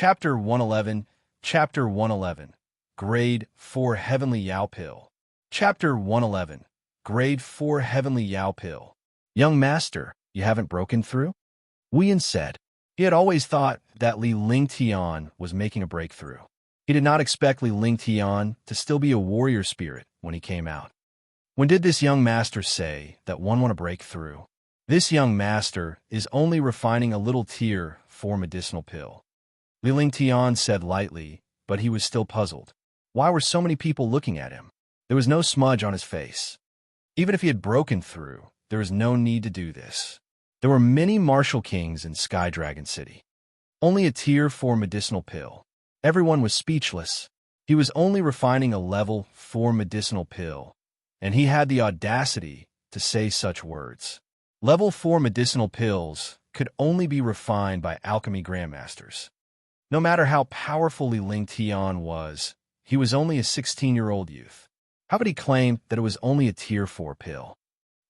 Chapter 111, Chapter 111, Grade 4 Heavenly Yao Pill. Chapter 111, Grade 4 Heavenly Yao Pill. Young master, you haven't broken through? Wuyan said. He had always thought that Li Lingtian was making a breakthrough. He did not expect Li Lingtian to still be a warrior spirit when he came out. When did this young master say that one want to break through? This young master is only refining a little tier 4 medicinal pill. Li Lingtian said lightly, but he was still puzzled. Why were so many people looking at him? There was no smudge on his face. Even if he had broken through, there was no need to do this. There were many martial kings in Sky Dragon City. Only a tier 4 medicinal pill. Everyone was speechless. He was only refining a level 4 medicinal pill, and he had the audacity to say such words. Level 4 medicinal pills could only be refined by alchemy grandmasters. No matter how powerful Li Lingtian was, he was only a 16-year-old youth. How could he claim that it was only a tier 4 pill?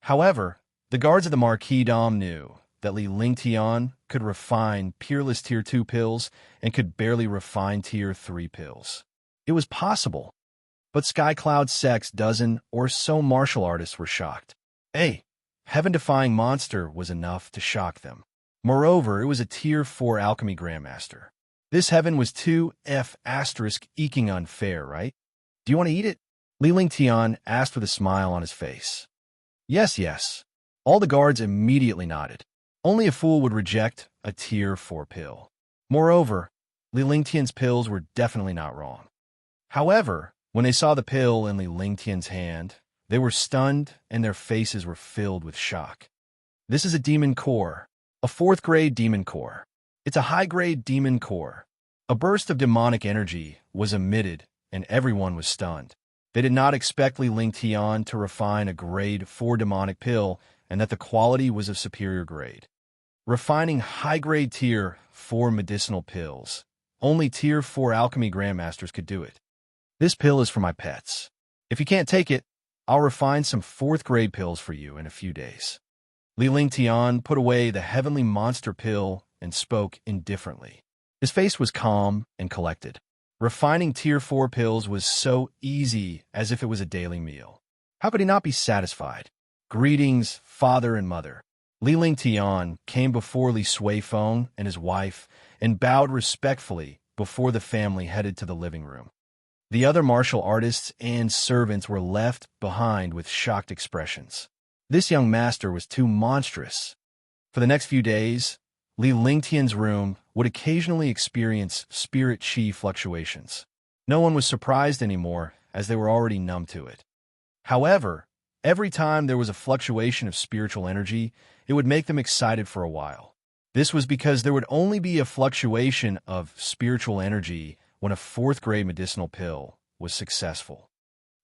However, the guards of the Marquis Dom knew that Li Lingtian could refine peerless tier 2 pills and could barely refine tier 3 pills. It was possible, but Sky Cloud Sec's dozen or so martial artists were shocked. A heaven-defying monster was enough to shock them. Moreover, it was a tier 4 alchemy grandmaster. This heaven was 2F asterisk eking unfair, right? Do you want to eat it? Li Lingtian asked with a smile on his face. Yes. All the guards immediately nodded. Only a fool would reject a tier 4 pill. Moreover, Li Lingtian's pills were definitely not wrong. However, when they saw the pill in Li Lingtian's hand, they were stunned and their faces were filled with shock. This is a demon core, a 4th grade demon core. It's a high-grade demon core. A burst of demonic energy was emitted, and everyone was stunned. They did not expect Li Lingtian to refine a grade 4 demonic pill, and that the quality was of superior grade. Refining high-grade tier 4 medicinal pills. Only tier 4 alchemy grandmasters could do it. This pill is for my pets. If you can't take it, I'll refine some 4th grade pills for you in a few days. Li Lingtian put away the heavenly monster pill and spoke indifferently. His face was calm and collected. Refining tier 4 pills was so easy as if it was a daily meal. How could he not be satisfied? Greetings, father and mother. Li Lingtian came before Li Suifeng and his wife and bowed respectfully before the family headed to the living room. The other martial artists and servants were left behind with shocked expressions. This young master was too monstrous. For the next few days, Li Lingtian's room would occasionally experience spirit chi fluctuations. No one was surprised anymore, as they were already numb to it. However, every time there was a fluctuation of spiritual energy, it would make them excited for a while. This was because there would only be a fluctuation of spiritual energy when a 4th grade medicinal pill was successful.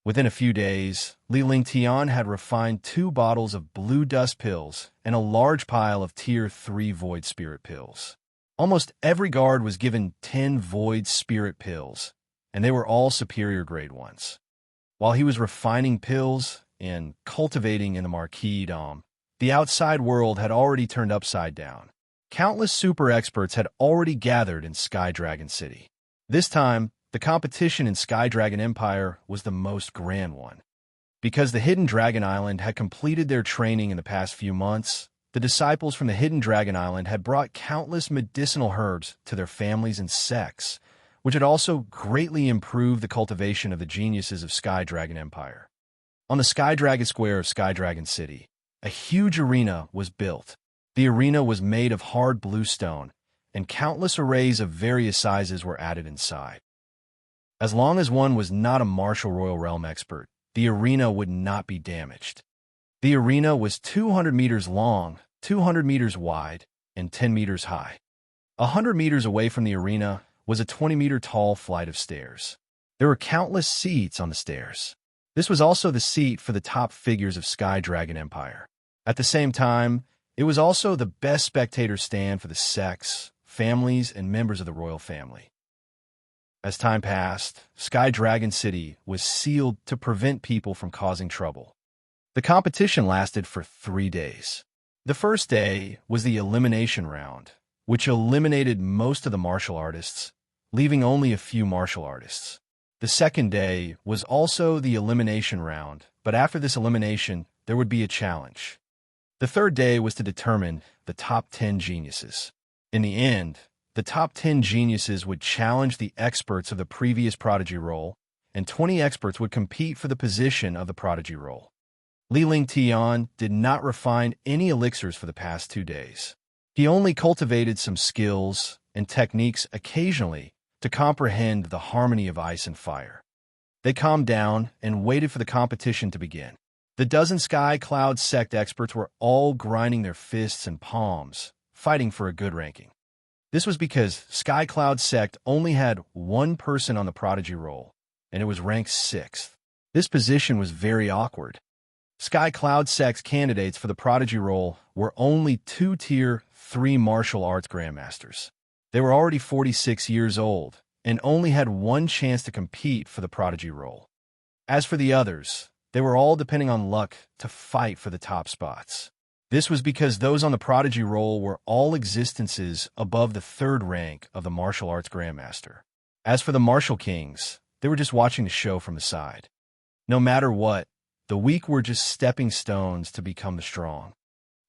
Within a few days, Li Lingtian had refined 2 bottles of blue dust pills and a large pile of tier 3 void spirit pills. Almost every guard was given 10 void spirit pills, and they were all superior grade ones. While he was refining pills and cultivating in the Marquis Dom, the outside world had already turned upside down. Countless super experts had already gathered in Sky Dragon City. This time, the competition in Sky Dragon Empire was the most grand one. Because the Hidden Dragon Island had completed their training in the past few months, the disciples from the Hidden Dragon Island had brought countless medicinal herbs to their families and sects, which had also greatly improved the cultivation of the geniuses of Sky Dragon Empire. On the Sky Dragon Square of Sky Dragon City, a huge arena was built. The arena was made of hard blue stone, and countless arrays of various sizes were added inside. As long as one was not a martial royal realm expert, the arena would not be damaged. The arena was 200 meters long, 200 meters wide, and 10 meters high. 100 meters away from the arena was a 20-meter-tall flight of stairs. There were countless seats on the stairs. This was also the seat for the top figures of Sky Dragon Empire. At the same time, it was also the best spectator stand for the sects, families, and members of the royal family. As time passed, Sky Dragon City was sealed to prevent people from causing trouble. The competition lasted for 3 days. The first day was the elimination round, which eliminated most of the martial artists leaving only a few martial artists. The second day was also the elimination round, but after this elimination, there would be a challenge. The third day was to determine the top 10 geniuses. In the end, the top 10 geniuses would challenge the experts of the previous prodigy role, and 20 experts would compete for the position of the prodigy role. Li Lingtian did not refine any elixirs for the past 2 days. He only cultivated some skills and techniques occasionally to comprehend the harmony of ice and fire. They calmed down and waited for the competition to begin. The dozen Sky Cloud sect experts were all grinding their fists and palms, fighting for a good ranking. This was because Sky Cloud sect only had one person on the prodigy roll, and it was ranked 6th. This position was very awkward. Sky Cloud sect's candidates for the prodigy role were only 2 Tier 3 martial arts grandmasters. They were already 46 years old and only had one chance to compete for the prodigy role. As for the others, they were all depending on luck to fight for the top spots. This was because those on the prodigy role were all existences above the 3rd rank of the martial arts grandmaster. As for the martial kings, they were just watching the show from the side. No matter what, the weak were just stepping stones to become the strong.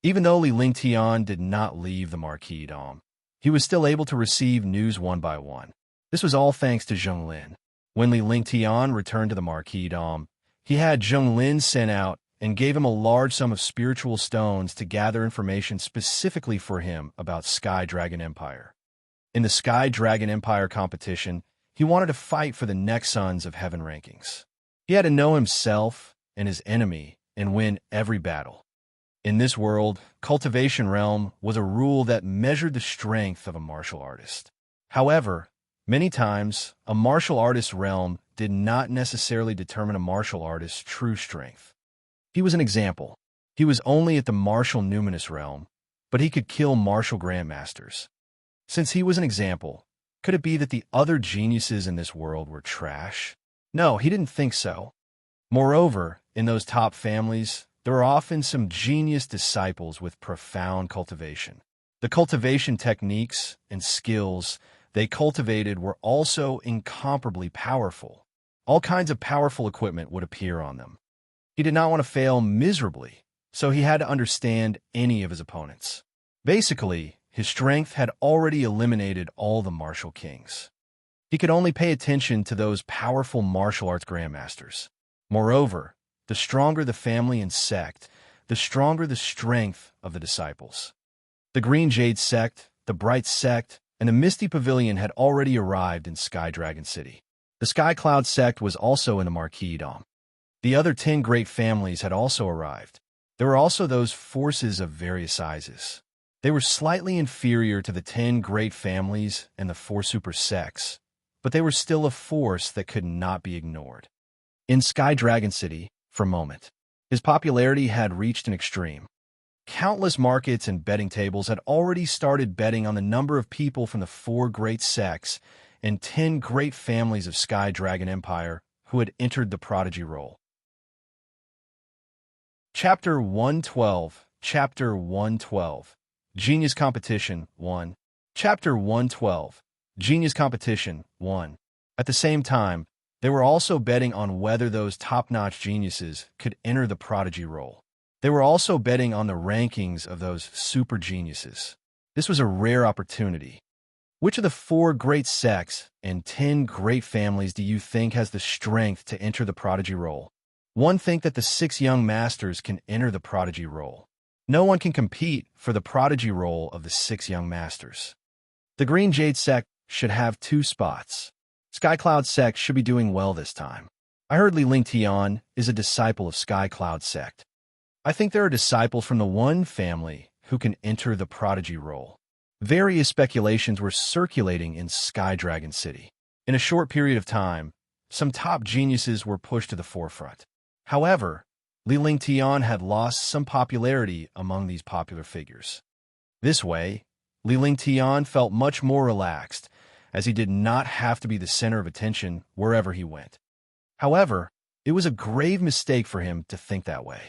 Even though Li Lingtian did not leave the Marquis Dom, he was still able to receive news one by one. This was all thanks to Zheng Lin. When Li Lingtian returned to the Marquis Dom, he had Zheng Lin sent out and gave him a large sum of spiritual stones to gather information specifically for him about Sky Dragon Empire. In the Sky Dragon Empire competition, he wanted to fight for the next Sons of Heaven rankings. He had to know himself and his enemy and win every battle. In this world, Cultivation Realm was a rule that measured the strength of a martial artist. However, many times, a martial artist's realm did not necessarily determine a martial artist's true strength. He was an example. He was only at the martial numinous realm, but he could kill martial grandmasters. Since he was an example, could it be that the other geniuses in this world were trash? No, he didn't think so. Moreover, in those top families, there are often some genius disciples with profound cultivation. The cultivation techniques and skills they cultivated were also incomparably powerful. All kinds of powerful equipment would appear on them. He did not want to fail miserably, so he had to understand any of his opponents. Basically, his strength had already eliminated all the martial kings. He could only pay attention to those powerful martial arts grandmasters. Moreover, the stronger the family and sect, the stronger the strength of the disciples. The Green Jade sect, the Bright sect, and the Misty Pavilion had already arrived in Sky Dragon City. The Sky Cloud sect was also in the Marquis Dom. The other 10 great families had also arrived. There were also those forces of various sizes. They were slightly inferior to the 10 great families and the 4 super sects, but they were still a force that could not be ignored. In Sky Dragon City, for a moment, his popularity had reached an extreme. Countless markets and betting tables had already started betting on the number of people from the 4 great sects and 10 great families of Sky Dragon Empire who had entered the prodigy role. Chapter 112, Chapter 112, Genius Competition 1. Chapter 112, Genius Competition 1. At the same time, they were also betting on whether those top-notch geniuses could enter the prodigy role. They were also betting on the rankings of those super geniuses. This was a rare opportunity. Which of the 4 great sects and 10 great families do you think has the strength to enter the prodigy role? One think that the 6 young masters can enter the prodigy role. No one can compete for the prodigy role of the 6 young masters. The Green Jade sect should have 2 spots. Sky Cloud sect should be doing well this time. I heard Li Lingtian is a disciple of Sky Cloud sect. I think there are disciples from the 1 family who can enter the prodigy role. Various speculations were circulating in Sky Dragon City. In a short period of time, some top geniuses were pushed to the forefront. However, Li Lingtian had lost some popularity among these popular figures. This way, Li Lingtian felt much more relaxed, as he did not have to be the center of attention wherever he went. However, it was a grave mistake for him to think that way.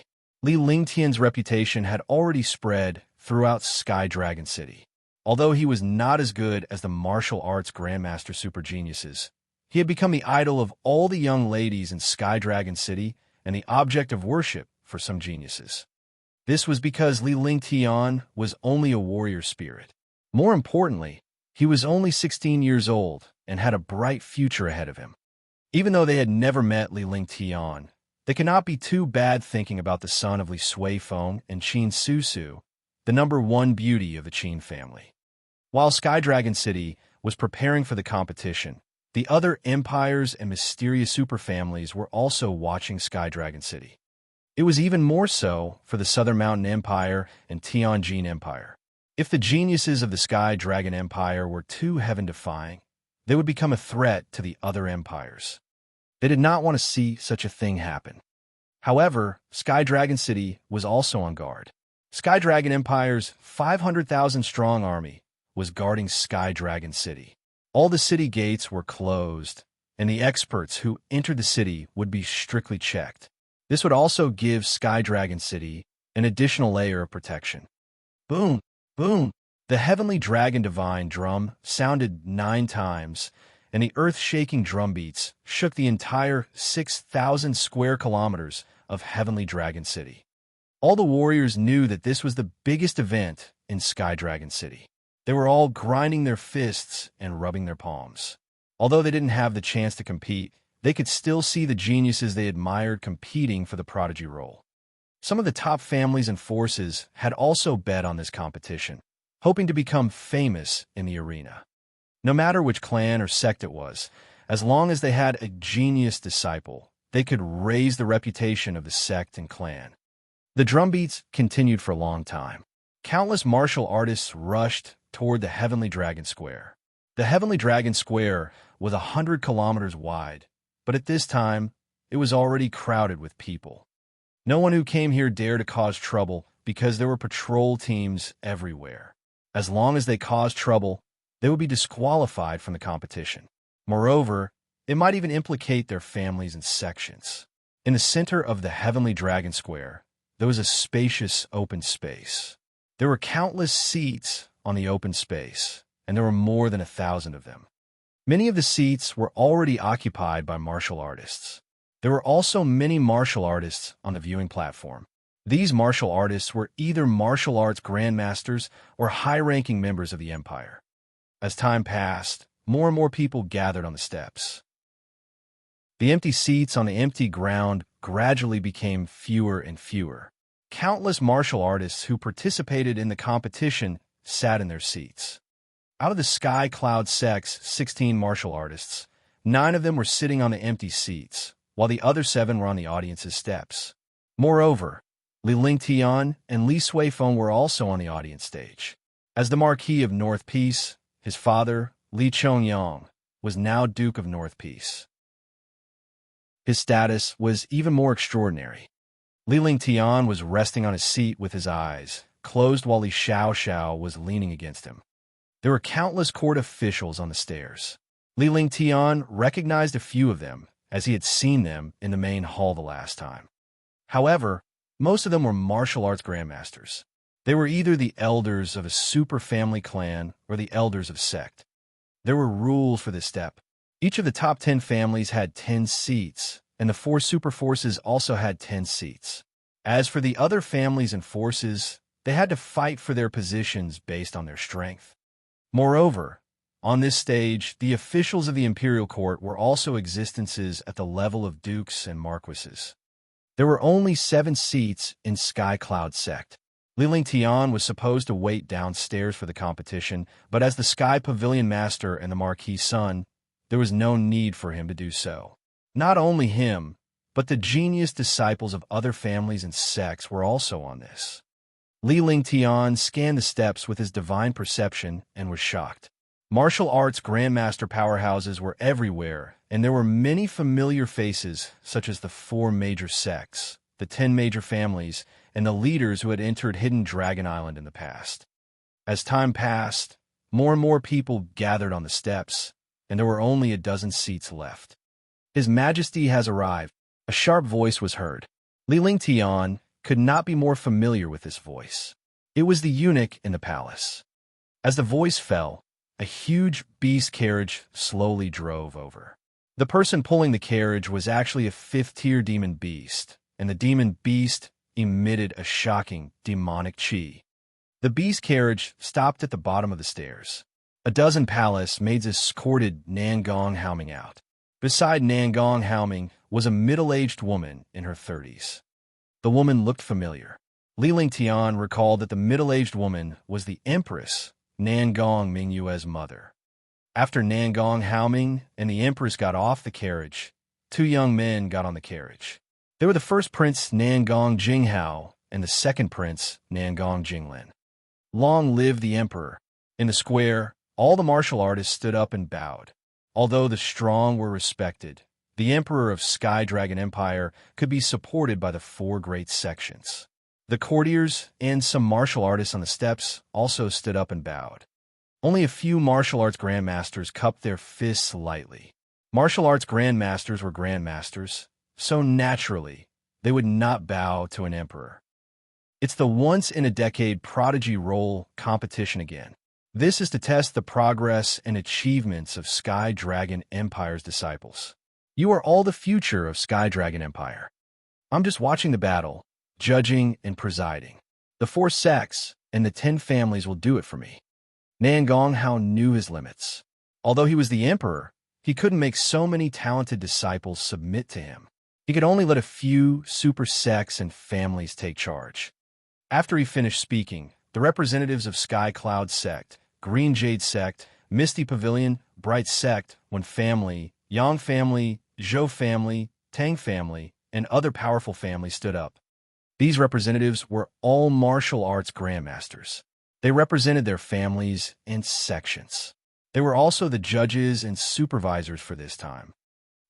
Li Lingtian's reputation had already spread throughout Sky Dragon City. Although he was not as good as the martial arts grandmaster super geniuses, he had become the idol of all the young ladies in Sky Dragon City and the object of worship for some geniuses. This was because Li Lingtian was only a warrior spirit. More importantly, he was only 16 years old and had a bright future ahead of him. Even though they had never met Li Lingtian, they could not be too bad thinking about the son of Li Suifeng and Qin Susu, the #1 beauty of the Qin family. While Sky Dragon City was preparing for the competition, the other empires and mysterious superfamilies were also watching Sky Dragon City. It was even more so for the Southern Mountain Empire and Tianjin Empire. If the geniuses of the Sky Dragon Empire were too heaven-defying, they would become a threat to the other empires. They did not want to see such a thing happen. However, Sky Dragon City was also on guard. Sky Dragon Empire's 500,000-strong army was guarding Sky Dragon City. All the city gates were closed, and the experts who entered the city would be strictly checked. This would also give Sky Dragon City an additional layer of protection. Boom! Boom! The heavenly dragon divine drum sounded 9 times, and the earth-shaking drum beats shook the entire 6,000 square kilometers of heavenly Dragon City. All the warriors knew that this was the biggest event in Sky Dragon City. They were all grinding their fists and rubbing their palms. Although they didn't have the chance to compete, they could still see the geniuses they admired competing for the prodigy role. Some of the top families and forces had also bet on this competition, hoping to become famous in the arena. No matter which clan or sect it was, as long as they had a genius disciple, they could raise the reputation of the sect and clan. The drumbeats continued for a long time. Countless martial artists rushed toward the Heavenly Dragon Square. The Heavenly Dragon Square was 100 kilometers wide, but at this time, it was already crowded with people. No one who came here dared to cause trouble because there were patrol teams everywhere. As long as they caused trouble, they would be disqualified from the competition. Moreover, it might even implicate their families and sections. In the center of the Heavenly Dragon Square, there was a spacious open space. There were countless seats on the open space, and there were more than 1,000 of them. Many of the seats were already occupied by martial artists. There were also many martial artists on the viewing platform. These martial artists were either martial arts grandmasters or high-ranking members of the empire. As time passed, more and more people gathered on the steps. The empty seats on the empty ground gradually became fewer and fewer. Countless martial artists who participated in the competition sat in their seats. Out of the Sky Cloud Sect's 16 martial artists, 9 of them were sitting on the empty seats, while the other 7 were on the audience's steps. Moreover, Li Lingtian and Li Suifeng were also on the audience stage. As the Marquis of North Peace, his father, Li Chongyang, was now Duke of North Peace. His status was even more extraordinary. Li Lingtian was resting on his seat with his eyes closed while Li Xiaoxiao was leaning against him. There were countless court officials on the stairs. Li Lingtian recognized a few of them, as he had seen them in the main hall the last time. However, most of them were martial arts grandmasters. They were either the elders of a super family clan or the elders of sect. There were rules for this step. Each of the top 10 families had 10 seats, and the 4 super forces also had 10 seats. As for the other families and forces, they had to fight for their positions based on their strength. Moreover, on this stage, the officials of the imperial court were also existences at the level of dukes and marquises. There were only 7 seats in Sky Cloud Sect. Li Lingtian was supposed to wait downstairs for the competition, but as the Sky Pavilion Master and the Marquis' son, there was no need for him to do so. Not only him, but the genius disciples of other families and sects were also on this. Li Lingtian scanned the steps with his divine perception and was shocked. Martial arts grandmaster powerhouses were everywhere, and there were many familiar faces, such as the 4 major sects, the 10 major families, and the leaders who had entered Hidden Dragon Island in the past. As time passed, more and more people gathered on the steps, and there were only a dozen seats left. His Majesty has arrived. A sharp voice was heard. Li Lingtian could not be more familiar with this voice. It was the eunuch in the palace. As the voice fell, a huge beast carriage slowly drove over. The person pulling the carriage was actually a fifth-tier demon beast, and the demon beast emitted a shocking demonic chi. The beast carriage stopped at the bottom of the stairs. A dozen palace maids escorted Nangong Haoming out. Beside Nangong Haoming was a middle-aged woman in her 30s. The woman looked familiar. Li Lingtian recalled that the middle-aged woman was the Empress Nangong Mingyue's mother. After Nangong Haoming and the Empress got off the carriage, two young men got on the carriage. They were the first Prince Nangong Jinghao and the second Prince Nangong Jinglin. Long live the Emperor! In the square, all the martial artists stood up and bowed. Although the strong were respected, the Emperor of Sky Dragon Empire could be supported by the four great sections. The courtiers and some martial artists on the steps also stood up and bowed. Only a few martial arts grandmasters cupped their fists lightly. Martial arts grandmasters were grandmasters, so naturally, they would not bow to an emperor. It's the once-in-a-decade prodigy roll competition again. This is to test the progress and achievements of Sky Dragon Empire's disciples. You are all the future of Sky Dragon Empire. I'm just watching the battle, judging and presiding. The 4 sects and the 10 families will do it for me. Nangong Hao knew his limits. Although he was the emperor, he couldn't make so many talented disciples submit to him. He could only let a few super sects and families take charge. After he finished speaking, the representatives of Sky Cloud Sect, Green Jade Sect, Misty Pavilion, Bright Sect, One Family, Yang Family, Zhou Family, Tang Family, and other powerful families stood up. These representatives were all martial arts grandmasters. They represented their families and sections. They were also the judges and supervisors for this time.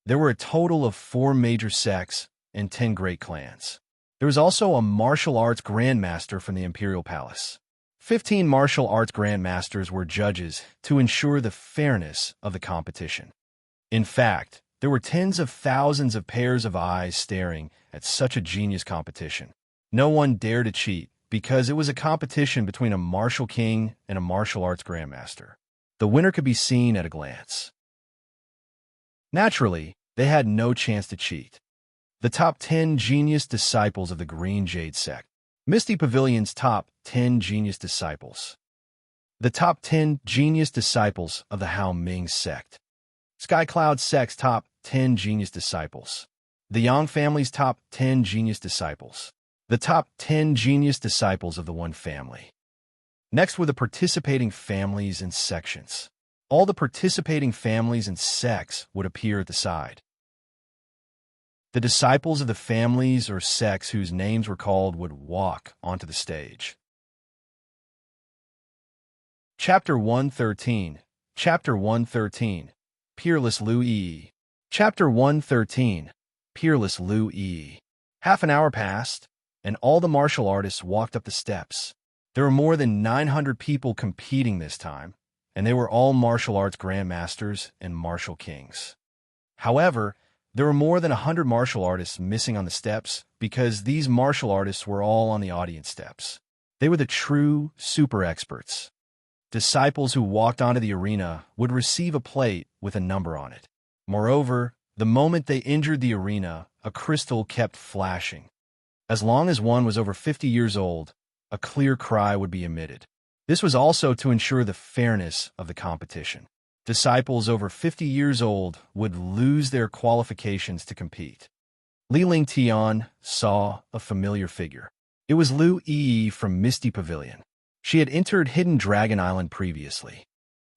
There were a total of 4 major sects and 10 great clans. There was also a martial arts grandmaster from the Imperial Palace. 15 martial arts grandmasters were judges to ensure the fairness of the competition. In fact, there were tens of thousands of pairs of eyes staring at such a genius competition. No one dared to cheat because it was a competition between a martial king and a martial arts grandmaster. The winner could be seen at a glance. Naturally, they had no chance to cheat. The top 10 genius disciples of the Green Jade Sect. Misty Pavilion's top 10 genius disciples. The top 10 genius disciples of the Hao Ming Sect. Sky Cloud Sect's top 10 genius disciples. The Yang family's top 10 genius disciples. The top 10 genius disciples of the One Family. Next were the participating families and sections. All the participating families and sects would appear at the side. The disciples of the families or sects whose names were called would walk onto the stage. Chapter 113. Chapter 113. Peerless Lu Yi. Chapter 113. Peerless Lu Yi. Half an hour passed, and all the martial artists walked up the steps. There were more than 900 people competing this time, and they were all martial arts grandmasters and martial kings. However, there were more than 100 martial artists missing on the steps because these martial artists were all on the audience steps. They were the true super experts. Disciples who walked onto the arena would receive a plate with a number on it. Moreover, the moment they entered the arena, a crystal kept flashing. As long as one was over 50 years old, a clear cry would be emitted. This was also to ensure the fairness of the competition. Disciples over 50 years old would lose their qualifications to compete. Li Lingtian saw a familiar figure. It was Lu Yi from Misty Pavilion. She had entered Hidden Dragon Island previously.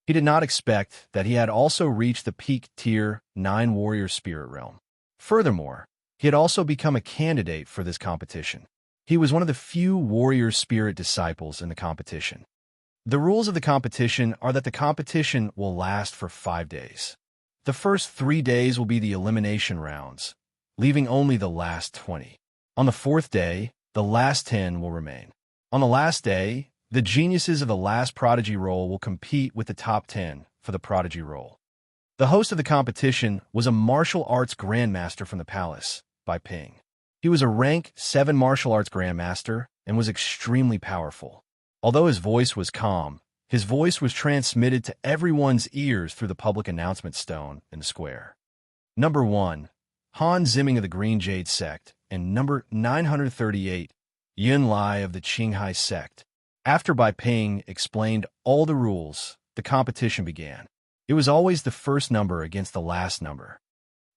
He did not expect that he had also reached the peak tier 9 warrior spirit realm. Furthermore, he had also become a candidate for this competition. He was one of the few warrior spirit disciples in the competition. The rules of the competition are that the competition will last for 5 days. The first 3 days will be the elimination rounds, leaving only the last 20. On the 4th day, the last 10 will remain. On the last day, the geniuses of the last prodigy role will compete with the top 10 for the prodigy role. The host of the competition was a martial arts grandmaster from the palace, Bai Ping. He was a rank 7 martial arts grandmaster and was extremely powerful. Although his voice was calm, His voice was transmitted to everyone's ears through the public announcement stone in the square. Number 1. Han Zimming of the Green Jade Sect, and number 938, Yun Lai of the Qinghai Sect. After Bai Ping explained all the rules, the competition began. It was always the first number against the last number.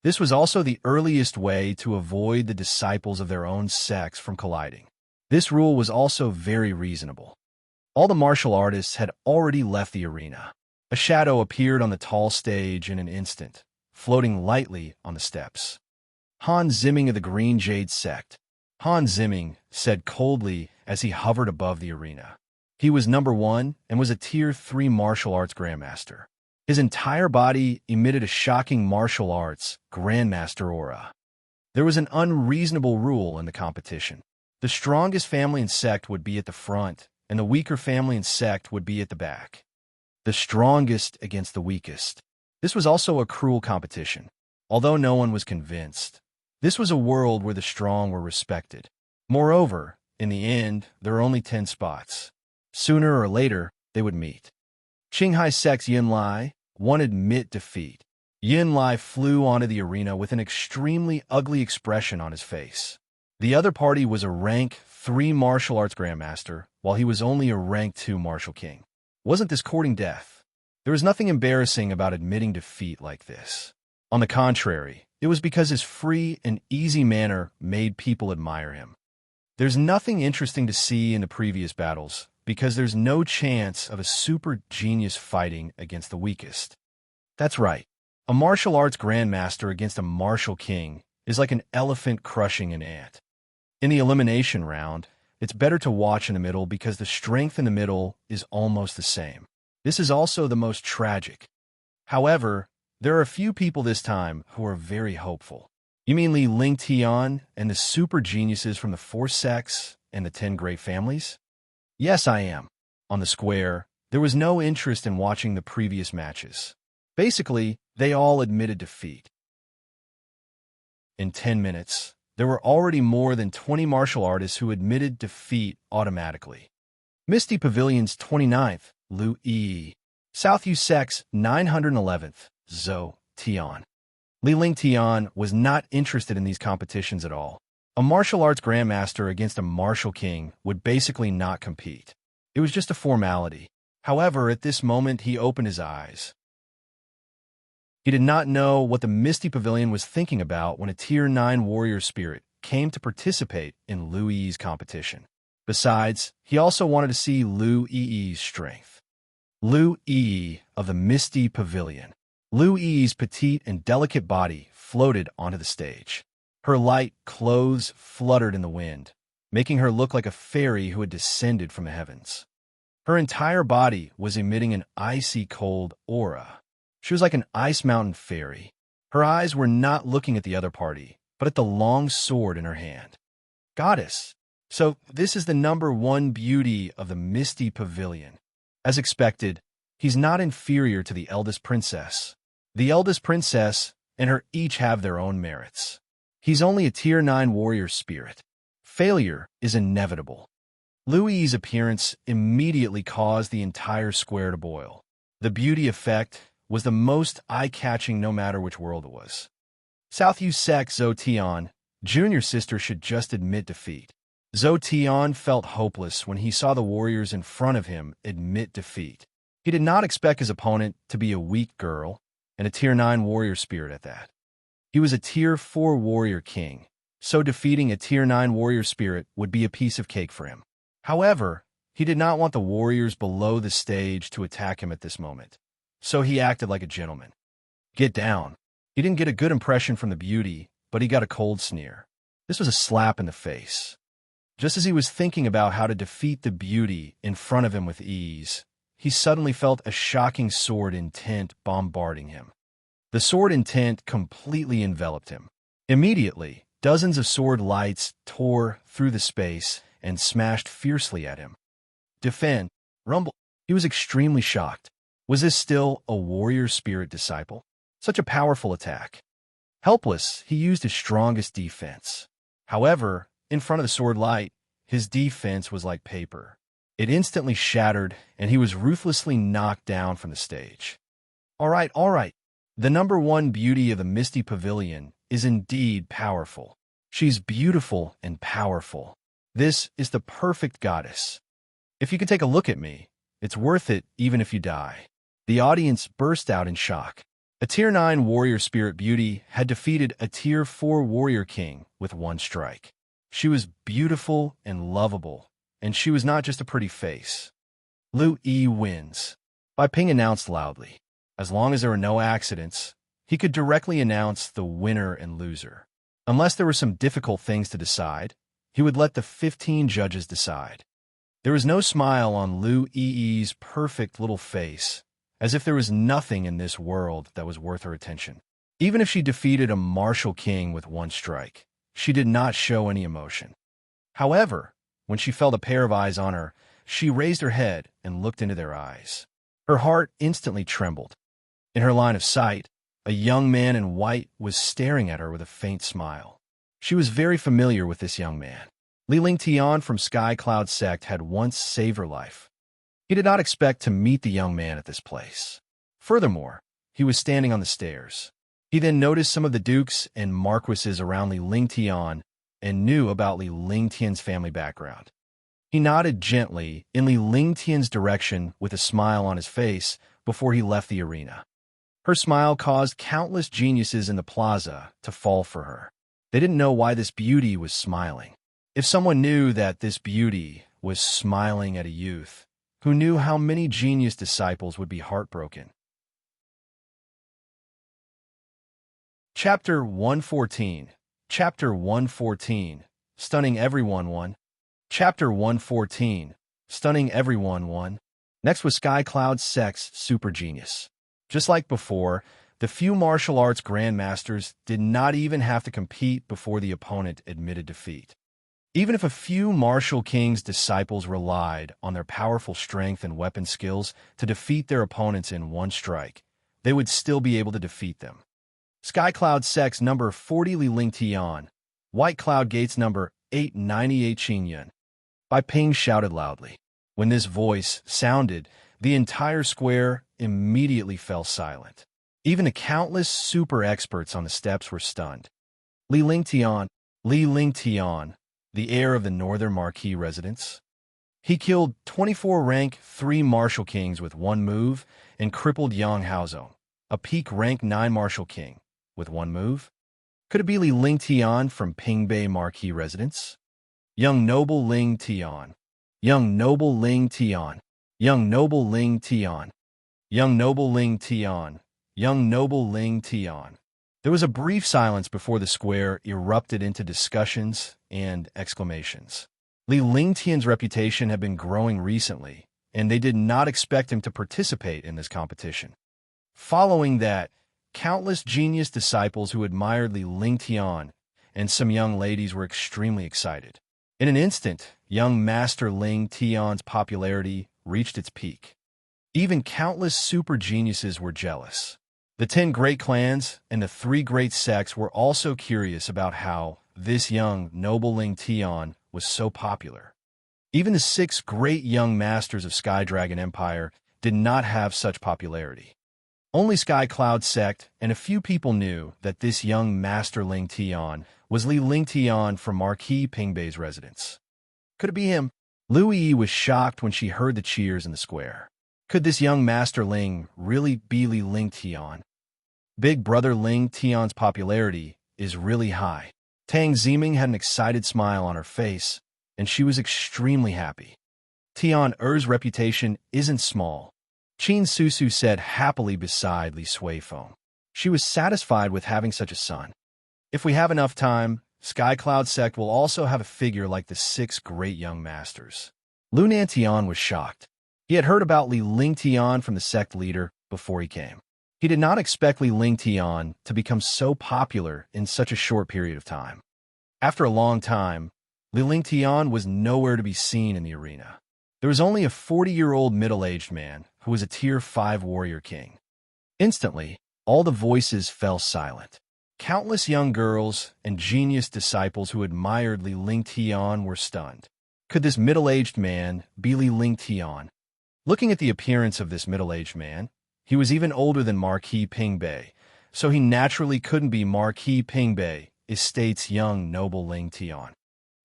This was also the earliest way to avoid the disciples of their own sects from colliding. This rule was also very reasonable. All the martial artists had already left the arena. A shadow appeared on the tall stage in an instant, floating lightly on the steps. Han Zimming of the Green Jade Sect. Han Zimming said coldly as he hovered above the arena. He was number 1 and was a Tier 3 martial arts grandmaster. His entire body emitted a shocking martial arts grandmaster aura. There was an unreasonable rule in the competition. The strongest family and sect would be at the front, and the weaker family and sect would be at the back. The strongest against the weakest. This was also a cruel competition. Although no one was convinced, this was a world where the strong were respected. Moreover, in the end, there were only 10 spots. Sooner or later, they would meet. Qinghai Sect's Yun Lai won admit defeat. Yun Lai flew onto the arena with an extremely ugly expression on his face. The other party was a rank 3 martial arts grandmaster, while he was only a rank 2 martial king. Wasn't this courting death? There was nothing embarrassing about admitting defeat like this. On the contrary, it was because his free and easy manner made people admire him. There's nothing interesting to see in the previous battles, because there's no chance of a super genius fighting against the weakest. That's right. A martial arts grandmaster against a martial king is like an elephant crushing an ant. In the elimination round, it's better to watch in the middle because the strength in the middle is almost the same. This is also the most tragic. However, there are a few people this time who are very hopeful. You mean Li Ling Tian and the super geniuses from the 4 sects and the 10 great families? Yes, I am. On the square, there was no interest in watching the previous matches. Basically, they all admitted defeat. In 10 minutes, there were already more than 20 martial artists who admitted defeat automatically. Misty Pavilion's 29th, Lu Yi. South Yu Sect's 911th, Zhou Tian. Li Ling Tian was not interested in these competitions at all. A martial arts grandmaster against a martial king would basically not compete. It was just a formality. However, at this moment, he opened his eyes. He did not know what the Misty Pavilion was thinking about when a Tier 9 warrior spirit came to participate in Lu Yi's competition. Besides, he also wanted to see Lu Yi's strength. Lu Yi of the Misty Pavilion. Lu Yi's petite and delicate body floated onto the stage. Her light clothes fluttered in the wind, making her look like a fairy who had descended from the heavens. Her entire body was emitting an icy cold aura. She was like an ice mountain fairy. Her eyes were not looking at the other party, but at the long sword in her hand. Goddess. So this is the number 1 beauty of the Misty Pavilion. As expected, he's not inferior to the eldest princess. The eldest princess and her each have their own merits. He's only a Tier 9 warrior spirit. Failure is inevitable. Lu Yi's appearance immediately caused the entire square to boil. The beauty effect was the most eye-catching no matter which world it was. South Yu Sect Zhou Tian, junior sister, should just admit defeat. Zhou Tian felt hopeless when he saw the warriors in front of him admit defeat. He did not expect his opponent to be a weak girl and a Tier 9 warrior spirit at that. He was a Tier 4 warrior king, so defeating a Tier 9 warrior spirit would be a piece of cake for him. However, he did not want the warriors below the stage to attack him at this moment, so he acted like a gentleman. Get down. He didn't get a good impression from the beauty, but he got a cold sneer. This was a slap in the face. Just as he was thinking about how to defeat the beauty in front of him with ease, he suddenly felt a shocking sword intent bombarding him. The sword intent completely enveloped him. Immediately, dozens of sword lights tore through the space and smashed fiercely at him. Defend, rumble. He was extremely shocked. Was this still a warrior spirit disciple? Such a powerful attack. Helpless, he used his strongest defense. However, in front of the sword light, his defense was like paper. It instantly shattered, and he was ruthlessly knocked down from the stage. All right, all right. The number one beauty of the Misty Pavilion is indeed powerful. She's beautiful and powerful. This is the perfect goddess. If you could take a look at me, it's worth it even if you die. The audience burst out in shock. A Tier 9 warrior spirit beauty had defeated a Tier 4 warrior king with one strike. She was beautiful and lovable, and she was not just a pretty face. Liu Yi wins. Bai Ping announced loudly. As long as there were no accidents, he could directly announce the winner and loser. Unless there were some difficult things to decide, he would let the 15 judges decide. There was no smile on Liu Yi's perfect little face, as if there was nothing in this world that was worth her attention. Even if she defeated a martial king with one strike, she did not show any emotion. However, when she felt a pair of eyes on her, she raised her head and looked into their eyes. Her heart instantly trembled. In her line of sight, a young man in white was staring at her with a faint smile. She was very familiar with this young man. Li Lingtian from Sky Cloud Sect had once saved her life. He did not expect to meet the young man at this place. Furthermore, he was standing on the stairs. He then noticed some of the dukes and marquises around Li Lingtian and knew about Li Lingtian's family background. He nodded gently in Li Lingtian's direction with a smile on his face before he left the arena. Her smile caused countless geniuses in the plaza to fall for her. They didn't know why this beauty was smiling. If someone knew that this beauty was smiling at a youth, who knew how many genius disciples would be heartbroken. Chapter 114. Chapter 114. Stunning Everyone 1. Chapter 114. Stunning Everyone 1. Next was Sky Cloud Sect's Super Genius. Just like before, the few martial arts grandmasters did not even have to compete before the opponent admitted defeat. Even if a few martial king's disciples relied on their powerful strength and weapon skills to defeat their opponents in one strike, they would still be able to defeat them. Sky Cloud Sect's number 40 Li Lingtian, White Cloud Gate's number 898 Qingyun. Bai Ping shouted loudly. When this voice sounded, the entire square immediately fell silent. Even the countless super experts on the steps were stunned. Li Lingtian, the heir of the Northern Marquis residence. He killed 24 rank 3 martial kings with one move and crippled Yang Haozong, a peak rank 9 martial king, with one move. Could it be Li Lingtian from Pingbei Marquis residence? Young noble Lingtian. Young noble Lingtian. Young noble Lingtian. Young noble Lingtian. Young noble Lingtian. There was a brief silence before the square erupted into discussions and exclamations. Li Lingtian's reputation had been growing recently, and they did not expect him to participate in this competition. Following that, countless genius disciples who admired Li Lingtian and some young ladies were extremely excited. In an instant, young Master Lingtian's popularity reached its peak. Even countless super geniuses were jealous. The 10 great clans and the 3 great sects were also curious about how this young noble Lingtian was so popular. Even the 6 great young masters of Sky Dragon Empire did not have such popularity. Only Sky Cloud Sect and a few people knew that this young Master Lingtian was Li Lingtian from Marquis Pingbei's residence. Could it be him? Liu Yi was shocked when she heard the cheers in the square. Could this young Master Ling really be Li Lingtian? Big Brother Lingtian's popularity is really high. Tang Ziming had an excited smile on her face, and she was extremely happy. Tian Er's reputation isn't small. Qin Susu said happily beside Li Suifeng. She was satisfied with having such a son. If we have enough time, Sky Cloud Sect will also have a figure like the 6 great young masters. Lu Nantian was shocked. He had heard about Li Lingtian from the sect leader before he came. He did not expect Li Lingtian to become so popular in such a short period of time. After a long time, Li Lingtian was nowhere to be seen in the arena. There was only a 40-year-old middle-aged man who was a Tier 5 warrior king. Instantly, all the voices fell silent. Countless young girls and genius disciples who admired Li Lingtian were stunned. Could this middle-aged man be Li Lingtian? Looking at the appearance of this middle-aged man, he was even older than Marquis Pingbei, so he naturally couldn't be Marquis Pingbei, Estate's young noble Lingtian.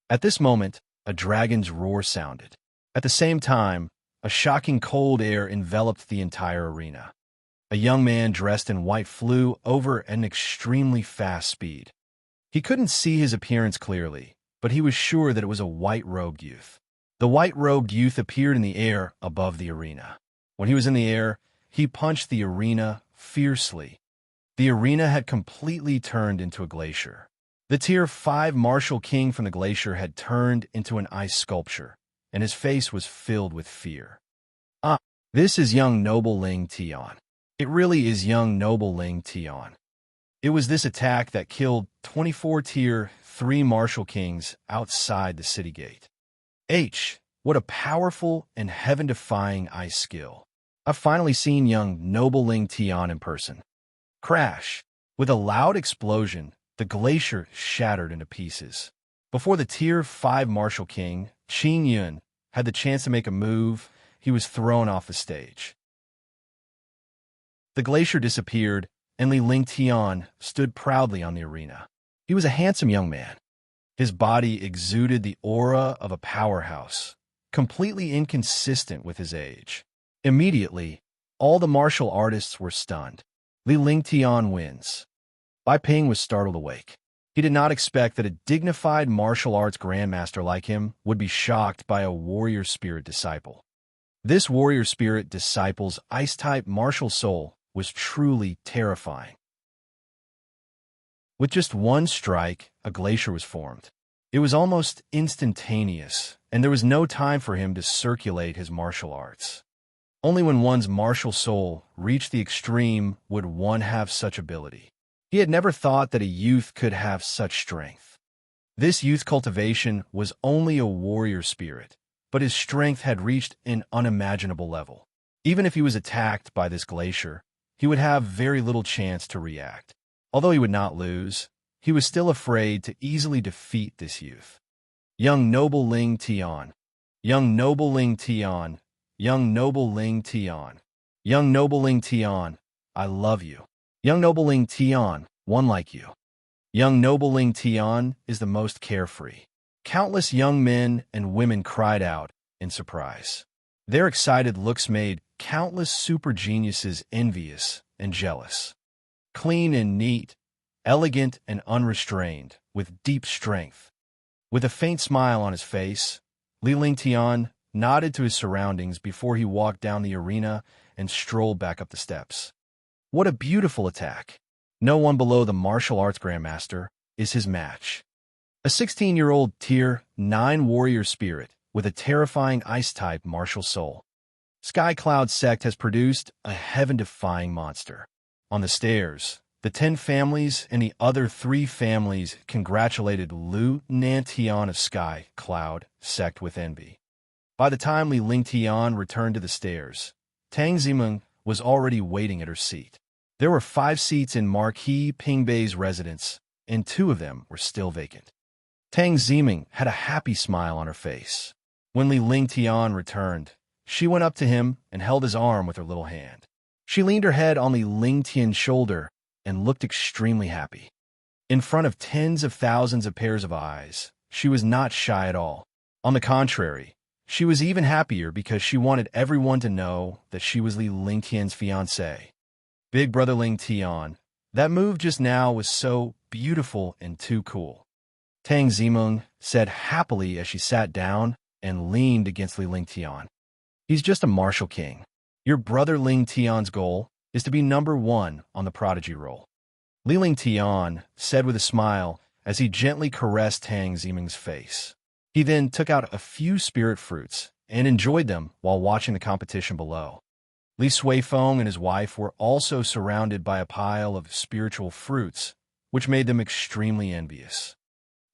At this moment, a dragon's roar sounded. At the same time, a shocking cold air enveloped the entire arena. A young man dressed in white flew over at an extremely fast speed. He couldn't see his appearance clearly, but he was sure that it was a white-robed youth. The white-robed youth appeared in the air above the arena. When he was in the air, he punched the arena fiercely. The arena had completely turned into a glacier. The Tier 5 Martial King from the glacier had turned into an ice sculpture, and his face was filled with fear. Ah, this is young noble Ling Tian. It really is young noble Ling Tian. It was this attack that killed 24 Tier 3 Martial Kings outside the city gate. What a powerful and heaven-defying ice skill. I've finally seen young noble Ling Tian in person. Crash! With a loud explosion, the glacier shattered into pieces. Before the Tier 5 Martial King, Qing Yun, had the chance to make a move, he was thrown off the stage. The glacier disappeared, and Li Lingtian stood proudly on the arena. He was a handsome young man. His body exuded the aura of a powerhouse, completely inconsistent with his age. Immediately, all the martial artists were stunned. Li Lingtian wins. Bai Ping was startled awake. He did not expect that a dignified martial arts grandmaster like him would be shocked by a warrior spirit disciple. This warrior spirit disciple's ice-type martial soul was truly terrifying. With just one strike, a glacier was formed. It was almost instantaneous, and there was no time for him to circulate his martial arts. Only when one's martial soul reached the extreme would one have such ability. He had never thought that a youth could have such strength. This youth cultivation was only a warrior spirit, but his strength had reached an unimaginable level. Even if he was attacked by this glacier, he would have very little chance to react. Although he would not lose, he was still afraid to easily defeat this youth. Young noble Ling Tian. Young noble Ling Tian. Young noble Ling Tian. Young noble Ling Tian, I love you. Young noble Ling Tian, one like you. Young noble Ling Tian is the most carefree. Countless young men and women cried out in surprise. Their excited looks made countless super geniuses envious and jealous. Clean and neat, elegant and unrestrained, with deep strength. With a faint smile on his face, Li Lingtian nodded to his surroundings before he walked down the arena and strolled back up the steps. What a beautiful attack! No one below the martial arts grandmaster is his match. A 16-year-old Tier 9 warrior spirit with a terrifying ice-type martial soul. Sky Cloud Sect has produced a heaven-defying monster. On the stairs, the 10 families and the other 3 families congratulated Lu Nantian of Sky Cloud Sect with envy. By the time Li Lingtian returned to the stairs, Tang Zimeng was already waiting at her seat. There were 5 seats in Marquis Pingbei's residence, and 2 of them were still vacant. Tang Zimeng had a happy smile on her face. When Li Lingtian returned, she went up to him and held his arm with her little hand. She leaned her head on Li Lingtian's shoulder and looked extremely happy. In front of tens of thousands of pairs of eyes, she was not shy at all. On the contrary, she was even happier because she wanted everyone to know that she was Li Lingtian's fiancée. Big brother Lingtian, that move just now was so beautiful and too cool. Tang Zimeng said happily as she sat down and leaned against Li Lingtian. He's just a martial king. Your brother Lingtian's goal is to be number 1 on the prodigy roll. Li Lingtian said with a smile as he gently caressed Tang Zimeng's face. He then took out a few spirit fruits and enjoyed them while watching the competition below. Li Suifeng and his wife were also surrounded by a pile of spiritual fruits, which made them extremely envious.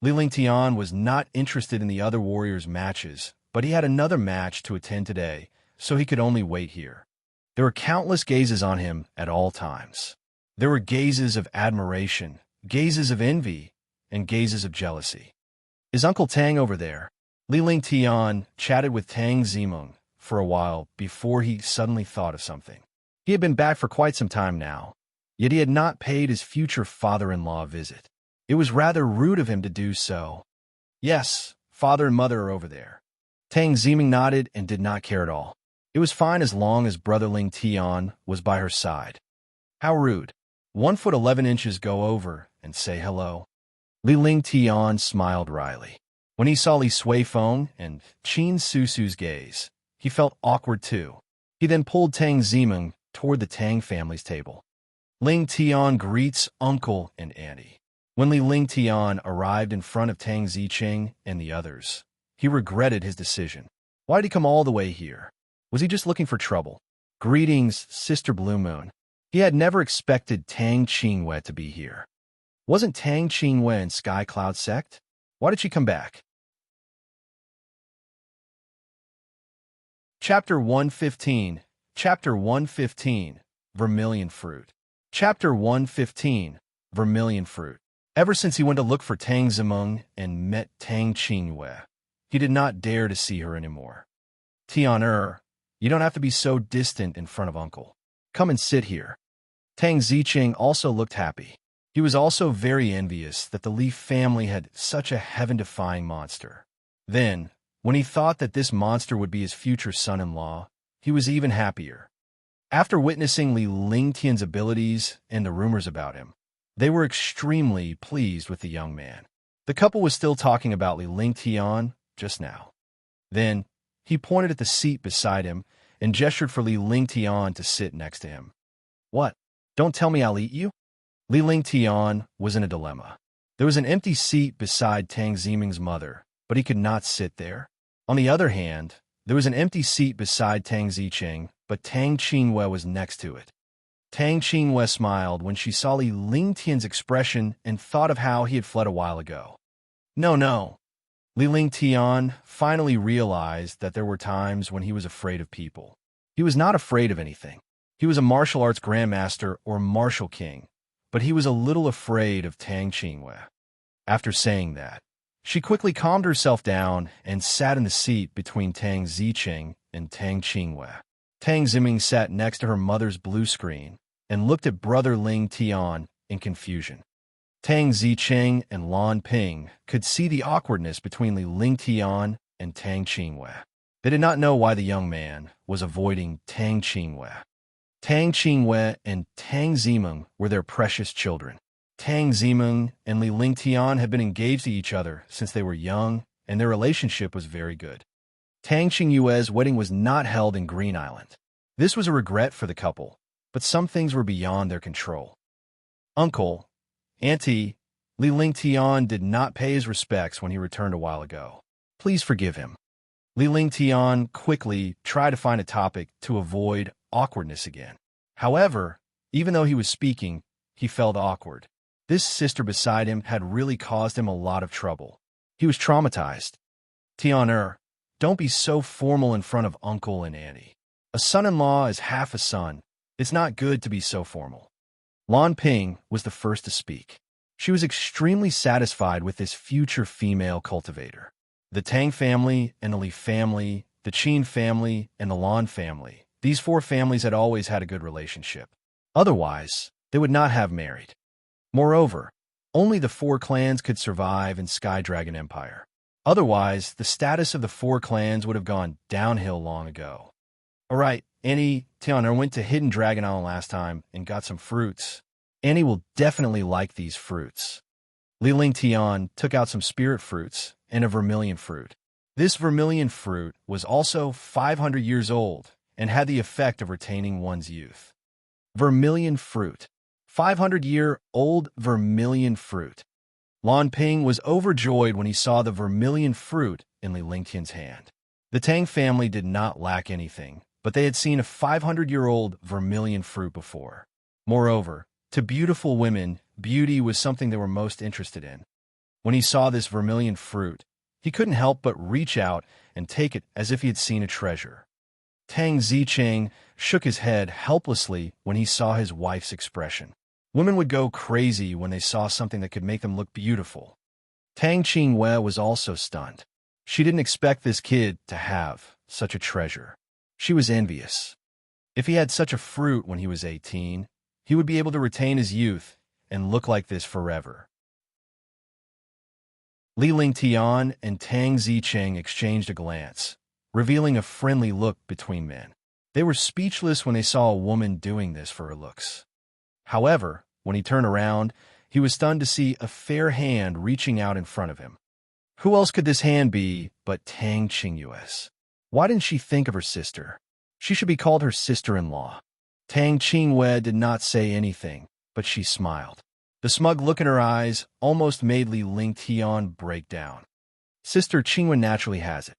Li Lingtian was not interested in the other warriors' matches, but he had another match to attend today, so he could only wait here. There were countless gazes on him at all times. There were gazes of admiration, gazes of envy, and gazes of jealousy. Is Uncle Tang over there? Li Lingtian chatted with Tang Zimeng for a while before he suddenly thought of something. He had been back for quite some time now, yet he had not paid his future father-in-law a visit. It was rather rude of him to do so. Yes, father and mother are over there. Tang Zimeng nodded and did not care at all. It was fine as long as brother Ling Tian was by her side. How rude. 1 foot 11 inches go over and say hello. Li Ling Tian smiled wryly. When he saw Li Suifeng and Qin Susu's gaze, he felt awkward too. He then pulled Tang Zimeng toward the Tang family's table. Ling Tian greets uncle and auntie. When Li Ling Tian arrived in front of Tang Zicheng and the others, he regretted his decision. Why did he come all the way here? Was he just looking for trouble? Greetings, Sister Blue Moon. He had never expected Tang Qingwei to be here. Wasn't Tang Qingwei in Sky Cloud sect? Why did she come back? Chapter 115. Chapter 115. Vermilion Fruit. Chapter 115. Vermilion Fruit. Ever since he went to look for Tang Zimeng and met Tang Qingwei, he did not dare to see her anymore. Tian, you don't have to be so distant in front of Uncle. Come and sit here. Tang Zicheng also looked happy. He was also very envious that the Li family had such a heaven-defying monster. Then, when he thought that this monster would be his future son-in-law, he was even happier. After witnessing Li Lingtian's abilities and the rumors about him, they were extremely pleased with the young man. The couple was still talking about Li Lingtian just now. Then, he pointed at the seat beside him and gestured for Li Lingtian to sit next to him. What? Don't tell me I'll eat you? Li Lingtian was in a dilemma. There was an empty seat beside Tang Zimeng's mother, but he could not sit there. On the other hand, there was an empty seat beside Tang Zicheng, but Tang Qingwei was next to it. Tang Qingwei smiled when she saw Li Lingtian's expression and thought of how he had fled a while ago. No. Li Lingtian finally realized that there were times when he was afraid of people. He was not afraid of anything. He was a martial arts grandmaster or martial king, but he was a little afraid of Tang Qingwei. After saying that, she quickly calmed herself down and sat in the seat between Tang Zicheng and Tang Qingwei. Tang Zimeng sat next to her mother's blue screen and looked at brother Ling Tian in confusion. Tang Zicheng and Lan Ping could see the awkwardness between Li Lingtian and Tang Qingwei. They did not know why the young man was avoiding Tang Qingwei. Tang Qingwei and Tang Zimeng were their precious children. Tang Zimeng and Li Lingtian had been engaged to each other since they were young, and their relationship was very good. Tang Qingyue's wedding was not held in Green Island. This was a regret for the couple, but some things were beyond their control. Uncle, Auntie, Li Lingtian did not pay his respects when he returned a while ago. Please forgive him. Li Lingtian quickly tried to find a topic to avoid awkwardness again. However, even though he was speaking, he felt awkward. This sister beside him had really caused him a lot of trouble. He was traumatized. Tian, don't be so formal in front of uncle and auntie. A son-in-law is half a son. It's not good to be so formal. Lan Ping was the first to speak. She was extremely satisfied with this future female cultivator. The Tang family and the Li family, the Qin family and the Lan family, these four families had always had a good relationship. Otherwise, they would not have married. Moreover, only the four clans could survive in Sky Dragon Empire. Otherwise, the status of the four clans would have gone downhill long ago. Alright, Annie, Tiana went to Hidden Dragon Island last time and got some fruits. Annie will definitely like these fruits. Li Lingtian took out some spirit fruits and a vermilion fruit. This vermilion fruit was also 500 years old and had the effect of retaining one's youth. Vermilion fruit. 500-year-old vermilion fruit. Lan Ping was overjoyed when he saw the vermilion fruit in Li Lingtian's hand. The Tang family did not lack anything, but they had seen a 500-year-old vermilion fruit before. Moreover, to beautiful women, beauty was something they were most interested in. When he saw this vermilion fruit, he couldn't help but reach out and take it as if he had seen a treasure. Tang Zicheng shook his head helplessly when he saw his wife's expression. Women would go crazy when they saw something that could make them look beautiful. Tang Qingwei was also stunned. She didn't expect this kid to have such a treasure. She was envious. If he had such a fruit when he was 18, he would be able to retain his youth and look like this forever. Li Lingtian and Tang Zicheng exchanged a glance, revealing a friendly look between men. They were speechless when they saw a woman doing this for her looks. However, when he turned around, he was stunned to see a fair hand reaching out in front of him. Who else could this hand be but Tang Qingyue's? Why didn't she think of her sister? She should be called her sister-in-law. Tang Qingyue did not say anything, but she smiled. The smug look in her eyes almost made Li Lingtian break down. Sister Qingyue naturally has it.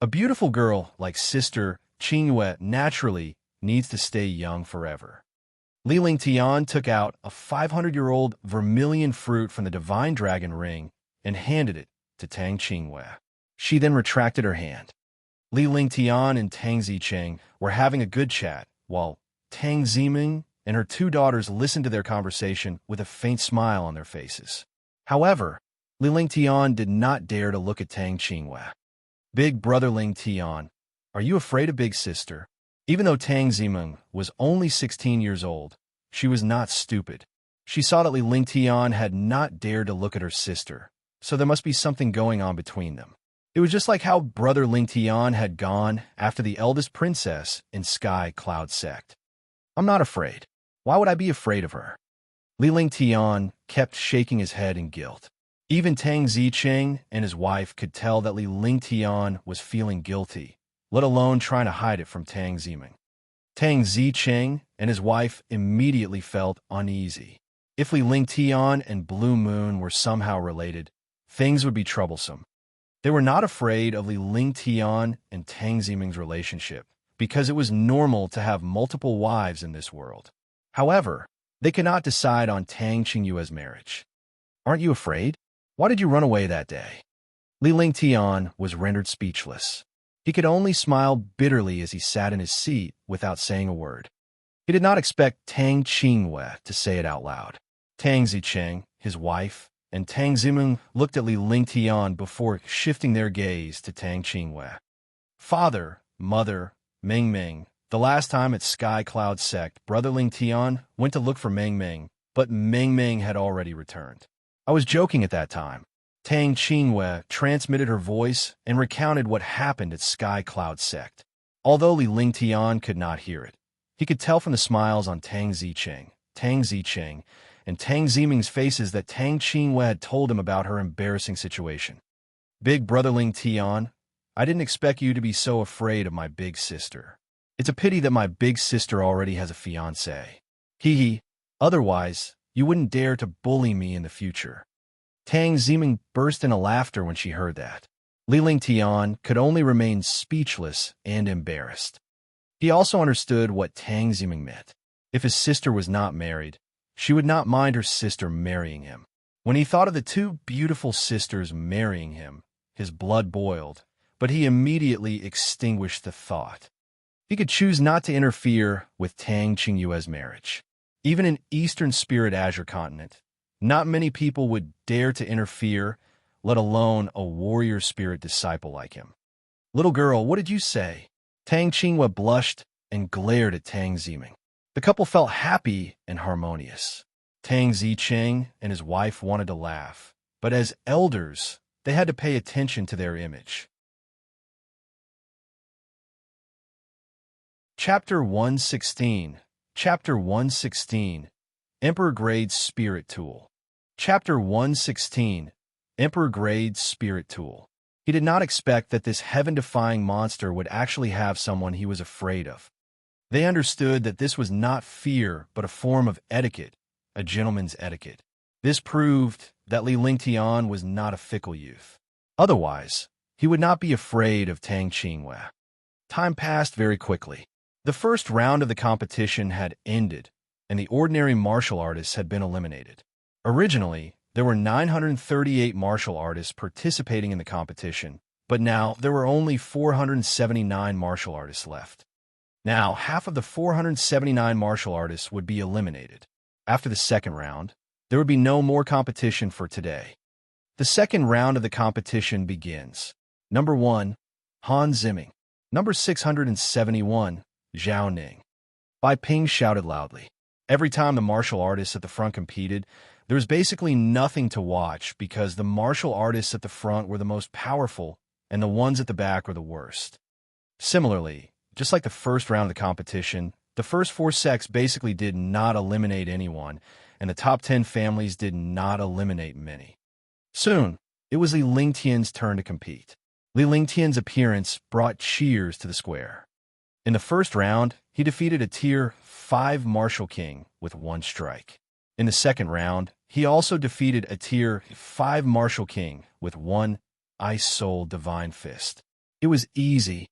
A beautiful girl like Sister Qingyue naturally needs to stay young forever. Li Lingtian took out a 500-year-old vermilion fruit from the divine dragon ring and handed it to Tang Qingyue. She then retracted her hand. Li Lingtian and Tang Zicheng were having a good chat, while Tang Ziming and her two daughters listened to their conversation with a faint smile on their faces. However, Li Lingtian did not dare to look at Tang Qingyue. Big brother Lingtian, are you afraid of big sister? Even though Tang Ziming was only 16 years old, she was not stupid. She saw that Li Lingtian had not dared to look at her sister, so there must be something going on between them. It was just like how brother Lingtian had gone after the eldest princess in Sky Cloud sect. I'm not afraid. Why would I be afraid of her? Li Lingtian kept shaking his head in guilt. Even Tang Zicheng and his wife could tell that Li Lingtian was feeling guilty, let alone trying to hide it from Tang Ziming. Tang Zicheng and his wife immediately felt uneasy. If Li Lingtian and Blue Moon were somehow related, things would be troublesome. They were not afraid of Li Lingtian and Tang Ziming's relationship, because it was normal to have multiple wives in this world. However, they could not decide on Tang Qingyue's marriage. Aren't you afraid? Why did you run away that day? Li Lingtian was rendered speechless. He could only smile bitterly as he sat in his seat without saying a word. He did not expect Tang Qingyue to say it out loud. Tang Zicheng, his wife, and Tang Ziming looked at Li Lingtian before shifting their gaze to Tang Qingyue. Father, mother, Meng Meng. The last time at Sky Cloud sect, brother Lingtian went to look for Meng Meng, but Meng Meng had already returned. I was joking at that time. Tang Qingyue transmitted her voice and recounted what happened at Sky Cloud sect. Although Li Lingtian could not hear it, he could tell from the smiles on Tang Zicheng, and Tang Ziming's faces that Tang Qingyue had told him about her embarrassing situation. Big brother Lingtian, I didn't expect you to be so afraid of my big sister. It's a pity that my big sister already has a fiancé. Hee. Otherwise, you wouldn't dare to bully me in the future. Tang Ziming burst into laughter when she heard that. Li Lingtian could only remain speechless and embarrassed. He also understood what Tang Ziming meant. If his sister was not married, she would not mind her sister marrying him. When he thought of the two beautiful sisters marrying him, his blood boiled, but he immediately extinguished the thought. He could choose not to interfere with Tang Qingyue's marriage. Even in Eastern Spirit Azure Continent, not many people would dare to interfere, let alone a warrior spirit disciple like him. Little girl, what did you say? Tang Qingyue blushed and glared at Tang Ziming. The couple felt happy and harmonious. Tang Zicheng and his wife wanted to laugh, but as elders, they had to pay attention to their image. Chapter 116. Chapter 116. Emperor Grade Spirit Tool. Chapter 116. Emperor Grade Spirit Tool. He did not expect that this heaven-defying monster would actually have someone he was afraid of. They understood that this was not fear, but a form of etiquette, a gentleman's etiquette. This proved that Li Lingtian was not a fickle youth. Otherwise, he would not be afraid of Tang Qingyue. Time passed very quickly. The first round of the competition had ended, and the ordinary martial artists had been eliminated. Originally, there were 938 martial artists participating in the competition, but now there were only 479 martial artists left. Now, half of the 479 martial artists would be eliminated. After the second round, there would be no more competition for today. The second round of the competition begins. Number 1, Han Ziming. Number 671, Zhao Ning. Bai Ping shouted loudly. Every time the martial artists at the front competed, there was basically nothing to watch because the martial artists at the front were the most powerful and the ones at the back were the worst. Similarly, just like the first round of the competition, the first 4 sects basically did not eliminate anyone, and the top 10 families did not eliminate many. Soon, it was Li Lingtian's turn to compete. Li Lingtian's appearance brought cheers to the square. In the first round, he defeated a Tier 5 Martial King with 1 strike. In the second round, he also defeated a Tier 5 Martial King with 1 Ice Soul Divine Fist. It was easy.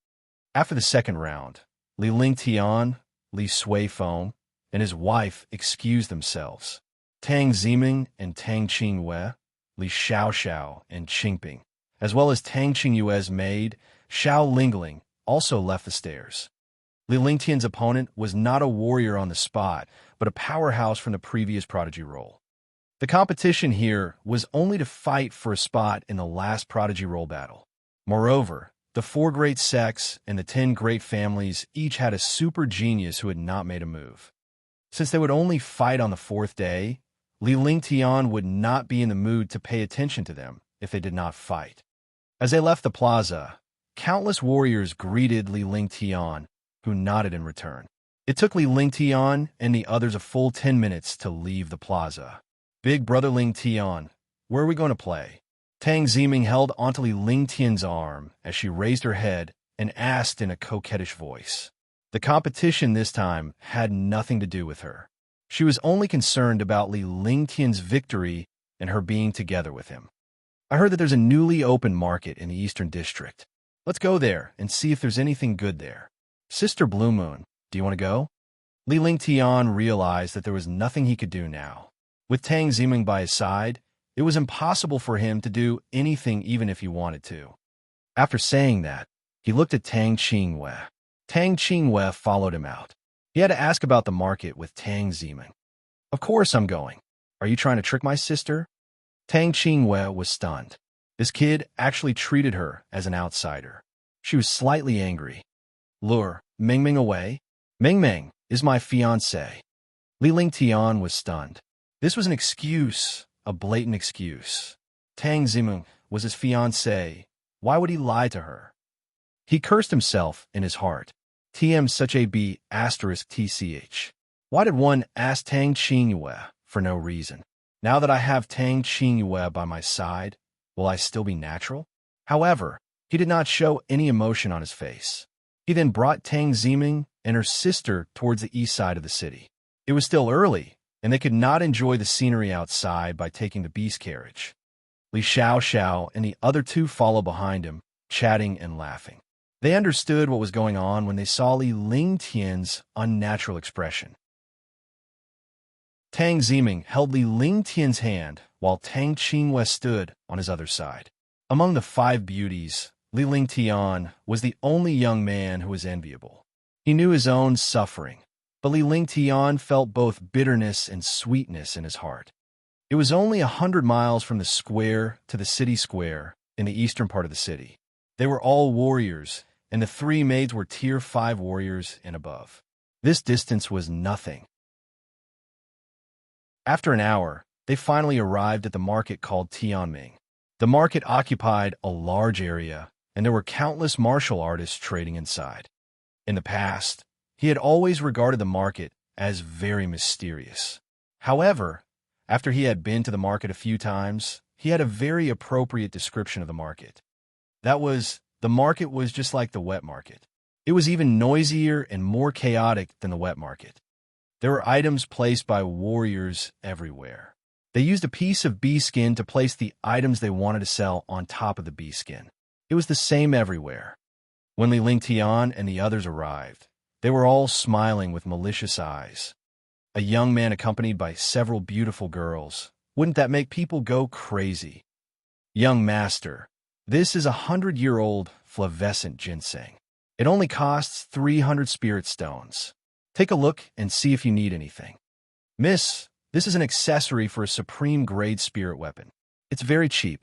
After the second round, Li Lingtian, Li Suifeng, and his wife excused themselves. Tang Ziming and Tang Qingyue, Li Xiaoxiao and Qingping, as well as Tang Qingyue's maid, Xiao Lingling, also left the stairs. Li Lingtian's opponent was not a warrior on the spot, but a powerhouse from the previous prodigy role. The competition here was only to fight for a spot in the last prodigy role battle. Moreover, the 4 great sects and the 10 great families each had a super genius who had not made a move. Since they would only fight on the 4th day, Li Lingtian would not be in the mood to pay attention to them if they did not fight. As they left the plaza, countless warriors greeted Li Lingtian, who nodded in return. It took Li Lingtian and the others a full 10 minutes to leave the plaza. Big brother Lingtian, where are we going to play? Tang Ziming held onto Li Lingtian's arm as she raised her head and asked in a coquettish voice. The competition this time had nothing to do with her. She was only concerned about Li Lingtian's victory and her being together with him. I heard that there's a newly opened market in the Eastern District. Let's go there and see if there's anything good there. Sister Blue Moon, do you want to go? Li Lingtian realized that there was nothing he could do now. With Tang Ziming by his side, it was impossible for him to do anything even if he wanted to. After saying that, he looked at Tang Qingyue. Tang Qingyue followed him out. He had to ask about the market with Tang Ziming. Of course I'm going. Are you trying to trick my sister? Tang Qingyue was stunned. This kid actually treated her as an outsider. She was slightly angry. Lure Mingming away? Mingming is my fiancé. Li Lingtian was stunned. This was an excuse, a blatant excuse. Tang Ziming was his fiancé. Why would he lie to her? He cursed himself in his heart. TM such a B asterisk TCH. Why did one ask Tang Qingyue for no reason? Now that I have Tang Qingyue by my side, will I still be natural? However, he did not show any emotion on his face. He then brought Tang Ziming and her sister towards the east side of the city. It was still early, and they could not enjoy the scenery outside by taking the beast carriage. Li Xiaoxiao and the other 2 followed behind him, chatting and laughing. They understood what was going on when they saw Li Lingtian's unnatural expression. Tang Ziming held Li Lingtian's hand while Tang Qingyue stood on his other side. Among the 5 beauties, Li Lingtian was the only young man who was enviable. He knew his own suffering, but Li Lingtian felt both bitterness and sweetness in his heart. It was only 100 miles from the square to the city square in the eastern part of the city. They were all warriors, and the 3 maids were Tier 5 warriors and above. This distance was nothing. After an hour, they finally arrived at the market called Tianming. The market occupied a large area, and there were countless martial artists trading inside. In the past, he had always regarded the market as very mysterious. However, after he had been to the market a few times, he had a very appropriate description of the market. That was, the market was just like the wet market. It was even noisier and more chaotic than the wet market. There were items placed by warriors everywhere. They used a piece of bee skin to place the items they wanted to sell on top of the bee skin. It was the same everywhere. When Li Lingtian and the others arrived, they were all smiling with malicious eyes. A young man accompanied by several beautiful girls. Wouldn't that make people go crazy? Young master, this is 100-year-old flavescent ginseng. It only costs 300 spirit stones. Take a look and see if you need anything. Miss, this is an accessory for a supreme grade spirit weapon. It's very cheap.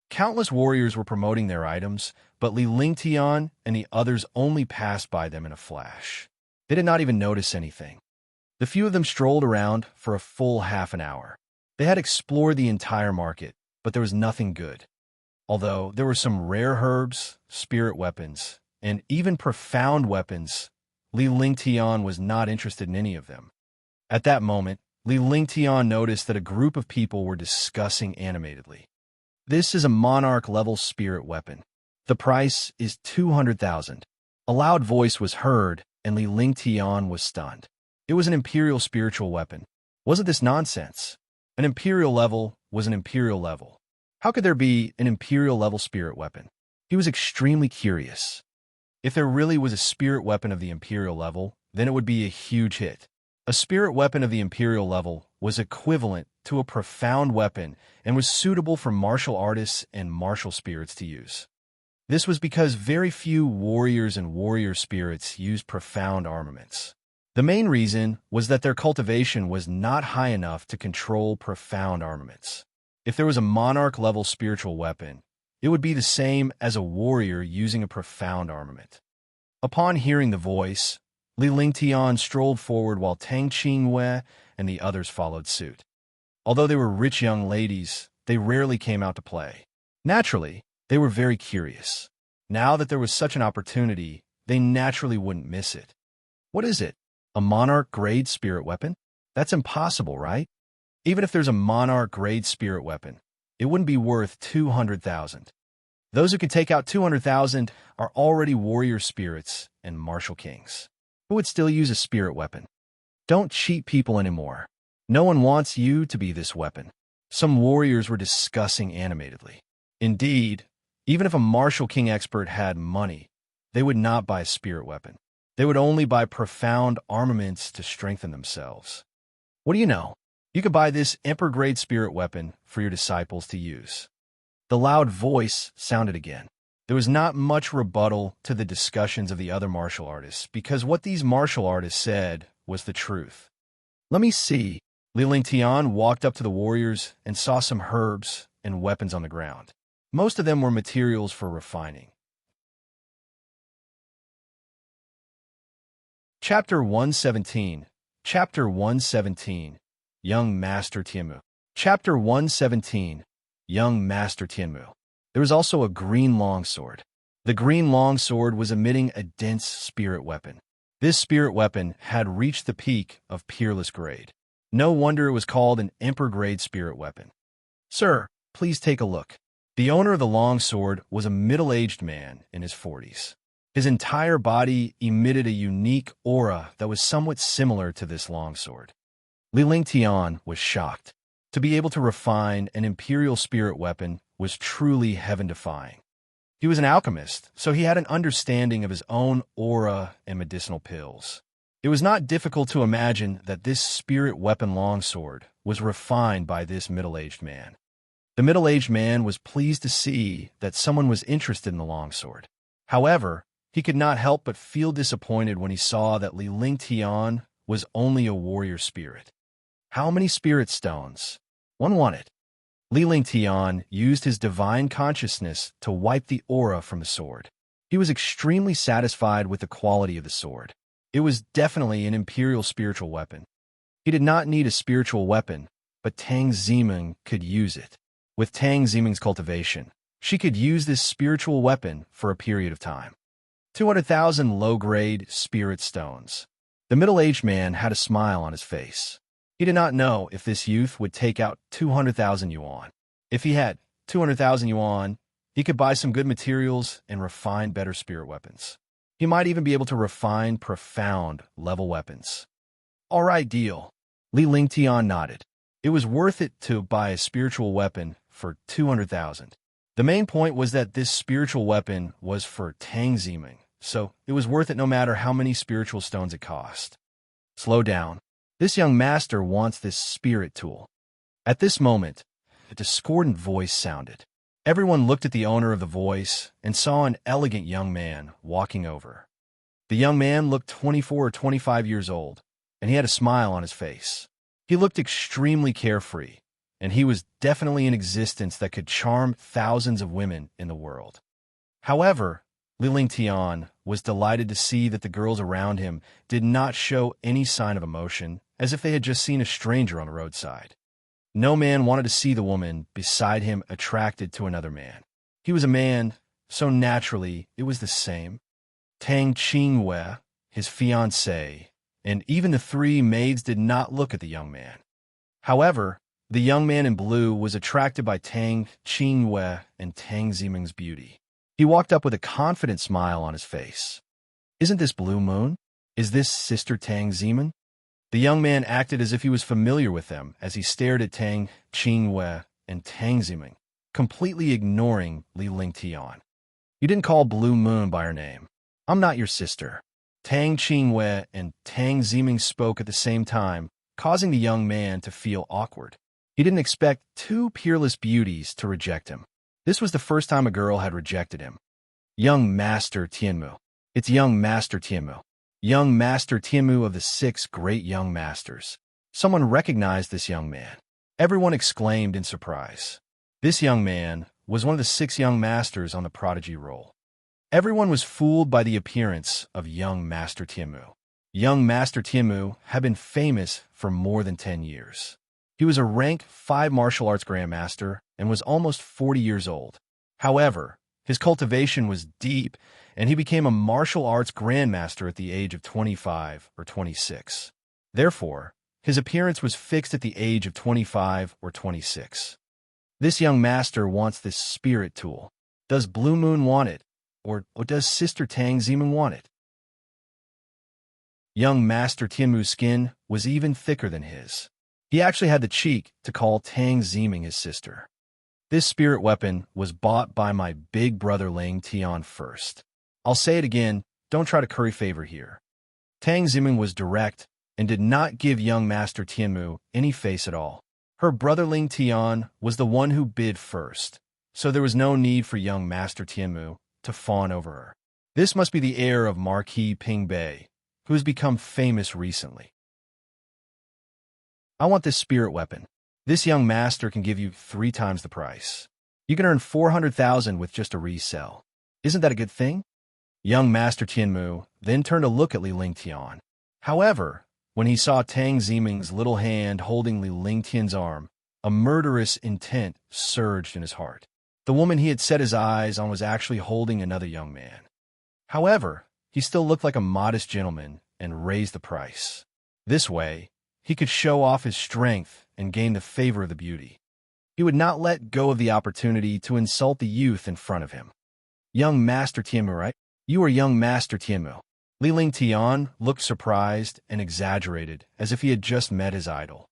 Countless warriors were promoting their items, but Li Lingtian and the others only passed by them in a flash. They did not even notice anything. The few of them strolled around for a full half an hour. They had explored the entire market, but there was nothing good. Although there were some rare herbs, spirit weapons, and even profound weapons, Li Lingtian was not interested in any of them. At that moment, Li Lingtian noticed that a group of people were discussing animatedly. This is a monarch-level spirit weapon. The price is 200,000. A loud voice was heard, and Li Lingtian was stunned. It was an imperial spiritual weapon. Wasn't this nonsense? An imperial level was an imperial level. How could there be an imperial-level spirit weapon? He was extremely curious. If there really was a spirit weapon of the imperial level, then it would be a huge hit. A spirit weapon of the imperial level was equivalent to a profound weapon and was suitable for martial artists and martial spirits to use. This was because very few warriors and warrior spirits used profound armaments. The main reason was that their cultivation was not high enough to control profound armaments. If there was a monarch-level spiritual weapon, it would be the same as a warrior using a profound armament. Upon hearing the voice, Li Lingtian strolled forward while Tang Qingwei and the others followed suit. Although they were rich young ladies, they rarely came out to play. Naturally, they were very curious. Now that there was such an opportunity, they naturally wouldn't miss it. What is it? A monarch-grade spirit weapon? That's impossible, right? Even if there's a monarch-grade spirit weapon, it wouldn't be worth 200,000. Those who can take out 200,000 are already warrior spirits and martial kings. Who would still use a spirit weapon? Don't cheat people anymore. No one wants you to be this weapon. Some warriors were discussing animatedly. Indeed, even if a martial king expert had money, they would not buy a spirit weapon. They would only buy profound armaments to strengthen themselves. What do you know? You could buy this emperor-grade spirit weapon for your disciples to use. The loud voice sounded again. There was not much rebuttal to the discussions of the other martial artists because what these martial artists said was the truth. Let me see. Li Lingtian walked up to the warriors and saw some herbs and weapons on the ground. Most of them were materials for refining. Chapter 117. Chapter 117. Young Master Tianmu. Chapter 117. Young Master Tianmu. There was also a green longsword. The green longsword was emitting a dense spirit weapon. This spirit weapon had reached the peak of peerless grade. No wonder it was called an emperor-grade spirit weapon. Sir, please take a look. The owner of the longsword was a middle-aged man in his 40s. His entire body emitted a unique aura that was somewhat similar to this longsword. Li Lingtian was shocked. To be able to refine an imperial spirit weapon was truly heaven-defying. He was an alchemist, so he had an understanding of his own aura and medicinal pills. It was not difficult to imagine that this spirit weapon longsword was refined by this middle-aged man. The middle-aged man was pleased to see that someone was interested in the longsword. However, he could not help but feel disappointed when he saw that Li Lingtian was only a warrior spirit. How many spirit stones? One wanted. Li Lingtian used his divine consciousness to wipe the aura from the sword. He was extremely satisfied with the quality of the sword. It was definitely an imperial spiritual weapon. He did not need a spiritual weapon, but Tang Ziming could use it. With Tang Ziming's cultivation, she could use this spiritual weapon for a period of time. 200,000 low-grade spirit stones. The middle-aged man had a smile on his face. He did not know if this youth would take out 200,000 yuan. If he had 200,000 yuan, he could buy some good materials and refine better spirit weapons. He might even be able to refine profound level weapons. All right, deal. Li Lingtian nodded. It was worth it to buy a spiritual weapon for 200,000. The main point was that this spiritual weapon was for Tang Ziming, so it was worth it no matter how many spiritual stones it cost. Slow down. This young master wants this spirit tool. At this moment, a discordant voice sounded. Everyone looked at the owner of the voice and saw an elegant young man walking over. The young man looked 24 or 25 years old, and he had a smile on his face. He looked extremely carefree, and he was definitely an existence that could charm thousands of women in the world. However, Li Lingtian was delighted to see that the girls around him did not show any sign of emotion, as if they had just seen a stranger on the roadside. No man wanted to see the woman beside him attracted to another man. He was a man, so naturally it was the same. Tang Qingwei, his fiancée, and even the three maids did not look at the young man. However, the young man in blue was attracted by Tang Qingwei and Tang Ziming's beauty. He walked up with a confident smile on his face. "Isn't this Blue Moon? Is this Sister Tang Ziming?" The young man acted as if he was familiar with them as he stared at Tang Qingwei and Tang Ziming, completely ignoring Li Lingtian. "You didn't call Blue Moon by her name. I'm not your sister." Tang Qingwei and Tang Ziming spoke at the same time, causing the young man to feel awkward. He didn't expect two peerless beauties to reject him. This was the first time a girl had rejected him. "Young Master Tianmu. It's young Master Tianmu. Young Master Tianmu of the 6 great young masters." Someone recognized this young man. Everyone exclaimed in surprise. This young man was one of the 6 young masters on the prodigy roll. Everyone was fooled by the appearance of young Master Tianmu. Young Master Tianmu had been famous for more than 10 years. He was a rank 5 martial arts grandmaster and was almost 40 years old. However, his cultivation was deep, and he became a martial arts grandmaster at the age of 25 or 26. Therefore, his appearance was fixed at the age of 25 or 26. This young master wants this spirit tool. Does Blue Moon want it? Or does Sister Tang Ziming want it? Young Master Tianmu's skin was even thicker than his. He actually had the cheek to call Tang Ziming his sister. This spirit weapon was bought by my big brother Ling Tian first. I'll say it again, don't try to curry favor here. Tang Ziming was direct and did not give young Master Tianmu any face at all. Her brother Ling Tian was the one who bid first, so there was no need for young Master Tianmu to fawn over her. This must be the heir of Marquis Ping Bei, who has become famous recently. "I want this spirit weapon. This young master can give you 3 times the price. You can earn 400,000 with just a resell. Isn't that a good thing?" Young Master Tianmu then turned to look at Li Lingtian. However, when he saw Tang Ziming's little hand holding Li Lingtian's arm, a murderous intent surged in his heart. The woman he had set his eyes on was actually holding another young man. However, he still looked like a modest gentleman and raised the price. This way, he could show off his strength and gain the favor of the beauty. He would not let go of the opportunity to insult the youth in front of him. "Young Master Tianmu, right? You are young Master Tianmu." Li Lingtian looked surprised and exaggerated, as if he had just met his idol.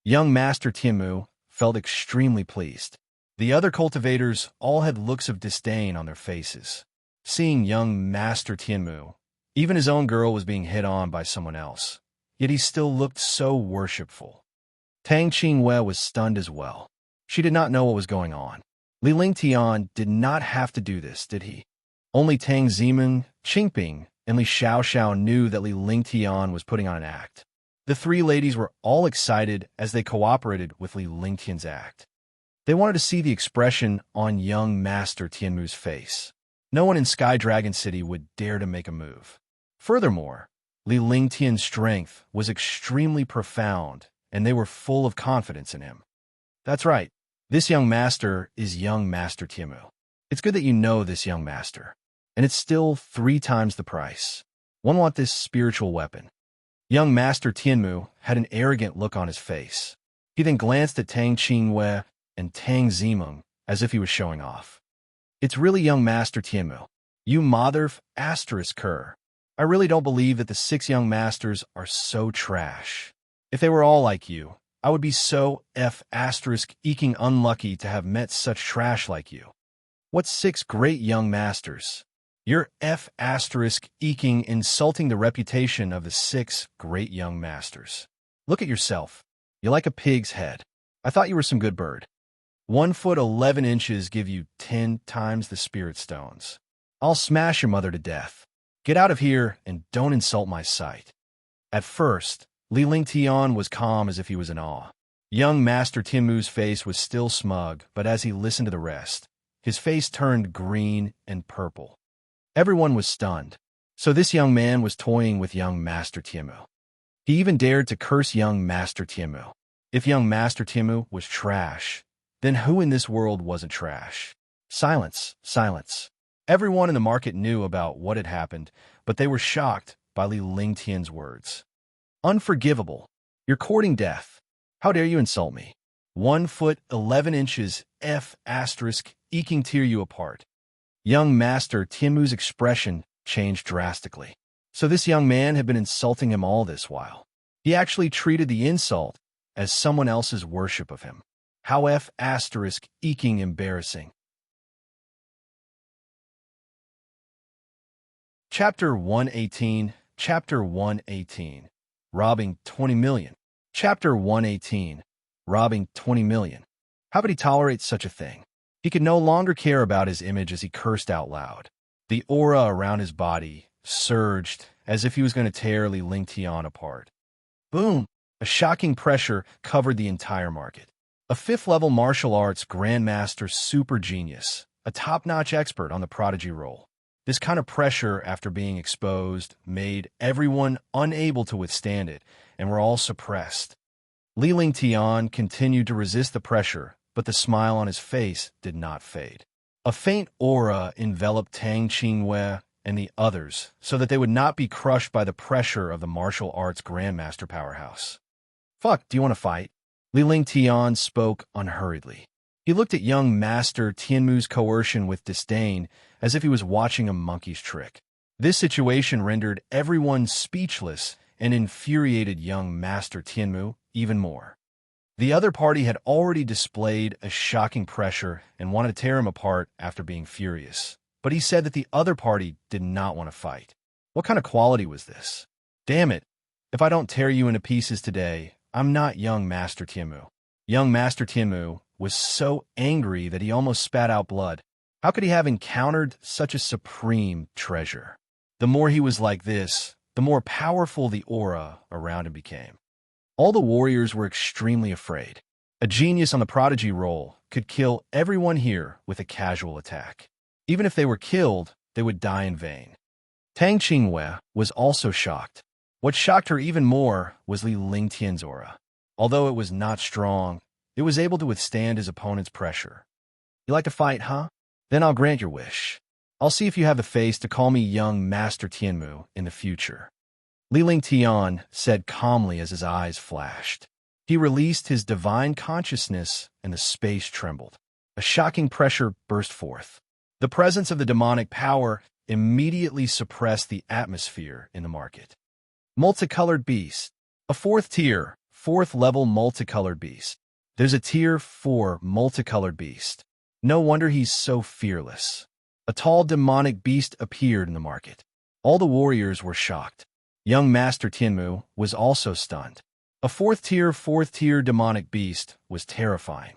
Young Master Tianmu felt extremely pleased. The other cultivators all had looks of disdain on their faces. Seeing young Master Tianmu, even his own girl was being hit on by someone else, yet he still looked so worshipful. Tang Qingwei was stunned as well. She did not know what was going on. Li Lingtian did not have to do this, did he? Only Tang Ziming, Qingping, and Li Xiaoxiao knew that Li Lingtian was putting on an act. The 3 ladies were all excited as they cooperated with Li Lingtian's act. They wanted to see the expression on young Master Tianmu's face. No one in Sky Dragon City would dare to make a move. Furthermore, Li Lingtian's strength was extremely profound, and they were full of confidence in him. "That's right. This young master is young Master Tianmu. It's good that you know this young master. And it's still 3 times the price. One want this spiritual weapon." Young Master Tianmu had an arrogant look on his face. He then glanced at Tang Qingwei and Tang Ziming as if he was showing off. "It's really young Master Tianmu. You mother****. I really don't believe that the 6 young masters are so trash. If they were all like you, I would be so ****eking unlucky to have met such trash like you. What 6 great young masters? You're ****eking insulting the reputation of the 6 great young masters. Look at yourself. You're like a pig's head. I thought you were some good bird. 1 foot 11 inches give you 10 times the spirit stones. I'll smash your mother to death. Get out of here and don't insult my sight." At first, Li Lingtian was calm as if he was in awe. Young Master Timu's face was still smug, but as he listened to the rest, his face turned green and purple. Everyone was stunned. So this young man was toying with young Master Timu. He even dared to curse young Master Timu. If young Master Timu was trash, then who in this world wasn't trash? Silence, silence. Everyone in the market knew about what had happened, but they were shocked by Li Lingtian's words. Unforgivable. You're courting death. How dare you insult me? 1 foot 11 inches F*** eking tear you apart. Young Master Timu's expression changed drastically. So this young man had been insulting him all this while. He actually treated the insult as someone else's worship of him. How F*** eking embarrassing. Chapter 118, Chapter 118, Robbing 20 million. Chapter 118, Robbing 20 million. How could he tolerate such a thing? He could no longer care about his image as he cursed out loud. The aura around his body surged as if he was going to tear Li Lingtian apart. Boom! A shocking pressure covered the entire market. A 5th-level martial arts grandmaster super genius, a top-notch expert on the prodigy role. This kind of pressure, after being exposed, made everyone unable to withstand it, and were all suppressed. Li Lingtian continued to resist the pressure, but the smile on his face did not fade. A faint aura enveloped Tang Qingwei and the others, so that they would not be crushed by the pressure of the martial arts grandmaster powerhouse. Fuck, do you want to fight? Li Lingtian spoke unhurriedly. He looked at young Master Tianmu's coercion with disdain, as if he was watching a monkey's trick. This situation rendered everyone speechless and infuriated young Master Tianmu even more. The other party had already displayed a shocking pressure and wanted to tear him apart after being furious. But he said that the other party did not want to fight. What kind of quality was this? Damn it, if I don't tear you into pieces today, I'm not young Master Tianmu. Young Master Tianmu was so angry that he almost spat out blood. How could he have encountered such a supreme treasure? The more he was like this, the more powerful the aura around him became. All the warriors were extremely afraid. A genius on the prodigy role could kill everyone here with a casual attack. Even if they were killed, they would die in vain. Tang Qingwei was also shocked. What shocked her even more was Li Lingtian's aura. Although it was not strong, it was able to withstand his opponent's pressure. You like to fight, huh? Then I'll grant your wish. I'll see if you have the face to call me young Master Tianmu in the future. Li Lingtian said calmly as his eyes flashed. He released his divine consciousness and the space trembled. A shocking pressure burst forth. The presence of the demonic power immediately suppressed the atmosphere in the market. Multicolored beast. A 4th tier, 4th level multicolored beast. There's a tier 4 multicolored beast. No wonder he's so fearless. A tall demonic beast appeared in the market. All the warriors were shocked. Young Master Tianmu was also stunned. A 4th tier demonic beast was terrifying.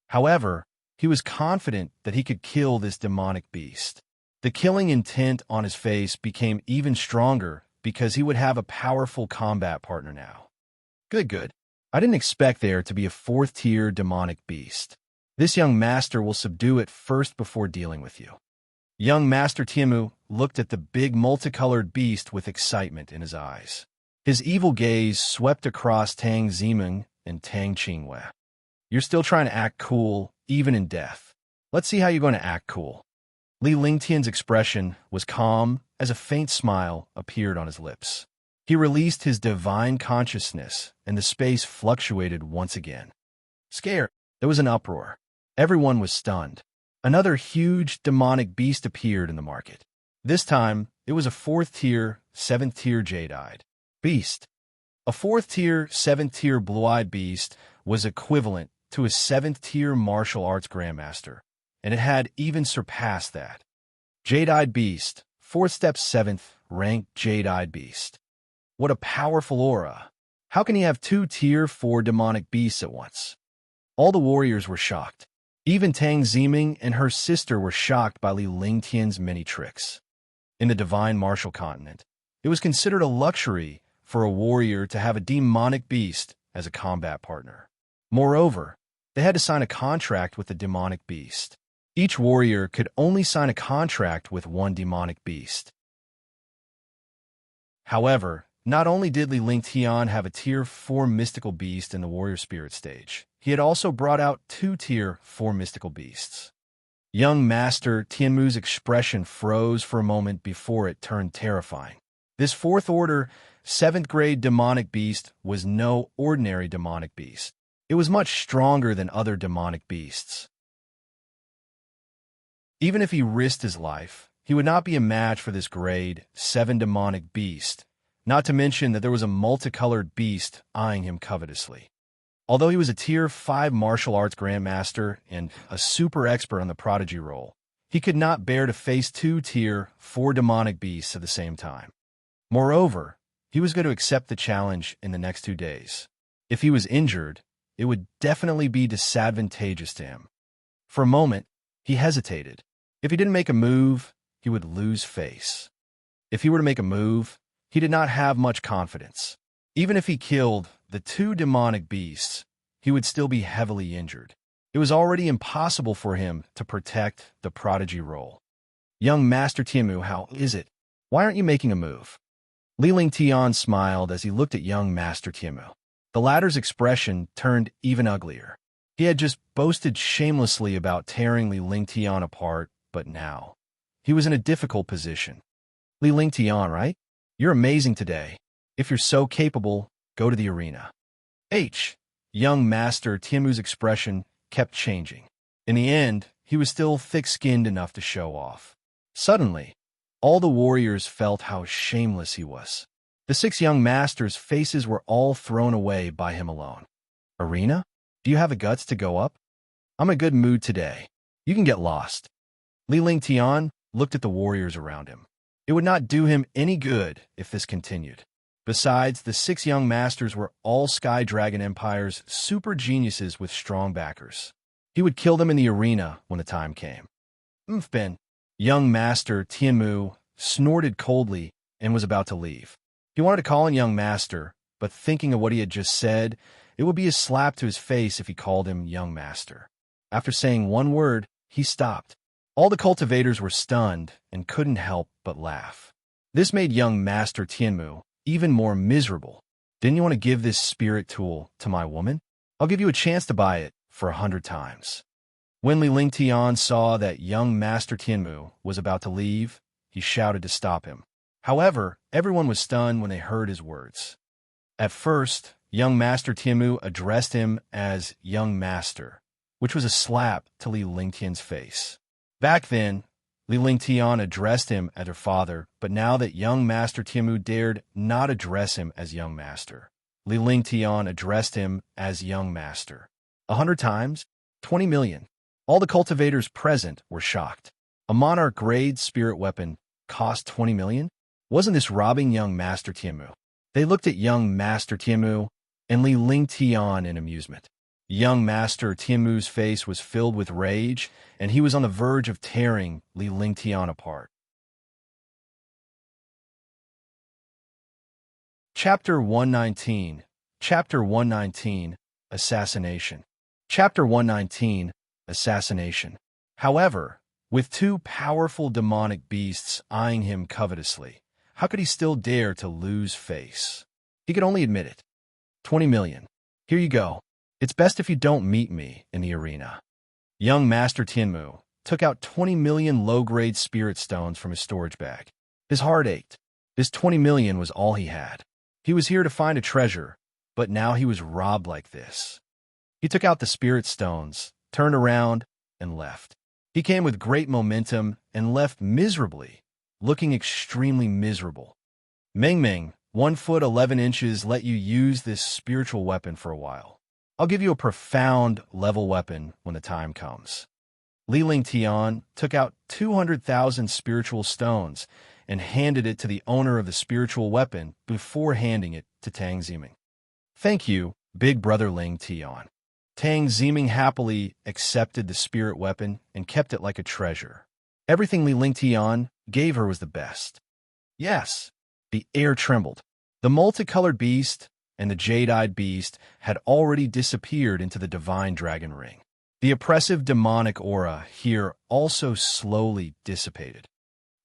However, he was confident that he could kill this demonic beast. The killing intent on his face became even stronger because he would have a powerful combat partner now. Good. I didn't expect there to be a 4th tier demonic beast. This young master will subdue it first before dealing with you. Young Master Tianmu looked at the big multicolored beast with excitement in his eyes. His evil gaze swept across Tang Ziming and Tang Qingwei. You're still trying to act cool, even in death. Let's see how you're going to act cool. Li Lingtian's expression was calm as a faint smile appeared on his lips. He released his divine consciousness, and the space fluctuated once again. Scared, there was an uproar. Everyone was stunned. Another huge demonic beast appeared in the market. This time, it was a 4th tier, 7th tier jade-eyed beast. A 4th tier, 7th tier blue-eyed beast was equivalent to a 7th tier martial arts grandmaster, and it had even surpassed that. Jade-eyed beast, 4th step 7th rank jade-eyed beast. What a powerful aura. How can he have 2 tier 4 demonic beasts at once? All the warriors were shocked. Even Tang Ziming and her sister were shocked by Li Lingtian's many tricks. In the divine martial continent, it was considered a luxury for a warrior to have a demonic beast as a combat partner. Moreover, they had to sign a contract with the demonic beast. Each warrior could only sign a contract with one demonic beast. However, not only did Li Lingtian have a Tier 4 mystical beast in the warrior spirit stage, he had also brought out 2 Tier 4 mystical beasts. Young Master Tianmu's expression froze for a moment before it turned terrifying. This 4th order, 7th grade demonic beast was no ordinary demonic beast. It was much stronger than other demonic beasts. Even if he risked his life, he would not be a match for this grade 7 demonic beast, not to mention that there was a multicolored beast eyeing him covetously. Although he was a Tier 5 martial arts grandmaster and a super expert on the prodigy role, he could not bear to face 2 Tier 4 demonic beasts at the same time. Moreover, he was going to accept the challenge in the next 2 days. If he was injured, it would definitely be disadvantageous to him. For a moment, he hesitated. If he didn't make a move, he would lose face. If he were to make a move, he did not have much confidence. Even if he killed the 2 demonic beasts, he would still be heavily injured. It was already impossible for him to protect the prodigy role. Young Master Tianmu, how is it? Why aren't you making a move? Li Lingtian smiled as he looked at young Master Tianmu. The latter's expression turned even uglier. He had just boasted shamelessly about tearing Li Lingtian apart, but now he was in a difficult position. Li Lingtian, right? You're amazing today. If you're so capable, go to the arena. Young Master Tianmu's expression kept changing. In the end, he was still thick-skinned enough to show off. Suddenly, all the warriors felt how shameless he was. The 6 young masters' faces were all thrown away by him alone. Arena? Do you have the guts to go up? I'm in a good mood today. You can get lost. Li Lingtian looked at the warriors around him. It would not do him any good if this continued. Besides, the 6 young masters were all Sky Dragon Empire's super geniuses with strong backers. He would kill them in the arena when the time came. Ben. Young Master Tianmu snorted coldly and was about to leave. He wanted to call on Young Master, but thinking of what he had just said, it would be a slap to his face if he called him Young Master. After saying one word, he stopped. All the cultivators were stunned and couldn't help but laugh. This made Young Master Tianmu even more miserable. Didn't you want to give this spirit tool to my woman? I'll give you a chance to buy it for 100 times. When Li Lingtian saw that young Master Tianmu was about to leave, he shouted to stop him. However, everyone was stunned when they heard his words. At first, young Master Tianmu addressed him as Young Master, which was a slap to Li Lingtian's face. Back then, Li Lingtian addressed him as her father, but now that young Master Tianmu dared not address him as Young Master, Li Lingtian addressed him as Young Master. 100 times? 20 million. All the cultivators present were shocked. A monarch-grade spirit weapon cost 20 million? Wasn't this robbing young Master Tianmu? They looked at young Master Tianmu and Li Lingtian in amusement. Young Master Tianmu's face was filled with rage, and he was on the verge of tearing Li Lingtian apart. Chapter 119. Chapter 119. Assassination. Chapter 119. Assassination. However, with 2 powerful demonic beasts eyeing him covetously, how could he still dare to lose face? He could only admit it. 20 million. Here you go. It's best if you don't meet me in the arena. Young Master Tianmu took out 20 million low-grade spirit stones from his storage bag. His heart ached. This 20 million was all he had. He was here to find a treasure, but now he was robbed like this. He took out the spirit stones, turned around, and left. He came with great momentum and left miserably, looking extremely miserable. Meng, 1 foot 11 inches, let you use this spiritual weapon for a while. I'll give you a profound level weapon when the time comes. Li Lingtian took out 200,000 spiritual stones and handed it to the owner of the spiritual weapon before handing it to Tang Ziming. Thank you, big brother Lingtian. Tang Ziming happily accepted the spirit weapon and kept it like a treasure. Everything Li Lingtian gave her was the best. Yes, the air trembled. The multicolored beast and the jade-eyed beast had already disappeared into the divine dragon ring. The oppressive demonic aura here also slowly dissipated.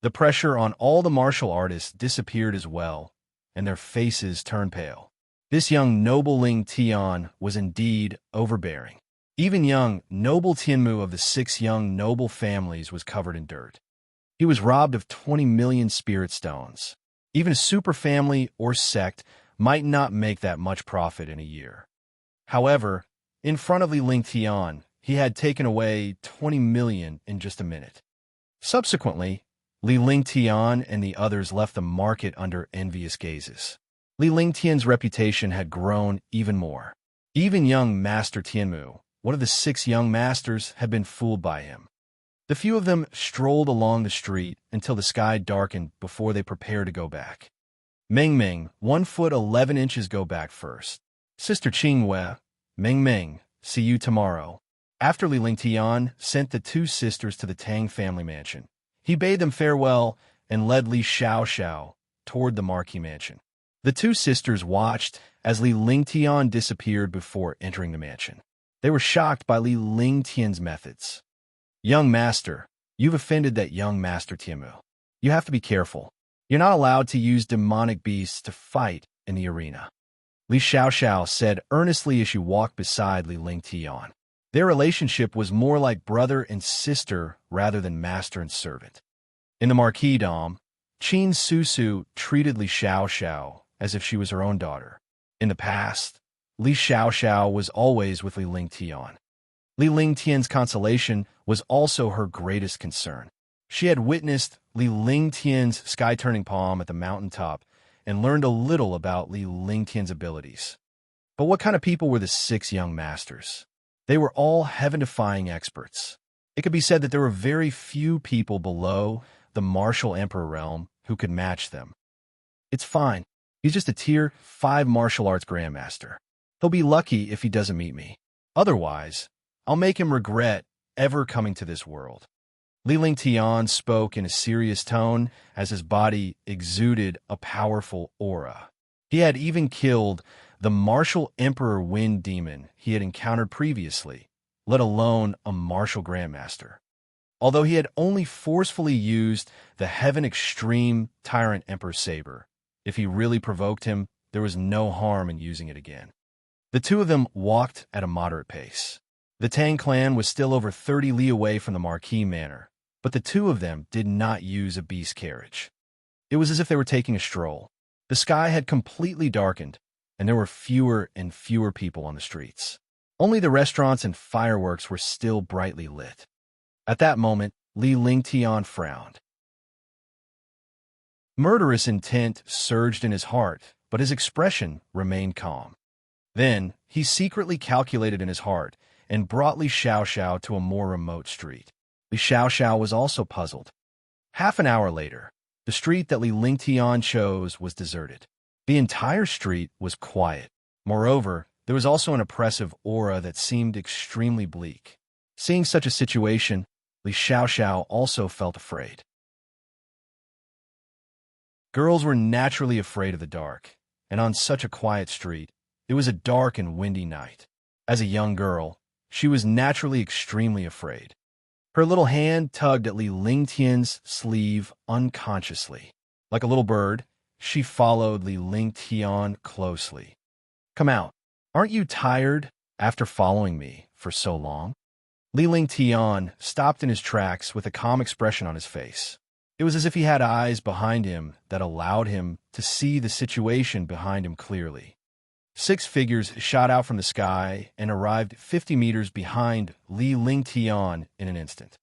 The pressure on all the martial artists disappeared as well, and their faces turned pale. This young noble Ling Tian was indeed overbearing. Even young noble Tianmu of the 6 young noble families was covered in dirt. He was robbed of 20 million spirit stones. Even a super family or sect might not make that much profit in a year. However, in front of Li Ling Tian, he had taken away 20 million in just a minute. Subsequently, Li Ling Tian and the others left the market under envious gazes. Li Ling Tian's reputation had grown even more. Even young Master Tianmu, one of the 6 young masters, had been fooled by him. The few of them strolled along the street until the sky darkened before they prepared to go back. Meng Meng, 1 foot 11 inches, go back first. Sister Qingwei, Meng Meng, see you tomorrow. After Li Ling Tian sent the 2 sisters to the Tang family mansion, he bade them farewell and led Li Xiaoxiao toward the Marquis mansion. The 2 sisters watched as Li Ling Tian disappeared before entering the mansion. They were shocked by Li Ling Tian's methods. Young master, you've offended that young master Tianmu. You have to be careful. You're not allowed to use demonic beasts to fight in the arena. Li Xiaoxiao said earnestly as she walked beside Li Ling Tian. Their relationship was more like brother and sister rather than master and servant. In the Marquis Dom, Qin Susu treated Li Xiaoxiao as if she was her own daughter. In the past, Li Xiaoxiao was always with Li Ling Tian. Li Ling Tian's consolation was also her greatest concern. She had witnessed Li Ling Tian's sky-turning palm at the mountaintop and learned a little about Li Ling Tian's abilities. But what kind of people were the 6 young masters? They were all heaven-defying experts. It could be said that there were very few people below the martial emperor realm who could match them. It's fine. He's just a tier 5 martial arts grandmaster. He'll be lucky if he doesn't meet me. Otherwise, I'll make him regret ever coming to this world. Li Ling Tian spoke in a serious tone as his body exuded a powerful aura. He had even killed the martial emperor wind demon he had encountered previously, let alone a martial grandmaster. Although he had only forcefully used the heaven extreme tyrant emperor saber, if he really provoked him, there was no harm in using it again. The 2 of them walked at a moderate pace. The Tang clan was still over 30 li away from the Marquis Manor, but the 2 of them did not use a beast carriage. It was as if they were taking a stroll. The sky had completely darkened, and there were fewer and fewer people on the streets. Only the restaurants and fireworks were still brightly lit. At that moment, Li Ling Tian frowned. Murderous intent surged in his heart, but his expression remained calm. Then, he secretly calculated in his heart and brought Li Xiaoxiao to a more remote street. Li Xiaoxiao was also puzzled. Half an hour later, the street that Li Ling Tian chose was deserted. The entire street was quiet. Moreover, there was also an oppressive aura that seemed extremely bleak. Seeing such a situation, Li Xiaoxiao also felt afraid. Girls were naturally afraid of the dark, and on such a quiet street, it was a dark and windy night. As a young girl, she was naturally extremely afraid. Her little hand tugged at Li Ling Tian's sleeve unconsciously. Like a little bird, she followed Li Ling Tian closely. Come out. Aren't you tired after following me for so long? Li Ling Tian stopped in his tracks with a calm expression on his face. It was as if he had eyes behind him that allowed him to see the situation behind him clearly. 6 figures shot out from the sky and arrived 50 meters behind Li Ling Tian in an instant.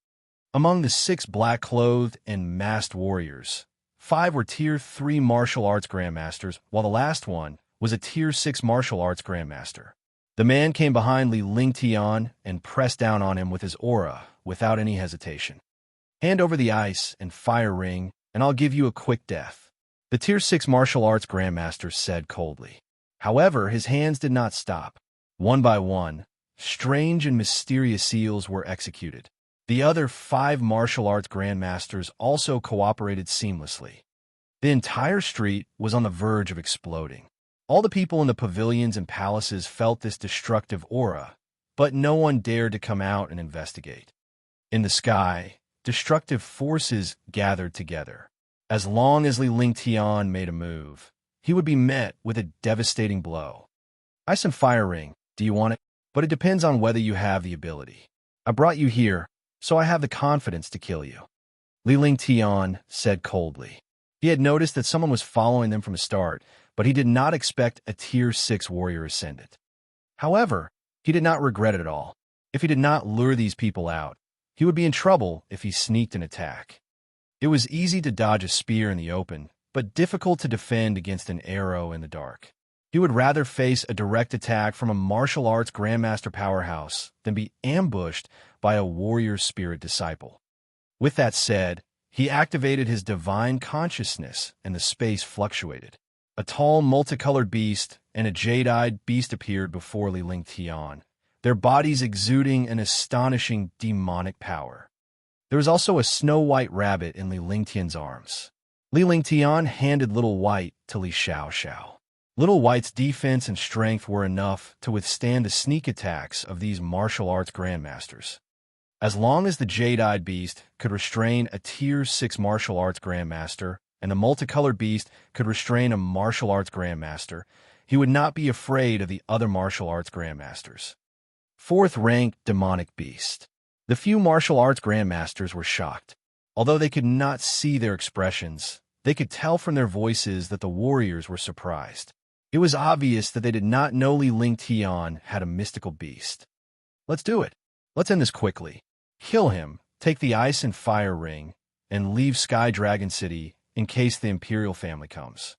Among the 6 black-clothed and masked warriors, 5 were Tier 3 martial arts grandmasters, while the last one was a Tier 6 martial arts grandmaster. The man came behind Li Ling Tian and pressed down on him with his aura without any hesitation. Hand over the ice and fire ring, and I'll give you a quick death, the Tier 6 martial arts grandmaster said coldly. However, his hands did not stop. One by one, strange and mysterious seals were executed. The other 5 martial arts grandmasters also cooperated seamlessly. The entire street was on the verge of exploding. All the people in the pavilions and palaces felt this destructive aura, but no one dared to come out and investigate. In the sky, destructive forces gathered together. As long as Li Lingtian made a move, he would be met with a devastating blow. Ice and fire ring, do you want it? But it depends on whether you have the ability. I brought you here, so I have the confidence to kill you. Li Lingtian said coldly. He had noticed that someone was following them from the start, but he did not expect a Tier 6 warrior ascendant. However, he did not regret it at all. If he did not lure these people out, he would be in trouble if he sneaked an attack. It was easy to dodge a spear in the open, but difficult to defend against an arrow in the dark. He would rather face a direct attack from a martial arts grandmaster powerhouse than be ambushed by a warrior spirit disciple. With that said, he activated his divine consciousness and the space fluctuated. A tall, multicolored beast and a jade-eyed beast appeared before Li Lingtian, their bodies exuding an astonishing demonic power. There was also a snow-white rabbit in Li Lingtian's arms. Li Lingtian handed Little White to Li Xiaoxiao. Little White's defense and strength were enough to withstand the sneak attacks of these martial arts grandmasters. As long as the jade-eyed beast could restrain a Tier 6 martial arts grandmaster and the multicolored beast could restrain a martial arts grandmaster, he would not be afraid of the other martial arts grandmasters. Fourth rank demonic beast. The few martial arts grandmasters were shocked. Although they could not see their expressions, they could tell from their voices that the warriors were surprised. It was obvious that they did not know Li Lingtian had a mystical beast. Let's do it. Let's end this quickly. Kill him, take the ice and fire ring, and leave Sky Dragon City in case the Imperial family comes.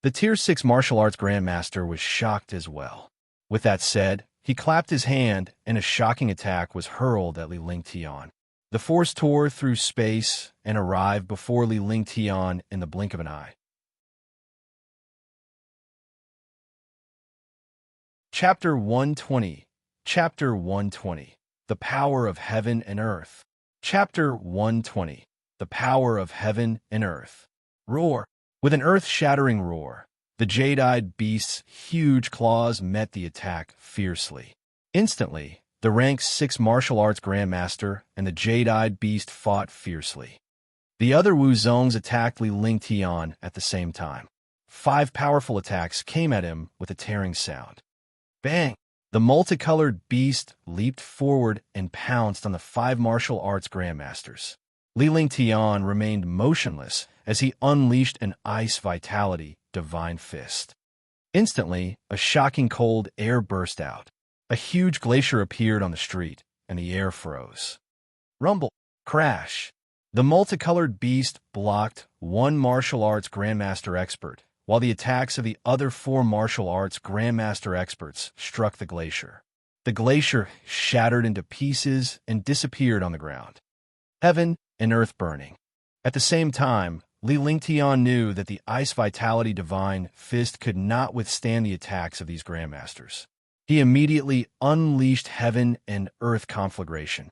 The Tier 6 martial arts grandmaster was shocked as well. With that said, he clapped his hand and a shocking attack was hurled at Li Lingtian. The force tore through space and arrived before Li Lingtian in the blink of an eye. Chapter 120. Chapter 120. The Power of Heaven and Earth. Chapter 120. The Power of Heaven and Earth. Roar. With an earth-shattering roar, the jade-eyed beast's huge claws met the attack fiercely. Instantly, the rank 6 martial arts grandmaster and the jade-eyed beast fought fiercely. The other Wuzongs attacked Li Lingtian at the same time. 5 powerful attacks came at him with a tearing sound. Bang! The multicolored beast leaped forward and pounced on the 5 martial arts grandmasters. Li Lingtian remained motionless as he unleashed an ice vitality divine fist. Instantly, a shocking cold air burst out. A huge glacier appeared on the street, and the air froze. Rumble! Crash! The multicolored beast blocked 1 martial arts grandmaster expert, while the attacks of the other 4 martial arts grandmaster experts struck the glacier. The glacier shattered into pieces and disappeared on the ground. Heaven and earth burning. At the same time, Li Lingtian knew that the ice vitality divine fist could not withstand the attacks of these grandmasters. He immediately unleashed heaven and earth conflagration.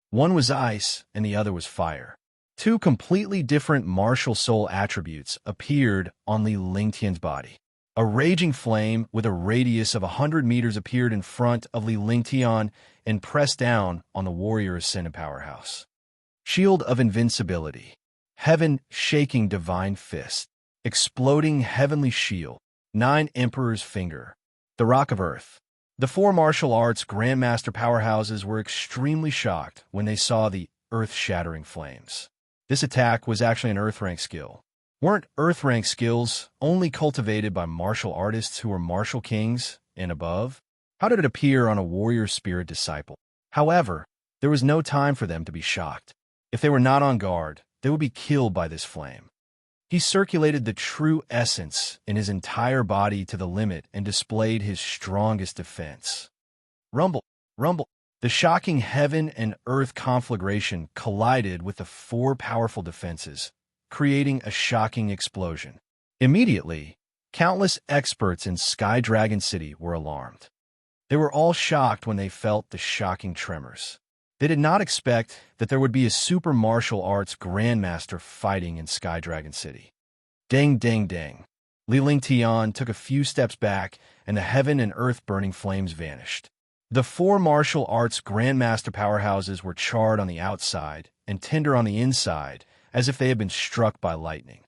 One was ice and the other was fire. 2 completely different martial soul attributes appeared on Li Lingtian's body. A raging flame with a radius of 100 meters appeared in front of Li Lingtian and pressed down on the warrior ascended powerhouse. Shield of invincibility. Heaven shaking divine fist. Exploding heavenly shield. 9 emperor's finger. The rock of earth. The 4 martial arts grandmaster powerhouses were extremely shocked when they saw the earth-shattering flames. This attack was actually an Earth-rank skill. Weren't Earth-rank skills only cultivated by martial artists who were martial kings and above? How did it appear on a warrior spirit disciple? However, there was no time for them to be shocked. If they were not on guard, they would be killed by this flame. He circulated the true essence in his entire body to the limit and displayed his strongest defense. Rumble, rumble. The shocking heaven and earth conflagration collided with the 4 powerful defenses, creating a shocking explosion. Immediately, countless experts in Sky Dragon City were alarmed. They were all shocked when they felt the shocking tremors. They did not expect that there would be a super martial arts grandmaster fighting in Sky Dragon City. Dang, dang, dang. Li Lingtian took a few steps back, and the heaven and earth burning flames vanished. The four martial arts grandmaster powerhouses were charred on the outside and tender on the inside, as if they had been struck by lightning.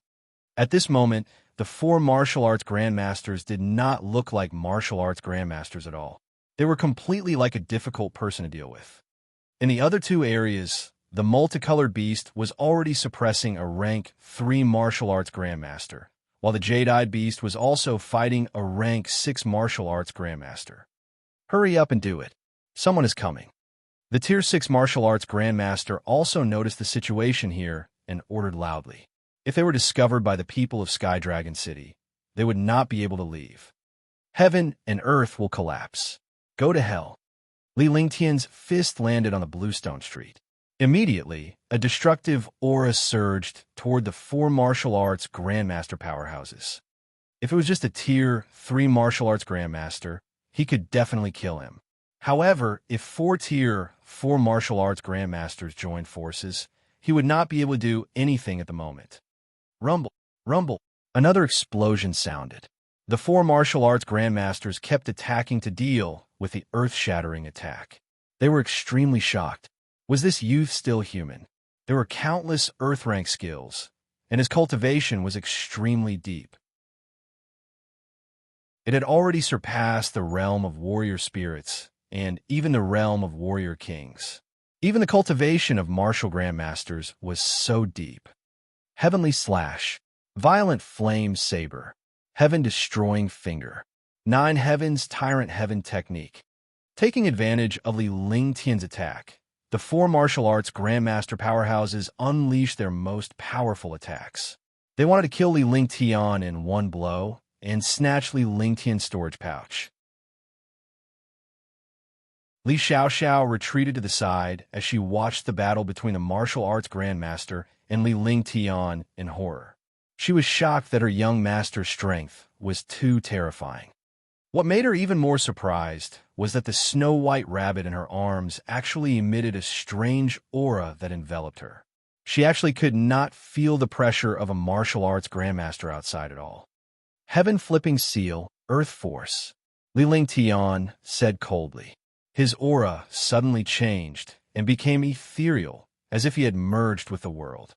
At this moment, the four martial arts grandmasters did not look like martial arts grandmasters at all. They were completely like a difficult person to deal with. In the other two areas, the multicolored beast was already suppressing a rank 3 martial arts grandmaster, while the jade-eyed beast was also fighting a rank 6 martial arts grandmaster. Hurry up and do it. Someone is coming. The tier 6 martial arts grandmaster also noticed the situation here and ordered loudly. If they were discovered by the people of Sky Dragon City, they would not be able to leave. Heaven and earth will collapse. Go to hell. Li Lingtian's fist landed on the bluestone street. Immediately, a destructive aura surged toward the 4 martial arts grandmaster powerhouses. If it was just a tier 3 martial arts grandmaster, he could definitely kill him. However, if 4 tier 4 martial arts grandmasters joined forces, he would not be able to do anything at the moment. Rumble, rumble. Another explosion sounded. The 4 martial arts grandmasters kept attacking to deal with the earth-shattering attack. They were extremely shocked. Was this youth still human? There were countless earth-rank skills, and his cultivation was extremely deep. It had already surpassed the realm of warrior spirits and even the realm of warrior kings. Even the cultivation of martial grandmasters was so deep. Heavenly slash, violent flame saber, heaven-destroying finger, 9 heavens tyrant heaven technique. Taking advantage of Li Lingtian's attack, the 4 martial arts grandmaster powerhouses unleashed their most powerful attacks. They wanted to kill Li Lingtian in one blow and snatch Li Lingtian's storage pouch. Li Xiaoxiao retreated to the side as she watched the battle between the martial arts grandmaster and Li Lingtian in horror. She was shocked that her young master's strength was too terrifying. What made her even more surprised was that the snow-white rabbit in her arms actually emitted a strange aura that enveloped her. She actually could not feel the pressure of a martial arts grandmaster outside at all. Heaven-flipping seal, earth force, Li Lingtian said coldly. His aura suddenly changed and became ethereal, as if he had merged with the world.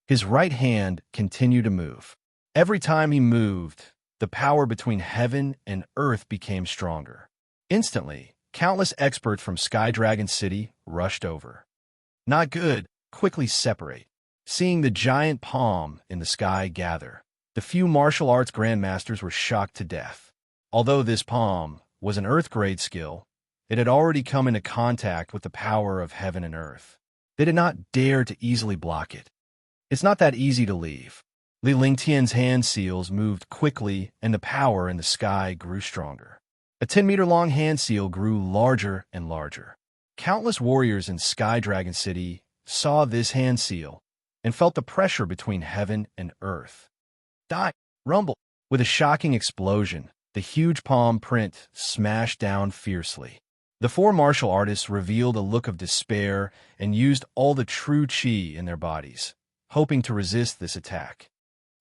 His right hand continued to move. Every time he moved, the power between heaven and earth became stronger. Instantly, countless experts from Sky Dragon City rushed over. Not good, quickly separate. Seeing the giant palm in the sky gather, the few martial arts grandmasters were shocked to death. Although this palm was an earth-grade skill, it had already come into contact with the power of heaven and earth. They did not dare to easily block it. It's not that easy to leave. Li Lingtian's hand seals moved quickly, and the power in the sky grew stronger. A 10-meter-long hand seal grew larger and larger. Countless warriors in Sky Dragon City saw this hand seal and felt the pressure between heaven and earth. Die! Rumble! With a shocking explosion, the huge palm print smashed down fiercely. The 4 martial artists revealed a look of despair and used all the true chi in their bodies, hoping to resist this attack.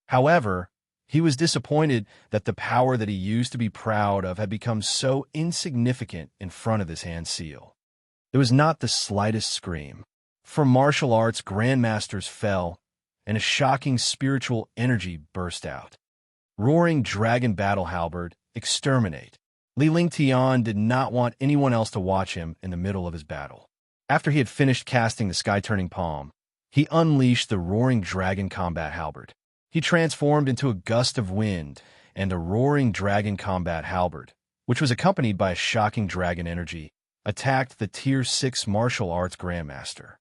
However, he was disappointed that the power that he used to be proud of had become so insignificant in front of his hand seal. There was not the slightest scream. 4 martial arts grandmasters fell, and a shocking spiritual energy burst out. Roaring dragon battle halberd, exterminate. Li Lingtian did not want anyone else to watch him in the middle of his battle. After he had finished casting the sky-turning palm, he unleashed the roaring dragon combat halberd. He transformed into a gust of wind and a roaring dragon combat halberd, which was accompanied by a shocking dragon energy, attacked the Tier 6 martial arts grandmaster.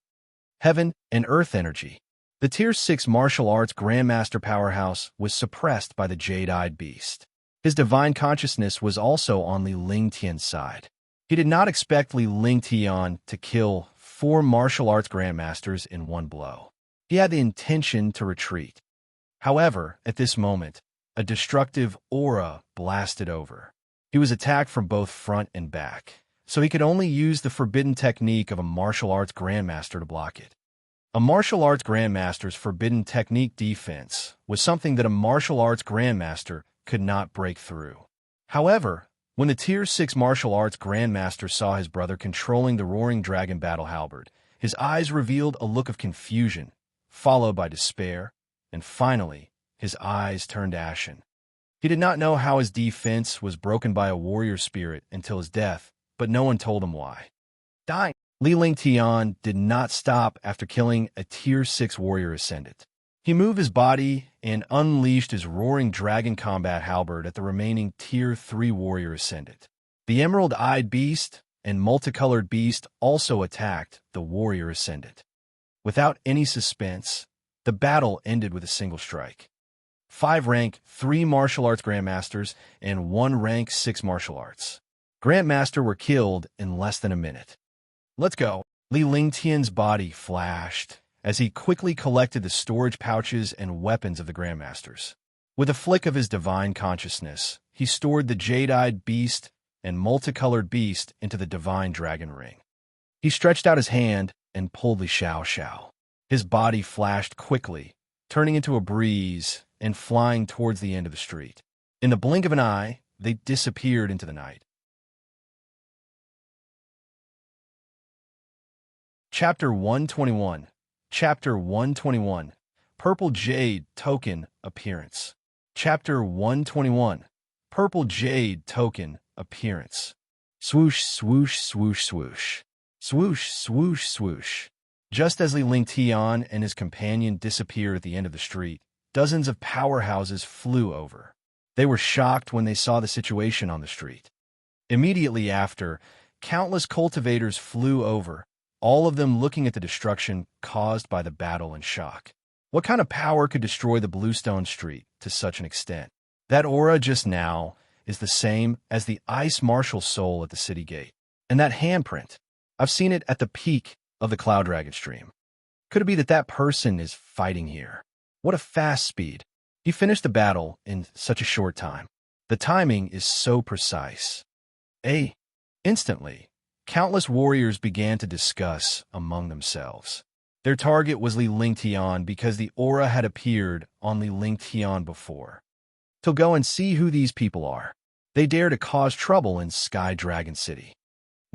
Heaven and earth energy. The Tier 6 martial arts grandmaster powerhouse was suppressed by the jade-eyed beast. His divine consciousness was also on Li Lingtian's side. He did not expect Li Lingtian to kill 4 martial arts grandmasters in one blow. He had the intention to retreat. However, at this moment, a destructive aura blasted over. He was attacked from both front and back, so he could only use the forbidden technique of a martial arts grandmaster to block it. A martial arts grandmaster's forbidden technique defense was something that a martial arts grandmaster could not break through. However, when the Tier 6 martial arts grandmaster saw his brother controlling the roaring dragon battle halberd, his eyes revealed a look of confusion, followed by despair, and finally, his eyes turned ashen. He did not know how his defense was broken by a warrior spirit until his death, but no one told him why. Dying. Li Lingtian did not stop after killing a Tier 6 warrior ascendant. He moved his body and unleashed his roaring dragon combat halberd at the remaining Tier 3 warrior ascendant. The emerald-eyed beast and multicolored beast also attacked the warrior ascendant. Without any suspense, the battle ended with a single strike. 5 rank 3 martial arts grandmasters and 1 rank 6 martial arts grandmaster were killed in less than a minute. Let's go. Li Lingtian's body flashed as he quickly collected the storage pouches and weapons of the grandmasters. With a flick of his divine consciousness, he stored the jade-eyed beast and multicolored beast into the divine dragon ring. He stretched out his hand and pulled the Xiao Xiao. His body flashed quickly, turning into a breeze and flying towards the end of the street. In the blink of an eye, they disappeared into the night. Chapter 121. Chapter 121. Purple Jade Token Appearance. Chapter 121. Purple Jade Token Appearance. Swoosh, swoosh, swoosh, swoosh. Swoosh, swoosh, swoosh. Just as Li Lingtian and his companion disappeared at the end of the street, dozens of powerhouses flew over. They were shocked when they saw the situation on the street. Immediately after, countless cultivators flew over, all of them looking at the destruction caused by the battle in shock. What kind of power could destroy the Bluestone Street to such an extent? That aura just now is the same as the ice martial soul at the city gate. And that handprint, I've seen it at the peak of the Cloud Dragon stream. Could it be that that person is fighting here? What a fast speed. He finished the battle in such a short time. The timing is so precise. Instantly, countless warriors began to discuss among themselves. Their target was Li Lingtian because the aura had appeared on Li Lingtian before. To go and see who these people are. They dare to cause trouble in Sky Dragon City.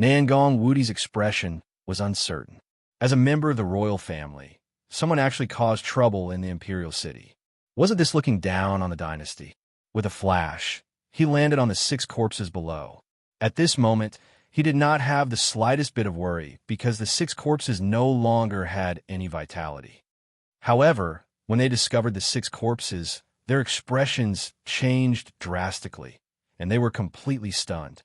Nangong Wudi's expression was uncertain. As a member of the royal family, someone actually caused trouble in the Imperial City. Wasn't this looking down on the dynasty? With a flash, he landed on the 6 corpses below. At this moment, he did not have the slightest bit of worry because the 6 corpses no longer had any vitality. However, when they discovered the 6 corpses, their expressions changed drastically, and they were completely stunned.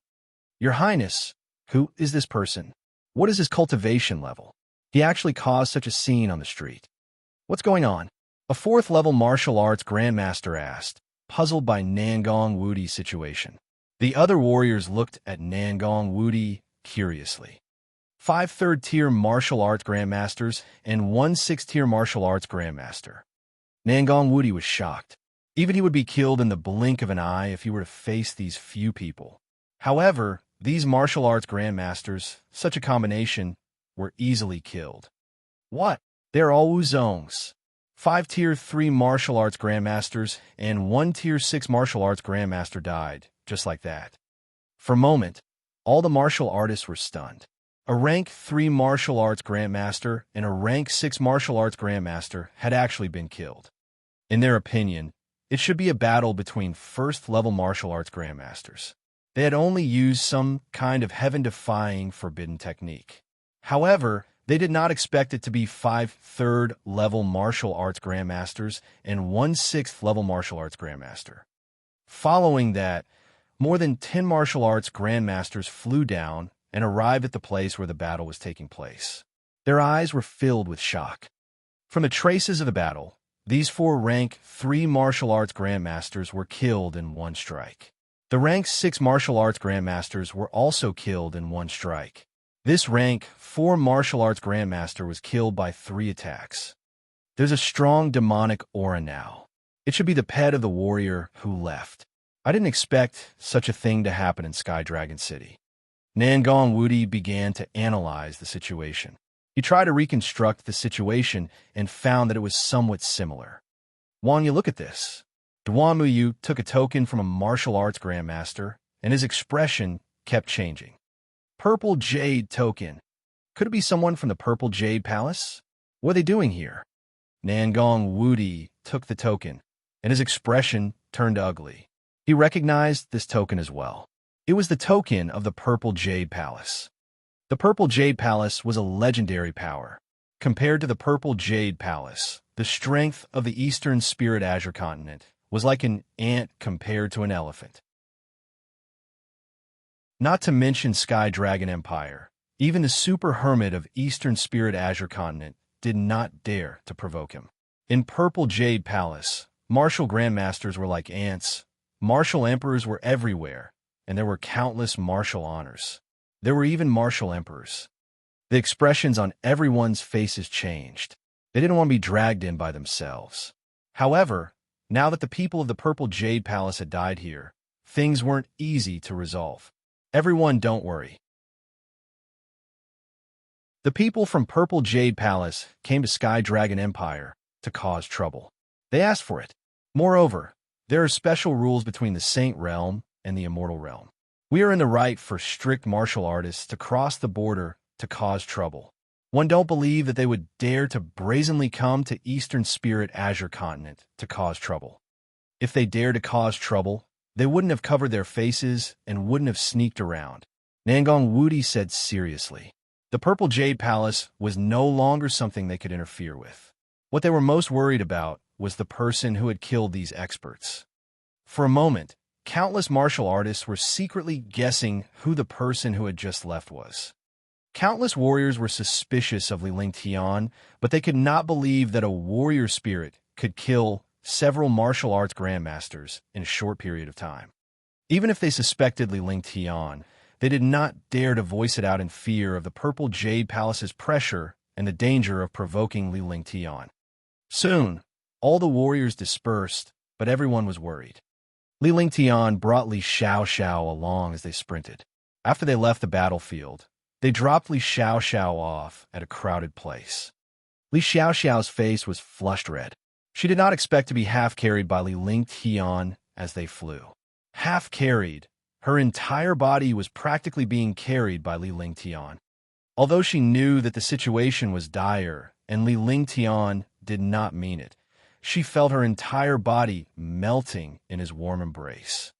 Your Highness, who is this person? What is his cultivation level? He actually caused such a scene on the street. What's going on? A 4th-level martial arts grandmaster asked, puzzled by Nangong Wudi's situation. The other warriors looked at Nangong Wudi curiously. 5 3rd-tier martial arts grandmasters and 1 6th-tier martial arts grandmaster. Nangong Wudi was shocked. Even he would be killed in the blink of an eye if he were to face these few people. However, these martial arts grandmasters, such a combination, were easily killed. What? They're all Wuzongs. 5 Tier 3 martial arts grandmasters and 1 Tier 6 martial arts grandmaster died, just like that. For a moment, all the martial artists were stunned. A rank 3 martial arts grandmaster and a rank 6 martial arts grandmaster had actually been killed. In their opinion, it should be a battle between 1st-level martial arts grandmasters. They had only used some kind of heaven-defying forbidden technique. However, they did not expect it to be 5 3rd-level martial arts grandmasters and 1 6th-level martial arts grandmaster. Following that, more than 10 martial arts grandmasters flew down and arrived at the place where the battle was taking place. Their eyes were filled with shock. From the traces of the battle, these 4 rank 3 martial arts grandmasters were killed in 1 strike. The rank 6 martial arts grandmasters were also killed in 1 strike. This rank 4 martial arts grandmaster was killed by 3 attacks. There's a strong demonic aura now. It should be the pet of the warrior who left. I didn't expect such a thing to happen in Sky Dragon City. Nangong Wudi began to analyze the situation. He tried to reconstruct the situation and found that it was somewhat similar. Wang, you look at this. Duamuyu took a token from a martial arts grandmaster, and his expression kept changing. Purple Jade token. Could it be someone from the Purple Jade Palace? What are they doing here? Nangong Wudi took the token, and his expression turned ugly. He recognized this token as well. It was the token of the Purple Jade Palace. The Purple Jade Palace was a legendary power. Compared to the Purple Jade Palace, the strength of the Eastern Spirit Azure continent was like an ant compared to an elephant. Not to mention Sky Dragon Empire, even the super hermit of Eastern Spirit Azure continent did not dare to provoke him. In Purple Jade Palace, martial grandmasters were like ants, martial emperors were everywhere, and there were countless martial honors. There were even martial emperors. The expressions on everyone's faces changed. They didn't want to be dragged in by themselves. However, now that the people of the Purple Jade Palace had died here, things weren't easy to resolve. Everyone, don't worry. The people from Purple Jade Palace came to Sky Dragon Empire to cause trouble. They asked for it. Moreover, there are special rules between the Saint Realm and the Immortal Realm. We are in the right for strict martial artists to cross the border to cause trouble. One don't believe that they would dare to brazenly come to Eastern Spirit Azure continent to cause trouble. If they dared to cause trouble, they wouldn't have covered their faces and wouldn't have sneaked around. Nangong Wudi said seriously. The Purple Jade Palace was no longer something they could interfere with. What they were most worried about was the person who had killed these experts. For a moment, countless martial artists were secretly guessing who the person who had just left was. Countless warriors were suspicious of Li Lingtian, but they could not believe that a warrior spirit could kill several martial arts grandmasters in a short period of time. Even if they suspected Li Lingtian, they did not dare to voice it out in fear of the Purple Jade Palace's pressure and the danger of provoking Li Lingtian. Soon, all the warriors dispersed, but everyone was worried. Li Lingtian brought Li Xiaoxiao along as they sprinted. After they left the battlefield, they dropped Li Xiaoxiao off at a crowded place. Li Xiaoxiao's face was flushed red. She did not expect to be half-carried by Li Lingtian as they flew. Half-carried, her entire body was practically being carried by Li Lingtian. Although she knew that the situation was dire and Li Lingtian did not mean it, she felt her entire body melting in his warm embrace.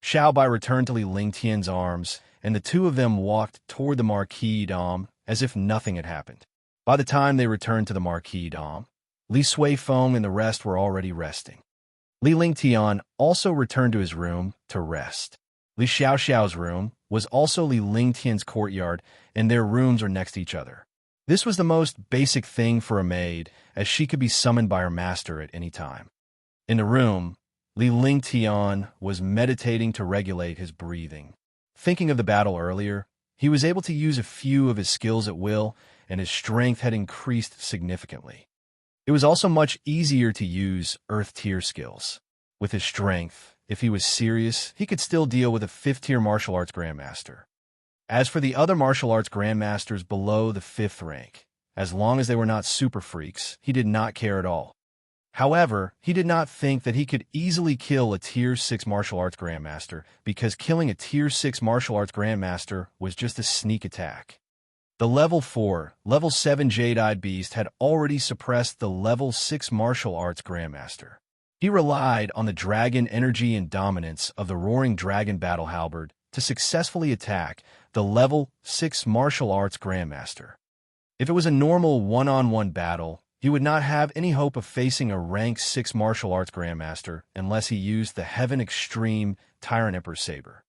Xiaobai returned to Li Lingtian's arms, and the two of them walked toward the Marquis Dom as if nothing had happened. By the time they returned to the Marquis Dom, Li Suifeng and the rest were already resting. Li Lingtian also returned to his room to rest. Li Xiaoxiao's room was also Li Lingtian's courtyard, and their rooms are next to each other. This was the most basic thing for a maid, as she could be summoned by her master at any time. In the room, Li Lingtian was meditating to regulate his breathing. Thinking of the battle earlier, he was able to use a few of his skills at will, and his strength had increased significantly. It was also much easier to use Earth-tier skills. With his strength, if he was serious, he could still deal with a 5th-tier martial arts grandmaster. As for the other martial arts grandmasters below the 5th rank, as long as they were not super freaks, he did not care at all. However, he did not think that he could easily kill a Tier 6 martial arts grandmaster, because killing a Tier 6 martial arts grandmaster was just a sneak attack. The Level 4, Level 7 Jade-Eyed Beast had already suppressed the Level 6 martial arts grandmaster. He relied on the dragon energy and dominance of the Roaring Dragon Battle Halberd to successfully attack the Level 6 martial arts grandmaster. If it was a normal one-on-one battle, he would not have any hope of facing a rank 6 martial arts grandmaster unless he used the Heaven Extreme Tyrant Emperor Saber.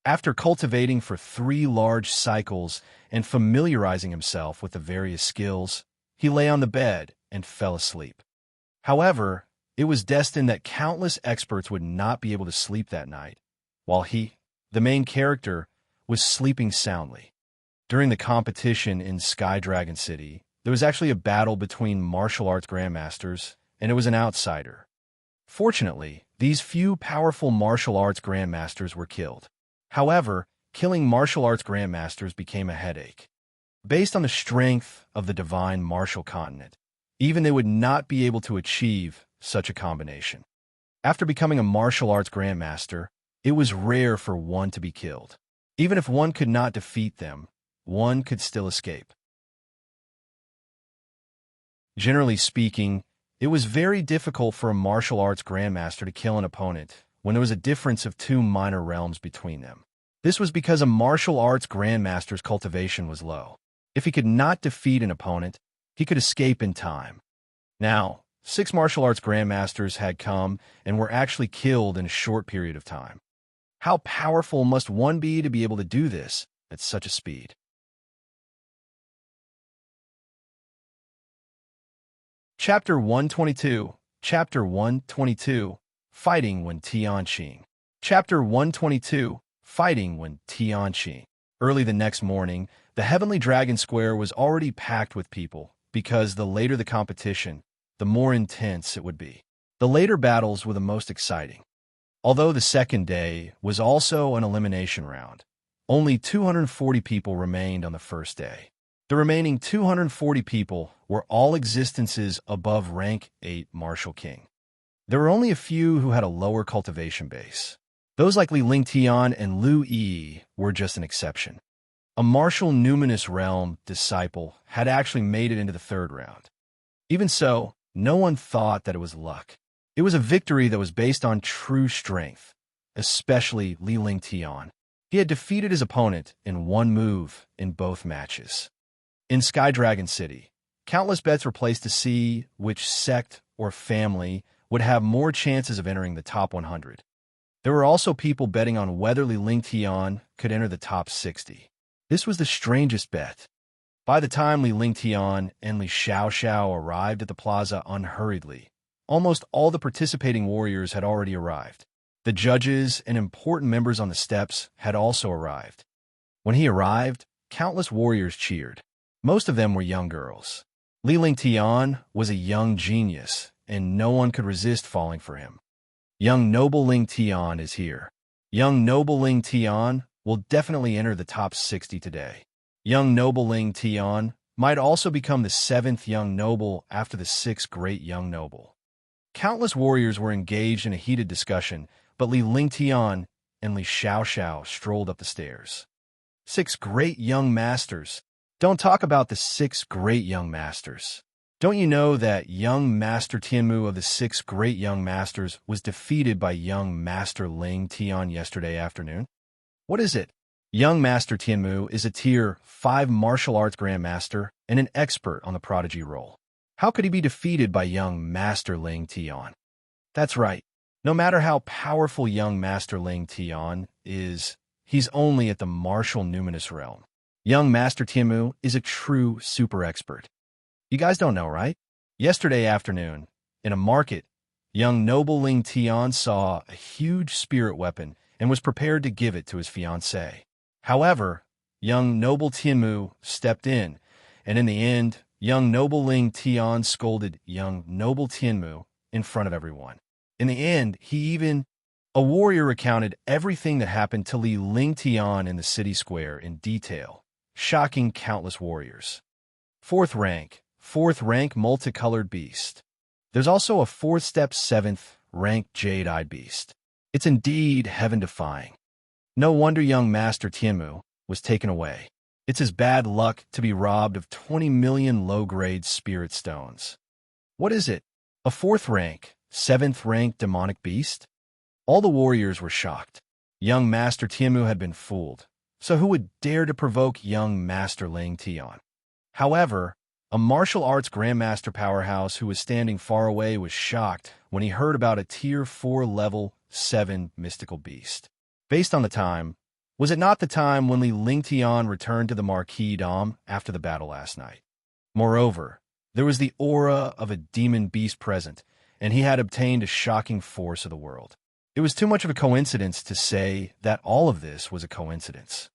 After cultivating for 3 large cycles and familiarizing himself with the various skills, he lay on the bed and fell asleep. However, it was destined that countless experts would not be able to sleep that night, while he, the main character, was sleeping soundly. During the competition in Sky Dragon City, there was actually a battle between martial arts grandmasters, and it was an outsider. Fortunately, these few powerful martial arts grandmasters were killed. However, killing martial arts grandmasters became a headache. Based on the strength of the divine martial continent, even they would not be able to achieve such a combination. After becoming a martial arts grandmaster, it was rare for one to be killed. Even if one could not defeat them, one could still escape. Generally speaking, it was very difficult for a martial arts grandmaster to kill an opponent when there was a difference of 2 minor realms between them. This was because a martial arts grandmaster's cultivation was low. If he could not defeat an opponent, he could escape in time. Now, 6 martial arts grandmasters had come and were actually killed in a short period of time. How powerful must one be to be able to do this at such a speed? Chapter 122. Chapter 122. Fighting when Tianqing. Chapter 122. Fighting when Tianqing. Early the next morning, the Heavenly Dragon Square was already packed with people, because the later the competition, the more intense it would be. The later battles were the most exciting. Although the second day was also an elimination round, only 240 people remained on the first day. The remaining 240 people were all existences above rank 8 Martial King. There were only a few who had a lower cultivation base. Those like Li Lingtian and Lu Yi were just an exception. A martial numinous realm disciple had actually made it into the third round. Even so, no one thought that it was luck. It was a victory that was based on true strength, especially Li Lingtian. He had defeated his opponent in one move in both matches. In Sky Dragon City, countless bets were placed to see which sect or family would have more chances of entering the top 100. There were also people betting on whether Li Lingtian could enter the top 60. This was the strangest bet. By the time Li Lingtian and Li Xiaoxiao arrived at the plaza unhurriedly, almost all the participating warriors had already arrived. The judges and important members on the steps had also arrived. When he arrived, countless warriors cheered. Most of them were young girls. Li Lingtian was a young genius, and no one could resist falling for him. Young noble Lingtian is here. Young noble Lingtian will definitely enter the top 60 today. Young noble Lingtian might also become the 7th young noble after the 6th great young noble. Countless warriors were engaged in a heated discussion, but Li Lingtian and Li Xiaoxiao strolled up the stairs. 6 great young masters. Don't talk about the 6 great young masters. Don't you know that young Master Tianmu of the 6 great young masters was defeated by young Master Ling Tian yesterday afternoon? What is it? Young Master Tianmu is a Tier 5 martial arts grandmaster and an expert on the prodigy role. How could he be defeated by young Master Ling Tian? That's right. No matter how powerful young Master Ling Tian is, he's only at the martial numinous realm. Young Master Tianmu is a true super expert. You guys don't know, right? Yesterday afternoon, in a market, young noble Ling Tian saw a huge spirit weapon and was prepared to give it to his fiancée. However, young noble Tianmu stepped in, and in the end, young noble Ling Tian scolded young noble Tianmu in front of everyone. In the end, a warrior recounted everything that happened to Li Lingtian in the city square in detail, shocking countless warriors. 4th rank multicolored beast. There's also a 4th step 7th rank jade-eyed beast. It's indeed heaven-defying. No wonder young Master Tianmu was taken away. It's his bad luck to be robbed of 20 million low-grade spirit stones. What is it? A 4th rank, 7th rank demonic beast? All the warriors were shocked. Young Master Tianmu had been fooled, so who would dare to provoke young Master Ling Tian? However, a martial arts grandmaster powerhouse who was standing far away was shocked when he heard about a Tier 4 level 7 mystical beast. Based on the time, was it not the time when Li Lingtian returned to the Marquis Dom after the battle last night? Moreover, there was the aura of a demon beast present, and he had obtained a shocking force of the world. It was too much of a coincidence to say that all of this was a coincidence.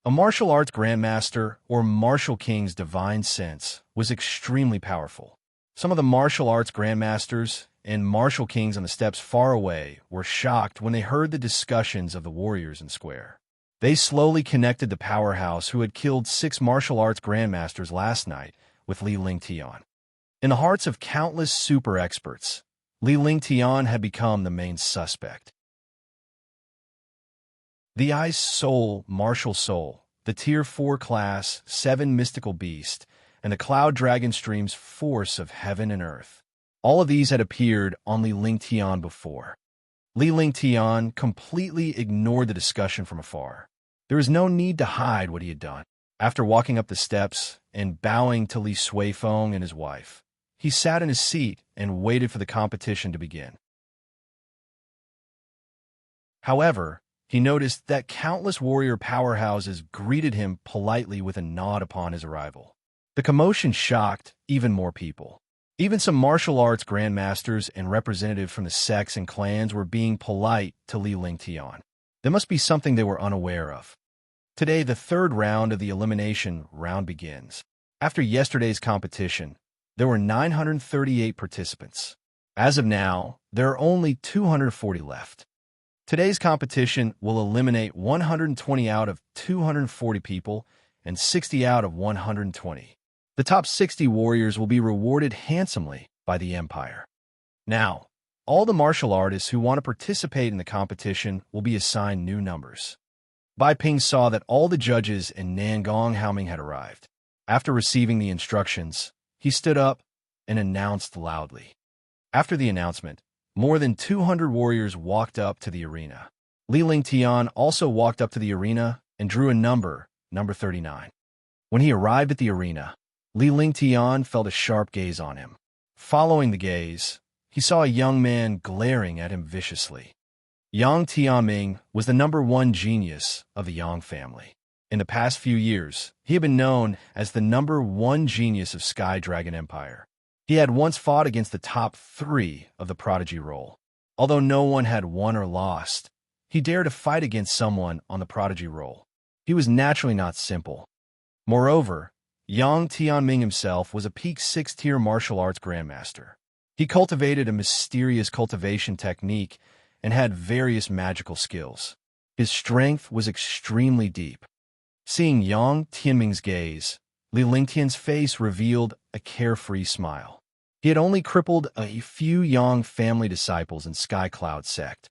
A martial arts grandmaster or martial king's divine sense was extremely powerful. Some of the martial arts grandmasters and martial kings on the steps far away were shocked when they heard the discussions of the warriors in square. They slowly connected the powerhouse who had killed 6 martial arts grandmasters last night with Li Lingtian. In the hearts of countless super experts, Li Lingtian had become the main suspect. The Ice Soul, Martial Soul, the Tier 4 Class 7 Mystical Beast, and the Cloud Dragon Stream's Force of Heaven and Earth. All of these had appeared on Li Lingtian before. Li Lingtian completely ignored the discussion from afar. There was no need to hide what he had done. After walking up the steps and bowing to Li Suifeng and his wife, he sat in his seat and waited for the competition to begin. However, he noticed that countless warrior powerhouses greeted him politely with a nod upon his arrival. The commotion shocked even more people. Even some martial arts grandmasters and representatives from the sects and clans were being polite to Li Lingtian. There must be something they were unaware of. Today, the third round of the elimination round begins. After yesterday's competition, there were 938 participants. As of now, there are only 240 left. Today's competition will eliminate 120 out of 240 people and 60 out of 120. The top 60 warriors will be rewarded handsomely by the Empire. Now, all the martial artists who want to participate in the competition will be assigned new numbers. Bai Ping saw that all the judges in Nangong Haoming had arrived. After receiving the instructions, he stood up and announced loudly. After the announcement, more than 200 warriors walked up to the arena. Li Lingtian also walked up to the arena and drew a number 39. When he arrived at the arena, Li Lingtian felt a sharp gaze on him. Following the gaze, he saw a young man glaring at him viciously. Yang Tianming was the #1 genius of the Yang family. In the past few years, he had been known as the #1 genius of Sky Dragon Empire. He had once fought against the top 3 of the prodigy role. Although no one had won or lost, he dared to fight against someone on the prodigy role. He was naturally not simple. Moreover, Yang Tianming himself was a peak 6-tier martial arts grandmaster. He cultivated a mysterious cultivation technique and had various magical skills. His strength was extremely deep. Seeing Yang Tianming's gaze, Li Lingtian's face revealed a carefree smile. He had only crippled a few Yang family disciples in Sky Cloud sect.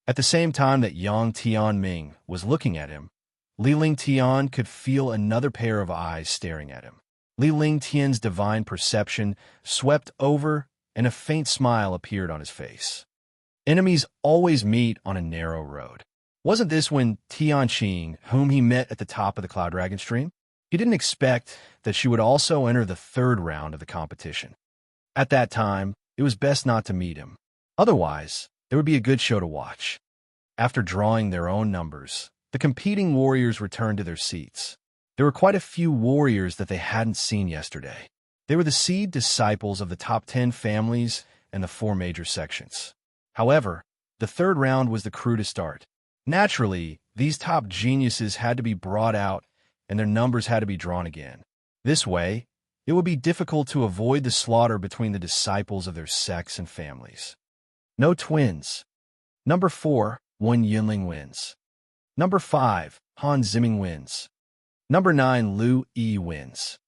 At the same time that Yang Tianming was looking at him, Li Lingtian could feel another pair of eyes staring at him. Li Lingtian's divine perception swept over, and a faint smile appeared on his face. Enemies always meet on a narrow road. Wasn't this when Tianqing, whom he met at the top of the Cloud Dragon Stream? He didn't expect that she would also enter the third round of the competition. At that time, it was best not to meet him. Otherwise, there would be a good show to watch. After drawing their own numbers, the competing warriors returned to their seats. There were quite a few warriors that they hadn't seen yesterday. They were the seed disciples of the top 10 families and the 4 major sections. However, the third round was the crew to start. Naturally, these top geniuses had to be brought out and their numbers had to be drawn again. This way, it would be difficult to avoid the slaughter between the disciples of their sects and families. No twins. Number 4, Wen Yunling wins. Number 5, Han Ziming wins. Number 9, Lu Yi wins.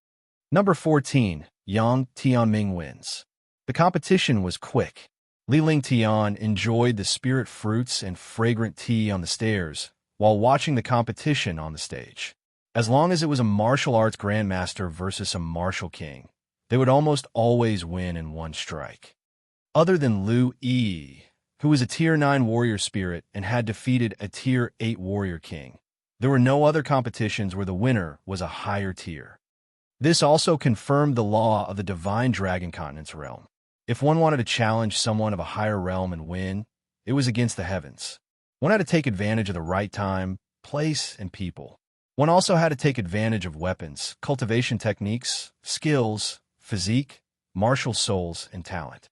Number 14, Yang Tianming wins. The competition was quick. Li Lingtian enjoyed the spirit fruits and fragrant tea on the stairs while watching the competition on the stage. As long as it was a martial arts grandmaster versus a martial king, they would almost always win in one strike. Other than Lu Yi, who was a Tier 9 warrior spirit and had defeated a Tier 8 warrior king, there were no other competitions where the winner was a higher tier. This also confirmed the law of the Divine Dragon Continent's realm. If one wanted to challenge someone of a higher realm and win, it was against the heavens. One had to take advantage of the right time, place, and people. One also had to take advantage of weapons, cultivation techniques, skills, physique, martial souls, and talent.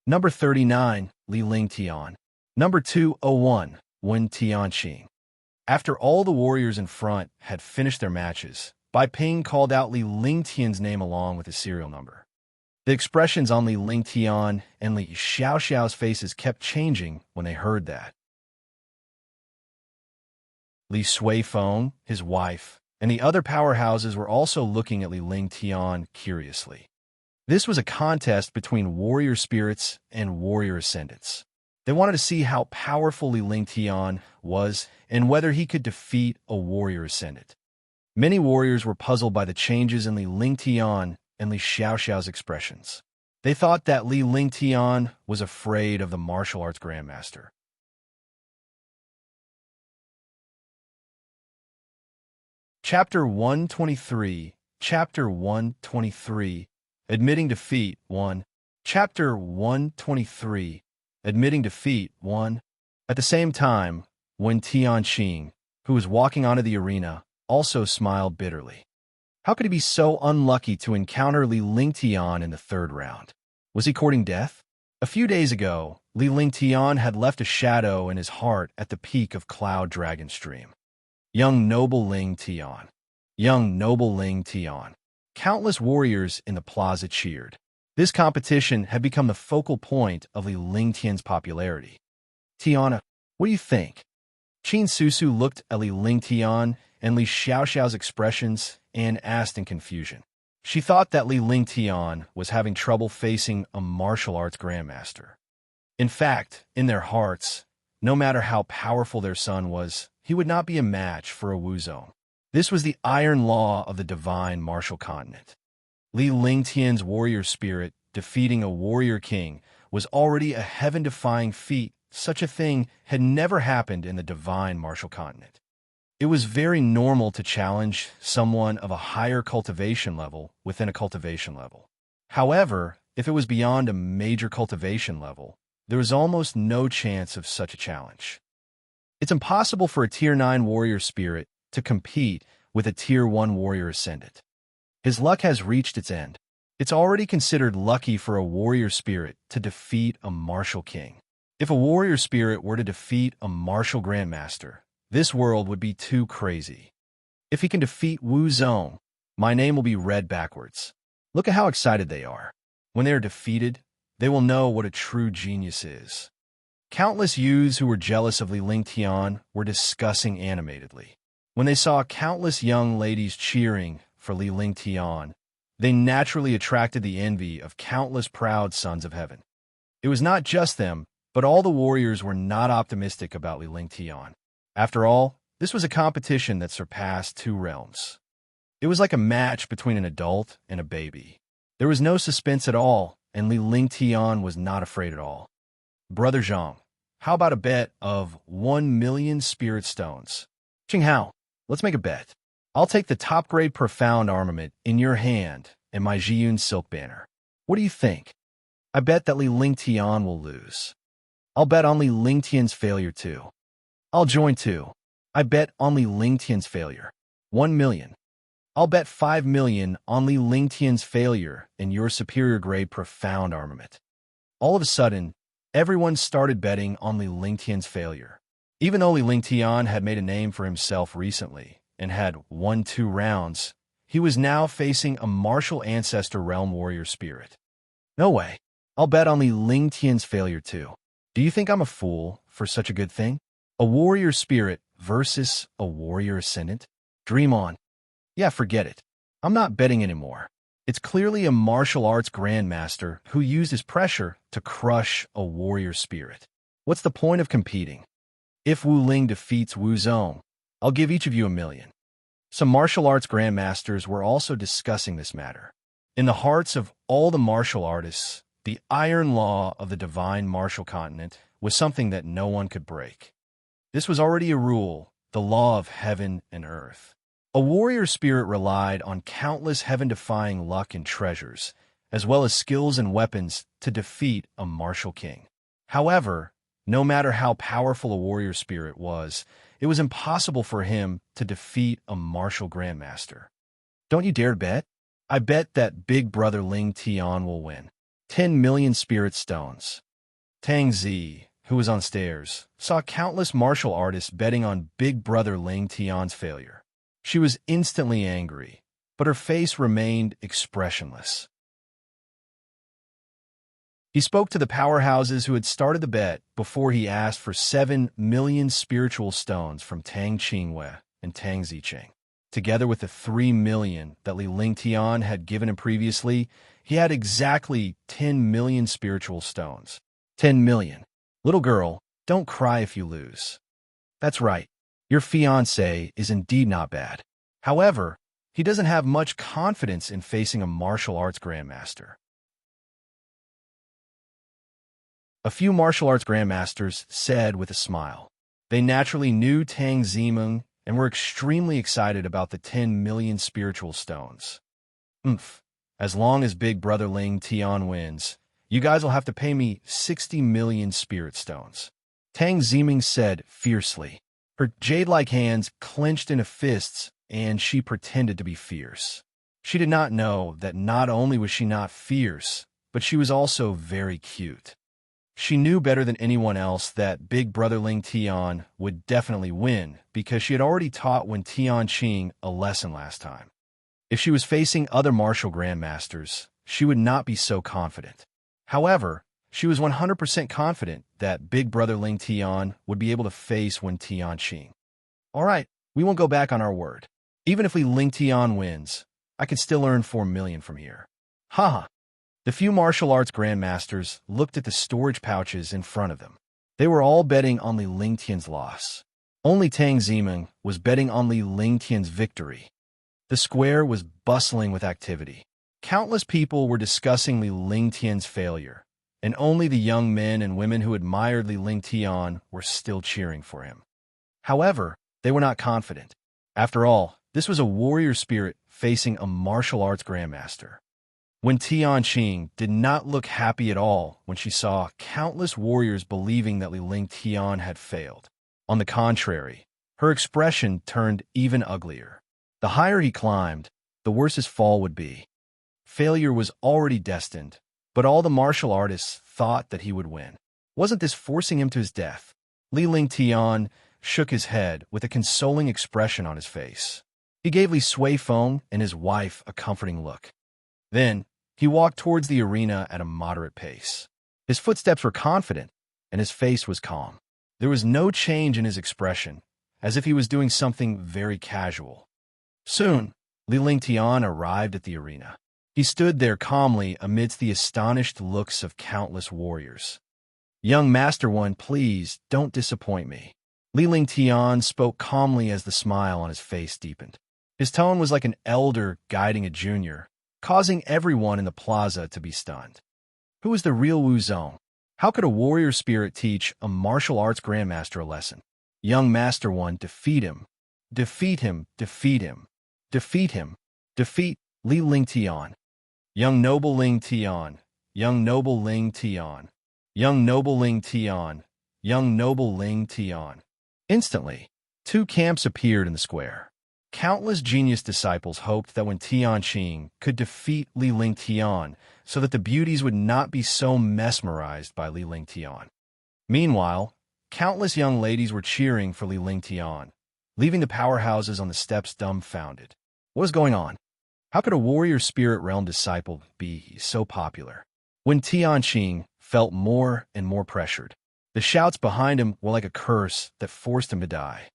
Number 39, Li Lingtian. Number 201, Wen Tianqing. After all the warriors in front had finished their matches, Bai Ping called out Li Lingtian's name along with his serial number. The expressions on Li Lingtian and Li Xiaoxiao's faces kept changing when they heard that. Li Suifeng, his wife, and the other powerhouses were also looking at Li Lingtian curiously. This was a contest between warrior spirits and warrior ascendants. They wanted to see how powerful Li Lingtian was and whether he could defeat a warrior ascendant. Many warriors were puzzled by the changes in Li Lingtian and Li Xiaoxiao's expressions. They thought that Li Lingtian was afraid of the martial arts grandmaster. Chapter 123. Chapter 123. Admitting defeat 1. Chapter 123. Admitting defeat 1. At the same time, Wen Tianqing, who was walking onto the arena, also smiled bitterly. How could he be so unlucky to encounter Li Lingtian in the third round? Was he courting death? A few days ago, Li Lingtian had left a shadow in his heart at the peak of Cloud Dragon Stream. Young noble Lingtian. Young noble Lingtian. Countless warriors in the plaza cheered. This competition had become the focal point of Li Lingtian's popularity. Tiana, what do you think? Qin Susu looked at Li Lingtian and Li Xiaoxiao's expressions and asked in confusion. She thought that Li Lingtian was having trouble facing a martial arts grandmaster. In fact, in their hearts, no matter how powerful their son was, he would not be a match for a Wuzong. This was the iron law of the divine martial continent. Li Lingtian's warrior spirit defeating a warrior king was already a heaven-defying feat. Such a thing had never happened in the divine martial continent. It was very normal to challenge someone of a higher cultivation level within a cultivation level. However, if it was beyond a major cultivation level, there was almost no chance of such a challenge. It's impossible for a Tier 9 warrior spirit to compete with a Tier 1 warrior ascendant. His luck has reached its end. It's already considered lucky for a warrior spirit to defeat a martial king. If a warrior spirit were to defeat a martial grandmaster, this world would be too crazy. If he can defeat Wuzong, my name will be read backwards. Look at how excited they are. When they are defeated, they will know what a true genius is. Countless youths who were jealous of Li Lingtian were discussing animatedly. When they saw countless young ladies cheering for Li Lingtian, they naturally attracted the envy of countless proud sons of heaven. It was not just them, but all the warriors were not optimistic about Li Lingtian. After all, this was a competition that surpassed two realms. It was like a match between an adult and a baby. There was no suspense at all, and Li Lingtian was not afraid at all. Brother Zhang, how about a bet of 1,000,000 spirit stones? Qinghao, let's make a bet. I'll take the top-grade profound armament in your hand and my Jiyun silk banner. What do you think? I bet that Li Lingtian will lose. I'll bet on Li Lingtian's failure too. I'll join too. I bet on Li Lingtian's failure. 1,000,000. I'll bet 5,000,000 on Li Lingtian's failure and your superior grade profound armament. All of a sudden, everyone started betting on Li Lingtian's failure. Even though Li Lingtian had made a name for himself recently and had won 2 rounds, he was now facing a martial ancestor realm warrior spirit. No way. I'll bet on Li Lingtian's failure too. Do you think I'm a fool for such a good thing? A warrior spirit versus a warrior ascendant? Dream on. Yeah, forget it. I'm not betting anymore. It's clearly a martial arts grandmaster who used his pressure to crush a warrior spirit. What's the point of competing? If Wu Ling defeats Wu Zong, I'll give each of you 1,000,000. Some martial arts grandmasters were also discussing this matter. In the hearts of all the martial artists, the iron law of the divine martial continent was something that no one could break. This was already a rule, the law of heaven and earth. A warrior spirit relied on countless heaven-defying luck and treasures, as well as skills and weapons to defeat a martial king. However, no matter how powerful a warrior spirit was, it was impossible for him to defeat a martial grandmaster. Don't you dare bet? I bet that big brother Ling Tian will win. 10,000,000 spirit stones. Tang Zi, who was on stairs, saw countless martial artists betting on big brother Ling Tian's failure. She was instantly angry, but her face remained expressionless. He spoke to the powerhouses who had started the bet before he asked for 7,000,000 spiritual stones from Tang Qingwei and Tang Zicheng. together with the 3 million that Li Lingtian had given him previously, he had exactly 10 million spiritual stones. 10 million. Little girl, don't cry if you lose. That's right. Your fiancé is indeed not bad. However, he doesn't have much confidence in facing a martial arts grandmaster. A few martial arts grandmasters said with a smile. They naturally knew Tang Zimeng and were extremely excited about the 10 million spiritual stones. As long as Big Brother Ling Tian wins, you guys will have to pay me 60 million spirit stones. Tang Zimeng said fiercely. Her jade-like hands clenched into fists, and she pretended to be fierce. She did not know that not only was she not fierce, but she was also very cute. She knew better than anyone else that Big Brother Ling Tian would definitely win because she had already taught Wen Tianqing a lesson last time. If she was facing other martial grandmasters, she would not be so confident. However, she was 100% confident that Big Brother Ling Tian would be able to face Wen Tianqing. All right, we won't go back on our word. Even if Li Lingtian wins, I can still earn 4 million from here. Haha. The few martial arts grandmasters looked at the storage pouches in front of them. They were all betting on Li Lingtian's loss. Only Tang Zimeng was betting on Li Lingtian's victory. The square was bustling with activity. Countless people were discussing Li Lingtian's failure, and only the young men and women who admired Li Lingtian were still cheering for him. However, they were not confident. After all, this was a warrior spirit facing a martial arts grandmaster. Wen Tianqing did not look happy at all when she saw countless warriors believing that Li Lingtian had failed. On the contrary, her expression turned even uglier. The higher he climbed, the worse his fall would be. Failure was already destined, but all the martial artists thought that he would win. Wasn't this forcing him to his death? Li Lingtian shook his head with a consoling expression on his face. He gave Li Suifeng and his wife a comforting look. Then, he walked towards the arena at a moderate pace. His footsteps were confident, and his face was calm. There was no change in his expression, as if he was doing something very casual. Soon, Li Lingtian arrived at the arena. He stood there calmly amidst the astonished looks of countless warriors. "Young Master One, please, don't disappoint me." Li Lingtian spoke calmly as the smile on his face deepened. His tone was like an elder guiding a junior, causing everyone in the plaza to be stunned. Who is the real Wu Zong? How could a warrior spirit teach a martial arts grandmaster a lesson? Young Master One, defeat him. Defeat him, defeat him. Defeat him. Defeat Li Lingtian. Young Noble Ling Tian. Young Noble Ling Tian. Young Noble Ling Tian. Young Noble Ling Tian. Instantly, two camps appeared in the square. Countless genius disciples hoped that Wen Tianqing could defeat Li Lingtian so that the beauties would not be so mesmerized by Li Lingtian. Meanwhile, countless young ladies were cheering for Li Lingtian, leaving the powerhouses on the steps dumbfounded. What was going on? How could a warrior spirit realm disciple be so popular? Wen Tianqing felt more and more pressured. The shouts behind him were like a curse that forced him to die.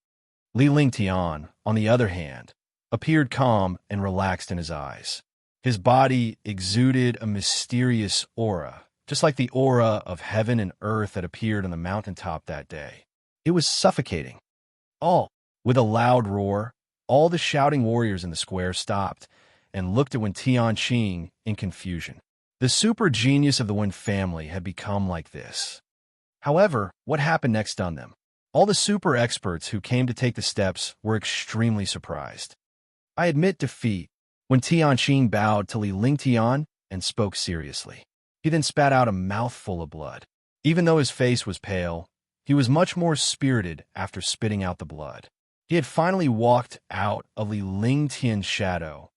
Li Lingtian, on the other hand, appeared calm and relaxed in his eyes. His body exuded a mysterious aura, just like the aura of heaven and earth that appeared on the mountaintop that day. It was suffocating. With a loud roar, all the shouting warriors in the square stopped and looked at Wen Tianqing in confusion. The super genius of the Wen family had become like this. However, what happened next stunned them. All the super experts who came to take the steps were extremely surprised. "I admit defeat." Wen Tianqing bowed to Li Lingtian and spoke seriously. He then spat out a mouthful of blood. Even though his face was pale, he was much more spirited after spitting out the blood. He had finally walked out of Li Lingtian's shadow.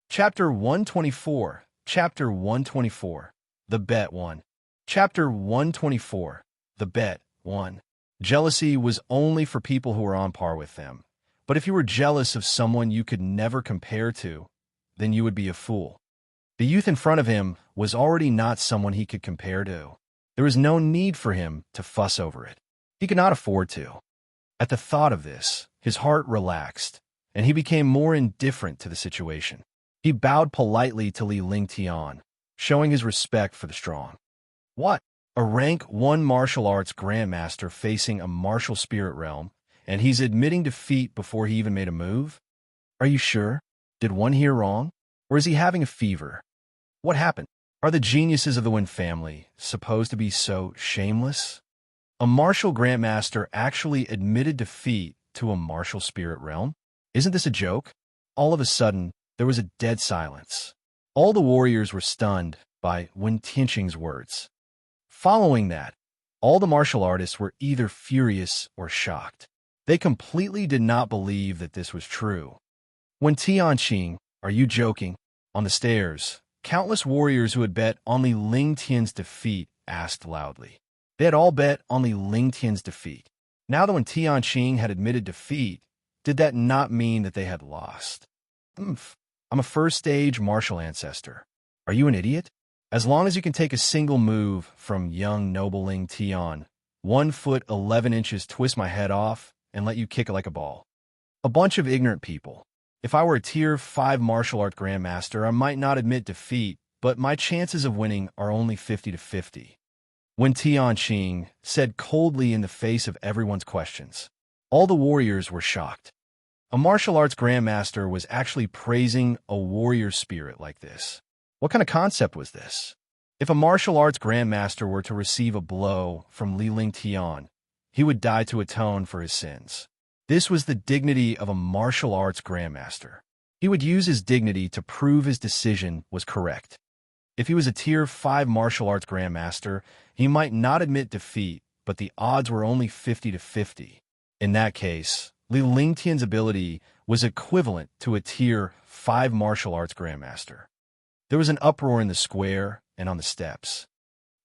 Chapter 124. Chapter 124. The Bet Won. Chapter 124. The Bet Won. Jealousy was only for people who were on par with them. But if you were jealous of someone you could never compare to, then you would be a fool. The youth in front of him was already not someone he could compare to. There was no need for him to fuss over it. He could not afford to. At the thought of this, his heart relaxed, and he became more indifferent to the situation. He bowed politely to Li Lingtian, showing his respect for the strong. What? A rank 1 martial arts grandmaster facing a martial spirit realm, and he's admitting defeat before he even made a move? Are you sure? Did one hear wrong? Or is he having a fever? What happened? Are the geniuses of the Wen family supposed to be so shameless? A martial grandmaster actually admitted defeat to a martial spirit realm? Isn't this a joke? All of a sudden, there was a dead silence. All the warriors were stunned by Wen Tianqing's words. Following that, all the martial artists were either furious or shocked. They completely did not believe that this was true. Wen Tianqing, are you joking? On the stairs, countless warriors who had bet on Li Lingtian's defeat asked loudly. They had all bet on Li Lingtian's defeat. Now that Wen Tianqing had admitted defeat, did that not mean that they had lost? I'm a first-stage martial ancestor. Are you an idiot? As long as you can take a single move from young noble Ling Tian, 1 foot 11 inches twist my head off and let you kick it like a ball. A bunch of ignorant people. If I were a tier 5 martial art grandmaster, I might not admit defeat, but my chances of winning are only 50 to 50. Wen Tianqing said coldly in the face of everyone's questions. All the warriors were shocked. A martial arts grandmaster was actually praising a warrior spirit like this. What kind of concept was this? If a martial arts grandmaster were to receive a blow from Li Lingtian, he would die to atone for his sins. This was the dignity of a martial arts grandmaster. He would use his dignity to prove his decision was correct. If he was a tier 5 martial arts grandmaster, he might not admit defeat, but the odds were only 50 to 50. In that case, Li Lingtian's ability was equivalent to a tier 5 martial arts grandmaster. There was an uproar in the square and on the steps.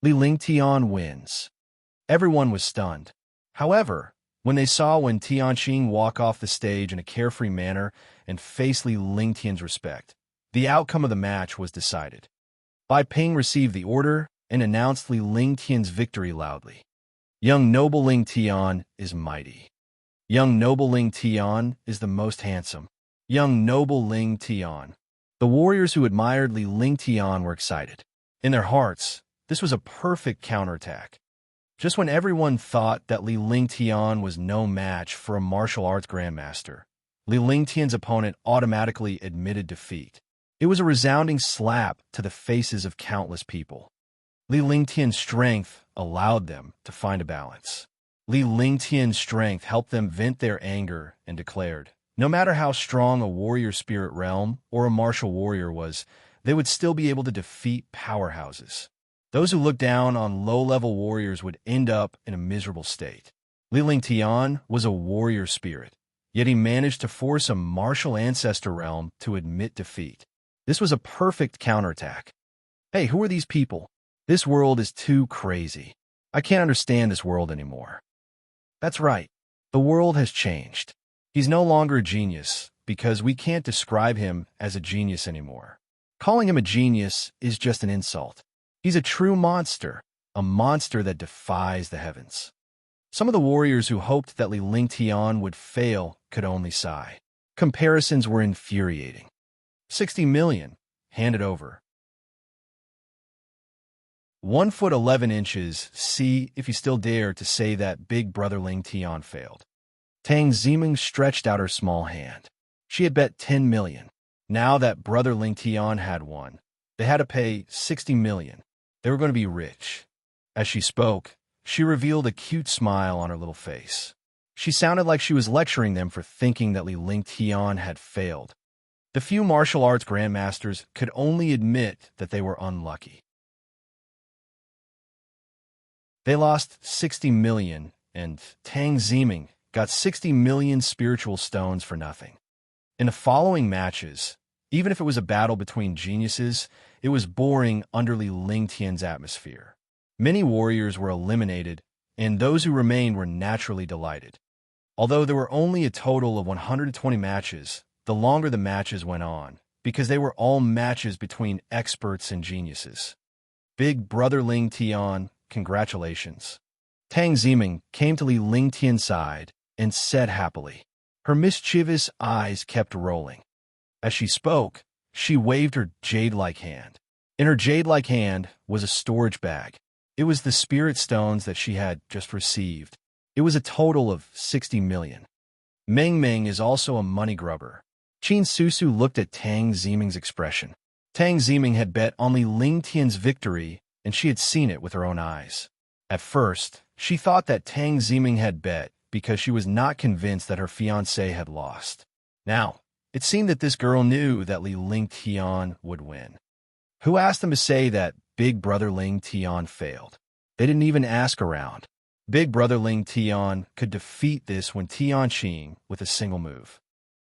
Li Lingtian wins. Everyone was stunned. However, when they saw Wen Tianqing walk off the stage in a carefree manner and face Li Lingtian's respect, the outcome of the match was decided. Bai Ping received the order and announced Li Lingtian's victory loudly. Young noble Ling Tian is mighty. Young noble Ling Tian is the most handsome. Young noble Ling Tian. The warriors who admired Li Lingtian were excited. In their hearts, this was a perfect counterattack. Just when everyone thought that Li Lingtian was no match for a martial arts grandmaster, Li Lingtian's opponent automatically admitted defeat. It was a resounding slap to the faces of countless people. Li Lingtian's strength allowed them to find a balance. Li Lingtian's strength helped them vent their anger and declared, no matter how strong a warrior spirit realm or a martial warrior was, they would still be able to defeat powerhouses. Those who looked down on low-level warriors would end up in a miserable state. Li Lingtian was a warrior spirit, yet he managed to force a martial ancestor realm to admit defeat. This was a perfect counterattack. Hey, who are these people? This world is too crazy. I can't understand this world anymore. That's right. The world has changed. He's no longer a genius because we can't describe him as a genius anymore. Calling him a genius is just an insult. He's a true monster, a monster that defies the heavens. Some of the warriors who hoped that Li Lingtian would fail could only sigh. Comparisons were infuriating. 60 million. Hand it over. 1 foot 11 inches. See if you still dare to say that big brother Lingtian failed. Tang Ziming stretched out her small hand. She had bet 10 million. Now that brother Lingtian had won, they had to pay 60 million. They were going to be rich. As she spoke, she revealed a cute smile on her little face. She sounded like she was lecturing them for thinking that Li Lingtian had failed. The few martial arts grandmasters could only admit that they were unlucky. They lost 60 million, and Tang Ziming got 60 million spiritual stones for nothing. In the following matches, even if it was a battle between geniuses, it was boring under Li Lingtian's atmosphere. Many warriors were eliminated, and those who remained were naturally delighted. Although there were only a total of 120 matches, the longer the matches went on, because they were all matches between experts and geniuses. Big brother Lingtian, congratulations. Tang Ziming came to Li Lingtian's side and said happily. Her mischievous eyes kept rolling. As she spoke, she waved her jade-like hand. In her jade-like hand was a storage bag. It was the spirit stones that she had just received. It was a total of 60 million. Meng Meng is also a money grubber. Qin Susu looked at Tang Ziming's expression. Tang Ziming had bet on Li Lingtian's victory, and she had seen it with her own eyes. At first, she thought that Tang Ziming had bet because she was not convinced that her fiancé had lost. Now, it seemed that this girl knew that Li Lingtian would win. Who asked them to say that Big Brother Ling Tian failed? They didn't even ask around. Big Brother Ling Tian could defeat this when Tian Qing with a single move.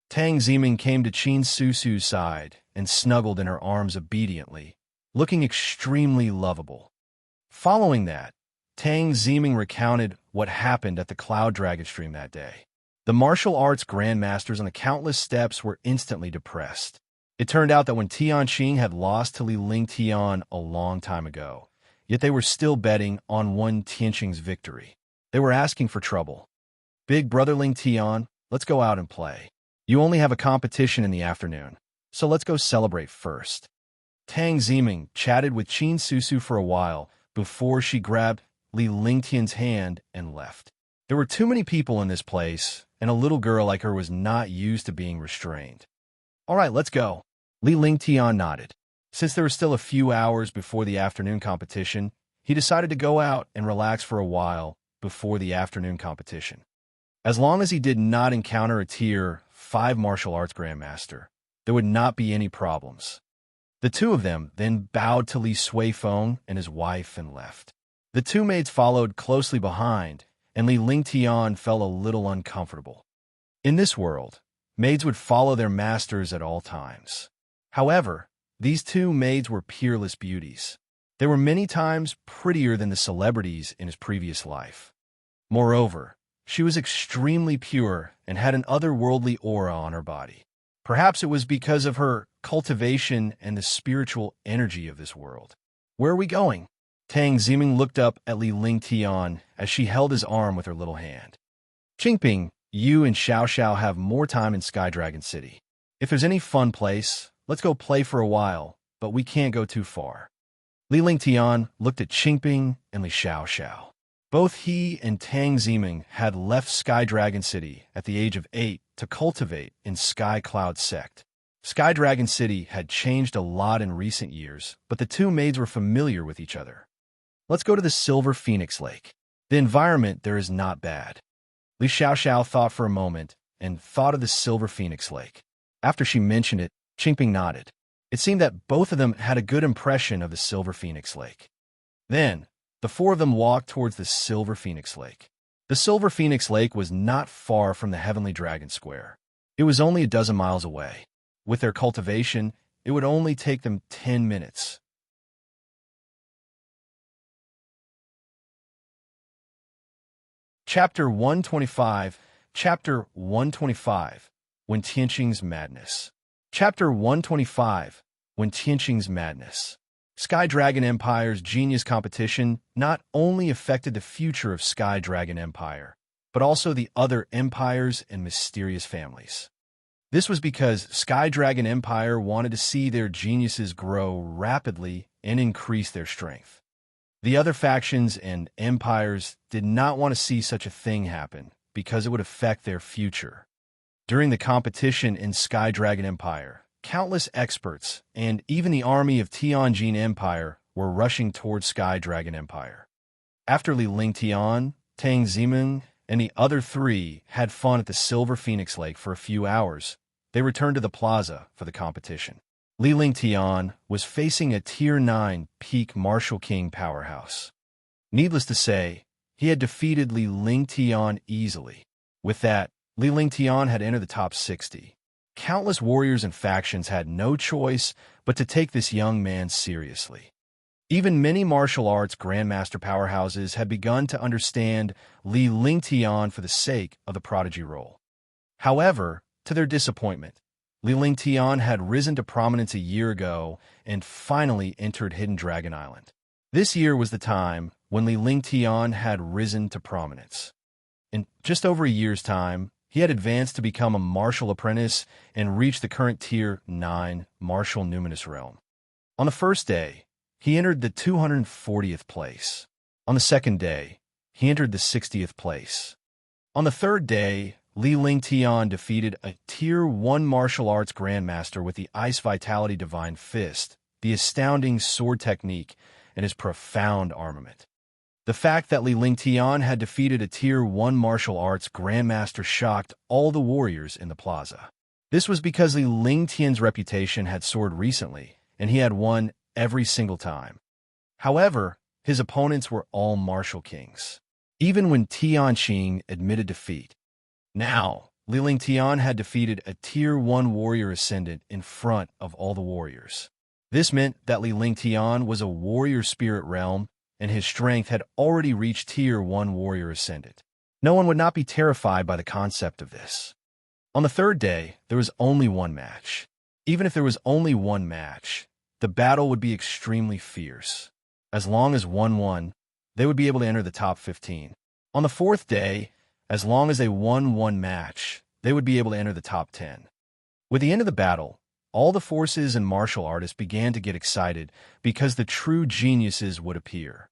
Tang Ziming came to Qin Susu's side and snuggled in her arms obediently, looking extremely lovable. Following that, Tang Ziming recounted what happened at the Cloud Dragon stream that day. The martial arts grandmasters on the countless steps were instantly depressed. It turned out that when Tian Qing had lost to Li Lingtian a long time ago, yet they were still betting on one Tianqing's victory. They were asking for trouble. Big Brother Ling Tian, let's go out and play. You only have a competition in the afternoon, so let's go celebrate first. Tang Ziming chatted with Qin Susu for a while before she grabbed Li Lingtian's hand and left. There were too many people in this place, and a little girl like her was not used to being restrained. All right, let's go. Li Lingtian nodded. Since there were still a few hours before the afternoon competition, he decided to go out and relax for a while before the afternoon competition. As long as he did not encounter a Tier 5 martial arts grandmaster, there would not be any problems. The two of them then bowed to Li Suifeng and his wife and left. The two maids followed closely behind, and Li Lingtian felt a little uncomfortable. In this world, maids would follow their masters at all times. However, these two maids were peerless beauties. They were many times prettier than the celebrities in his previous life. Moreover, she was extremely pure and had an otherworldly aura on her body. Perhaps it was because of her cultivation and the spiritual energy of this world. Where are we going? Tang Ziming looked up at Li Lingtian as she held his arm with her little hand. Qingping, you and Xiao Xiao have more time in Sky Dragon City. If there's any fun place, let's go play for a while, but we can't go too far. Li Lingtian looked at Qingping and Li Xiao Xiao. Both he and Tang Ziming had left Sky Dragon City at the age of 8 to cultivate in Sky Cloud Sect. Sky Dragon City had changed a lot in recent years, but the two maids were familiar with each other. Let's go to the Silver Phoenix Lake. The environment there is not bad. Li Xiao Xiao thought for a moment and thought of the Silver Phoenix Lake. After she mentioned it, Qingping nodded. It seemed that both of them had a good impression of the Silver Phoenix Lake. Then, the four of them walked towards the Silver Phoenix Lake. The Silver Phoenix Lake was not far from the Heavenly Dragon Square. It was only a dozen miles away. With their cultivation, it would only take them 10 minutes. Chapter 125, Chapter 125, When Tianqing's Madness. Chapter 125, When Tianqing's Madness. Sky Dragon Empire's genius competition not only affected the future of Sky Dragon Empire, but also the other empires and mysterious families. This was because Sky Dragon Empire wanted to see their geniuses grow rapidly and increase their strength. The other factions and empires did not want to see such a thing happen because it would affect their future. During the competition in Sky Dragon Empire, countless experts and even the army of Tianjin Empire were rushing towards Sky Dragon Empire. After Li Lingtian, Tang Ziming, and the other three had fun at the Silver Phoenix Lake for a few hours, they returned to the plaza for the competition. Li Lingtian was facing a Tier 9 peak Martial King powerhouse. Needless to say, he had defeated Li Lingtian easily. With that, Li Lingtian had entered the top 60. Countless warriors and factions had no choice but to take this young man seriously. Even many martial arts grandmaster powerhouses had begun to understand Li Lingtian for the sake of the prodigy role. However, to their disappointment, Li Lingtian had risen to prominence a year ago and finally entered Hidden Dragon Island. This year was the time when Li Lingtian had risen to prominence. In just over a year's time, he had advanced to become a martial apprentice and reached the current Tier 9 martial numinous realm. On the first day, he entered the 240th place. On the second day, he entered the 60th place. On the third day, Li Lingtian defeated a Tier 1 martial arts grandmaster with the Ice Vitality Divine Fist, the astounding sword technique, and his profound armament. The fact that Li Lingtian had defeated a Tier 1 martial arts grandmaster shocked all the warriors in the plaza. This was because Li Lingtian's reputation had soared recently, and he had won every single time. However, his opponents were all martial kings, even when Tianqing admitted defeat. Now, Li Lingtian had defeated a Tier 1 warrior ascendant in front of all the warriors. This meant that Li Lingtian was a warrior spirit realm, and his strength had already reached Tier 1 warrior ascendant. No one would not be terrified by the concept of this. On the third day, there was only one match. Even if there was only one match, the battle would be extremely fierce. As long as one won, they would be able to enter the top 15. On the fourth day, as long as they won one match, they would be able to enter the top 10. With the end of the battle, all the forces and martial artists began to get excited because the true geniuses would appear.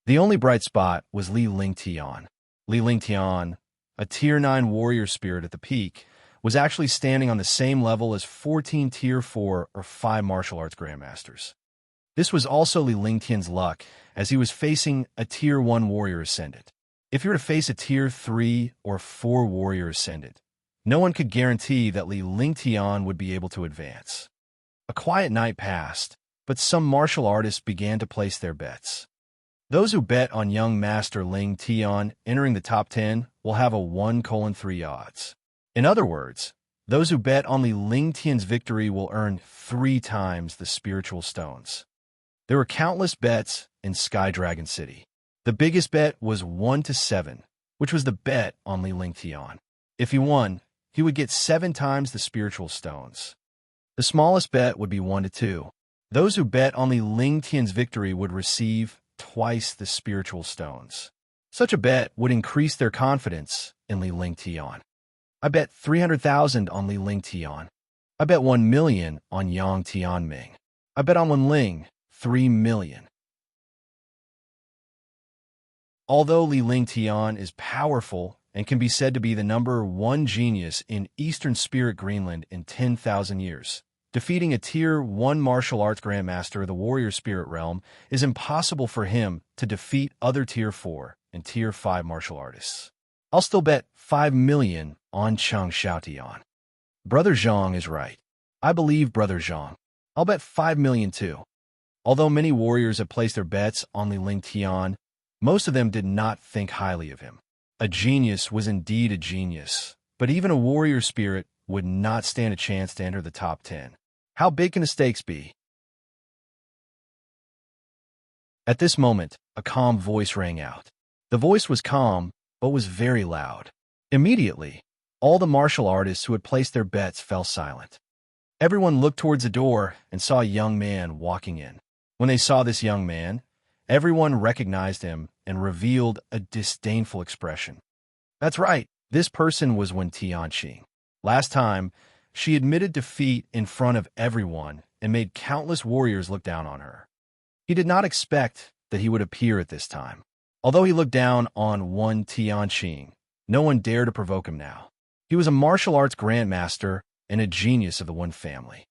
The only bright spot was Li Lingtian. Li Lingtian, a Tier 9 warrior spirit at the peak, was actually standing on the same level as 14 Tier 4 or 5 martial arts grandmasters. This was also Li Lingtian's luck, as he was facing a Tier 1 warrior ascendant. If you were to face a Tier 3 or 4 warrior ascendant, no one could guarantee that Li Lingtian would be able to advance. A quiet night passed, but some martial artists began to place their bets. Those who bet on young Master Lingtian entering the top 10 will have a 1:3 odds. In other words, those who bet on Li Lingtian's victory will earn 3 times the spiritual stones. There were countless bets in Sky Dragon City. The biggest bet was 1-7, which was the bet on Li Lingtian. If he won, he would get 7 times the spiritual stones. The smallest bet would be 1-2. Those who bet on Li Lingtian's victory would receive twice the spiritual stones. Such a bet would increase their confidence in Li Lingtian. I bet 300,000 on Li Lingtian. I bet 1 million on Yang Tianming. I bet on Wen Ling 3 million. Although Li Lingtian is powerful and can be said to be the #1 genius in Eastern Spirit Greenland in 10,000 years, defeating a Tier 1 martial arts grandmaster of the warrior spirit realm is impossible for him to defeat other Tier 4 and Tier 5 martial artists. I'll still bet 5 million on Cheng Xiaotian. Brother Zhang is right. I believe Brother Zhang. I'll bet 5 million too. Although many warriors have placed their bets on Li Lingtian, most of them did not think highly of him. A genius was indeed a genius, but even a warrior spirit would not stand a chance to enter the top 10. How big can the stakes be? At this moment, a calm voice rang out. The voice was calm, but was very loud. Immediately, all the martial artists who had placed their bets fell silent. Everyone looked towards the door and saw a young man walking in. When they saw this young man, everyone recognized him and revealed a disdainful expression. That's right, this person was Wen Tianqing. Last time, she admitted defeat in front of everyone and made countless warriors look down on her. He did not expect that he would appear at this time. Although he looked down on Wen Tianqing, no one dared to provoke him now. He was a martial arts grandmaster and a genius of the Wen family.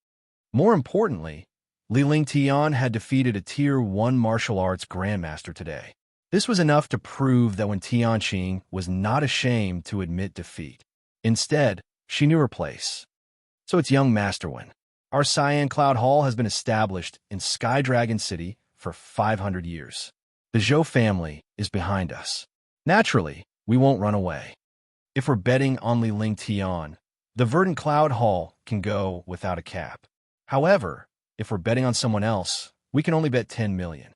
More importantly, Li Lingtian had defeated a Tier 1 martial arts grandmaster today. This was enough to prove that Wen Tianqing was not ashamed to admit defeat. Instead, she knew her place. So it's young Master Wen. Our Cyan Cloud Hall has been established in Sky Dragon City for 500 years. The Zhou family is behind us. Naturally, we won't run away. If we're betting on Li Lingtian, the Verdant Cloud Hall can go without a cap. However, if we're betting on someone else, we can only bet 10 million.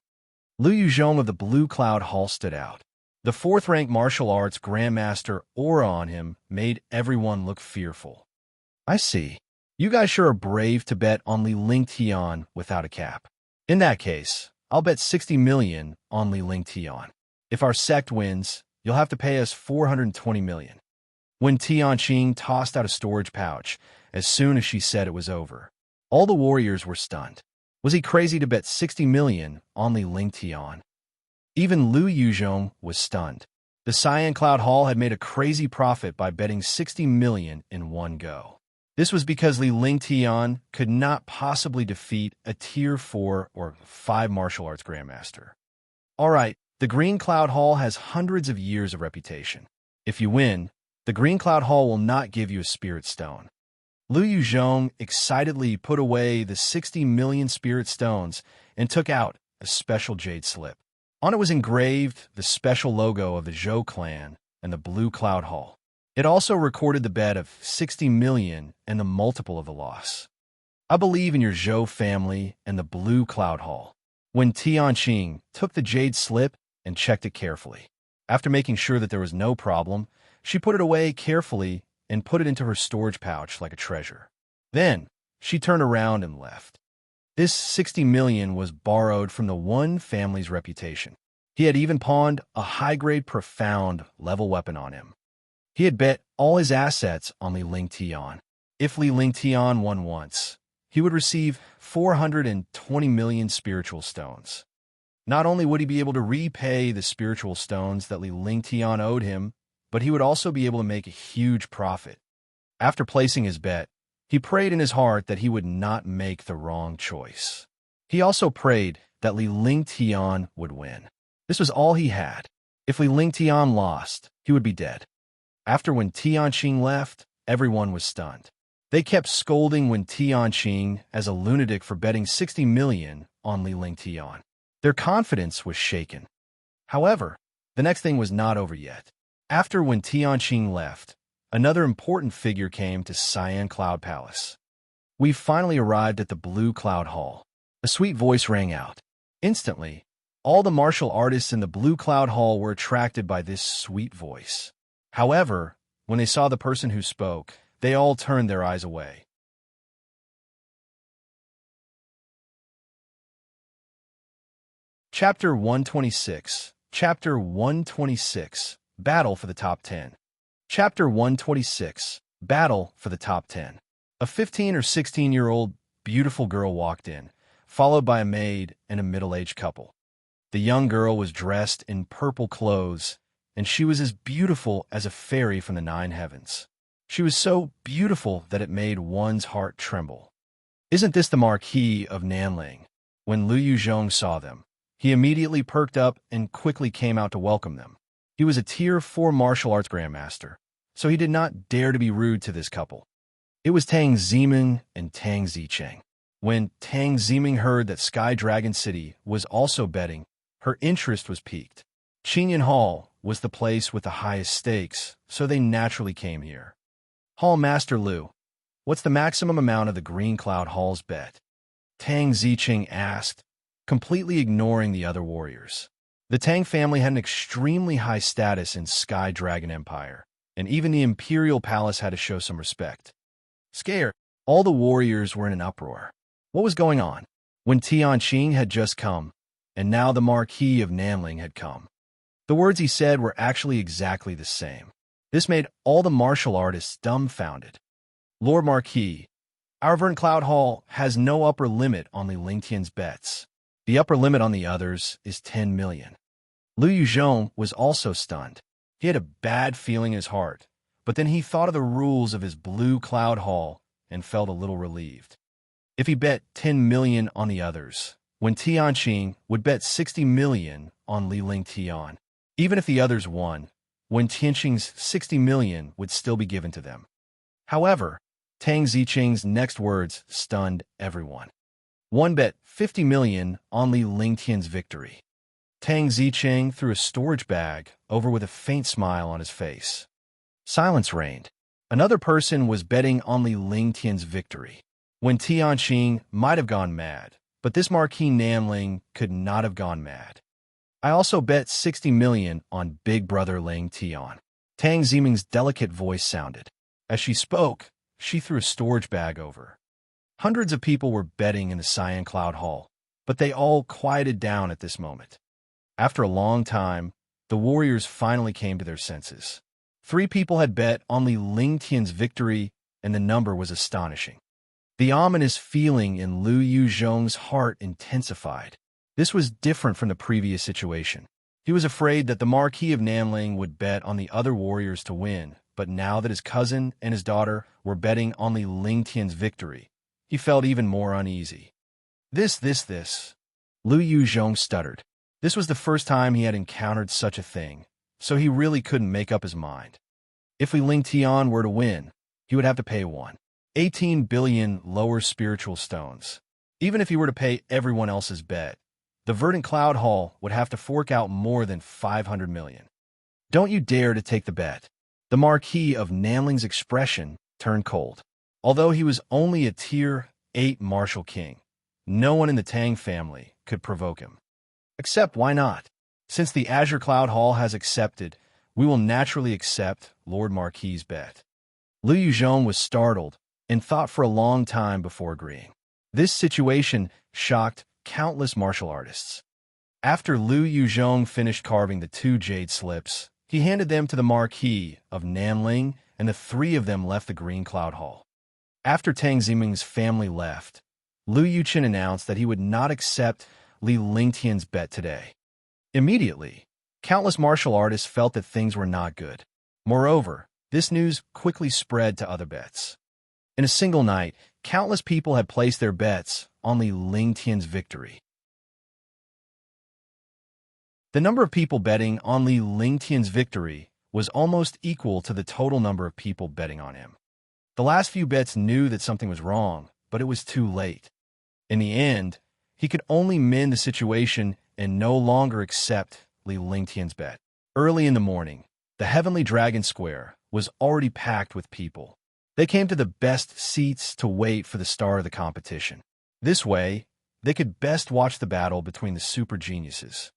Liu Yuzhong of the Blue Cloud Hall stood out. The 4th-ranked martial arts grandmaster aura on him made everyone look fearful. I see. You guys sure are brave to bet on Li Lingtian without a cap. In that case, I'll bet 60 million on Li Ling Tian. If our sect wins, you'll have to pay us 420 million. When Tianqing tossed out a storage pouch, as soon as she said it was over, all the warriors were stunned. Was he crazy to bet 60 million on Li Ling Tian? Even Lu Yuzhong was stunned. The Cyan Cloud Hall had made a crazy profit by betting 60 million in one go. This was because Li Ling Tian could not possibly defeat a Tier 4 or 5 martial arts grandmaster. Alright, the Green Cloud Hall has hundreds of years of reputation. If you win, the Green Cloud Hall will not give you a spirit stone. Lu Yuzhong excitedly put away the 60 million spirit stones and took out a special jade slip. On it was engraved the special logo of the Zhou clan and the Blue Cloud Hall. It also recorded the bet of 60 million and the multiple of the loss. I believe in your Zhou family and the Blue Cloud Hall. When Tianqing took the jade slip and checked it carefully. After making sure that there was no problem, she put it away carefully and put it into her storage pouch like a treasure. Then, she turned around and left. This 60 million was borrowed from the one family's reputation. He had even pawned a high-grade profound level weapon on him. He had bet all his assets on Li Ling Tian. If Li Ling Tian won once, he would receive 420 million spiritual stones. Not only would he be able to repay the spiritual stones that Li Ling Tian owed him, but he would also be able to make a huge profit. After placing his bet, he prayed in his heart that he would not make the wrong choice. He also prayed that Li Ling Tian would win. This was all he had. If Li Ling Tian lost, he would be dead. After when Tianqing left, everyone was stunned. They kept scolding when Tianqing as a lunatic for betting 60 million on Li Ling Tian. Their confidence was shaken. However, the next thing was not over yet. After when Tianqing left, another important figure came to Cyan Cloud Palace. We finally arrived at the Blue Cloud Hall. A sweet voice rang out. Instantly, all the martial artists in the Blue Cloud Hall were attracted by this sweet voice. However, when they saw the person who spoke, they all turned their eyes away. Chapter 126. Chapter 126. Battle for the Top 10. Chapter 126. Battle for the Top 10. A 15 or 16-year-old beautiful girl walked in, followed by a maid and a middle-aged couple. The young girl was dressed in purple clothes, and she was as beautiful as a fairy from the 9 heavens. She was so beautiful that it made one's heart tremble. Isn't this the Marquis of Nanling? When Lu Yuzhong saw them, he immediately perked up and quickly came out to welcome them. He was a Tier 4 martial arts grandmaster, so he did not dare to be rude to this couple. It was Tang Ziming and Tang Zicheng. When Tang Ziming heard that Sky Dragon City was also betting, her interest was piqued. Qinyan Hall was the place with the highest stakes, so they naturally came here. Hall Master Lu, what's the maximum amount of the Green Cloud Hall's bet? Tang Zicheng asked, completely ignoring the other warriors. The Tang family had an extremely high status in Sky Dragon Empire, and even the Imperial Palace had to show some respect. Scared, all the warriors were in an uproar. What was going on? When Tianqing had just come, and now the Marquis of Nanling had come. The words he said were actually exactly the same. This made all the martial artists dumbfounded. Lord Marquis, our Vern Cloud Hall has no upper limit on Li Ling Tian's bets. The upper limit on the others is 10 million. Lu Yuzhong was also stunned. He had a bad feeling in his heart, but then he thought of the rules of his Blue Cloud Hall and felt a little relieved. If he bet 10 million on the others, when Tianqing would bet 60 million on Li Ling Tian, even if the others won, when Tianqing's 60 million would still be given to them. However, Tang Zicheng's next words stunned everyone. One bet 50 million on Li Ling Tian's victory. Tang Zicheng threw a storage bag over with a faint smile on his face. Silence reigned. Another person was betting on Li Ling Tian's victory. When Tianqing might have gone mad, but this Marquis Nanling could not have gone mad. I also bet 60 million on Big Brother Ling Tian. Tang Ziming's delicate voice sounded. As she spoke, she threw a storage bag over. Hundreds of people were betting in the Cyan Cloud Hall, but they all quieted down at this moment. After a long time, the warriors finally came to their senses. 3 people had bet on Li Lingtian's victory, and the number was astonishing. The ominous feeling in Lu Yuzhong's heart intensified. This was different from the previous situation. He was afraid that the Marquis of Nanling would bet on the other warriors to win, but now that his cousin and his daughter were betting on Li Lingtian's victory, he felt even more uneasy. This. Lu Yuzhong stuttered. This was the first time he had encountered such a thing, so he really couldn't make up his mind. If Li Lingtian were to win, he would have to pay 18 billion lower spiritual stones. Even if he were to pay everyone else's bet, the Verdant Cloud Hall would have to fork out more than 500 million. Don't you dare to take the bet. The Marquis of Nanling's expression turned cold. Although he was only a Tier 8 martial king, no one in the Tang family could provoke him. Except why not? Since the Azure Cloud Hall has accepted, we will naturally accept Lord Marquis's bet. Lu Yuzhong was startled and thought for a long time before agreeing. This situation shocked countless martial artists. After Lu Yuzhong finished carving the 2 jade slips, he handed them to the Marquis of Nanling, and the 3 of them left the Green Cloud Hall. After Tang Ziming's family left, Lu Yuqin announced that he would not accept Li Lingtian's bet today. Immediately, countless martial artists felt that things were not good. Moreover, this news quickly spread to other bets. In a single night, countless people had placed their bets on Li Lingtian's victory. The number of people betting on Li Lingtian's victory was almost equal to the total number of people betting on him. The last few bets knew that something was wrong, but it was too late. In the end, he could only mend the situation and no longer accept Li Lingtian's bet. Early in the morning, the Heavenly Dragon Square was already packed with people. They came to the best seats to wait for the star of the competition. This way, they could best watch the battle between the super geniuses.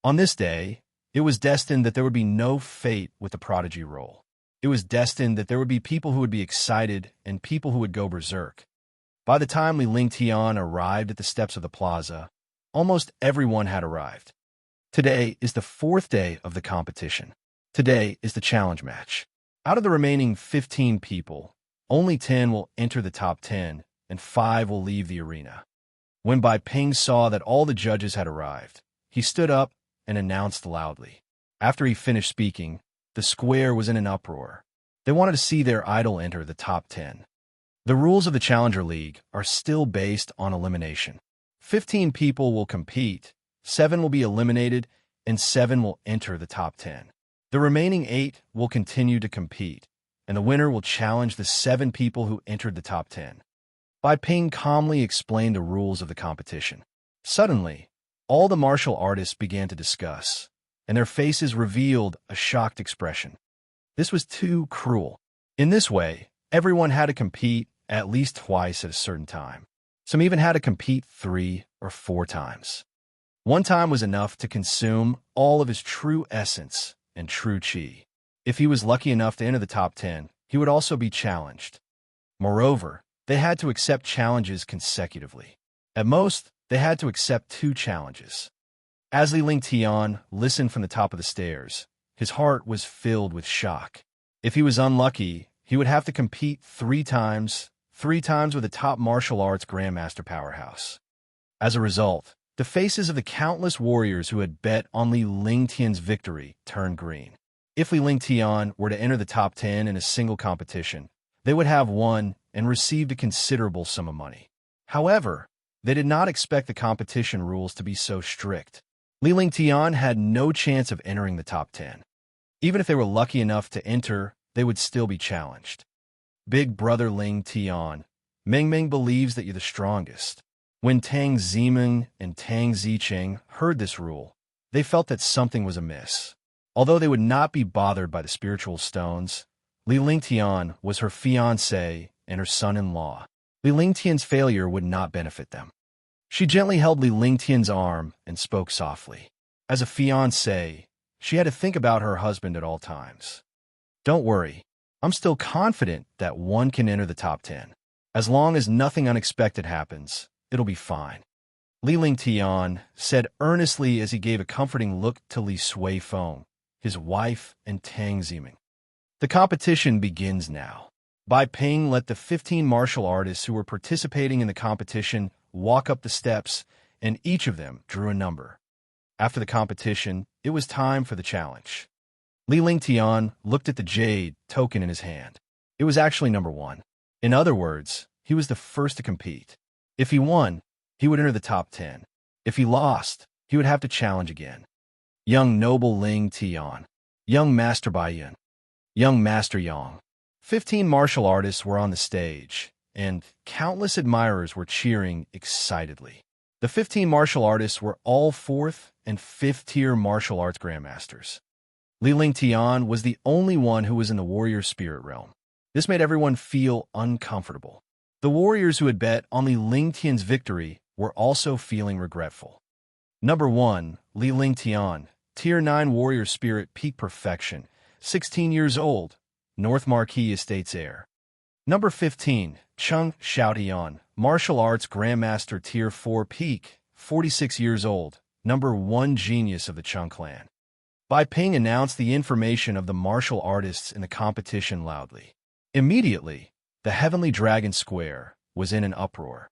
On this day, it was destined that there would be no fate with the prodigy role. It was destined that there would be people who would be excited and people who would go berserk. By the time Li Lingtian arrived at the steps of the plaza, almost everyone had arrived. Today is the 4th day of the competition. Today is the challenge match. Out of the remaining 15 people, only 10 will enter the top 10, and 5 will leave the arena. When Bai Ping saw that all the judges had arrived, he stood up and announced loudly. After he finished speaking, the square was in an uproar. They wanted to see their idol enter the top 10. The rules of the Challenger League are still based on elimination. 15 people will compete, 7 will be eliminated, and 7 will enter the top 10. The remaining 8 will continue to compete, and the winner will challenge the 7 people who entered the top 10. Bai Ping calmly explained the rules of the competition. Suddenly, all the martial artists began to discuss, and their faces revealed a shocked expression. This was too cruel. In this way, everyone had to compete at least twice at a certain time. Some even had to compete 3 or 4 times. One time was enough to consume all of his true essence and true chi. If he was lucky enough to enter the top 10, he would also be challenged. Moreover, they had to accept challenges consecutively. At most, they had to accept 2 challenges. As Li Lingtian listened from the top of the stairs, his heart was filled with shock. If he was unlucky, he would have to compete 3 times with a top martial arts grandmaster powerhouse. As a result, the faces of the countless warriors who had bet on Li Lingtian's victory turned green. If Li Lingtian were to enter the top 10 in a single competition, they would have won and received a considerable sum of money. However, they did not expect the competition rules to be so strict. Li Lingtian had no chance of entering the top 10. Even if they were lucky enough to enter, they would still be challenged. Big brother Lingtian, Ming believes that you're the strongest. When Tang Ziming and Tang Zicheng heard this rule, they felt that something was amiss. Although they would not be bothered by the spiritual stones, Li Lingtian was her fiancé and her son-in-law. Li Lingtian's failure would not benefit them. She gently held Li Lingtian's arm and spoke softly. As a fiancé, she had to think about her husband at all times. Don't worry, I'm still confident that one can enter the top 10. As long as nothing unexpected happens, it'll be fine. Li Lingtian said earnestly as he gave a comforting look to Li Suifeng, his wife, and Tang Ziming. The competition begins now. Bai Ping let the 15 martial artists who were participating in the competition walk up the steps, and each of them drew a number. After the competition, it was time for the challenge. Li Lingtian looked at the jade token in his hand. It was actually number 1. In other words, he was the first to compete. If he won, he would enter the top 10. If he lost, he would have to challenge again. Young Noble Ling Tian, Young Master Baiyan, Young Master Yang. 15 martial artists were on the stage, and countless admirers were cheering excitedly. The 15 martial artists were all 4th and 5th tier martial arts grandmasters. Li Lingtian was the only one who was in the warrior spirit realm. This made everyone feel uncomfortable. The warriors who had bet on Li Lingtian's victory were also feeling regretful. Number 1, Li Lingtian, Tier 9 Warrior Spirit Peak Perfection, 16 years old, North Marquis Estates heir. Number 15, Chung Xiaotian, Martial Arts Grandmaster Tier 4 Peak, 46 years old, number 1 Genius of the Chung clan. Bai Ping announced the information of the martial artists in the competition loudly. Immediately, the Heavenly Dragon Square was in an uproar.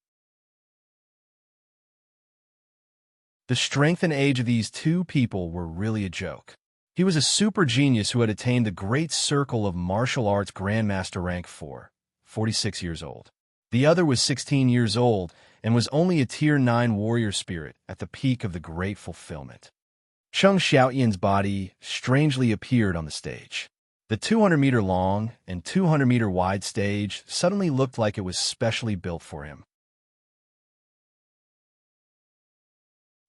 The strength and age of these two people were really a joke. He was a super genius who had attained the Great Circle of Martial Arts Grandmaster rank 4, 46 years old. The other was 16 years old and was only a Tier 9 warrior spirit at the peak of the Great Fulfillment. Chung Xiaoyan's body strangely appeared on the stage. The 200-meter-long and 200-meter-wide stage suddenly looked like it was specially built for him.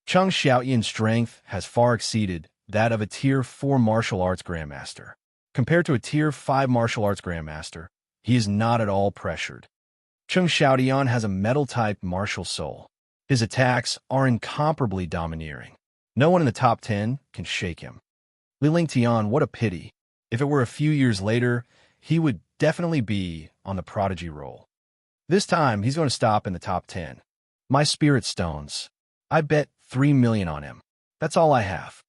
Chung Xiaoyan's strength has far exceeded that of a Tier 4 martial arts grandmaster. Compared to a Tier 5 martial arts grandmaster, he is not at all pressured. Chung Xiaotian has a metal-type martial soul. His attacks are incomparably domineering. No one in the top 10 can shake him. Li Lingtian, what a pity. If it were a few years later, he would definitely be on the prodigy roll. This time, he's going to stop in the top 10. My spirit stones. I bet 3 million on him. That's all I have.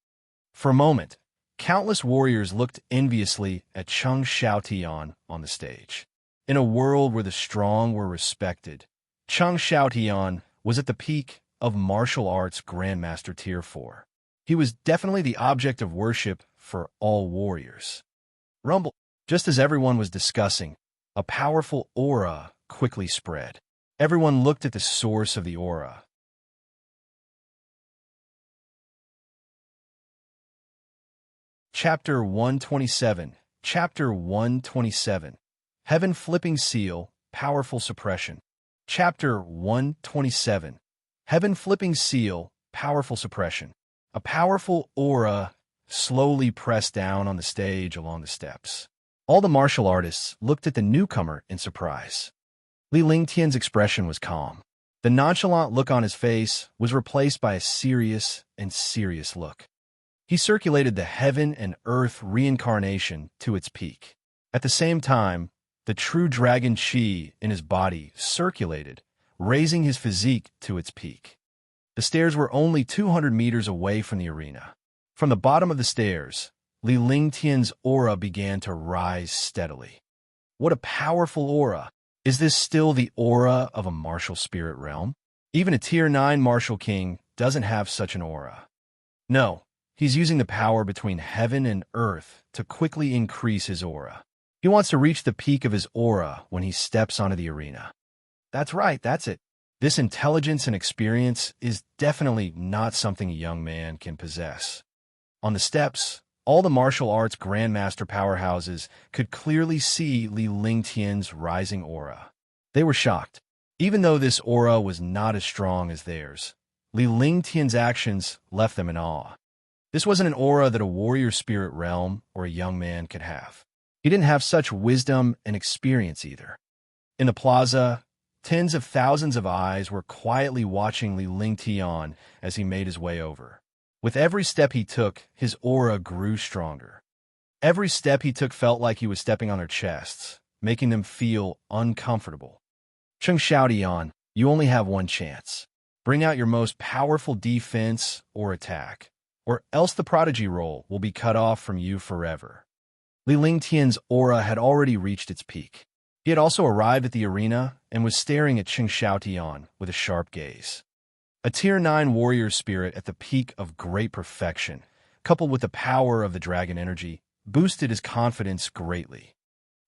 For a moment, countless warriors looked enviously at Chung Xiaotian on the stage. In a world where the strong were respected, Chung Xiaotian was at the peak of martial arts Grandmaster Tier 4. He was definitely the object of worship for all warriors. Rumble. Just as everyone was discussing, a powerful aura quickly spread. Everyone looked at the source of the aura. Chapter 127. Chapter 127. Heaven Flipping Seal, Powerful Suppression. Chapter 127. Heaven Flipping Seal, Powerful Suppression. A powerful aura slowly pressed down on the stage along the steps. All the martial artists looked at the newcomer in surprise. Li Lingtian's expression was calm. The nonchalant look on his face was replaced by a serious look. He circulated the heaven and earth reincarnation to its peak. At the same time, the true dragon chi in his body circulated, raising his physique to its peak. The stairs were only 200 meters away from the arena. From the bottom of the stairs, Li Lingtian's aura began to rise steadily. What a powerful aura! Is this still the aura of a martial spirit realm? Even a Tier 9 martial king doesn't have such an aura. No, he's using the power between heaven and earth to quickly increase his aura. He wants to reach the peak of his aura when he steps onto the arena. That's right, that's it. This intelligence and experience is definitely not something a young man can possess. On the steps, all the martial arts grandmaster powerhouses could clearly see Li Lingtian's rising aura. They were shocked. Even though this aura was not as strong as theirs, Li Lingtian's actions left them in awe. This wasn't an aura that a warrior spirit realm or a young man could have. He didn't have such wisdom and experience either. In the plaza, tens of thousands of eyes were quietly watching Li Lingtian as he made his way over. With every step he took, his aura grew stronger. Every step he took felt like he was stepping on their chests, making them feel uncomfortable. Chung Xiaotian, you only have one chance. Bring out your most powerful defense or attack, or else the prodigy role will be cut off from you forever. Li Lingtian's aura had already reached its peak. He had also arrived at the arena and was staring at Chung Xiaotian with a sharp gaze. A Tier 9 warrior spirit at the peak of great perfection, coupled with the power of the dragon energy, boosted his confidence greatly.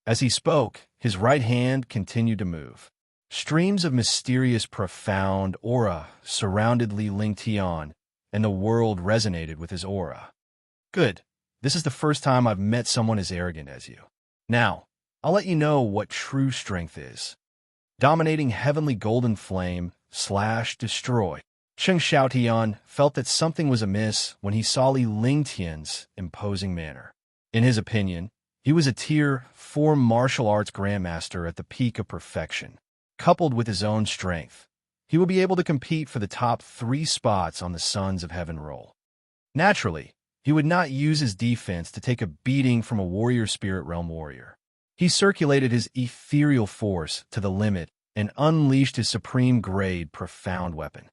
As he spoke, his right hand continued to move. Streams of mysterious, profound aura surrounded Li Lingtian, and the world resonated with his aura. Good. This is the first time I've met someone as arrogant as you. Now, I'll let you know what true strength is. Dominating heavenly golden flame, destroy. Chung Xiaotian felt that something was amiss when he saw Li Lingtian's imposing manner. In his opinion, he was a Tier 4 martial arts grandmaster at the peak of perfection. Coupled with his own strength, he will be able to compete for the top 3 spots on the Sons of Heaven roll. Naturally, he would not use his defense to take a beating from a warrior spirit realm warrior. He circulated his ethereal force to the limit and unleashed his supreme grade profound weapon.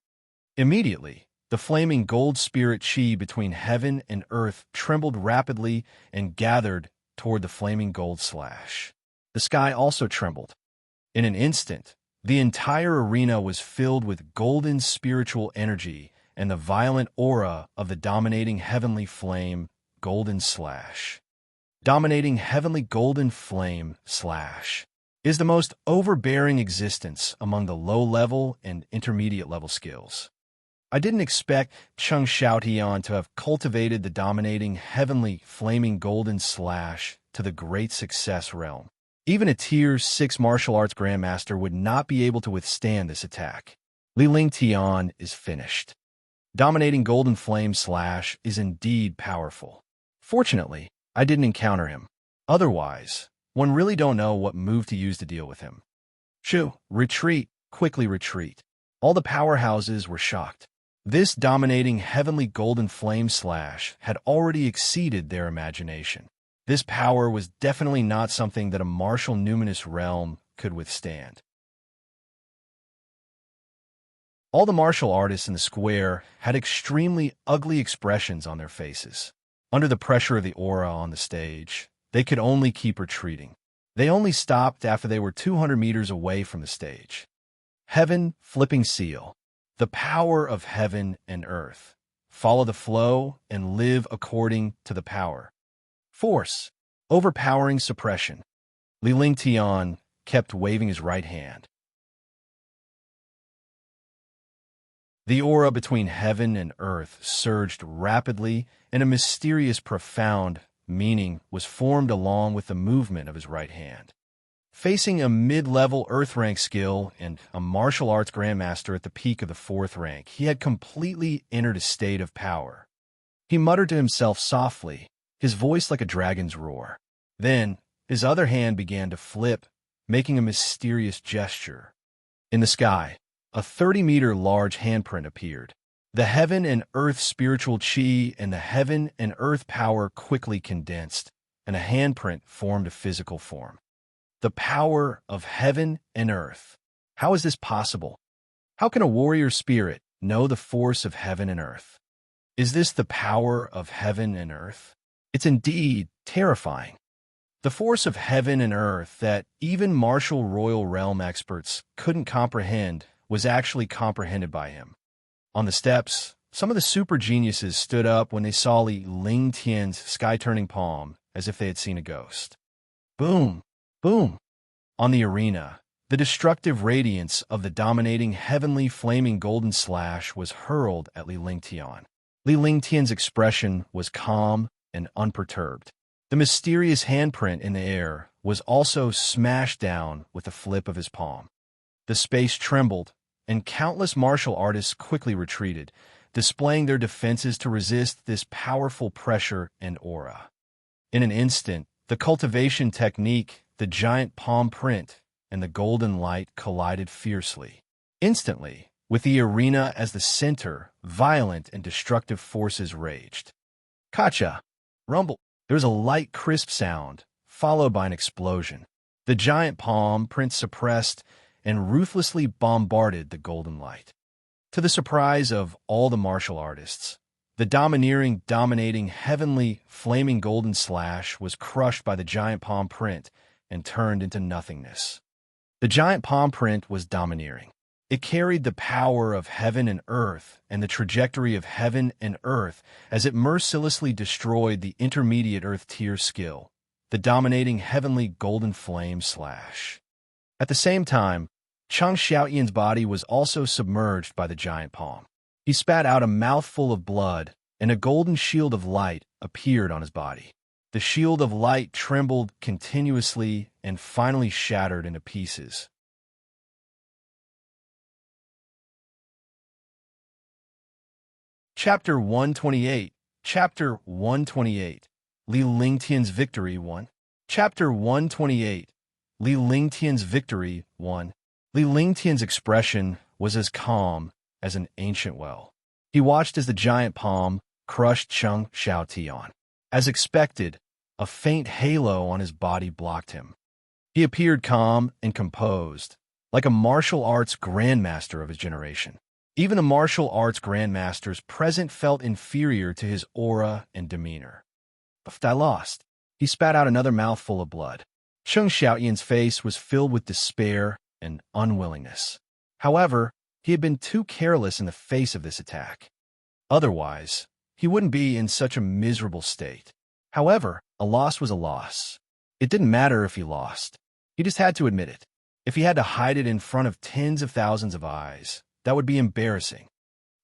Immediately, the flaming gold spirit chi between heaven and earth trembled rapidly and gathered toward the flaming gold slash. The sky also trembled. In an instant, the entire arena was filled with golden spiritual energy and the violent aura of the dominating heavenly flame, golden slash. Dominating heavenly golden flame, is the most overbearing existence among the low-level and intermediate-level skills. I didn't expect Chung Xiaotian to have cultivated the dominating heavenly flaming golden slash to the great success realm. Even a Tier 6 martial arts grandmaster would not be able to withstand this attack. Li Lingtian is finished. Dominating golden flame is indeed powerful. Fortunately, I didn't encounter him. Otherwise, one really don't know what move to use to deal with him. Shoo, retreat, quickly retreat. All the powerhouses were shocked. This dominating heavenly golden flame had already exceeded their imagination. This power was definitely not something that a martial numinous realm could withstand. All the martial artists in the square had extremely ugly expressions on their faces. Under the pressure of the aura on the stage, they could only keep retreating. They only stopped after they were 200 meters away from the stage. Heaven flipping seal. The power of heaven and earth. Follow the flow and live according to the power. Force. Overpowering suppression. Li Lingtian kept waving his right hand. The aura between heaven and earth surged rapidly, and a mysterious, profound meaning was formed along with the movement of his right hand. Facing a mid-level earth rank skill and a martial arts grandmaster at the peak of the 4th rank, he had completely entered a state of power. He muttered to himself softly, his voice like a dragon's roar. Then, his other hand began to flip, making a mysterious gesture. In the sky, a 30-meter large handprint appeared. The heaven and earth spiritual chi and the heaven and earth power quickly condensed, and a handprint formed a physical form. The power of heaven and earth. How is this possible? How can a warrior spirit know the force of heaven and earth? Is this the power of heaven and earth? It's indeed terrifying. The force of heaven and earth that even martial royal realm experts couldn't comprehend was actually comprehended by him. On the steps, some of the super geniuses stood up when they saw Li Lingtian's sky-turning palm as if they had seen a ghost. Boom! Boom! On the arena, the destructive radiance of the dominating heavenly flaming golden slash was hurled at Li Lingtian. Li Lingtian's expression was calm and unperturbed. The mysterious handprint in the air was also smashed down with a flip of his palm. The space trembled, and countless martial artists quickly retreated, displaying their defenses to resist this powerful pressure and aura. In an instant, the cultivation technique, the giant palm print, and the golden light collided fiercely. Instantly, with the arena as the center, violent and destructive forces raged. Kacha! Rumble! There was a light, crisp sound, followed by an explosion. The giant palm print suppressed, and ruthlessly bombarded the golden light. To the surprise of all the martial artists, the dominating, heavenly, flaming golden slash was crushed by the giant palm print and turned into nothingness. The giant palm print was domineering. It carried the power of heaven and earth and the trajectory of heaven and earth as it mercilessly destroyed the intermediate earth tier skill, the dominating heavenly golden flame slash. At the same time, Chang Xiaoyan's body was also submerged by the giant palm. He spat out a mouthful of blood, and a golden shield of light appeared on his body. The shield of light trembled continuously and finally shattered into pieces. Chapter 128. Chapter 128. Li Lingtian's Victory 1. Chapter 128. Li Lingtian's Victory 1. Li Lingtian's expression was as calm as an ancient well. He watched as the giant palm crushed Chang Xiaotian. As expected, a faint halo on his body blocked him. He appeared calm and composed, like a martial arts grandmaster of his generation. Even the martial arts grandmasters present felt inferior to his aura and demeanor. I lost. He spat out another mouthful of blood. Chang Xiaoyan's face was filled with despair and unwillingness. However, he had been too careless in the face of this attack. Otherwise, he wouldn't be in such a miserable state. However, a loss was a loss. It didn't matter if he lost. He just had to admit it. If he had to hide it in front of tens of thousands of eyes, that would be embarrassing.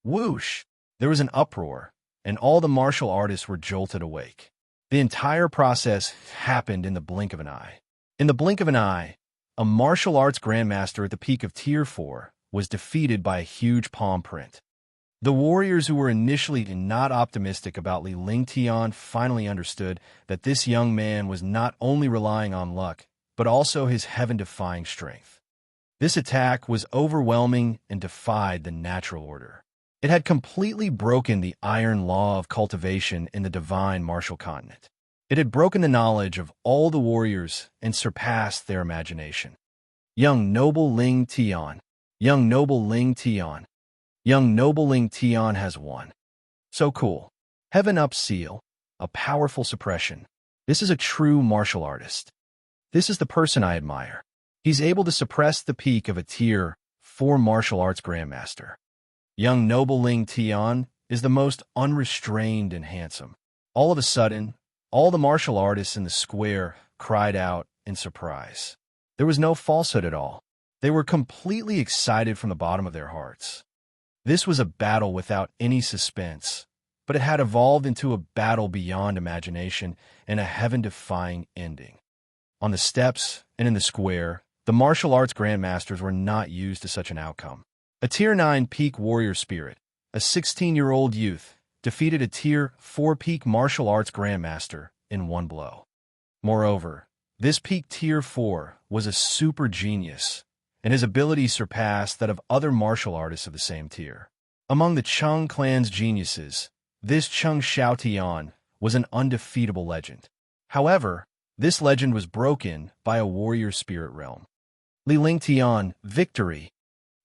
Whoosh! There was an uproar, and all the martial artists were jolted awake. The entire process happened in the blink of an eye. In the blink of an eye, a martial arts grandmaster at the peak of Tier 4 was defeated by a huge palm print. The warriors who were initially not optimistic about Li Lingtian finally understood that this young man was not only relying on luck, but also his heaven-defying strength. This attack was overwhelming and defied the natural order. It had completely broken the iron law of cultivation in the divine martial continent. It had broken the knowledge of all the warriors and surpassed their imagination. Young noble Ling Tian. Young noble Ling Tian. Young noble Ling Tian has won. So cool. Heaven up seal. A powerful suppression. This is a true martial artist. This is the person I admire. He's able to suppress the peak of a Tier 4 martial arts grandmaster. Young noble Ling Tian is the most unrestrained and handsome. All of a sudden, all the martial artists in the square cried out in surprise. There was no falsehood at all. They were completely excited from the bottom of their hearts. This was a battle without any suspense, but it had evolved into a battle beyond imagination and a heaven-defying ending. On the steps and in the square, the martial arts grandmasters were not used to such an outcome. A Tier 9 peak warrior spirit, a 16-year-old youth, defeated a Tier 4 peak martial arts grandmaster in one blow. Moreover, this peak Tier 4 was a super genius, and his ability surpassed that of other martial artists of the same tier. Among the Cheng clan's geniuses, this Chang Xiaotian was an undefeatable legend. However, this legend was broken by a warrior spirit realm. Li Lingtian, victory!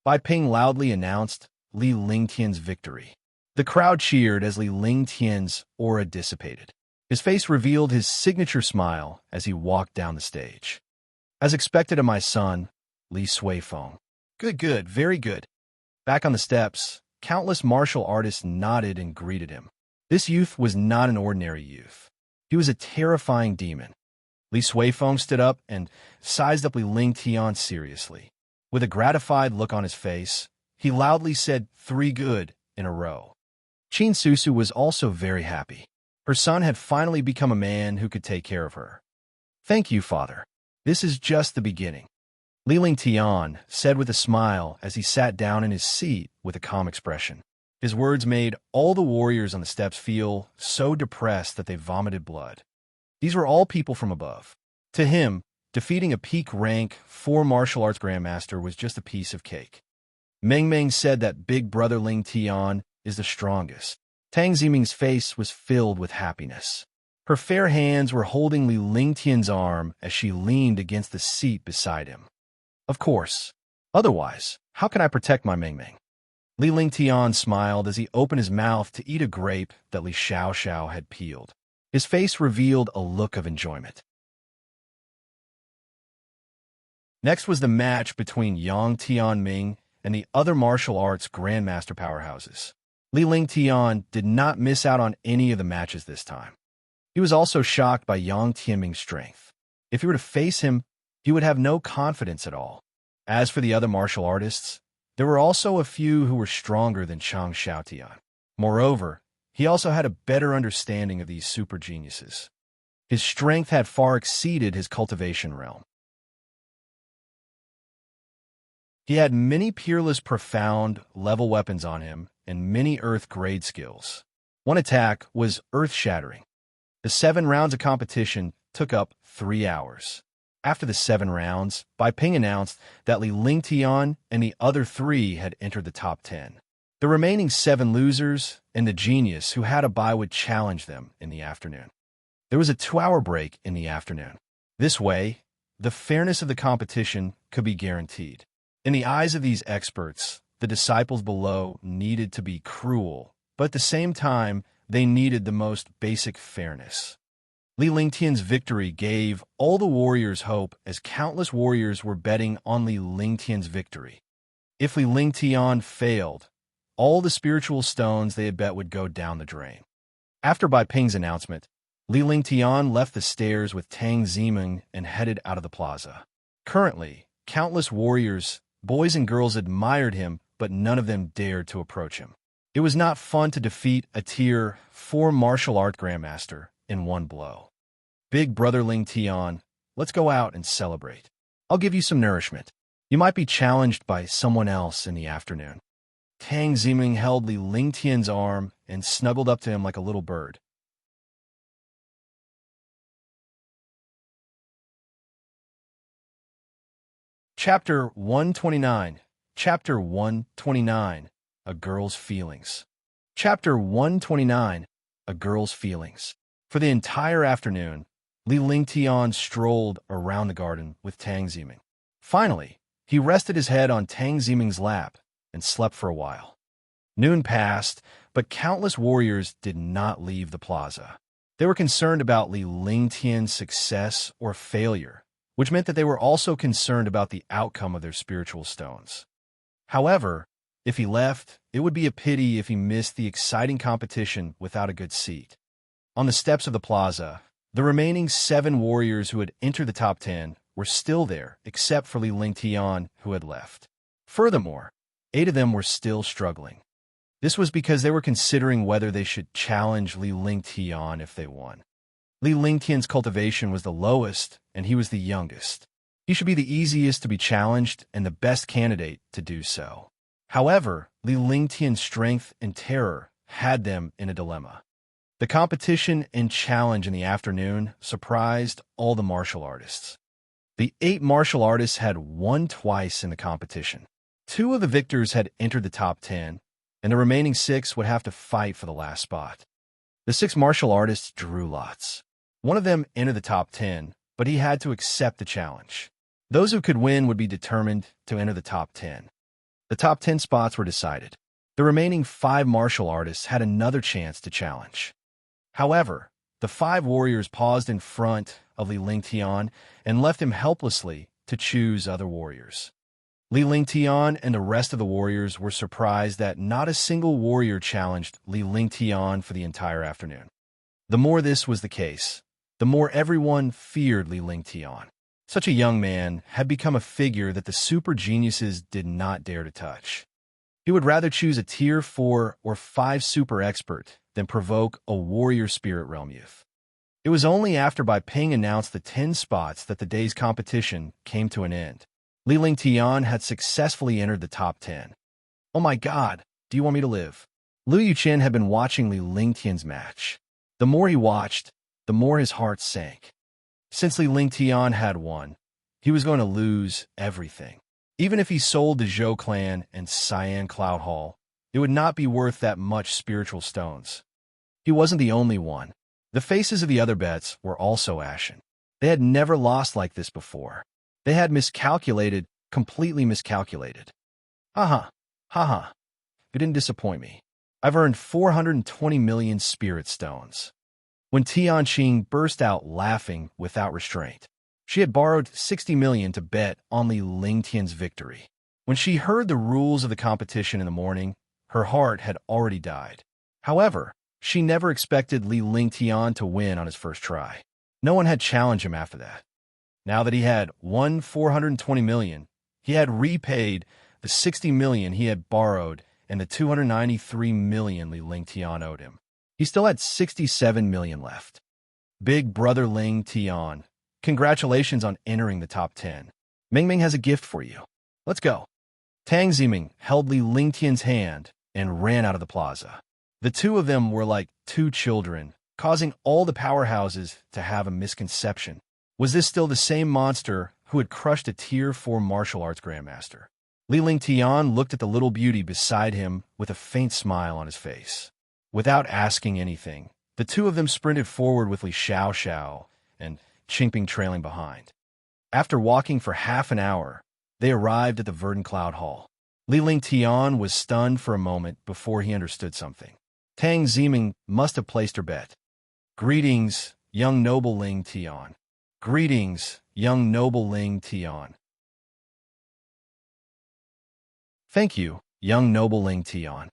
Bai Ping loudly announced Li Lingtian's victory. The crowd cheered as Li Lingtian's aura dissipated. His face revealed his signature smile as he walked down the stage. As expected of my son, Li Suifeng. Good, very good. Back on the steps, countless martial artists nodded and greeted him. This youth was not an ordinary youth. He was a terrifying demon. Li Suifeng stood up and sized up Li Lingtian seriously. With a gratified look on his face, he loudly said 3 good in a row. Qin Susu was also very happy. Her son had finally become a man who could take care of her. Thank you, father. This is just the beginning. Li Lingtian said with a smile as he sat down in his seat with a calm expression. His words made all the warriors on the steps feel so depressed that they vomited blood. These were all people from above. To him, defeating a peak rank 4 martial arts grandmaster was just a piece of cake. Meng Meng said that big brother Ling Tian is the strongest. Tang Ziming's face was filled with happiness. Her fair hands were holding Li Lingtian's arm as she leaned against the seat beside him. Of course, Otherwise, how can I protect my Ming Ming? Li Lingtian smiled as he opened his mouth to eat a grape that Li Xiaoxiao had peeled. His face revealed a look of enjoyment. Next was the match between Yang Tianming and the other martial arts grandmaster powerhouses. Li Lingtian did not miss out on any of the matches this time. He was also shocked by Yang Tianming's strength. If he were to face him, he would have no confidence at all. As for the other martial artists, there were also a few who were stronger than Chang Xiaotian. Moreover, he also had a better understanding of these super geniuses. His strength had far exceeded his cultivation realm. He had many peerless profound level weapons on him and many earth-grade skills. One attack was earth-shattering. The 7 rounds of competition took up 3 hours. After the 7 rounds, Bai Ping announced that Li Lingtian and the other 3 had entered the top 10. The remaining 7 losers and the genius who had a bye would challenge them in the afternoon. There was a 2-hour break in the afternoon. This way, the fairness of the competition could be guaranteed. In the eyes of these experts, the disciples below needed to be cruel, but at the same time, they needed the most basic fairness. Li Lingtian's victory gave all the warriors hope, as countless warriors were betting on Li Lingtian's victory. If Li Lingtian failed, all the spiritual stones they had bet would go down the drain. After Bai Ping's announcement, Li Lingtian left the stairs with Tang Ziming and headed out of the plaza. Currently, countless warriors, boys and girls admired him, but none of them dared to approach him. It was not fun to defeat a Tier 4 martial art grandmaster in one blow. Big brother Lingtian, let's go out and celebrate. I'll give you some nourishment. You might be challenged by someone else in the afternoon. Tang Ziming held Li Lingtian's arm and snuggled up to him like a little bird. Chapter 129. Chapter 129. A Girl's Feelings. Chapter 129. A Girl's Feelings. For the entire afternoon, Li Lingtian strolled around the garden with Tang Ziming. Finally, he rested his head on Tang Ziming's lap and slept for a while. Noon passed, but countless warriors did not leave the plaza. They were concerned about Li Lingtian's success or failure, which meant that they were also concerned about the outcome of their spiritual stones. However, if he left, it would be a pity if he missed the exciting competition without a good seat. On the steps of the plaza, the remaining 7 warriors who had entered the top 10 were still there, except for Li Lingtian, who had left. Furthermore, 8 of them were still struggling. This was because they were considering whether they should challenge Li Lingtian if they won. Li Lingtian's cultivation was the lowest, and he was the youngest. He should be the easiest to be challenged and the best candidate to do so. However, Li Lingtian's strength and terror had them in a dilemma. The competition and challenge in the afternoon surprised all the martial artists. The 8 martial artists had won twice in the competition. 2 of the victors had entered the top 10, and the remaining 6 would have to fight for the last spot. The 6 martial artists drew lots. One of them entered the top 10, but he had to accept the challenge. Those who could win would be determined to enter the top 10. The top 10 spots were decided. The remaining 5 martial artists had another chance to challenge. However, the 5 warriors paused in front of Li Lingtian and left him helplessly to choose other warriors. Li Lingtian and the rest of the warriors were surprised that not a single warrior challenged Li Lingtian for the entire afternoon. The more this was the case, the more everyone feared Li Lingtian. Such a young man had become a figure that the super geniuses did not dare to touch. He would rather choose a Tier 4 or 5 super expert than provoke a warrior spirit realm youth. It was only after Bai Ping announced the 10 spots that the day's competition came to an end. Li Lingtian had successfully entered the top 10. Oh my God, do you want me to live? Liu Yuchen had been watching Li Lingtian's match. The more he watched, the more his heart sank. Since Li Lingtian had won, he was going to lose everything. Even if he sold the Zhou clan and Cyan Cloud Hall, it would not be worth that much spiritual stones. He wasn't the only one. The faces of the other bets were also ashen. They had never lost like this before. They had miscalculated completely miscalculated. Haha, haha, you didn't disappoint me. I've earned 420 million spirit stones. When Tianqing burst out laughing without restraint. She had borrowed 60 million to bet on Li Lingtian's victory. When she heard the rules of the competition in the morning, her heart had already died. However, she never expected Li Lingtian to win on his first try. No one had challenged him after that. Now that he had won 420 million, he had repaid the 60 million he had borrowed and the 293 million Li Lingtian owed him. He still had 67 million left. Big brother Ling Tian, congratulations on entering the top 10. Mingming has a gift for you. Let's go. Tang Ziming held Li Lingtian's hand and ran out of the plaza. The two of them were like two children, causing all the powerhouses to have a misconception. Was this still the same monster who had crushed a Tier 4 martial arts grandmaster? Li Lingtian looked at the little beauty beside him with a faint smile on his face. Without asking anything, the two of them sprinted forward with Li Xiaoxiao and Qingping trailing behind. After walking for half an hour, they arrived at the Verdant Cloud Hall. Li Lingtian was stunned for a moment before he understood something. Tang Ziming must have placed her bet. Greetings, young noble Ling Tian. Greetings, young noble Ling Tian. Thank you, young noble Ling Tian.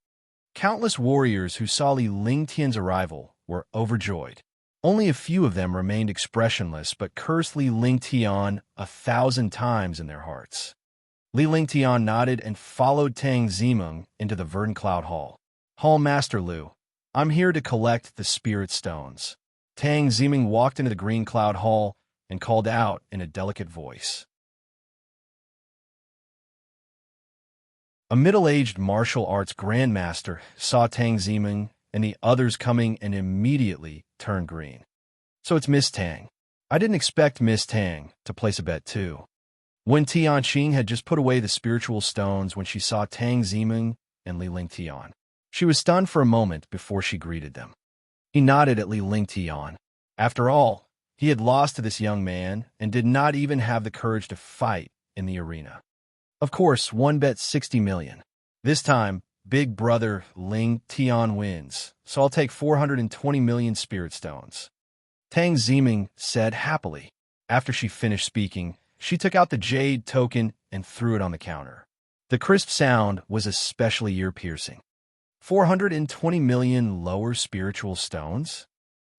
Countless warriors who saw Li Lingtian's arrival were overjoyed. Only a few of them remained expressionless but cursed Li Lingtian 1,000 times in their hearts. Li Lingtian nodded and followed Tang Ziming into the Verdant Cloud Hall. Hall Master Lu, I'm here to collect the spirit stones. Tang Ziming walked into the Green Cloud Hall and called out in a delicate voice. A middle-aged martial arts grandmaster saw Tang Ziming and the others coming and immediately turned green. So it's Miss Tang. I didn't expect Miss Tang to place a bet too. When Tianqing had just put away the spiritual stones when she saw Tang Ziming and Li Lingtian, she was stunned for a moment before she greeted them. He nodded at Li Lingtian. After all, he had lost to this young man and did not even have the courage to fight in the arena. Of course, one bet 60 million. This time, big brother Ling Tian wins, so I'll take 420 million spirit stones. Tang Ziming said happily. After she finished speaking, she took out the jade token and threw it on the counter. The crisp sound was especially ear-piercing. 420 million lower spiritual stones?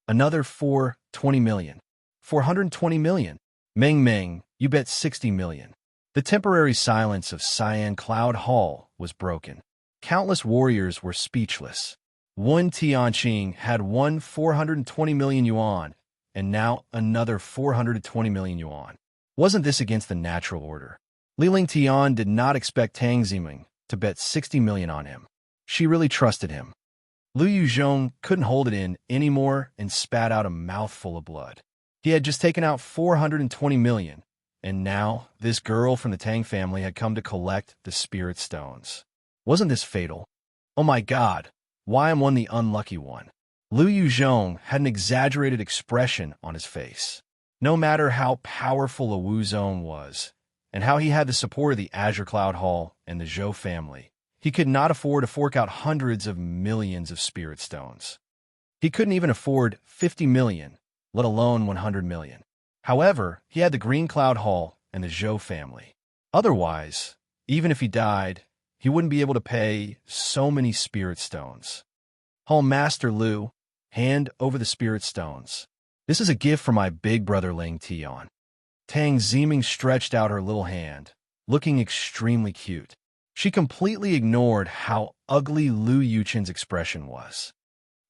Another 420 million. 420 million. Meng Meng, you bet 60 million. The temporary silence of Cyan Cloud Hall was broken. Countless warriors were speechless. One Tianqing had won 420 million yuan, and now another 420 million yuan. Wasn't this against the natural order? Li Lingtian did not expect Tang Ziming to bet 60 million on him. She really trusted him. Lu Yuzhong couldn't hold it in anymore and spat out a mouthful of blood. He had just taken out 420 million, and now this girl from the Tang family had come to collect the spirit stones. Wasn't this fatal? Oh my God, why am I the unlucky one? Lu Yuzhong had an exaggerated expression on his face. No matter how powerful a Wu Zone was, and how he had the support of the Azure Cloud Hall and the Zhou family, he could not afford to fork out hundreds of millions of spirit stones. He couldn't even afford 50 million, let alone 100 million. However, he had the Green Cloud Hall and the Zhou family. Otherwise, even if he died, he wouldn't be able to pay so many spirit stones. Hall Master Lu, hand over the spirit stones. This is a gift from my big brother Ling Tian. Tang Ziming stretched out her little hand, looking extremely cute. She completely ignored how ugly Lu Yuchen's expression was.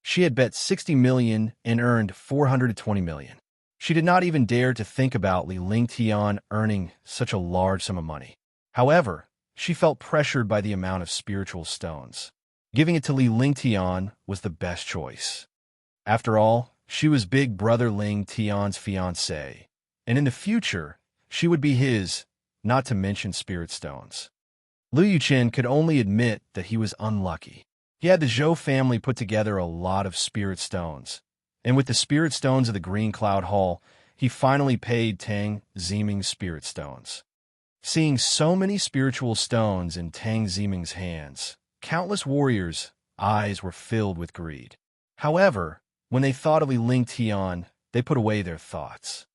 She had bet 60 million and earned 420 million. She did not even dare to think about Li Lingtian earning such a large sum of money. However, she felt pressured by the amount of spiritual stones. Giving it to Li Lingtian was the best choice. After all, she was big brother Ling Tian's fiancée, and in the future, she would be his, not to mention spirit stones. Lu Yuchen could only admit that he was unlucky. He had the Zhou family put together a lot of spirit stones, and with the spirit stones of the Green Cloud Hall, he finally paid Tang Ziming's spirit stones. Seeing so many spiritual stones in Tang Ziming's hands, countless warriors' eyes were filled with greed. However, when they thought of Li Ling Tian, they put away their thoughts.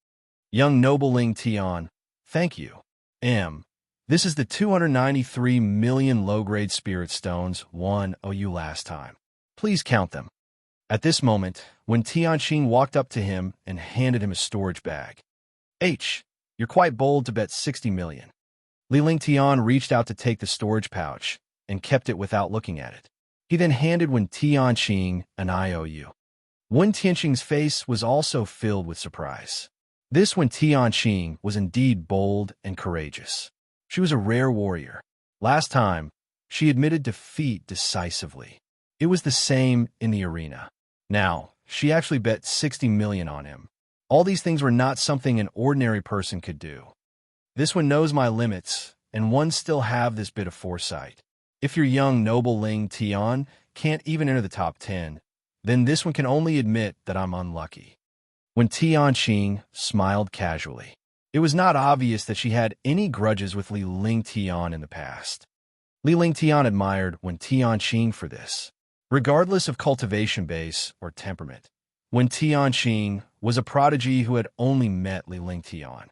Young noble Ling Tian, thank you. This is the 293 million low-grade spirit stones one owe you last time. Please count them. At this moment, when Tianqing walked up to him and handed him a storage bag. You're quite bold to bet 60 million. Li Ling Tian reached out to take the storage pouch and kept it without looking at it. He then handed Wen Tianqing an IOU. Wen Tianqing's face was also filled with surprise. This Wen Tianqing was indeed bold and courageous. She was a rare warrior. Last time, she admitted defeat decisively. It was the same in the arena. Now, she actually bet 60 million on him. All these things were not something an ordinary person could do. This one knows my limits, and one still have this bit of foresight. If your young noble Ling Tian can't even enter the top 10, then this one can only admit that I'm unlucky. When Tianqing smiled casually, it was not obvious that she had any grudges with Li Ling Tian in the past. Li Ling Tian admired Wen Tianqing for this, regardless of cultivation base or temperament. Wen Tianqing was a prodigy who had only met Li Ling Tian.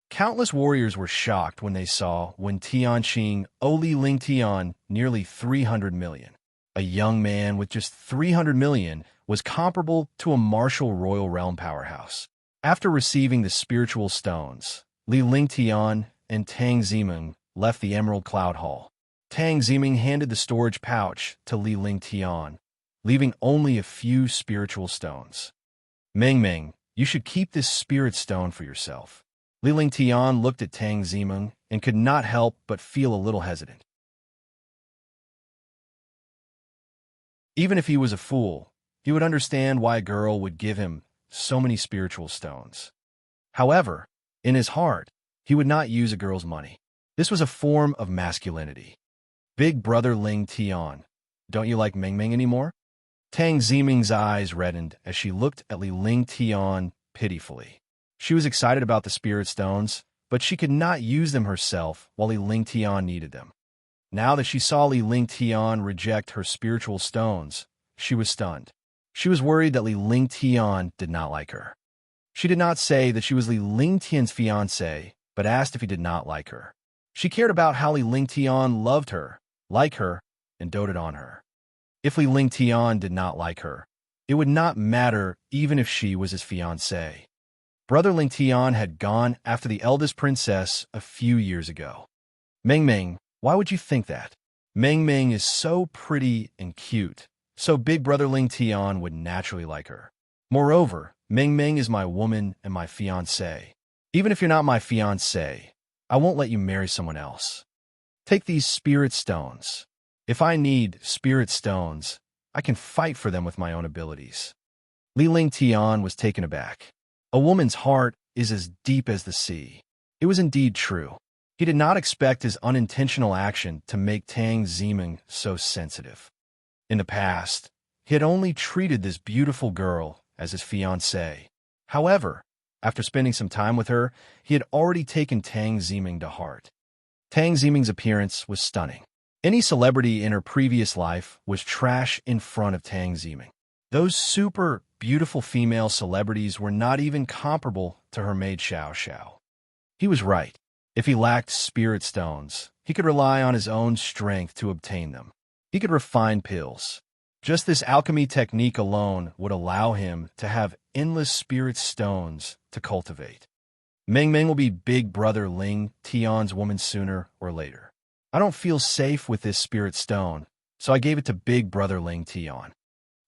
Countless warriors were shocked when they saw Wen Tianqing owe Li Ling Tian nearly 300 million. A young man with just 300 million was comparable to a martial royal realm powerhouse. After receiving the spiritual stones, Li Ling Tian and Tang Ziming left the Emerald Cloud Hall. Tang Ziming handed the storage pouch to Li Ling Tian, leaving only a few spiritual stones. Meng, you should keep this spirit stone for yourself. Li Ling Tian looked at Tang Ziming and could not help but feel a little hesitant. Even if he was a fool, he would understand why a girl would give him so many spiritual stones. However, in his heart, he would not use a girl's money. This was a form of masculinity. Big brother Ling Tian, don't you like Meng anymore? Tang Ziming's eyes reddened as she looked at Li Ling Tian pitifully. She was excited about the spirit stones, but she could not use them herself while Li Ling Tian needed them. Now that she saw Li Ling Tian reject her spiritual stones, she was stunned. She was worried that Li Ling Tian did not like her. She did not say that she was Li Ling Tian's fiancé, but asked if he did not like her. She cared about how Li Ling Tian loved her, liked her, and doted on her. If Li Ling Tian did not like her, it would not matter even if she was his fiancé. Brother Ling Tian had gone after the eldest princess a few years ago. Meng, why would you think that? Meng is so pretty and cute, so big brother Ling Tian would naturally like her. Moreover, Meng is my woman and my fiancé. Even if you're not my fiancé, I won't let you marry someone else. Take these spirit stones. If I need spirit stones, I can fight for them with my own abilities. Li Ling Tian was taken aback. A woman's heart is as deep as the sea. It was indeed true. He did not expect his unintentional action to make Tang Ziming so sensitive. In the past, he had only treated this beautiful girl as his fiancée. However, after spending some time with her, he had already taken Tang Ziming to heart. Tang Ziming's appearance was stunning. Any celebrity in her previous life was trash in front of Tang Ziming. Those super beautiful female celebrities were not even comparable to her maid Xiao Xiao. He was right. If he lacked spirit stones, he could rely on his own strength to obtain them. He could refine pills. Just this alchemy technique alone would allow him to have endless spirit stones to cultivate. Meng will be big brother Ling Tian's woman sooner or later. I don't feel safe with this spirit stone, so I gave it to big brother Ling Tian.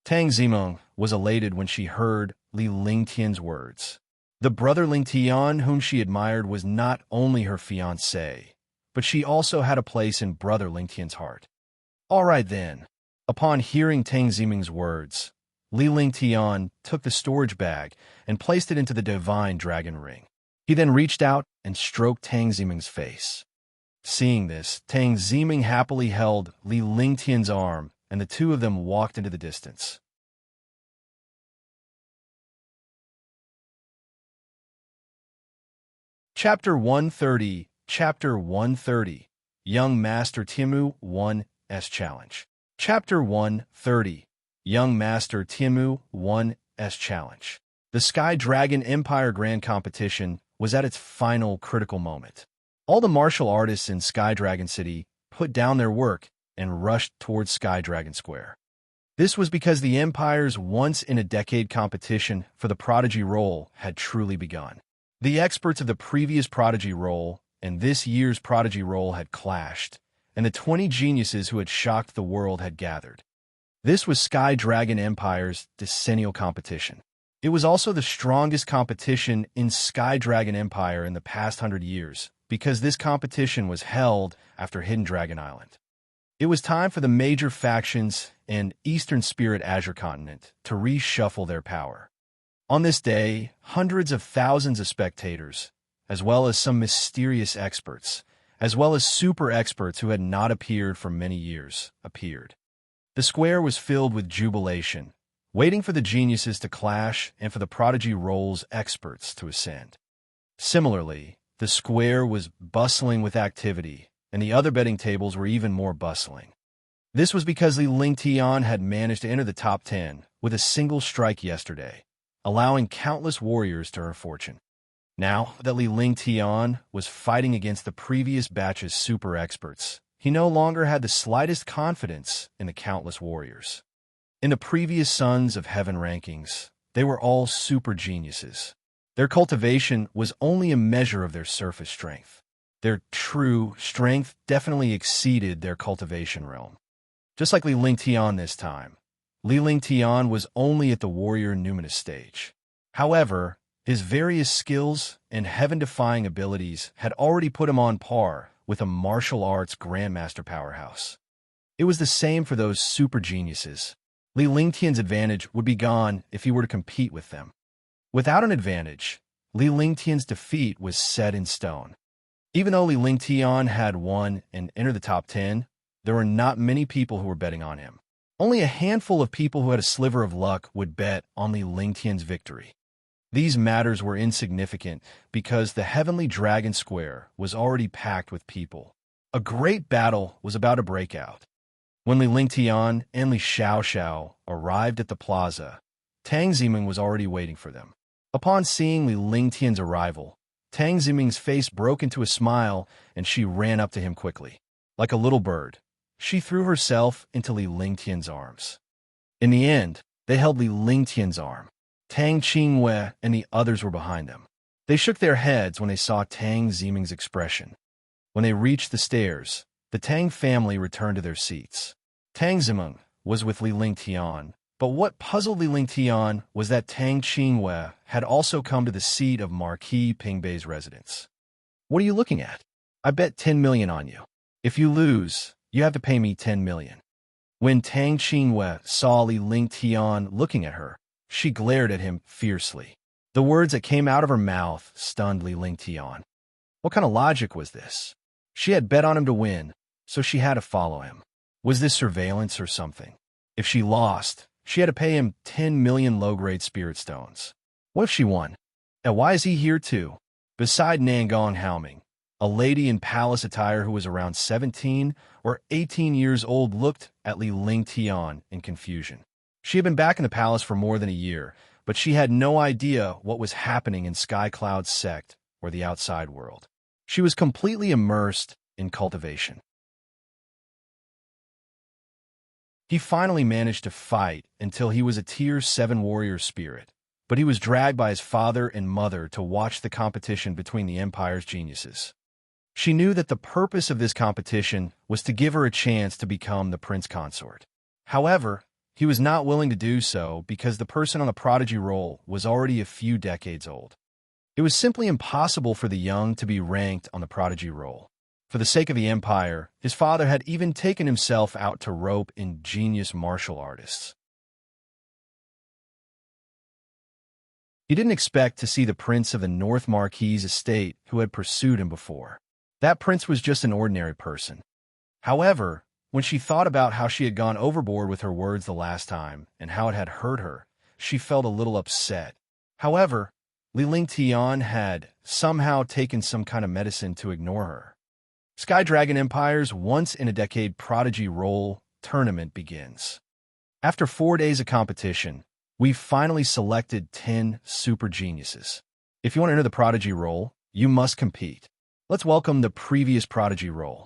Tang Ziming was elated when she heard Li Ling Tian's words. The brother Ling Tian whom she admired was not only her fiancé, but she also had a place in brother Ling Tian's heart. All right then. Upon hearing Tang Ziming's words, Li Ling Tian took the storage bag and placed it into the divine dragon ring. He then reached out and stroked Tang Ziming's face. Seeing this, Tang Ziming happily held Li Ling Tian's arm, and the two of them walked into the distance. Chapter 130, Chapter 130, Young Master Timu 1's Challenge. Chapter 130, Young Master Timu 1's Challenge. The Sky Dragon Empire Grand Competition was at its final critical moment. All the martial artists in Sky Dragon City put down their work and rushed towards Sky Dragon Square. This was because the Empire's once-in-a-decade competition for the Prodigy role had truly begun. The experts of the previous Prodigy role and this year's Prodigy role had clashed, and the 20 geniuses who had shocked the world had gathered. This was Sky Dragon Empire's decennial competition. It was also the strongest competition in Sky Dragon Empire in the past 100 years, because this competition was held after Hidden Dragon Island. It was time for the major factions in Eastern Spirit Azure Continent to reshuffle their power. On this day, hundreds of thousands of spectators, as well as some mysterious experts, as well as super experts who had not appeared for many years, appeared. The square was filled with jubilation, waiting for the geniuses to clash and for the Prodigy role's experts to ascend. Similarly, the square was bustling with activity, and the other betting tables were even more bustling. This was because Li Lingtian had managed to enter the top 10 with a single strike yesterday, allowing countless warriors to her fortune. Now that Li Lingtian was fighting against the previous batch's super experts, he no longer had the slightest confidence in the countless warriors. In the previous Sons of Heaven rankings, they were all super geniuses. Their cultivation was only a measure of their surface strength. Their true strength definitely exceeded their cultivation realm. Just like Li Lingtian this time, Li Lingtian was only at the warrior numinous stage. However, his various skills and heaven-defying abilities had already put him on par with a martial arts grandmaster powerhouse. It was the same for those super geniuses. Li Lingtian's advantage would be gone if he were to compete with them. Without an advantage, Li Lingtian's defeat was set in stone. Even though Li Lingtian had won and entered the top 10, there were not many people who were betting on him. Only a handful of people who had a sliver of luck would bet on Li Lingtian's victory. These matters were insignificant because the Heavenly Dragon Square was already packed with people. A great battle was about to break out. When Li Lingtian and Li Xiaoxiao arrived at the plaza, Tang Ziming was already waiting for them. Upon seeing Li Lingtian's arrival, Tang Ziming's face broke into a smile and she ran up to him quickly. Like a little bird, she threw herself into Li Lingtian's arms. In the end, they held Li Lingtian's arm. Tang Qingwei and the others were behind them. They shook their heads when they saw Tang Ziming's expression. When they reached the stairs, the Tang family returned to their seats. Tang Ziming was with Li Lingtian, but what puzzled Li Lingtian was that Tang Qingwei had also come to the seat of Marquis Pingbei's residence. "What are you looking at? I bet 10 million on you. If you lose, you have to pay me 10 million. When Tang Qingwei saw Li Lingtian looking at her, she glared at him fiercely. The words that came out of her mouth stunned Li Lingtian. What kind of logic was this? She had bet on him to win, so she had to follow him. Was this surveillance or something? If she lost, she had to pay him 10 million low-grade spirit stones. What if she won? And why is he here too? Beside Nangong Haoming, a lady in palace attire who was around 17 or 18 years old looked at Li Lingtian in confusion. She had been back in the palace for more than a year, but she had no idea what was happening in Sky Cloud's sect or the outside world. She was completely immersed in cultivation. He finally managed to fight until he was a Tier 7 warrior spirit, but he was dragged by his father and mother to watch the competition between the Empire's geniuses. She knew that the purpose of this competition was to give her a chance to become the prince consort. However, he was not willing to do so because the person on the prodigy roll was already a few decades old. It was simply impossible for the young to be ranked on the prodigy roll. For the sake of the Empire, his father had even taken himself out to rope ingenious martial artists. He didn't expect to see the prince of the North Marquis estate who had pursued him before. That prince was just an ordinary person. However, when she thought about how she had gone overboard with her words the last time and how it had hurt her, she felt a little upset. However, Li Ling Tian had somehow taken some kind of medicine to ignore her. Sky Dragon Empire's once-in-a-decade prodigy roll tournament begins. After 4 days of competition, we've finally selected 10 super geniuses. If you want to enter the prodigy roll, you must compete. Let's welcome the previous prodigy roll.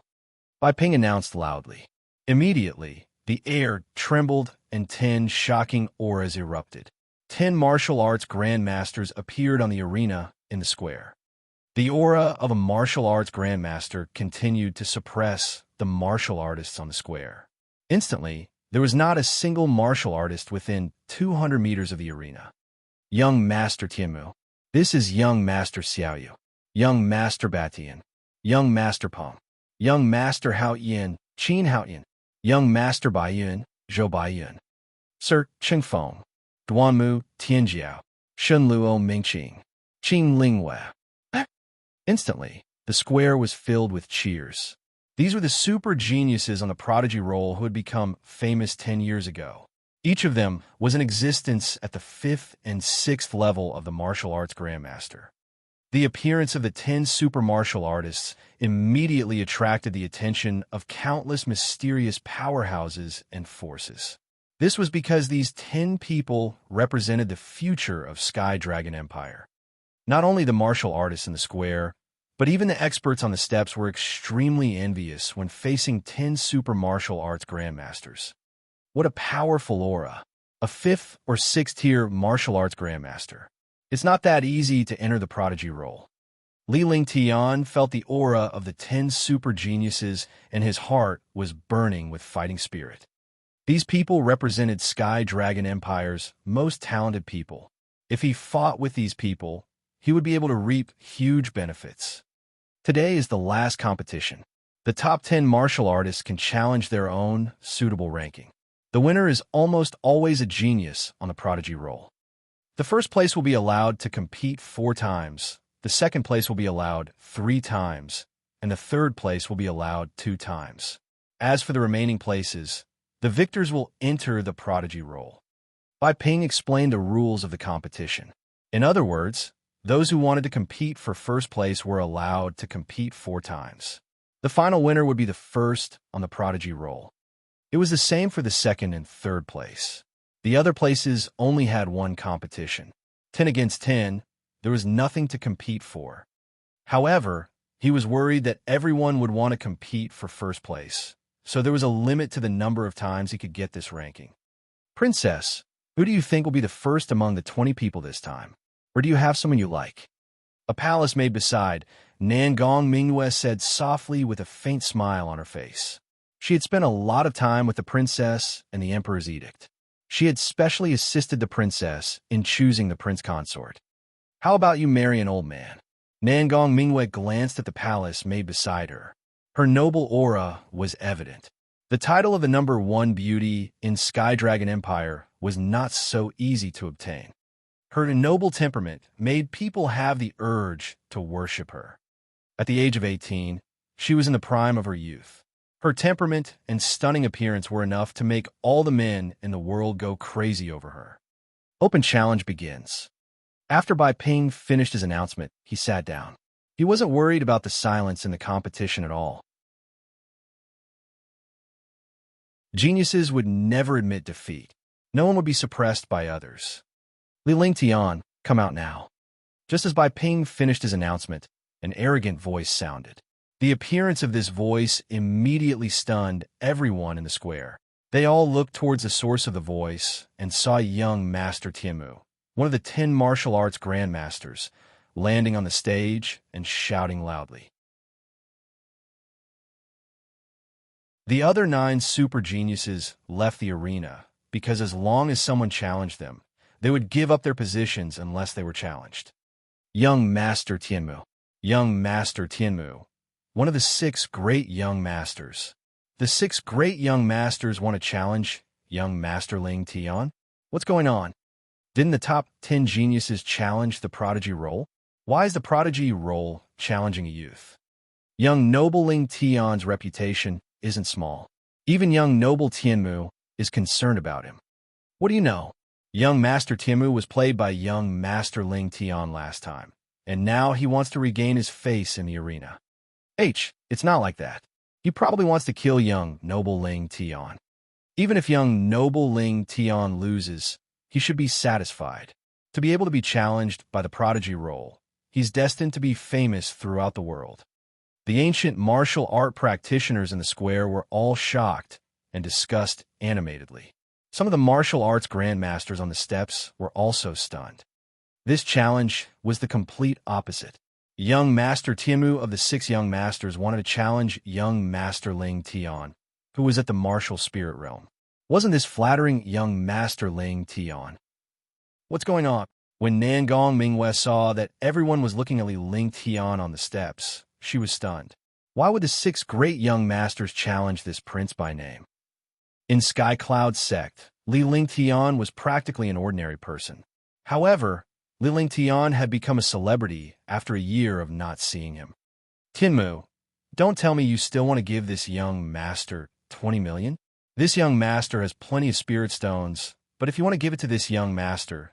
Bai Ping announced loudly. Immediately, the air trembled and 10 shocking auras erupted. 10 martial arts grandmasters appeared on the arena in the square. The aura of a martial arts grandmaster continued to suppress the martial artists on the square. Instantly, there was not a single martial artist within 200 meters of the arena. Young Master Tianmu. This is Young Master Xiaoyu. Young Master Batian. Young Master Peng. Young Master Hao Yin, Qin Hao Yin. Young Master Baiyun, Zhou Baiyun. Sir Qingfeng. Duanmu, Tianjiao. Shunluo Mingqing. Qing Lingwei. Instantly, the square was filled with cheers. These were the super geniuses on the prodigy roll who had become famous 10 years ago. Each of them was in existence at the 5th and 6th level of the martial arts grandmaster. The appearance of the 10 super martial artists immediately attracted the attention of countless mysterious powerhouses and forces. This was because these 10 people represented the future of Sky Dragon Empire. Not only the martial artists in the square, but even the experts on the steps were extremely envious when facing 10 super martial arts grandmasters. What a powerful aura. A 5th or 6th tier martial arts grandmaster. It's not that easy to enter the prodigy roll. Li Ling Tian felt the aura of the 10 super geniuses and his heart was burning with fighting spirit. These people represented Sky Dragon Empire's most talented people. If he fought with these people, he would be able to reap huge benefits. Today is the last competition. The top 10 martial artists can challenge their own suitable ranking. The winner is almost always a genius on the prodigy roll. The first place will be allowed to compete 4 times, the second place will be allowed 3 times, and the third place will be allowed 2 times. As for the remaining places, the victors will enter the prodigy roll. Bai Ping explained the rules of the competition. In other words, those who wanted to compete for first place were allowed to compete 4 times. The final winner would be the first on the prodigy roll. It was the same for the second and third place. The other places only had 1 competition. 10 against 10, there was nothing to compete for. However, he was worried that everyone would want to compete for first place, so there was a limit to the number of times he could get this ranking. Princess, who do you think will be the first among the 20 people this time? Or do you have someone you like? A palace maid beside Nangong Mingyue said softly with a faint smile on her face. She had spent a lot of time with the princess and the emperor's edict. She had specially assisted the princess in choosing the prince consort. How about you marry an old man? Nangong Mingyue glanced at the palace maid beside her. Her noble aura was evident. The title of the number 1 beauty in Sky Dragon Empire was not so easy to obtain. Her noble temperament made people have the urge to worship her. At the age of 18, she was in the prime of her youth. Her temperament and stunning appearance were enough to make all the men in the world go crazy over her. Open challenge begins. After Bai Ping finished his announcement, he sat down. He wasn't worried about the silence in the competition at all. Geniuses would never admit defeat. No one would be suppressed by others. Li Ling Tian, come out now. Just as Bai Ping finished his announcement, an arrogant voice sounded. The appearance of this voice immediately stunned everyone in the square. They all looked towards the source of the voice and saw young Master Tianmu, one of the 10 martial arts grandmasters, landing on the stage and shouting loudly. The other 9 super geniuses left the arena because as long as someone challenged them, they would give up their positions unless they were challenged. Young Master Tianmu. Young Master Tianmu. One of the 6 great young masters. The 6 great young masters want to challenge young Master Ling Tian? What's going on? Didn't the top 10 geniuses challenge the prodigy role? Why is the prodigy role challenging a youth? Young noble Ling Tian's reputation isn't small. Even young noble Tianmu is concerned about him. What do you know? Young Master Timu was played by young Master Ling Tian last time, and now he wants to regain his face in the arena. It's not like that. He probably wants to kill young Noble Ling Tian. Even if young Noble Ling Tian loses, he should be satisfied. To be able to be challenged by the prodigy role, he's destined to be famous throughout the world. The ancient martial art practitioners in the square were all shocked and discussed animatedly. Some of the martial arts grandmasters on the steps were also stunned. This challenge was the complete opposite. Young Master Timu of the 6 Young Masters wanted to challenge young Master Ling Tian, who was at the martial spirit realm. Wasn't this flattering, young Master Ling Tian? What's going on? When Nangong Mingwe saw that everyone was looking at Li Ling Tian on the steps, she was stunned. Why would the 6 great young masters challenge this prince by name? In Sky Cloud's sect, Li Ling Tian was practically an ordinary person. However, Li Ling Tian had become a celebrity after a year of not seeing him. Tinmu, don't tell me you still want to give this young master 20 million? This young master has plenty of spirit stones, but if you want to give it to this young master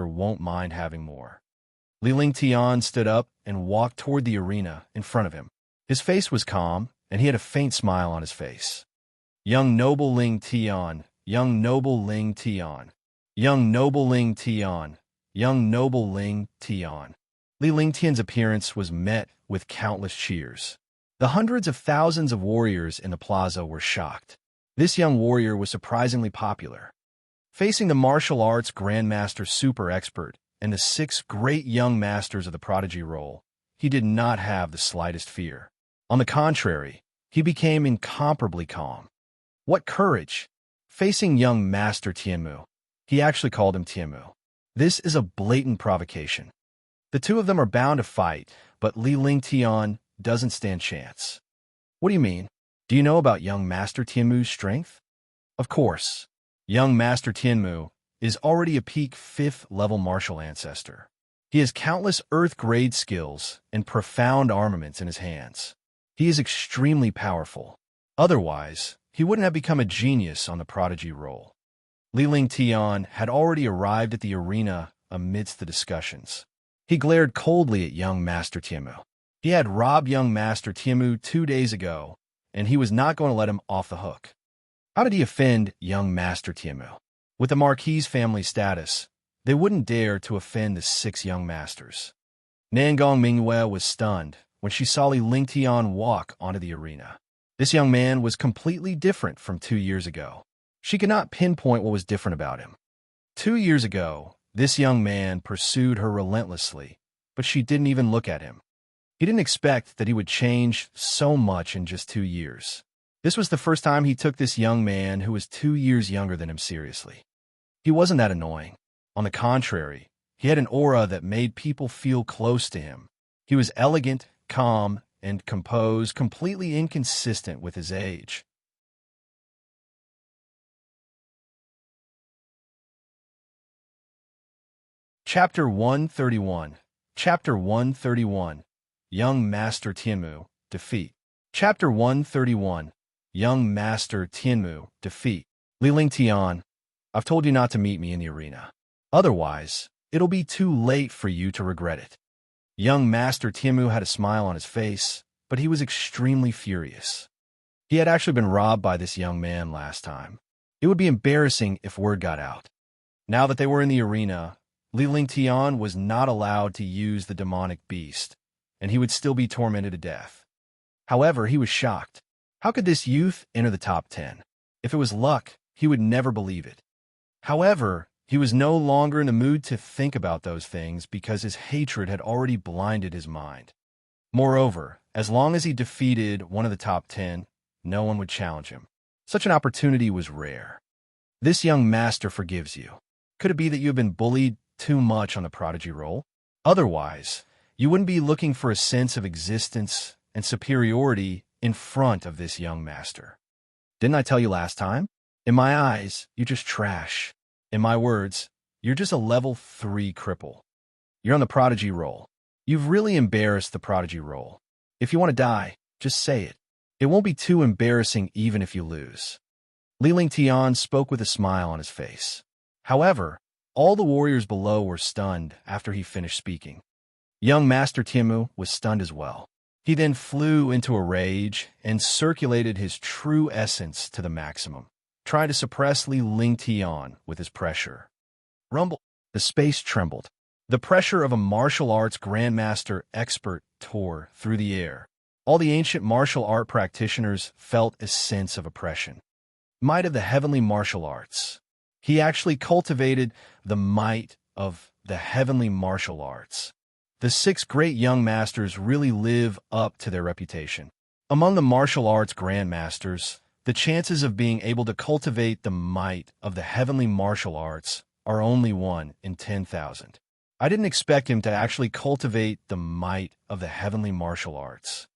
won't mind having more. Li Ling Tian stood up and walked toward the arena in front of him. His face was calm, and he had a faint smile on his face. Young Noble Ling Tian, young Noble Ling Tian, young Noble Ling Tian, young Noble Ling Tian. Li Ling Tian's appearance was met with countless cheers. The hundreds of thousands of warriors in the plaza were shocked. This young warrior was surprisingly popular. Facing the martial arts grandmaster super expert and the 6 great young masters of the prodigy role, he did not have the slightest fear. On the contrary, he became incomparably calm. What courage! Facing young Master Tianmu. He actually called him Tianmu. This is a blatant provocation. The two of them are bound to fight, but Li Ling Tian doesn't stand chance. What do you mean? Do you know about young Master Tianmu's strength? Of course. Young Master Tianmu is already a peak 5th level martial ancestor. He has countless earth-grade skills and profound armaments in his hands. He is extremely powerful. Otherwise, he wouldn't have become a genius on the prodigy role. Li Ling Tian had already arrived at the arena amidst the discussions. He glared coldly at young Master Tianmu. He had robbed young Master Tianmu 2 days ago, and he was not going to let him off the hook. How did he offend young Master Tianmu? With the Marquis family status, they wouldn't dare to offend the 6 young masters. Nangong Mingwe was stunned when she saw Li Ling Tian walk onto the arena. This young man was completely different from 2 years ago. She could not pinpoint what was different about him. 2 years ago, this young man pursued her relentlessly, but she didn't even look at him. He didn't expect that he would change so much in just 2 years. This was the first time he took this young man who was 2 years younger than him seriously. He wasn't that annoying. On the contrary, he had an aura that made people feel close to him. He was elegant, calm, and composed, completely inconsistent with his age. Chapter 131. Chapter 131. Young Master Tianmu, Defeat. Chapter 131. Young Master Tianmu, Defeat. Li Ling Tian, I've told you not to meet me in the arena. Otherwise, it'll be too late for you to regret it. Young Master Tianmu had a smile on his face, but he was extremely furious. He had actually been robbed by this young man last time. It would be embarrassing if word got out. Now that they were in the arena, Li Ling Tian was not allowed to use the demonic beast, and he would still be tormented to death. However, he was shocked. How could this youth enter the top 10? If it was luck, he would never believe it. However, he was no longer in the mood to think about those things because his hatred had already blinded his mind. Moreover, as long as he defeated one of the top 10, no one would challenge him. Such an opportunity was rare. This young master forgives you. Could it be that you have been bullied too much on the prodigy role? Otherwise, you wouldn't be looking for a sense of existence and superiority in front of this young master. Didn't I tell you last time? In my eyes, you're just trash. In my words, you're just a level 3 cripple. You're on the prodigy role. You've really embarrassed the prodigy role. If you want to die, just say it. It won't be too embarrassing even if you lose. Li Ling Tian spoke with a smile on his face. However, all the warriors below were stunned after he finished speaking. Young Master Tianmu was stunned as well. He then flew into a rage and circulated his true essence to the maximum, trying to suppress Li Lingtian with his pressure. Rumble. The space trembled. The pressure of a martial arts grandmaster expert tore through the air. All the ancient martial art practitioners felt a sense of oppression. Might of the heavenly martial arts. He actually cultivated the might of the heavenly martial arts. The 6 great young masters really live up to their reputation. Among the martial arts grandmasters, the chances of being able to cultivate the might of the heavenly martial arts are only 1 in 10,000. I didn't expect him to actually cultivate the might of the heavenly martial arts.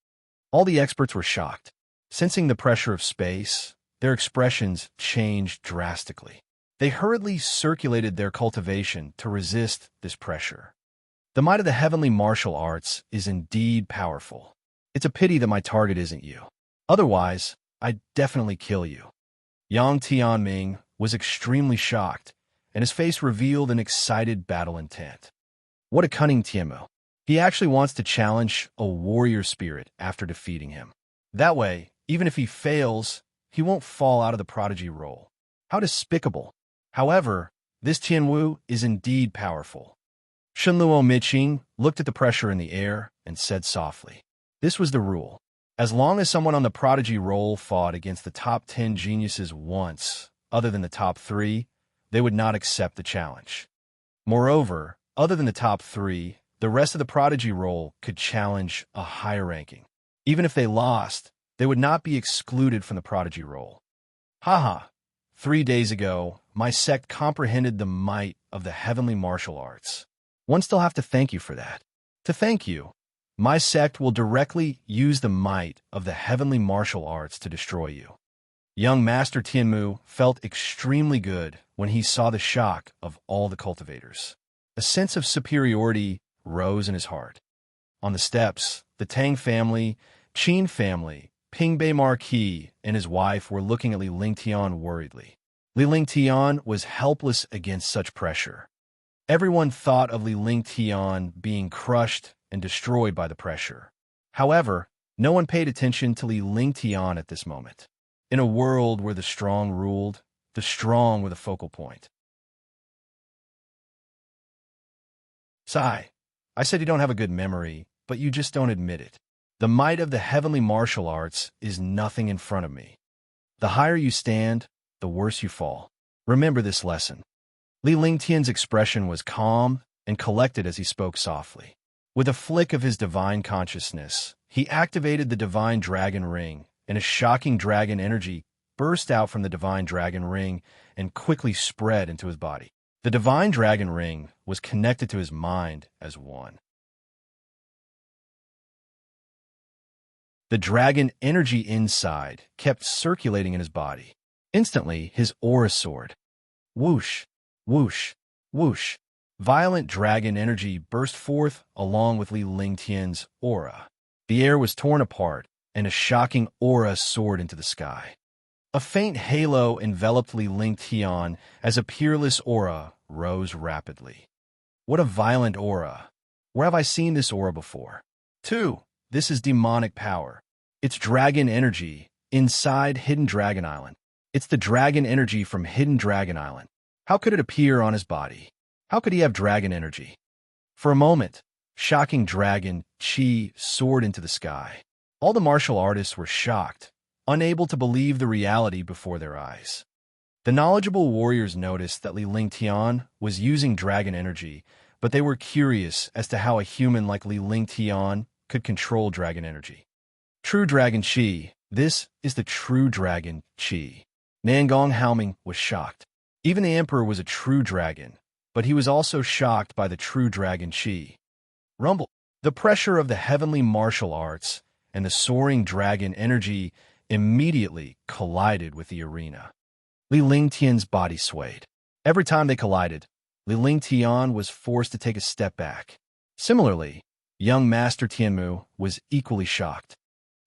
All the experts were shocked. Sensing the pressure of space, their expressions changed drastically. They hurriedly circulated their cultivation to resist this pressure. The might of the heavenly martial arts is indeed powerful. It's a pity that my target isn't you. Otherwise, I'd definitely kill you. Yang Tianming was extremely shocked, and his face revealed an excited battle intent. What a cunning Tianmu. He actually wants to challenge a warrior spirit after defeating him. That way, even if he fails, he won't fall out of the prodigy role. How despicable. However, this Tianwu is indeed powerful. Shenluo Miqing looked at the pressure in the air and said softly, "This was the rule. As long as someone on the prodigy role fought against the top 10 geniuses once, other than the top 3, they would not accept the challenge. Moreover, other than the top 3, the rest of the prodigy role could challenge a higher ranking. Even if they lost, they would not be excluded from the prodigy role. Haha, 3 days ago, my sect comprehended the might of the heavenly martial arts. One still have to thank you for that. To thank you, my sect will directly use the might of the heavenly martial arts to destroy you." Young Master Tianmu felt extremely good when he saw the shock of all the cultivators. A sense of superiority rose in his heart. On the steps, the Tang family, Qin family, Pingbei Marquis, and his wife were looking at Li Lingtian worriedly. Li Lingtian was helpless against such pressure. Everyone thought of Li Lingtian being crushed and destroyed by the pressure. However, no one paid attention to Li Lingtian at this moment. In a world where the strong ruled, the strong were the focal point. Sigh. I said you don't have a good memory, but you just don't admit it. The might of the heavenly martial arts is nothing in front of me. The higher you stand, the worse you fall. Remember this lesson. Li Lingtian's expression was calm and collected as he spoke softly. With a flick of his divine consciousness, he activated the divine dragon ring, and a shocking dragon energy burst out from the divine dragon ring and quickly spread into his body. The divine dragon ring was connected to his mind as one. The dragon energy inside kept circulating in his body. Instantly, his aura soared. Whoosh, whoosh, whoosh. Violent dragon energy burst forth along with Li Lingtian's aura. The air was torn apart, and a shocking aura soared into the sky. A faint halo enveloped Li Lingtian as a peerless aura rose rapidly. What a violent aura! Where have I seen this aura before? 2. This is demonic power. It's dragon energy inside Hidden Dragon Island. It's the dragon energy from Hidden Dragon Island. How could it appear on his body? How could he have dragon energy? For a moment, shocking dragon chi soared into the sky. All the martial artists were shocked, unable to believe the reality before their eyes. The knowledgeable warriors noticed that Li Lingtian was using dragon energy, but they were curious as to how a human like Li Lingtian could control dragon energy. True dragon chi. This is the true dragon chi. Nangong Haoming was shocked. Even the emperor was a true dragon, but he was also shocked by the true dragon chi. Rumble. The pressure of the heavenly martial arts and the soaring dragon energy immediately collided with the arena. Li Lingtian's body swayed. Every time they collided, Li Lingtian was forced to take a step back. Similarly, young Master Tianmu was equally shocked.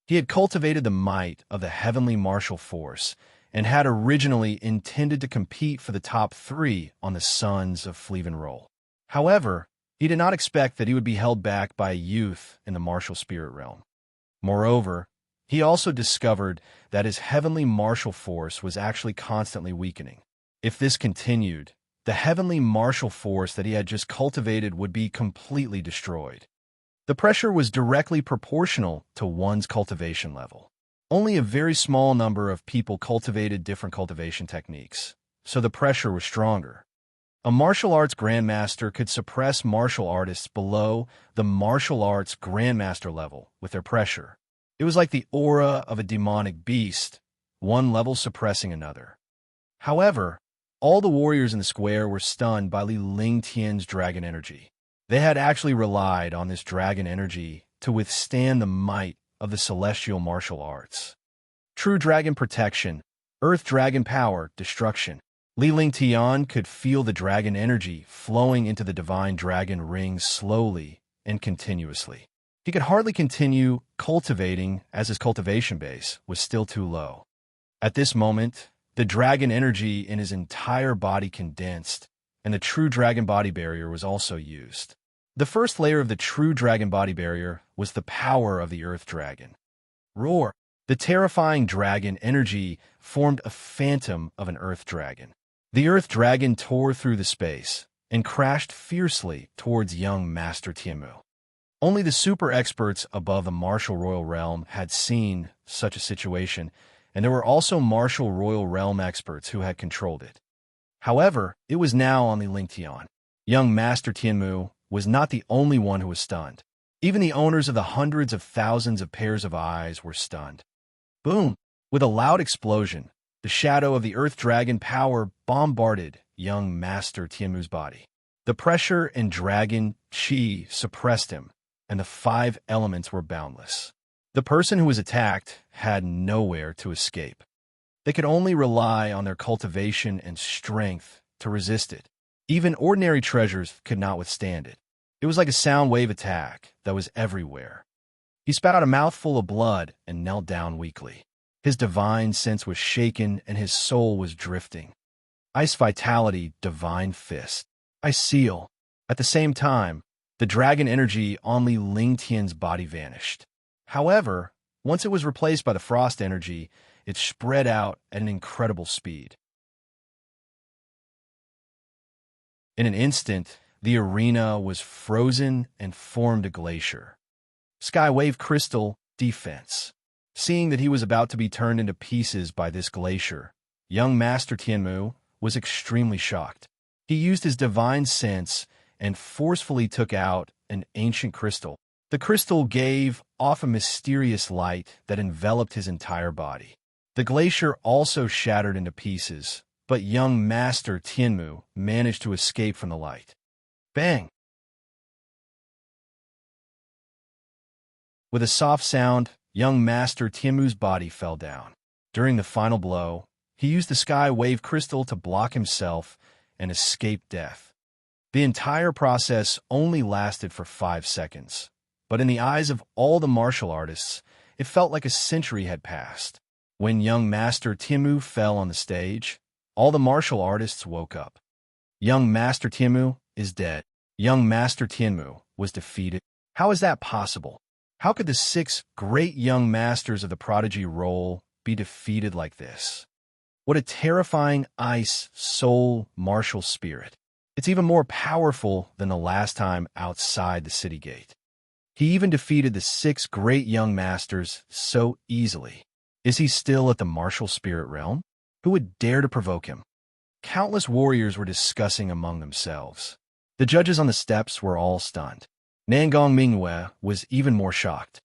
He had cultivated the might of the heavenly martial force, and had originally intended to compete for the top 3 on the Sons of Fleevenroll. However, he did not expect that he would be held back by a youth in the martial spirit realm. Moreover, he also discovered that his heavenly martial force was actually constantly weakening. If this continued, the heavenly martial force that he had just cultivated would be completely destroyed. The pressure was directly proportional to one's cultivation level. Only a very small number of people cultivated different cultivation techniques, so the pressure was stronger. A martial arts grandmaster could suppress martial artists below the martial arts grandmaster level with their pressure. It was like the aura of a demonic beast, one level suppressing another. However, all the warriors in the square were stunned by Li Lingtian's dragon energy. They had actually relied on this dragon energy to withstand the might of the celestial martial arts. True dragon protection, earth dragon power, destruction. Li Lingtian could feel the dragon energy flowing into the divine dragon ring slowly and continuously. He could hardly continue cultivating as his cultivation base was still too low. At this moment, the dragon energy in his entire body condensed, and the true dragon body barrier was also used. The first layer of the true dragon body barrier was the power of the earth dragon. Roar! The terrifying dragon energy formed a phantom of an earth dragon. The earth dragon tore through the space and crashed fiercely towards young Master Tianmu. Only the super experts above the martial royal realm had seen such a situation, and there were also martial royal realm experts who had controlled it. However, it was now on Li Lingtian. Young Master Tianmu was not the only one who was stunned. Even the owners of the hundreds of thousands of pairs of eyes were stunned. Boom! With a loud explosion, the shadow of the earth dragon power bombarded young Master Tianmu's body. The pressure and dragon qi suppressed him, and the 5 elements were boundless. The person who was attacked had nowhere to escape. They could only rely on their cultivation and strength to resist it. Even ordinary treasures could not withstand it. It was like a sound wave attack that was everywhere. He spat out a mouthful of blood and knelt down weakly. His divine sense was shaken and his soul was drifting. Ice vitality, divine fist. I seal. At the same time, the dragon energy on Li Lingtian's body vanished. However, once it was replaced by the frost energy, it spread out at an incredible speed. In an instant, the arena was frozen and formed a glacier. Skywave Crystal, defense. Seeing that he was about to be turned into pieces by this glacier, young Master Tianmu was extremely shocked. He used his divine sense and forcefully took out an ancient crystal. The crystal gave off a mysterious light that enveloped his entire body. The glacier also shattered into pieces, but young Master Tianmu managed to escape from the light. Bang! With a soft sound, young Master Tianmu's body fell down. During the final blow, he used the sky wave crystal to block himself and escape death. The entire process only lasted for 5 seconds, but in the eyes of all the martial artists, it felt like a century had passed. When young Master Tianmu fell on the stage, all the martial artists woke up. Young Master Tianmu is dead. Young Master Tianmu was defeated. How is that possible? How could the 6 great young masters of the prodigy role be defeated like this? What a terrifying ice soul martial spirit. It's even more powerful than the last time outside the city gate. He even defeated the 6 great young masters so easily. Is he still at the martial spirit realm? Who would dare to provoke him? Countless warriors were discussing among themselves. The judges on the steps were all stunned. Nangong Mingwei was even more shocked.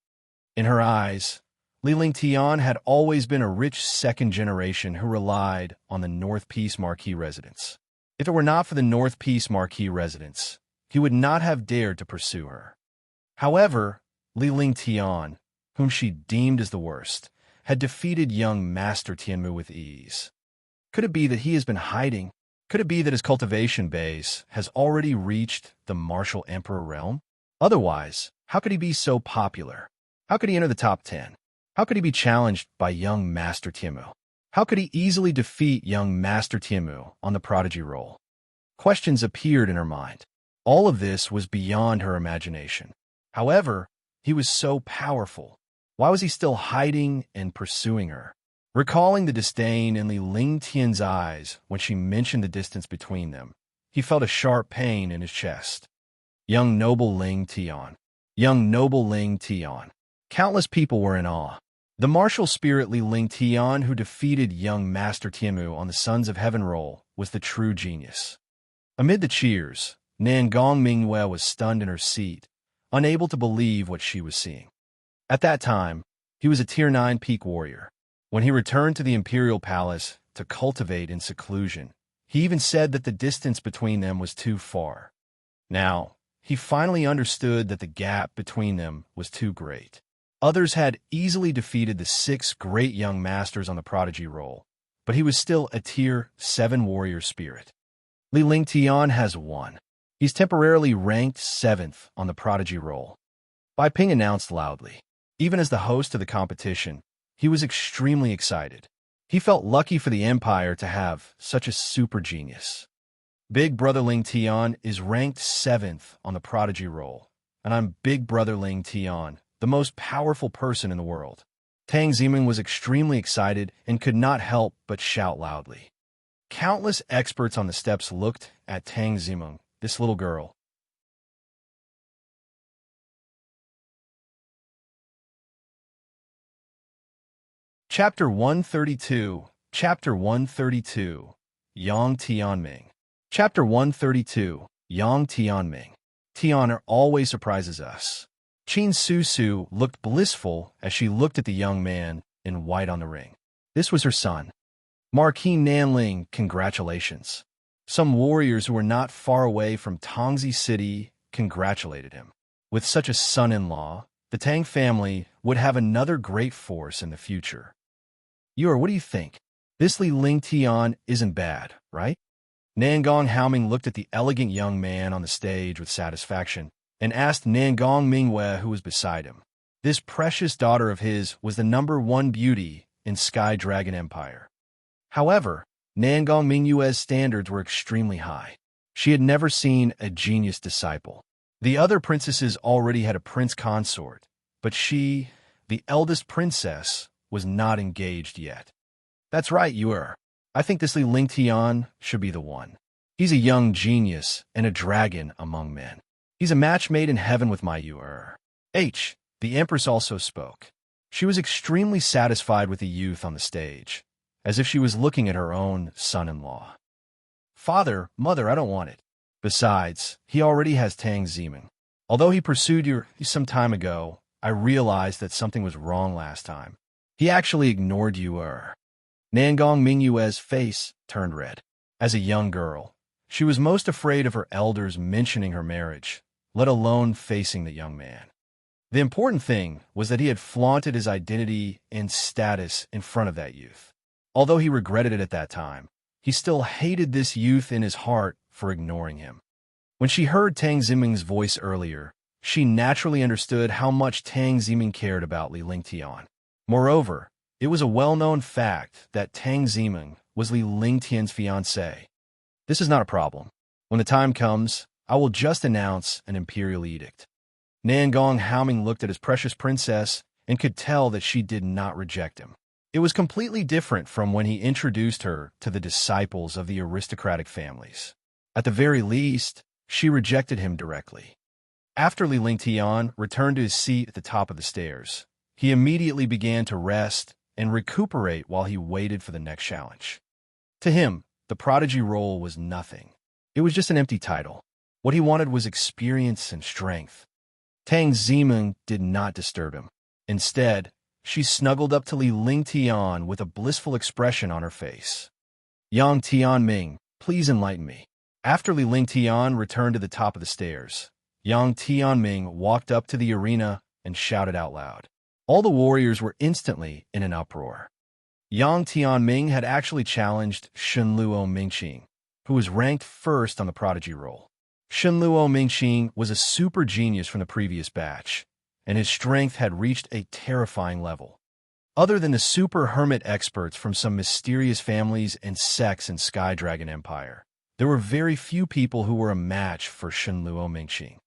In her eyes, Li Lingtian had always been a rich second generation who relied on the North Peace Marquis residence. If it were not for the North Peace Marquis residence, he would not have dared to pursue her. However, Li Lingtian, whom she deemed as the worst, had defeated young Master Tianmu with ease. Could it be that he has been hiding? Could it be that his cultivation base has already reached the martial emperor realm? Otherwise, how could he be so popular? How could he enter the top 10? How could he be challenged by young Master Tianmu? How could he easily defeat young Master Tiamu on the prodigy roll? Questions appeared in her mind. All of this was beyond her imagination. However, he was so powerful. Why was he still hiding and pursuing her? Recalling the disdain in Li Lingtian's eyes when she mentioned the distance between them, he felt a sharp pain in his chest. Young noble Ling Tian. Young noble Ling Tian. Countless people were in awe. The martial spirit Li Lingtian who defeated young Master Tiamu on the Sons of Heaven roll was the true genius. Amid the cheers, Nangong Mingyue was stunned in her seat, unable to believe what she was seeing. At that time, he was a Tier 9 peak warrior. When he returned to the Imperial Palace to cultivate in seclusion, he even said that the distance between them was too far. Now, he finally understood that the gap between them was too great. Others had easily defeated the 6 great young masters on the prodigy roll, but he was still a Tier 7 warrior spirit. Li Lingtian has won. He's temporarily ranked 7th on the prodigy roll. Bai Ping announced loudly. Even as the host of the competition, he was extremely excited. He felt lucky for the Empire to have such a super genius. Big Brother Ling Tian is ranked 7th on the prodigy roll, and I'm Big Brother Ling Tian, the most powerful person in the world. Tang Ziming was extremely excited and could not help but shout loudly. Countless experts on the steps looked at Tang Ziming, this little girl. Chapter 132, Chapter 132, Yang Tianming. Chapter 132, Yang Tianming. Tian always surprises us. Qin Su looked blissful as she looked at the young man in white on the ring. This was her son. Marquis Nanling, congratulations. Some warriors who were not far away from Tongzi City congratulated him. With such a son-in-law, the Tang family would have another great force in the future. What do you think? This Li Lingtian isn't bad, right? Nangong Haoming looked at the elegant young man on the stage with satisfaction and asked Nangong Mingyue who was beside him. This precious daughter of his was the #1 beauty in Sky Dragon Empire. However, Nangong Mingyue's standards were extremely high. She had never seen a genius disciple. The other princesses already had a prince consort, but she, the eldest princess, was not engaged yet. That's right, I think this Li Lingtian should be the one. He's a young genius and a dragon among men. He's a match made in heaven with my The Empress also spoke. She was extremely satisfied with the youth on the stage, as if she was looking at her own son-in-law. Father, mother, I don't want it. Besides, he already has Tang Ziming. Although he pursued you some time ago, I realized that something was wrong last time. He actually ignored you. Nangong Mingyue's face turned red. As a young girl, she was most afraid of her elders mentioning her marriage, let alone facing the young man. The important thing was that he had flaunted his identity and status in front of that youth. Although he regretted it at that time, he still hated this youth in his heart for ignoring him. When she heard Tang Ziming's voice earlier, she naturally understood how much Tang Ziming cared about Li Lingtian. Moreover, it was a well-known fact that Tang Ziming was Li Lingtian's fiancée. This is not a problem. When the time comes, I will just announce an imperial edict. Nangong Haoming looked at his precious princess and could tell that she did not reject him. It was completely different from when he introduced her to the disciples of the aristocratic families. At the very least, she rejected him directly. After Li Lingtian returned to his seat at the top of the stairs, he immediately began to rest and recuperate while he waited for the next challenge. To him, the prodigy role was nothing. It was just an empty title. What he wanted was experience and strength. Tang Ziming did not disturb him. Instead, she snuggled up to Li Lingtian with a blissful expression on her face. Yang Tianming, please enlighten me. After Li Lingtian returned to the top of the stairs, Yang Tianming walked up to the arena and shouted out loud. All the warriors were instantly in an uproar. Yang Tianming had actually challenged Shenluo Mingqing, who was ranked first on the prodigy roll. Shenluo Mingqing was a super genius from the previous batch, and his strength had reached a terrifying level. Other than the super hermit experts from some mysterious families and sects in Sky Dragon Empire, there were very few people who were a match for Shenluo Mingxing.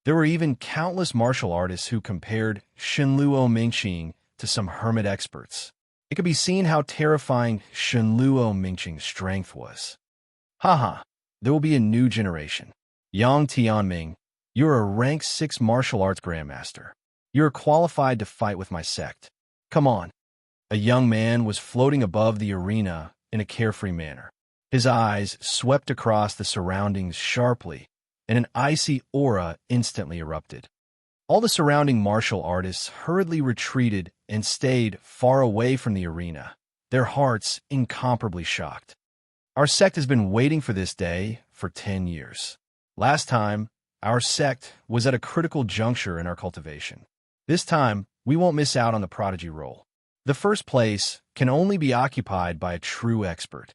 There were even countless martial artists who compared Shenluo Mingxing to some hermit experts. It could be seen how terrifying Shenluo Mingxing's strength was. Haha, there will be a new generation. Yang Tianming, you're a rank 6 martial arts grandmaster. You're qualified to fight with my sect. Come on. A young man was floating above the arena in a carefree manner. His eyes swept across the surroundings sharply, and an icy aura instantly erupted. All the surrounding martial artists hurriedly retreated and stayed far away from the arena, their hearts incomparably shocked. Our sect has been waiting for this day for 10 years. Last time, our sect was at a critical juncture in our cultivation. This time, we won't miss out on the prodigy role. The first place can only be occupied by a true expert.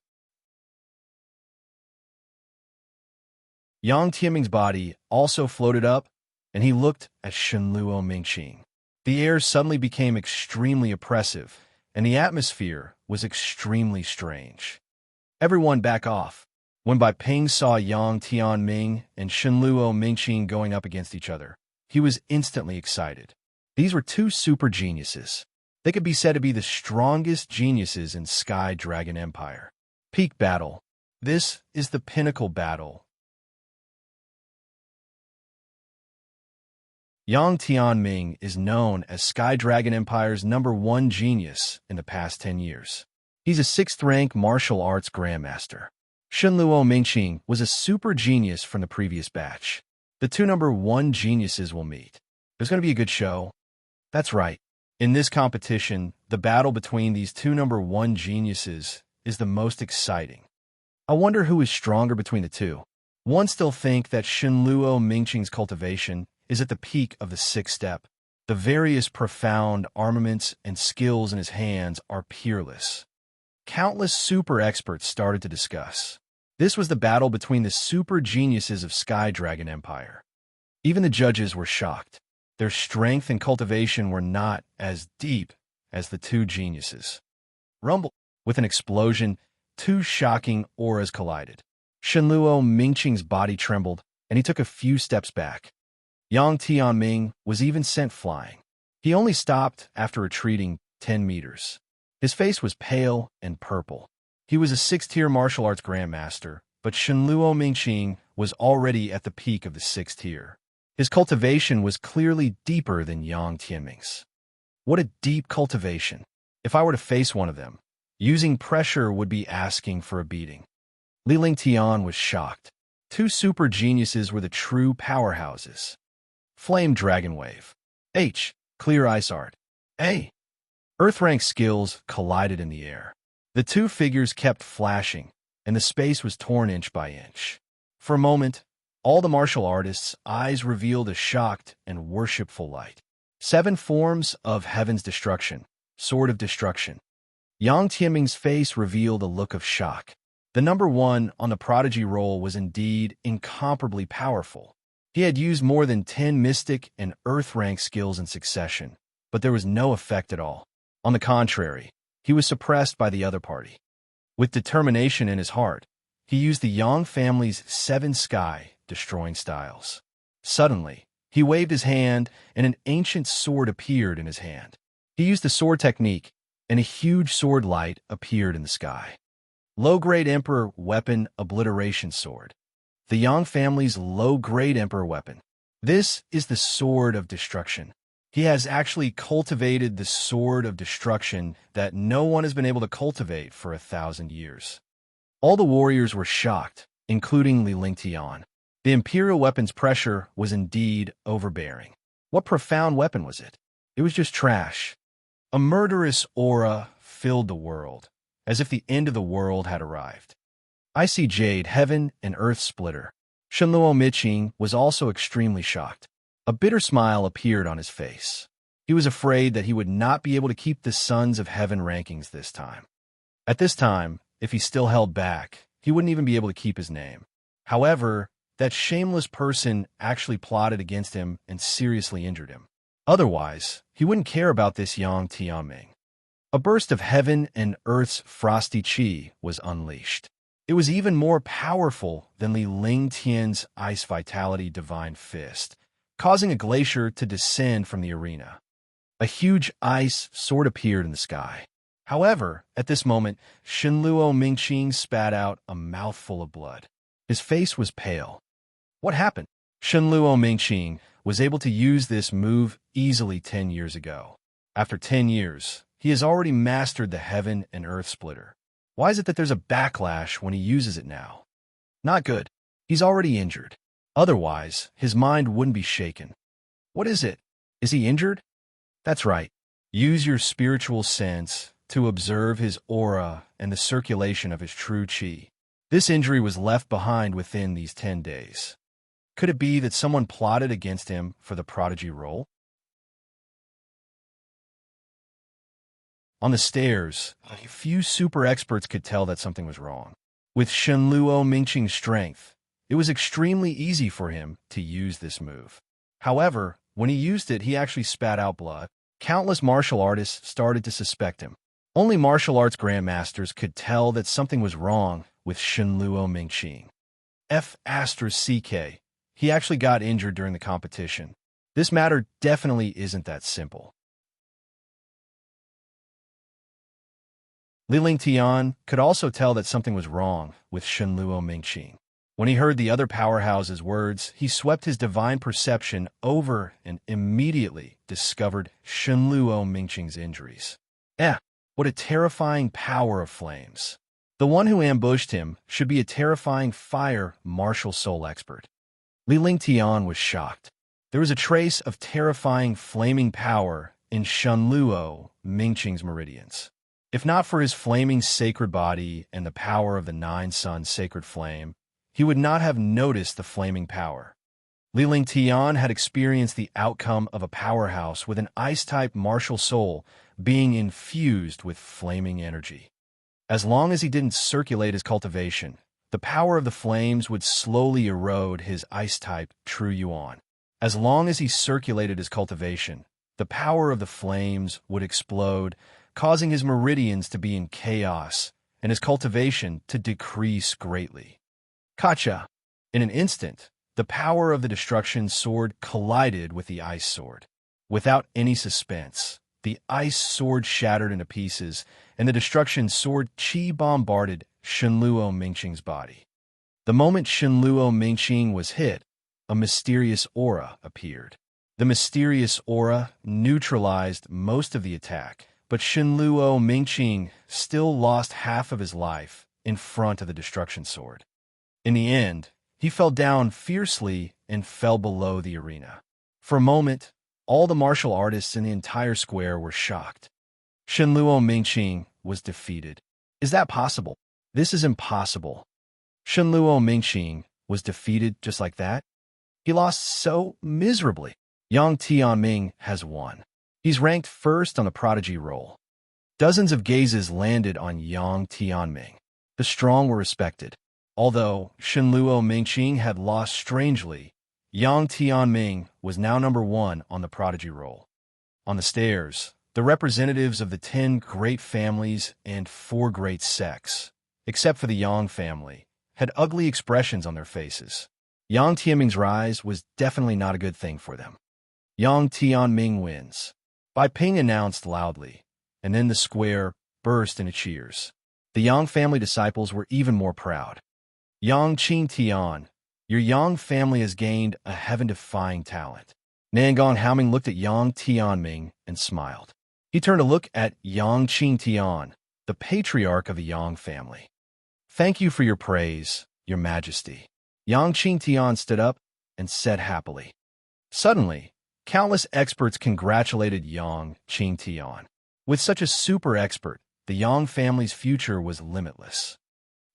Yang Tianming's body also floated up, and he looked at Shenluo Mingxing. The air suddenly became extremely oppressive, and the atmosphere was extremely strange. Everyone back off. When Bai Ping saw Yang Tianming and Shenluo Mingxing going up against each other, he was instantly excited. These were two super geniuses. They could be said to be the strongest geniuses in Sky Dragon Empire. Peak battle. This is the pinnacle battle. Yang Tianming is known as Sky Dragon Empire's #1 genius in the past 10 years. He's a 6th-rank martial arts grandmaster. Shenluo Mingxing was a super genius from the previous batch. The two #1 geniuses will meet. There's going to be a good show. That's right. In this competition, the battle between these two #1 geniuses is the most exciting. I wonder who is stronger between the two. One still think that Shenluo Mingxing's cultivation is at the peak of the 6th step. The various profound armaments and skills in his hands are peerless. Countless super experts started to discuss. This was the battle between the super geniuses of Sky Dragon Empire. Even the judges were shocked. Their strength and cultivation were not as deep as the two geniuses. Rumble. With an explosion, two shocking auras collided. Shenluo Mingxing's body trembled, and he took a few steps back. Yang Tianming was even sent flying. He only stopped after retreating 10 meters. His face was pale and purple. He was a 6th-tier martial arts grandmaster, but Shenluo Mingxing was already at the peak of the 6th tier. His cultivation was clearly deeper than Yang Tianming's. What a deep cultivation. If I were to face one of them, using pressure would be asking for a beating. Li Lingtian was shocked. Two super geniuses were the true powerhouses. Flame Dragon Wave. H. Clear Ice Art. A. Earth rank skills collided in the air. The two figures kept flashing, and the space was torn inch by inch. For a moment, all the martial artists' eyes revealed a shocked and worshipful light. 7 forms of heaven's destruction. Sword of destruction. Yang Tianming's face revealed a look of shock. The #1 on the prodigy roll was indeed incomparably powerful. He had used more than 10 mystic and earth rank skills in succession, but there was no effect at all. On the contrary, he was suppressed by the other party. With determination in his heart, he used the Yang family's 7 sky-destroying styles. Suddenly, he waved his hand, and an ancient sword appeared in his hand. He used the sword technique, and a huge sword light appeared in the sky. Low-grade Emperor Weapon Obliteration Sword. The Yang family's low-grade Emperor weapon. This is the Sword of Destruction. He has actually cultivated the Sword of Destruction that no one has been able to cultivate for 1,000 years. All the warriors were shocked, including Li Lingtian. The Imperial weapon's pressure was indeed overbearing. What profound weapon was it? It was just trash. A murderous aura filled the world, as if the end of the world had arrived. Icy Jade, Heaven and Earth Splitter. Shenluo Mingxing was also extremely shocked. A bitter smile appeared on his face. He was afraid that he would not be able to keep the Sons of Heaven rankings this time. At this time, if he still held back, he wouldn't even be able to keep his name. However, that shameless person actually plotted against him and seriously injured him. Otherwise, he wouldn't care about this Yang Tianming. A burst of heaven and earth's frosty chi was unleashed. It was even more powerful than Li Lingtian's ice vitality divine fist, causing a glacier to descend from the arena. A huge ice sword appeared in the sky. However, at this moment, Shenluo Mingqing spat out a mouthful of blood. His face was pale. What happened? Shenluo Mingqing was able to use this move easily 10 years ago. After 10 years, he has already mastered the heaven and earth splitter. Why is it that there's a backlash when he uses it now? Not good. He's already injured. Otherwise, his mind wouldn't be shaken. What is it? Is he injured? That's right. Use your spiritual sense to observe his aura and the circulation of his true chi. This injury was left behind within these 10 days. Could it be that someone plotted against him for the prodigy role? On the stairs, a few super experts could tell that something was wrong. With Shenluo Mingqing's strength, it was extremely easy for him to use this move. However, when he used it, he actually spat out blood. Countless martial artists started to suspect him. Only martial arts grandmasters could tell that something was wrong with Shenluo Mingqing. CK, he actually got injured during the competition. This matter definitely isn't that simple. Li Lingtian could also tell that something was wrong with Shenluo Mingqing. When he heard the other powerhouse's words, he swept his divine perception over and immediately discovered Shenluo Mingqing's injuries. What a terrifying power of flames. The one who ambushed him should be a terrifying fire martial soul expert. Li Lingtian was shocked. There was a trace of terrifying flaming power in Shenluo Mingqing's meridians. If not for his flaming sacred body and the power of the Nine Suns sacred flame, he would not have noticed the flaming power. Li Lingtian had experienced the outcome of a powerhouse with an ice-type martial soul being infused with flaming energy. As long as he didn't circulate his cultivation, the power of the flames would slowly erode his ice-type true yuan. As long as he circulated his cultivation, the power of the flames would explode, causing his meridians to be in chaos and his cultivation to decrease greatly. Kacha! In an instant, the power of the destruction sword collided with the ice sword. Without any suspense, the ice sword shattered into pieces, and the destruction sword chi bombarded Shenluo Mingqing's body. The moment Shenluo Mingqing was hit, a mysterious aura appeared. The mysterious aura neutralized most of the attack, but Shenluo Mingqing still lost half of his life in front of the destruction sword. In the end, he fell down fiercely and fell below the arena. For a moment, all the martial artists in the entire square were shocked. Shenluo Mingqing was defeated. Is that possible? This is impossible. Shenluo Mingqing was defeated just like that? He lost so miserably. Yang Tianming has won. He's ranked first on the prodigy roll. Dozens of gazes landed on Yang Tianming. The strong were respected. Although Shenluo Mingqing had lost strangely, Yang Tianming was now number 1 on the prodigy roll. On the stairs, the representatives of the 10 great families and 4 great sects, except for the Yang family, had ugly expressions on their faces. Yang Tianming's rise was definitely not a good thing for them. Yang Tianming wins. Bai Ping announced loudly, and then the square burst into cheers. The Yang family disciples were even more proud. Yang Qingtian, your Yang family has gained a heaven-defying talent. Nangong Haoming looked at Yang Tianming and smiled. He turned to look at Yang Qingtian, the patriarch of the Yang family. Thank you for your praise, your majesty. Yang Qingtian stood up and said happily. Suddenly, countless experts congratulated Yang Qingtian. With such a super expert, the Yang family's future was limitless.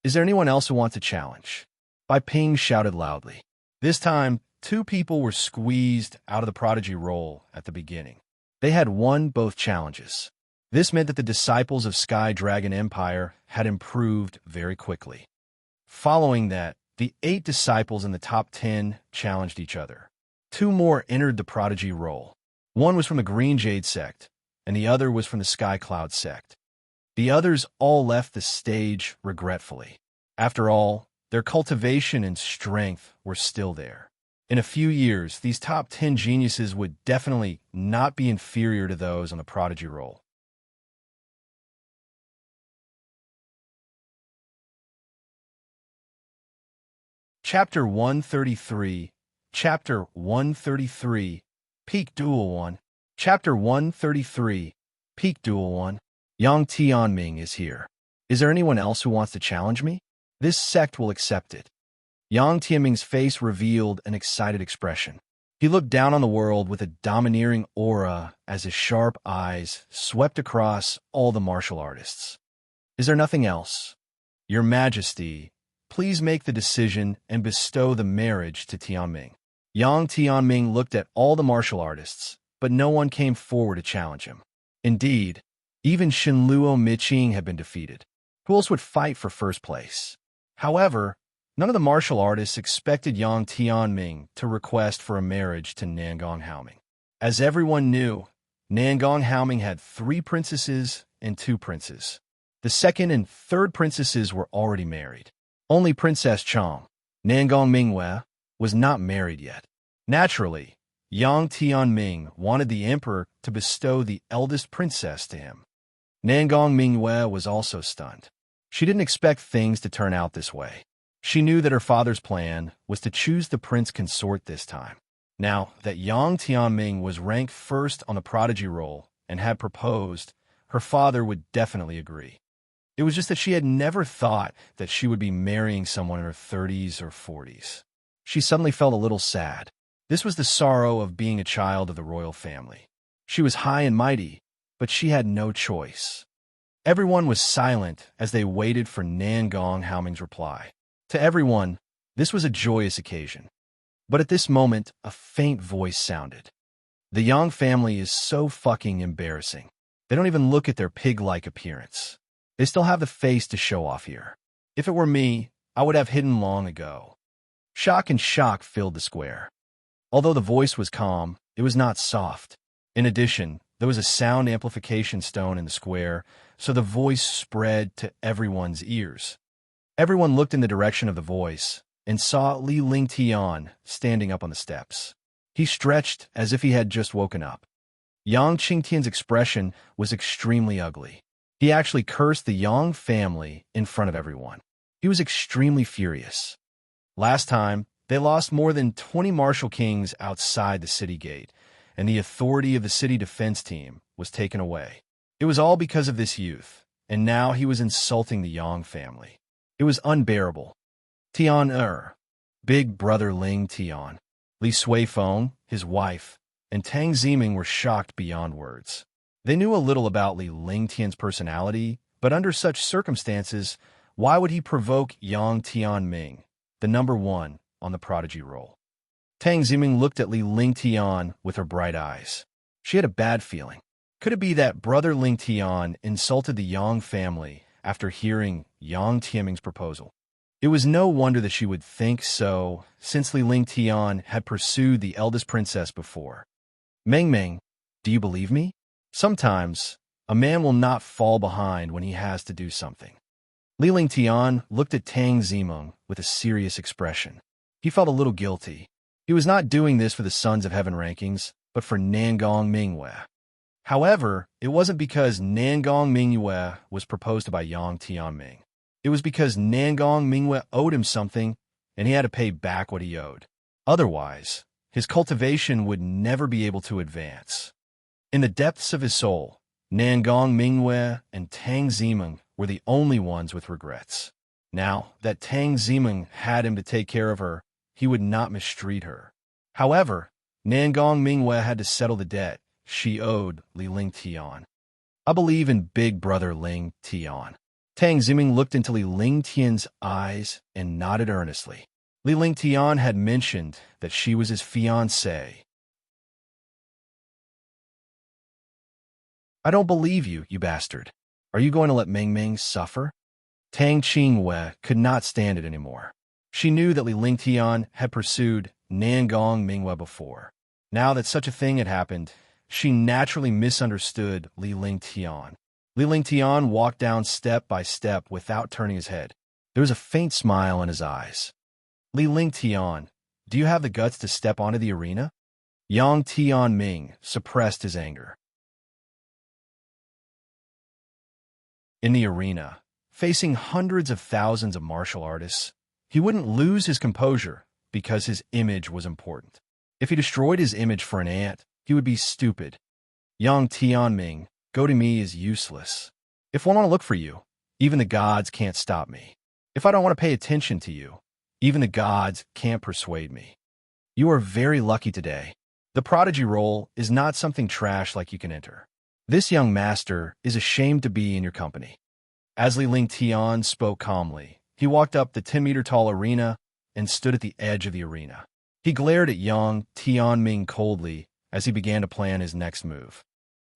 Is there anyone else who wants to challenge? Bai Ping shouted loudly. This time, 2 people were squeezed out of the prodigy roll at the beginning. They had won both challenges. This meant that the disciples of Sky Dragon Empire had improved very quickly. Following that, the 8 disciples in the top 10 challenged each other. 2 more entered the prodigy roll. One was from the Green Jade sect, and the other was from the Sky Cloud sect. The others all left the stage regretfully. After all, their cultivation and strength were still there. In a few years, these top 10 geniuses would definitely not be inferior to those on the prodigy roll. Chapter 133, Chapter 133, Peak Duel 1. Chapter 133, Peak Duel 1. Yang Tianming is here. Is there anyone else who wants to challenge me? This sect will accept it. Yang Tianming's face revealed an excited expression. He looked down on the world with a domineering aura as his sharp eyes swept across all the martial artists. Is there nothing else? Your Majesty, please make the decision and bestow the marriage to Tianming. Yang Tianming looked at all the martial artists, but no one came forward to challenge him. Indeed, even Shenluo Miqing had been defeated. Who else would fight for first place? However, none of the martial artists expected Yang Tianming to request for a marriage to Nangong Haoming. As everyone knew, Nangong Haoming had 3 princesses and 2 princes. The second and third princesses were already married. Only Princess Chong, Nangong Mingwe, was not married yet. Naturally, Yang Tianming wanted the emperor to bestow the eldest princess to him. Nangong Mingwe was also stunned. She didn't expect things to turn out this way. She knew that her father's plan was to choose the prince consort this time. Now that Yang Tianming was ranked first on the prodigy roll and had proposed, her father would definitely agree. It was just that she had never thought that she would be marrying someone in her 30s or 40s. She suddenly felt a little sad. This was the sorrow of being a child of the royal family. She was high and mighty, but she had no choice. Everyone was silent as they waited for Nangong Haoming's reply. To everyone, this was a joyous occasion. But at this moment, a faint voice sounded. The Yang family is so fucking embarrassing. They don't even look at their pig-like appearance. They still have the face to show off here. If it were me, I would have hidden long ago. Shock and shock filled the square. Although the voice was calm, it was not soft. In addition, there was a sound amplification stone in the square, so the voice spread to everyone's ears. Everyone looked in the direction of the voice and saw Li Lingtian standing up on the steps. He stretched as if he had just woken up. Yang Qingtian's expression was extremely ugly. He actually cursed the Yang family in front of everyone. He was extremely furious. Last time, they lost more than 20 martial kings outside the city gate, and the authority of the city defense team was taken away. It was all because of this youth, and now he was insulting the Yang family. It was unbearable. Tian Big Brother Ling Tian, Li Suifeng, his wife, and Tang Ziming were shocked beyond words. They knew a little about Li Lingtian's personality, but under such circumstances, why would he provoke Yang Tianming, the number 1 on the prodigy roll? Tang Ziming looked at Li Lingtian with her bright eyes. She had a bad feeling. Could it be that Brother Lingtian insulted the Yang family after hearing Yang Tianming's proposal? It was no wonder that she would think so, since Li Lingtian had pursued the eldest princess before. Meng Meng, do you believe me? Sometimes, a man will not fall behind when he has to do something. Li Lingtian looked at Tang Ziming with a serious expression. He felt a little guilty. He was not doing this for the Sons of Heaven rankings, but for Nangong Mingwe. However, it wasn't because Nangong Mingwe was proposed by Yang Tianming. It was because Nangong Mingwe owed him something, and he had to pay back what he owed. Otherwise, his cultivation would never be able to advance. In the depths of his soul, Nangong Mingwe and Tang Ziming were the only ones with regrets. Now that Tang Ziming had him to take care of her, he would not mistreat her. However, Nangong Mingwe had to settle the debt she owed Li Lingtian. I believe in Big Brother Ling Tian. Tang Ziming looked into Li Lingtian's eyes and nodded earnestly. Li Lingtian had mentioned that she was his fiancée. I don't believe you, you bastard. Are you going to let Meng Meng suffer? Tang Qingwei could not stand it anymore. She knew that Li Lingtian had pursued Nangong Mingwe before. Now that such a thing had happened, she naturally misunderstood Li Lingtian. Li Lingtian walked down step by step without turning his head. There was a faint smile in his eyes. Li Lingtian, do you have the guts to step onto the arena? Yang Tianming suppressed his anger. In the arena, facing hundreds of thousands of martial artists, he wouldn't lose his composure because his image was important. If he destroyed his image for an ant, he would be stupid. Yang Tianming, go to me is useless. If I want to look for you, even the gods can't stop me. If I don't want to pay attention to you, even the gods can't persuade me. You are very lucky today. The prodigy role is not something trash like you can enter. This young master is ashamed to be in your company. As Li Lingtian spoke calmly, he walked up the 10-meter-tall arena and stood at the edge of the arena. He glared at young Tianming coldly as he began to plan his next move.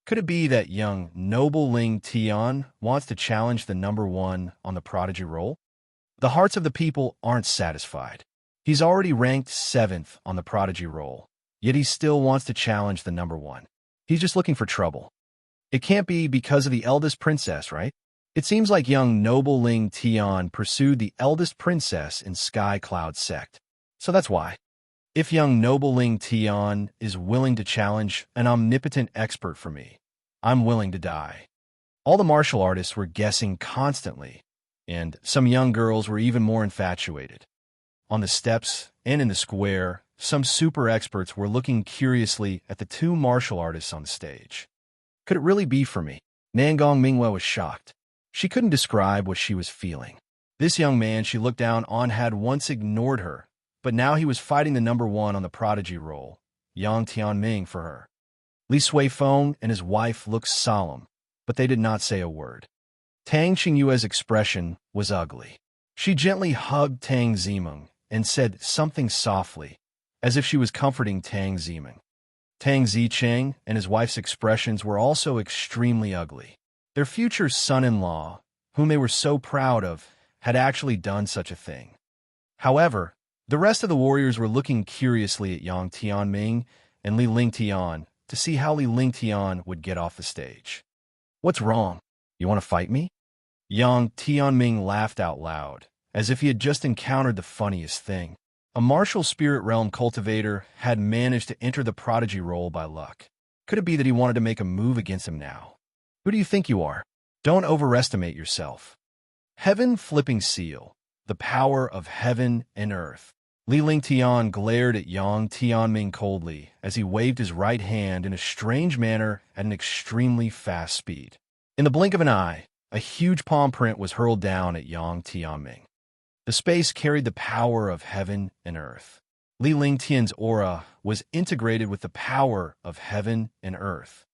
Could it be that young noble Ling Tian wants to challenge the #1 on the prodigy role? The hearts of the people aren't satisfied. He's already ranked 7th on the prodigy role, yet he still wants to challenge the #1. He's just looking for trouble. It can't be because of the eldest princess, right? It seems like young noble Ling Tian pursued the eldest princess in Sky Cloud sect. So that's why. If young noble Ling Tian is willing to challenge an omnipotent expert for me, I'm willing to die. All the martial artists were guessing constantly, and some young girls were even more infatuated. On the steps and in the square, some super experts were looking curiously at the two martial artists on the stage. Could it really be for me? Nangong Mingwe was shocked. She couldn't describe what she was feeling. This young man she looked down on had once ignored her, but now he was fighting the #1 on the prodigy role, Yang Tianming, for her. Li Suifeng and his wife looked solemn, but they did not say a word. Tang Xingyue's expression was ugly. She gently hugged Tang Zimeng and said something softly, as if she was comforting Tang Zimeng. Tang Zicheng and his wife's expressions were also extremely ugly. Their future son-in-law, whom they were so proud of, had actually done such a thing. However, the rest of the warriors were looking curiously at Yang Tianming and Li Lingtian to see how Li Lingtian would get off the stage. What's wrong? You want to fight me? Yang Tianming laughed out loud, as if he had just encountered the funniest thing. A martial spirit realm cultivator had managed to enter the prodigy role by luck. Could it be that he wanted to make a move against him now? Who do you think you are? Don't overestimate yourself. Heaven Flipping Seal, the power of heaven and earth. Li Lingtian glared at Yang Tianming coldly as he waved his right hand in a strange manner at an extremely fast speed. In the blink of an eye, a huge palm print was hurled down at Yang Tianming. The space carried the power of heaven and earth. Li Lingtian's aura was integrated with the power of heaven and earth.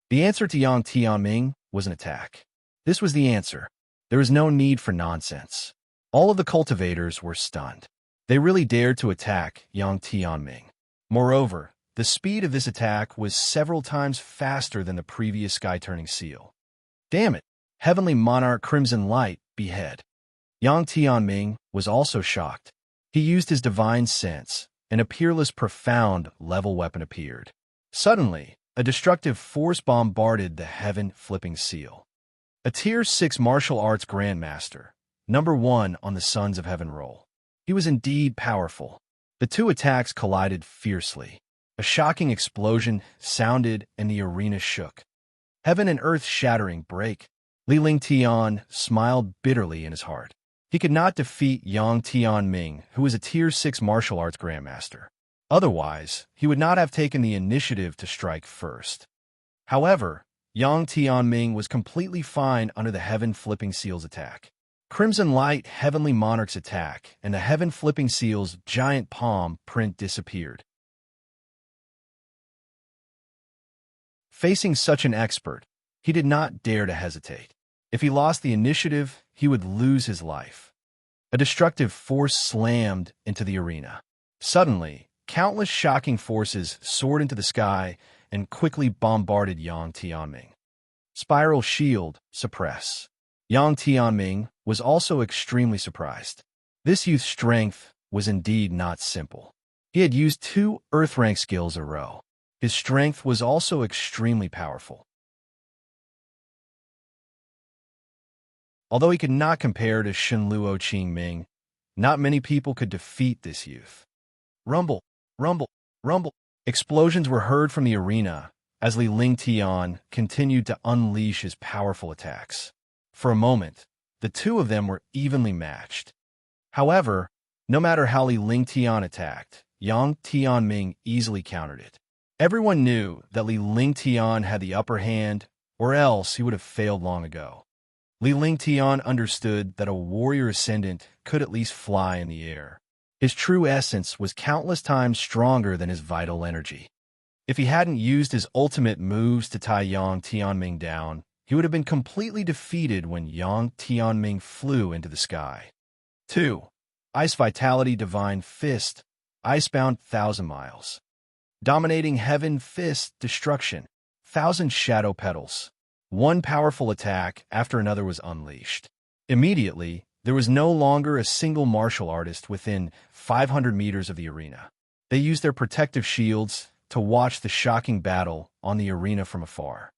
The answer to Yang Tianming was an attack. This was the answer. There was no need for nonsense. All of the cultivators were stunned. They really dared to attack Yang Tianming. Moreover, the speed of this attack was several times faster than the previous sky-turning seal. Damn it! Heavenly Monarch Crimson Light, behead. Yang Tianming was also shocked. He used his divine sense, and a peerless profound level weapon appeared. Suddenly, a destructive force bombarded the Heaven Flipping Seal. A Tier 6 martial arts grandmaster, #1 on the Sons of Heaven roll. He was indeed powerful. The two attacks collided fiercely. A shocking explosion sounded and the arena shook. Heaven and earth shattering break. Li Lingtian smiled bitterly in his heart. He could not defeat Yang Tianming, who was a Tier 6 martial arts grandmaster. Otherwise, he would not have taken the initiative to strike first. However, Yang Tianming was completely fine under the Heaven Flipping Seal's attack. Crimson Light Heavenly Monarch's attack, and the Heaven Flipping Seal's giant palm print disappeared. Facing such an expert, he did not dare to hesitate. If he lost the initiative, he would lose his life. A destructive force slammed into the arena. Suddenly, countless shocking forces soared into the sky and quickly bombarded Yang Tianming. Spiral Shield, suppress. Yang Tianming was also extremely surprised. This youth's strength was indeed not simple. He had used 2 Earth rank skills a row. His strength was also extremely powerful. Although he could not compare to Shenluo Qingming, not many people could defeat this youth. Rumble, rumble, rumble. Explosions were heard from the arena as Li Lingtian continued to unleash his powerful attacks. For a moment, the two of them were evenly matched. However, no matter how Li Lingtian attacked, Yang Tianming easily countered it. Everyone knew that Li Lingtian had the upper hand, or else he would have failed long ago. Li Lingtian understood that a warrior ascendant could at least fly in the air. His true essence was countless times stronger than his vital energy. If he hadn't used his ultimate moves to tie Yang Tianming down, he would have been completely defeated when Yang Tianming flew into the sky. 2. Ice Vitality Divine Fist, Icebound 1,000 Miles. Dominating Heaven Fist Destruction, 1,000 Shadow Petals. One powerful attack after another was unleashed. Immediately, there was no longer a single martial artist within 500 meters of the arena. They used their protective shields to watch the shocking battle on the arena from afar.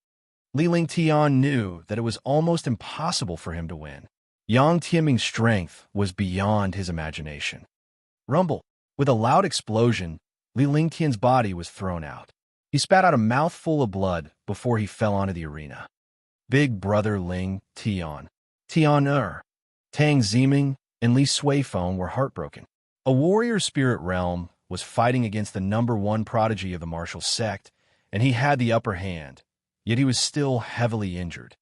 Li Lingtian knew that it was almost impossible for him to win. Yang Tianming's strength was beyond his imagination. Rumble. With a loud explosion, Li Lingtian's body was thrown out. He spat out a mouthful of blood before he fell onto the arena. Big brother Ling Tian, Tang Ziming, and Li Suifeng were heartbroken. A warrior spirit realm was fighting against the #1 prodigy of the martial sect, and he had the upper hand, yet he was still heavily injured.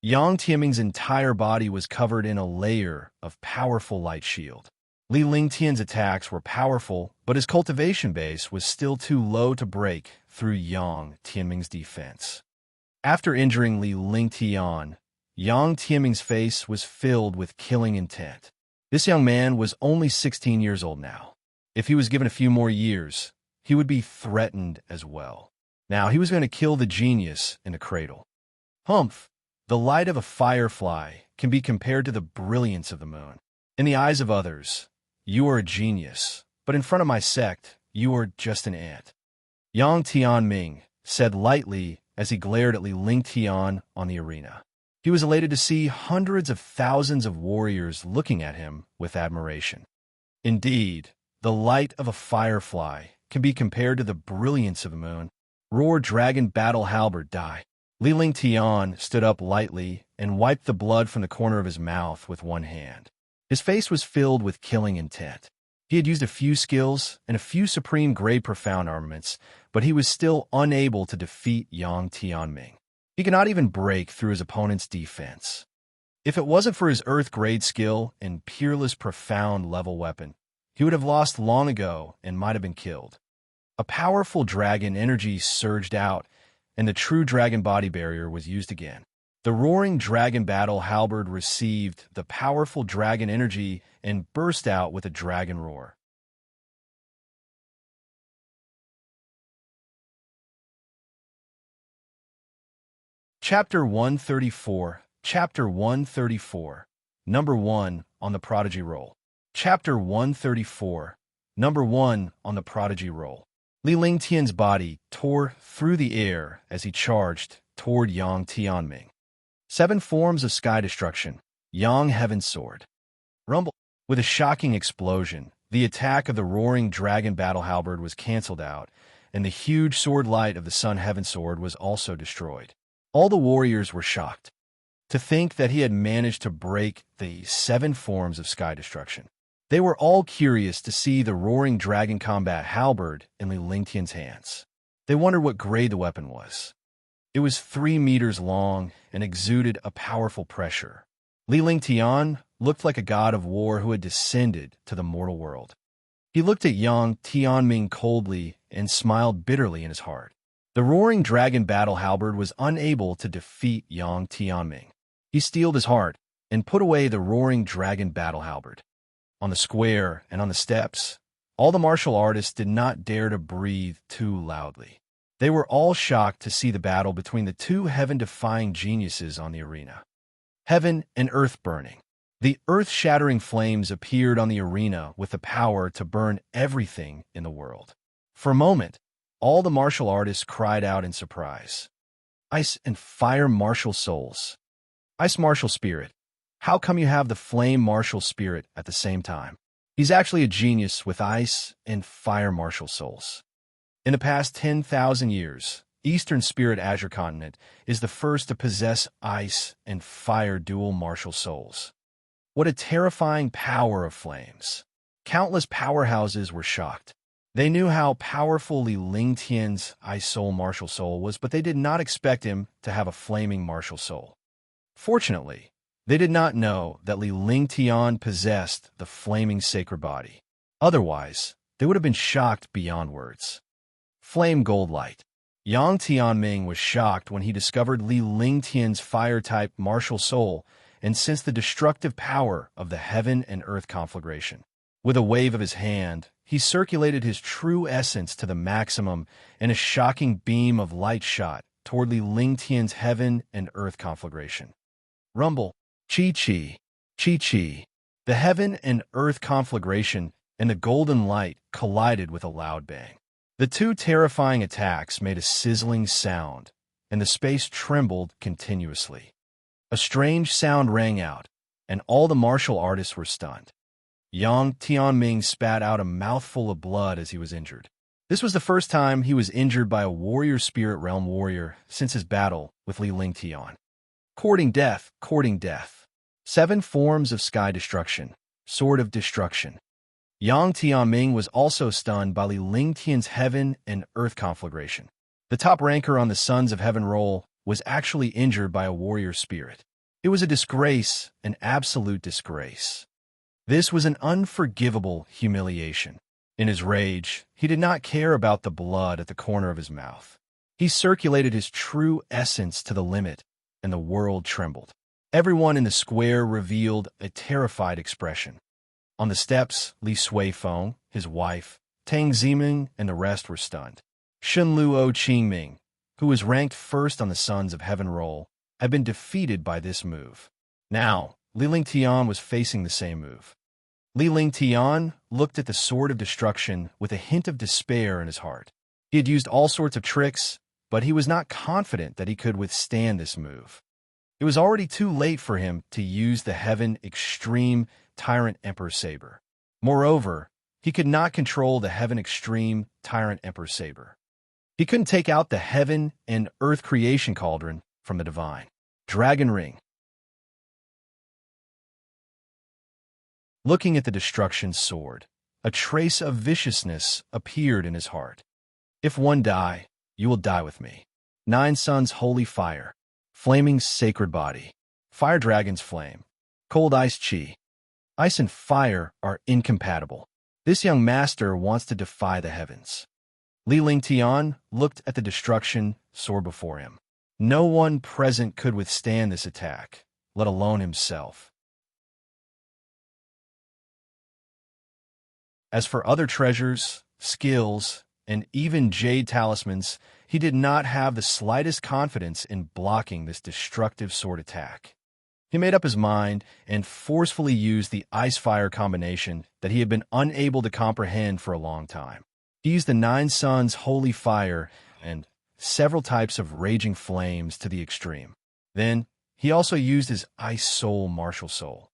Yang Tianming's entire body was covered in a layer of powerful light shield. Li Lingtian's attacks were powerful, but his cultivation base was still too low to break through Yang Tianming's defense. After injuring Li Lingtian, Yang Tianming's face was filled with killing intent. This young man was only 16 years old now. If he was given a few more years, he would be threatened as well. Now he was going to kill the genius in the cradle. Humph! The light of a firefly can be compared to the brilliance of the moon. In the eyes of others, you are a genius, but in front of my sect, you are just an ant. Yang Tianming said lightly as he glared at Li Lingtian on the arena. He was elated to see hundreds of thousands of warriors looking at him with admiration. Indeed, the light of a firefly can be compared to the brilliance of the moon. Roar Dragon Battle Halberd die. Li Lingtian stood up lightly and wiped the blood from the corner of his mouth with one hand. His face was filled with killing intent. He had used a few skills and a few supreme grade profound armaments, but he was still unable to defeat Yang Tianming. He could not even break through his opponent's defense. If it wasn't for his Earth grade skill and peerless profound level weapon, he would have lost long ago and might have been killed. A powerful dragon energy surged out, and the true dragon body barrier was used again. The roaring dragon battle halberd received the powerful dragon energy and burst out with a dragon roar. Chapter 134, Chapter 134, Number 1 on the Prodigy Roll. Chapter 134, Number 1 on the Prodigy Roll. Li Lingtian's body tore through the air as he charged toward Yang Tianming. 7 forms of sky destruction. Yang Heaven Sword. Rumble. With a shocking explosion, the attack of the roaring dragon battle halberd was cancelled out, and the huge sword light of the Sun Heaven Sword was also destroyed. All the warriors were shocked to think that he had managed to break the 7 forms of sky destruction. They were all curious to see the roaring dragon combat halberd in Li Lingtian's hands. They wondered what grade the weapon was. It was 3 meters long and exuded a powerful pressure. Li Lingtian looked like a god of war who had descended to the mortal world. He looked at Yang Tianming coldly and smiled bitterly in his heart. The roaring dragon battle halberd was unable to defeat Yang Tianming. He steeled his heart and put away the roaring dragon battle halberd. On the square and on the steps, all the martial artists did not dare to breathe too loudly. They were all shocked to see the battle between the 2 heaven-defying geniuses on the arena. Heaven and earth burning. The earth-shattering flames appeared on the arena with the power to burn everything in the world. For a moment, All the martial artists cried out in surprise. Ice and fire martial souls. Ice martial spirit. How come you have the flame martial spirit at the same time? He's actually a genius with ice and fire martial souls. In the past 10,000 years, Eastern Spirit Azure Continent is the first to possess ice and fire dual martial souls. What a terrifying power of flames. Countless powerhouses were shocked. They knew how powerful Li Lingtian's ice soul martial soul was, but they did not expect him to have a flaming martial soul. Fortunately, they did not know that Li Lingtian possessed the flaming sacred body. Otherwise, they would have been shocked beyond words. Flame gold light. Yang Tianming was shocked when he discovered Li Lingtian's fire-type martial soul and sensed the destructive power of the heaven and earth conflagration. With a wave of his hand, he circulated his true essence to the maximum, and a shocking beam of light shot toward Li Lingtian's heaven and earth conflagration. Rumble. Chi-chi. Chi-chi. The heaven and earth conflagration and the golden light collided with a loud bang. The two terrifying attacks made a sizzling sound, and the space trembled continuously. A strange sound rang out, and all the martial artists were stunned. Yang Tianming spat out a mouthful of blood as he was injured. This was the first time he was injured by a warrior spirit realm warrior since his battle with Li Lingtian. Courting death, courting death. 7 forms of sky destruction, sword of destruction. Yang Tianming was also stunned by Li Lingtian's heaven and earth conflagration. The top ranker on the Sons of Heaven roll was actually injured by a warrior spirit. It was a disgrace, an absolute disgrace. This was an unforgivable humiliation. In his rage, he did not care about the blood at the corner of his mouth. He circulated his true essence to the limit, and the world trembled. Everyone in the square revealed a terrified expression. On the steps, Li Suifeng, his wife, Tang Ziming, and the rest were stunned. Shenluo Qingming, who was ranked first on the Sons of Heaven roll, had been defeated by this move. Now, Li Lingtian was facing the same move. Li Lingtian looked at the sword of destruction with a hint of despair in his heart. He had used all sorts of tricks, but he was not confident that he could withstand this move. It was already too late for him to use the Heaven Extreme Tyrant Emperor Saber. Moreover, he could not control the Heaven Extreme Tyrant Emperor Saber. He couldn't take out the Heaven and Earth Creation Cauldron from the Divine Dragon Ring. Looking at the Destruction Sword, a trace of viciousness appeared in his heart. If one die, you will die with me. 9 Suns Holy Fire, Flaming Sacred Body, Fire Dragon's Flame, Cold Ice Chi. Ice and fire are incompatible. This young master wants to defy the heavens. Li Lingtian looked at the destruction sword before him. No one present could withstand this attack, let alone himself. As for other treasures, skills, and even jade talismans, he did not have the slightest confidence in blocking this destructive sword attack. He made up his mind and forcefully used the ice-fire combination that he had been unable to comprehend for a long time. He used the 9 Suns Holy Fire and several types of raging flames to the extreme. Then, he also used his Ice Soul Martial Soul.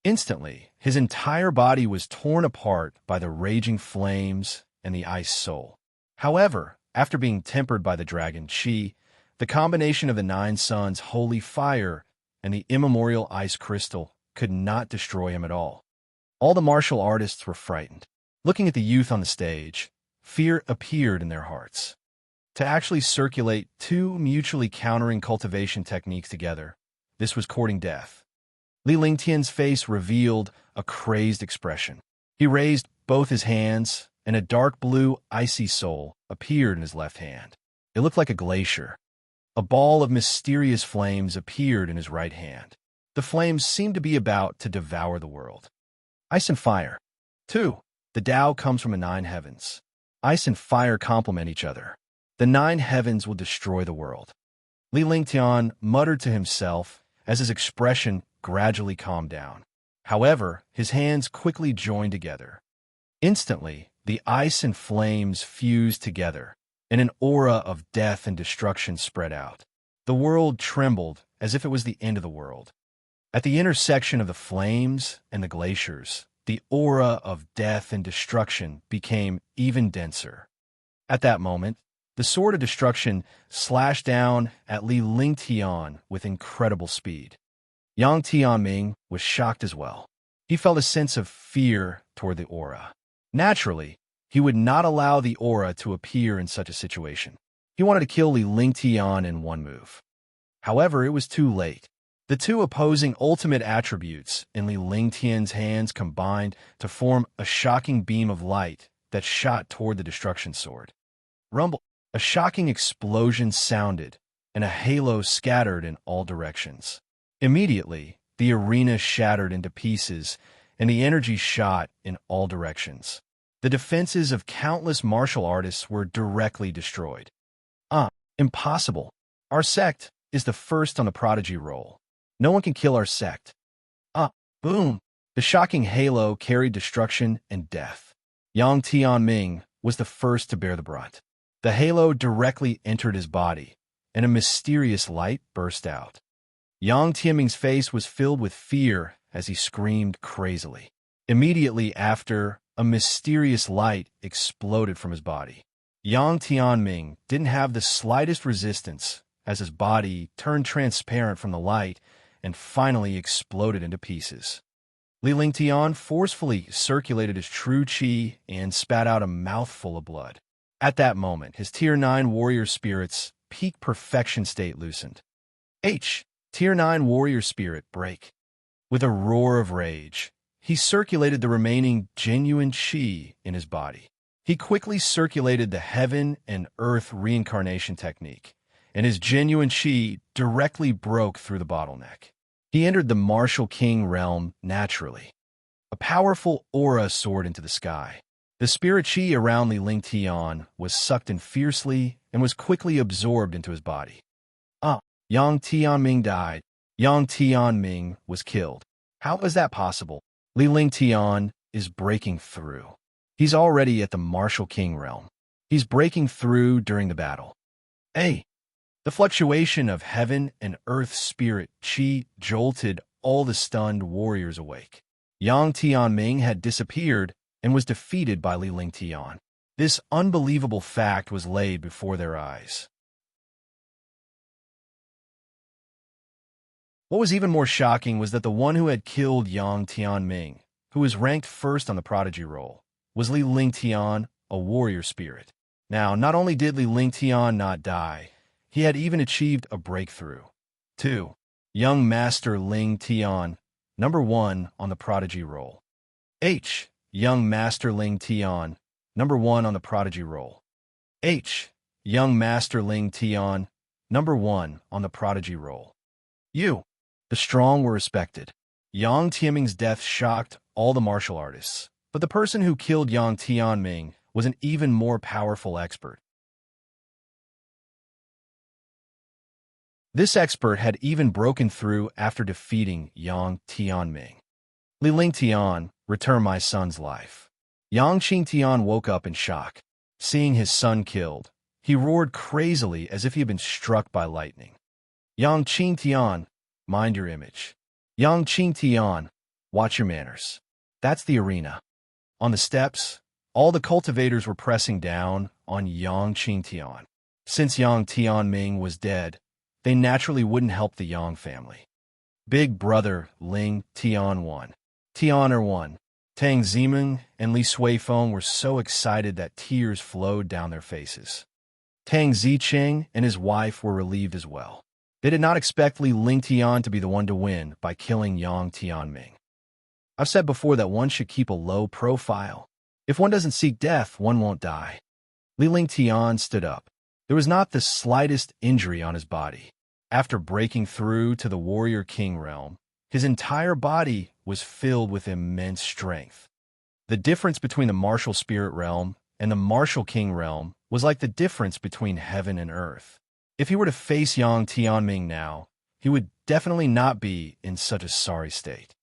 Instantly, his entire body was torn apart by the raging flames and the Ice Soul. However, after being tempered by the Dragon Chi, the combination of the 9 Suns Holy Fire and the immemorial ice crystal could not destroy him at all. All the martial artists were frightened. Looking at the youth on the stage, fear appeared in their hearts. To actually circulate 2 mutually countering cultivation techniques together, this was courting death. Li Lingtian's face revealed a crazed expression. He raised both his hands, and a dark blue, icy soul appeared in his left hand. It looked like a glacier. A ball of mysterious flames appeared in his right hand. The flames seemed to be about to devour the world. Ice and fire. 2. The Tao comes from the 9 heavens. Ice and fire complement each other. The 9 heavens will destroy the world. Li Lingtian muttered to himself as his expression gradually calmed down. However, his hands quickly joined together. Instantly, the ice and flames fused together, and an aura of death and destruction spread out. The world trembled as if it was the end of the world. At the intersection of the flames and the glaciers, the aura of death and destruction became even denser. At that moment, the sword of destruction slashed down at Li Lingtian with incredible speed. Yang Tianming was shocked as well. He felt a sense of fear toward the aura. Naturally, he would not allow the aura to appear in such a situation. He wanted to kill Li Lingtian in one move. However, it was too late. The two opposing ultimate attributes in Li Lingtian's hands combined to form a shocking beam of light that shot toward the destruction sword. Rumble! A shocking explosion sounded, and a halo scattered in all directions. Immediately, the arena shattered into pieces, and the energy shot in all directions. The defenses of countless martial artists were directly destroyed. Impossible. Our sect is the first on the prodigy roll. No one can kill our sect. Boom. The shocking halo carried destruction and death. Yang Tianming was the first to bear the brunt. The halo directly entered his body, and a mysterious light burst out. Yang Tianming's face was filled with fear as he screamed crazily. Immediately after, a mysterious light exploded from his body. Yang Tianming didn't have the slightest resistance as his body turned transparent from the light and finally exploded into pieces. Li Lingtian forcefully circulated his true qi and spat out a mouthful of blood. At that moment, his Tier 9 warrior spirit's peak perfection state loosened. Tier 9 warrior spirit break. With a roar of rage, he circulated the remaining genuine qi in his body. He quickly circulated the heaven and earth reincarnation technique, and his genuine qi directly broke through the bottleneck. He entered the martial king realm naturally. A powerful aura soared into the sky. The spirit qi around Li Lingtian was sucked in fiercely and was quickly absorbed into his body. Yang Tianming died. Yang Tianming was killed. How is that possible? Li Lingtian is breaking through. He's already at the martial king realm. He's breaking through during the battle. The fluctuation of heaven and earth spirit qi jolted all the stunned warriors awake. Yang Tianming had disappeared and was defeated by Li Lingtian. This unbelievable fact was laid before their eyes. What was even more shocking was that the one who had killed Yang Tianming, who was ranked first on the prodigy roll, was Li Lingtian, a warrior spirit. Now, not only did Li Lingtian not die, he had even achieved a breakthrough. 2. Young Master Ling Tian, number 1 on the prodigy roll. Young Master Ling Tian, number 1 on the prodigy roll. Young Master Ling Tian, number 1 on the prodigy roll. The strong were respected. Yang Tianming's death shocked all the martial artists, but the person who killed Yang Tianming was an even more powerful expert. This expert had even broken through after defeating Yang Tianming. Li Lingtian, return my son's life. Yang Qingtian woke up in shock. Seeing his son killed, he roared crazily as if he had been struck by lightning. Yang Qingtian, mind your image. Yang Qingtian, watch your manners. That's the arena. On the steps, all the cultivators were pressing down on Yang Qingtian. Since Yang Tianming was dead, they naturally wouldn't help the Yang family. Big brother Ling Tian won. Tianer won. Tang Ziming and Li Suifeng were so excited that tears flowed down their faces. Tang Zicheng and his wife were relieved as well. They did not expect Li Lingtian to be the one to win by killing Yang Tianming. I've said before that one should keep a low profile. If one doesn't seek death, one won't die. Li Lingtian stood up. There was not the slightest injury on his body. After breaking through to the warrior king realm, his entire body was filled with immense strength. The difference between the martial spirit realm and the martial king realm was like the difference between heaven and earth. If he were to face Yang Tianming now, he would definitely not be in such a sorry state.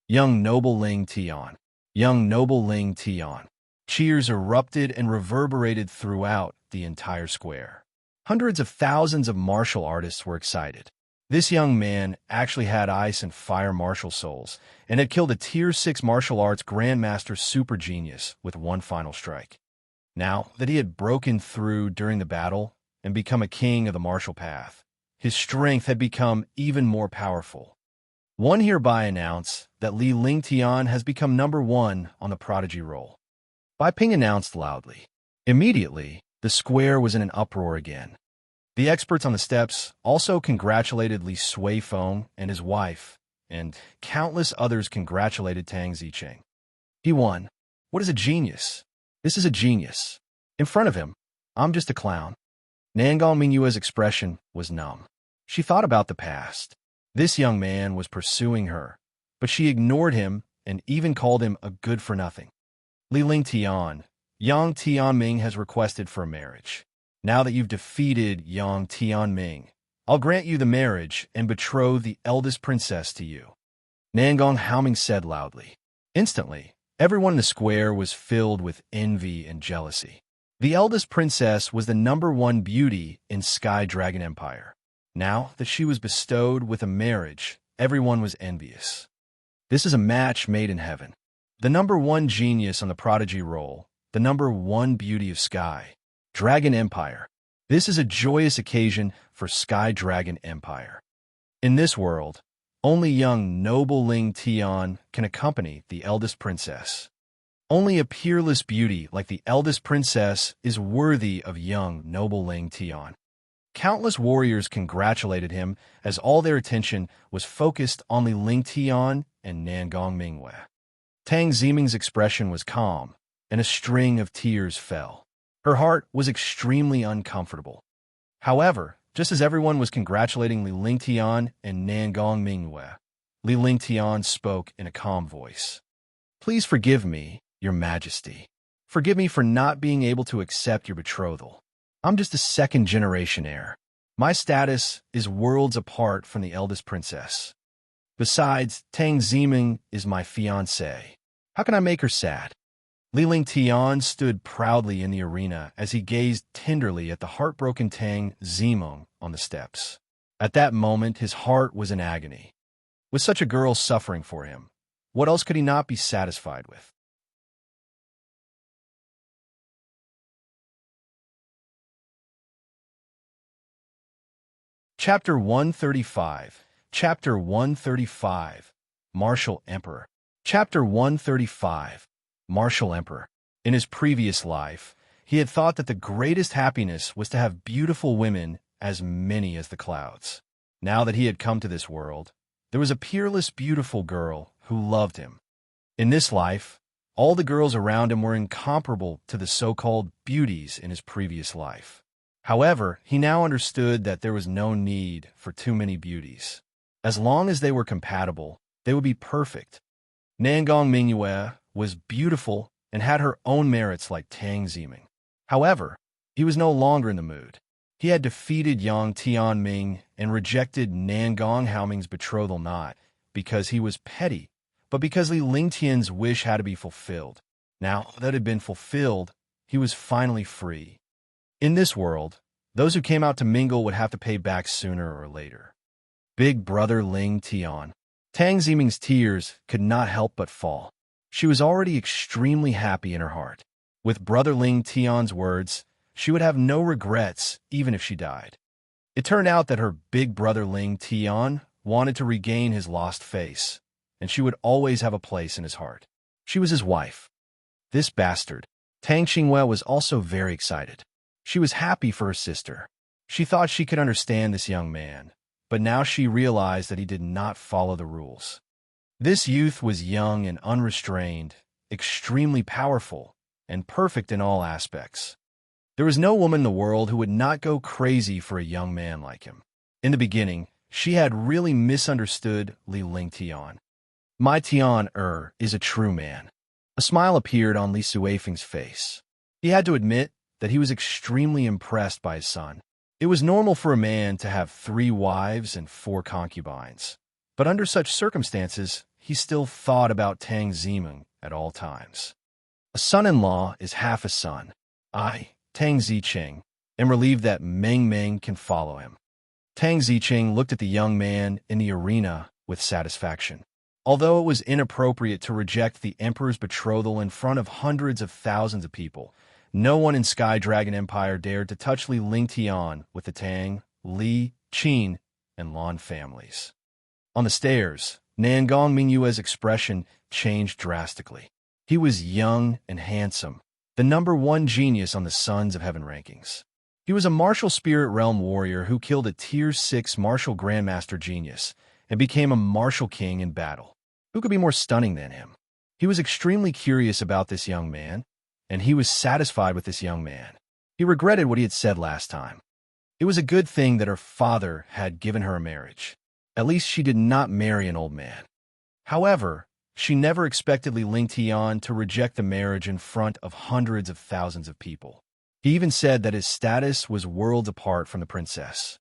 Young noble Ling Tian. Young noble Ling Tian. Cheers erupted and reverberated throughout the entire square. Hundreds of thousands of martial artists were excited. This young man actually had ice and fire martial souls and had killed a Tier 6 martial arts grandmaster super genius with one final strike. Now that he had broken through during the battle and become a king of the martial path, his strength had become even more powerful. One hereby announce that Li Lingtian has become #1 on the prodigy roll. Bai Ping announced loudly. Immediately, the square was in an uproar again. The experts on the steps also congratulated Li Suifeng and his wife, and countless others congratulated Tang Zicheng. He won. What is a genius? This is a genius. In front of him, I'm just a clown. Nangong Mingyue's expression was numb. She thought about the past. This young man was pursuing her, but she ignored him and even called him a good-for-nothing. Li Lingtian, Yang Tianming has requested for a marriage. Now that you've defeated Yang Tianming, I'll grant you the marriage and betroth the eldest princess to you. Nangong Haoming said loudly. Instantly, everyone in the square was filled with envy and jealousy. The eldest princess was the #1 beauty in Sky Dragon Empire. Now that she was bestowed with a marriage, everyone was envious. This is a match made in heaven. The #1 genius on the prodigy roll, the #1 beauty of Sky Dragon Empire. This is a joyous occasion for Sky Dragon Empire. In this world, only young noble Ling Tian can accompany the eldest princess. Only a peerless beauty like the eldest princess is worthy of young noble Ling Tian. Countless warriors congratulated him as all their attention was focused on Li Lingtian and Nangong Mingyue. Tang Ziming's expression was calm, and a string of tears fell. Her heart was extremely uncomfortable. However, just as everyone was congratulating Li Lingtian and Nangong Mingyue, Li Lingtian spoke in a calm voice. Please forgive me, Your Majesty. Forgive me for not being able to accept your betrothal. I'm just a second-generation heir. My status is worlds apart from the eldest princess. Besides, Tang Ziming is my fiancée. How can I make her sad? Li Lingtian stood proudly in the arena as he gazed tenderly at the heartbroken Tang Ziming on the steps. At that moment, his heart was in agony. With such a girl suffering for him, what else could he not be satisfied with? Chapter 135. Chapter 135. Martial Emperor. Chapter 135. Martial Emperor. In his previous life, he had thought that the greatest happiness was to have beautiful women as many as the clouds. Now that he had come to this world, there was a peerless, beautiful girl who loved him. In this life, all the girls around him were incomparable to the so-called beauties in his previous life. However, he now understood that there was no need for too many beauties. As long as they were compatible, they would be perfect. Nangong Mingyue was beautiful and had her own merits like Tang Ziming. However, he was no longer in the mood. He had defeated Yang Tianming and rejected Nangong Haoming's betrothal not because he was petty, but because Li Lingtian's wish had to be fulfilled. Now that it had been fulfilled, he was finally free. In this world, those who came out to mingle would have to pay back sooner or later. Big brother Ling Tian. Tang Ziming's tears could not help but fall. She was already extremely happy in her heart. With brother Ling Tian's words, she would have no regrets even if she died. It turned out that her big brother Ling Tian wanted to regain his lost face, and she would always have a place in his heart. She was his wife. This bastard. Tang Xinghua was also very excited. She was happy for her sister. She thought she could understand this young man, but now she realized that he did not follow the rules. This youth was young and unrestrained, extremely powerful, and perfect in all aspects. There was no woman in the world who would not go crazy for a young man like him. In the beginning, she had really misunderstood Li Lingtian. My Tian is a true man. A smile appeared on Li Suifeng's face. He had to admit that he was extremely impressed by his son. It was normal for a man to have 3 wives and 4 concubines, but under such circumstances, he still thought about Tang Ziming at all times. A son-in-law is half a son. I, Tang Zicheng, am relieved that Meng Meng can follow him. Tang Zicheng looked at the young man in the arena with satisfaction. Although it was inappropriate to reject the emperor's betrothal in front of hundreds of thousands of people, no one in Sky Dragon Empire dared to touch Li Lingtian with the Tang, Li, Qin, and Lan families. On the stairs, Nangong Mingyue's expression changed drastically. He was young and handsome, the #1 genius on the Sons of Heaven rankings. He was a martial spirit realm warrior who killed a Tier 6 martial grandmaster genius and became a martial king in battle. Who could be more stunning than him? He was extremely curious about this young man, and he was satisfied with this young man. He regretted what he had said last time. It was a good thing that her father had given her a marriage. At least she did not marry an old man. However, she never expected Li Lingtian to reject the marriage in front of hundreds of thousands of people. He even said that his status was worlds apart from the princess.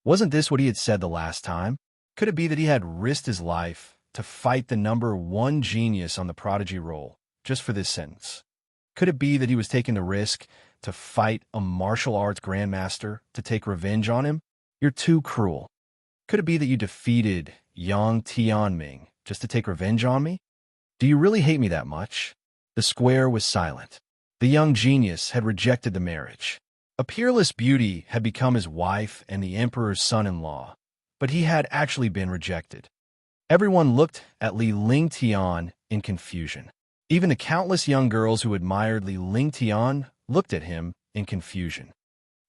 Wasn't this what he had said the last time? Could it be that he had risked his life to fight the #1 genius on the prodigy roll just for this sentence? Could it be that he was taking the risk to fight a martial arts grandmaster to take revenge on him? You're too cruel. Could it be that you defeated Yang Tianming just to take revenge on me? Do you really hate me that much? The square was silent. The young genius had rejected the marriage. A peerless beauty had become his wife and the emperor's son-in-law, but he had actually been rejected. Everyone looked at Li Lingtian in confusion. Even the countless young girls who admired Li Lingtian looked at him in confusion.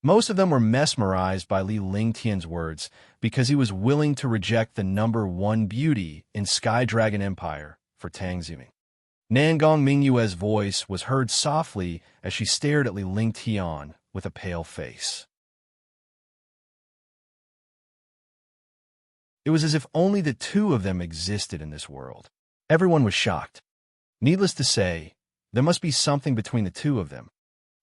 Most of them were mesmerized by Li Lingtian's words because he was willing to reject the #1 beauty in Sky Dragon Empire for Tang Ziming. Nangong Mingyue's voice was heard softly as she stared at Li Lingtian with a pale face. It was as if only the two of them existed in this world. Everyone was shocked. Needless to say, there must be something between the two of them.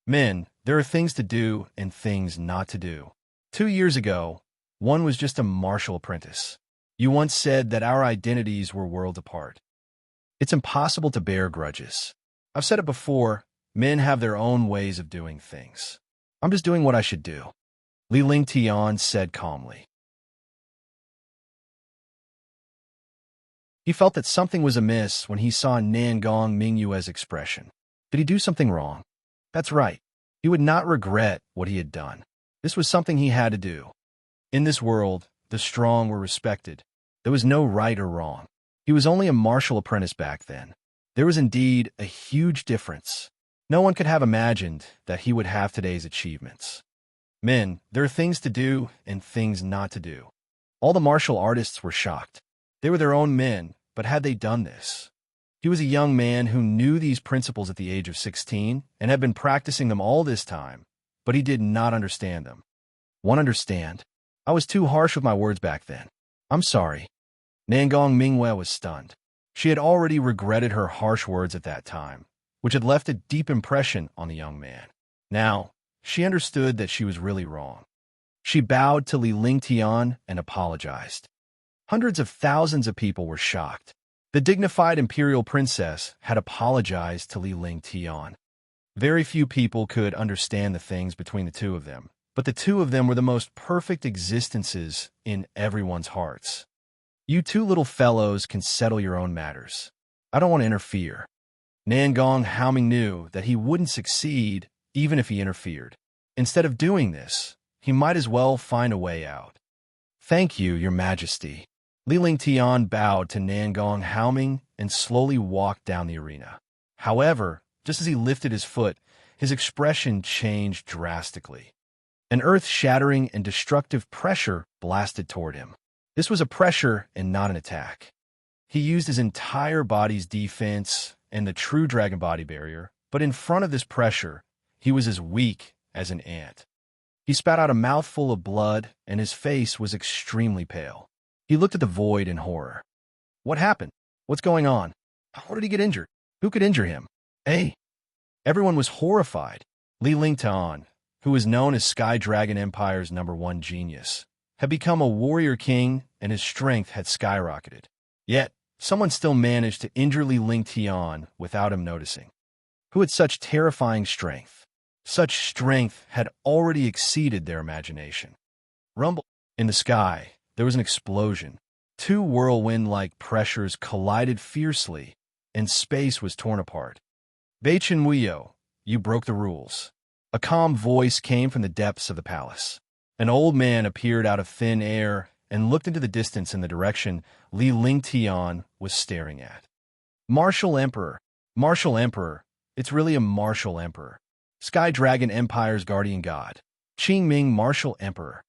Men, there are things to do and things not to do. 2 years ago, one was just a martial apprentice. You once said that our identities were worlds apart. It's impossible to bear grudges. I've said it before, men have their own ways of doing things. I'm just doing what I should do, Li Lingtian said calmly. He felt that something was amiss when he saw Nangong Mingyue's expression. Did he do something wrong? That's right. He would not regret what he had done. This was something he had to do. In this world, the strong were respected. There was no right or wrong. He was only a martial apprentice back then. There was indeed a huge difference. No one could have imagined that he would have today's achievements. Men, there are things to do and things not to do. All the martial artists were shocked. They were their own men, but had they done this? He was a young man who knew these principles at the age of 16 and had been practicing them all this time, but he did not understand them. Won't understand? I was too harsh with my words back then. I'm sorry. Nangong Mingyue was stunned. She had already regretted her harsh words at that time, which had left a deep impression on the young man. Now, she understood that she was really wrong. She bowed to Li Lingtian and apologized. Hundreds of thousands of people were shocked. The dignified imperial princess had apologized to Li Lingtian. Very few people could understand the things between the two of them, but the two of them were the most perfect existences in everyone's hearts. You two little fellows can settle your own matters. I don't want to interfere. Nangong Haoming knew that he wouldn't succeed even if he interfered. Instead of doing this, he might as well find a way out. Thank you, Your Majesty. Li Lingtian bowed to Nangong Haoming and slowly walked down the arena. However, just as he lifted his foot, his expression changed drastically. An earth-shattering and destructive pressure blasted toward him. This was a pressure and not an attack. He used his entire body's defense and the true dragon body barrier, but in front of this pressure, he was as weak as an ant. He spat out a mouthful of blood, and his face was extremely pale. He looked at the void in horror. What happened? What's going on? How did he get injured? Who could injure him? Hey! Everyone was horrified. Li Lingtian, who was known as Sky Dragon Empire's #1 genius, had become a warrior king and his strength had skyrocketed. Yet, someone still managed to injure Li Lingtian without him noticing. Who had such terrifying strength? Such strength had already exceeded their imagination. Rumble. In the sky, there was an explosion. Two whirlwind-like pressures collided fiercely, and space was torn apart. Bachin Wuyo, you broke the rules. A calm voice came from the depths of the palace. An old man appeared out of thin air and looked into the distance in the direction Li Lingtian was staring at. Martial Emperor. Martial Emperor. It's really a martial emperor. Sky Dragon Empire's guardian god. Qingming Martial Emperor.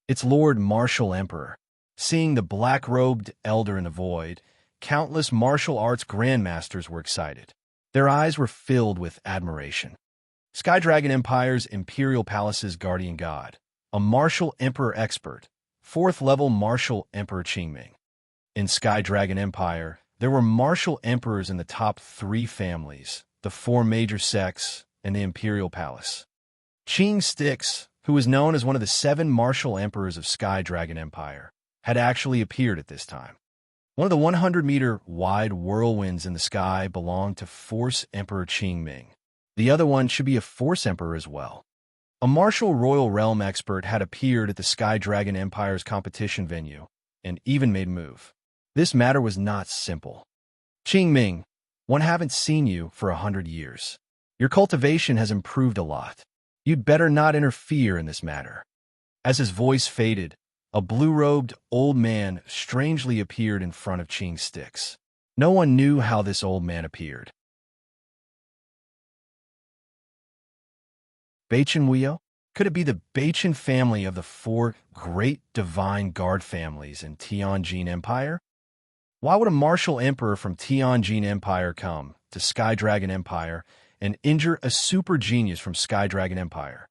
It's Lord Martial Emperor. Seeing the black-robed elder in the void, countless martial arts grandmasters were excited. Their eyes were filled with admiration. Sky Dragon Empire's Imperial Palace's guardian god. A martial emperor expert. 4th level martial emperor Qingming. In Sky Dragon Empire, there were martial emperors in the top 3 families, the 4 major sects, and the Imperial Palace. Qing Styx, who was known as one of the 7 martial emperors of Sky Dragon Empire, had actually appeared at this time. One of the 100-meter wide whirlwinds in the sky belonged to Force Emperor Qingming. The other one should be a Force Emperor as well. A martial royal realm expert had appeared at the Sky Dragon Empire's competition venue and even made a move. This matter was not simple. Qingming, one haven't seen you for 100 years. Your cultivation has improved a lot. You'd better not interfere in this matter. As his voice faded, a blue-robed old man strangely appeared in front of Qing Styx. No one knew how this old man appeared. Bachin Wuyo? Could it be the Bachin family of the 4 great divine guard families in Tianjin Empire? Why would a martial emperor from Tianjin Empire come to Sky Dragon Empire and injure a super genius from Sky Dragon Empire?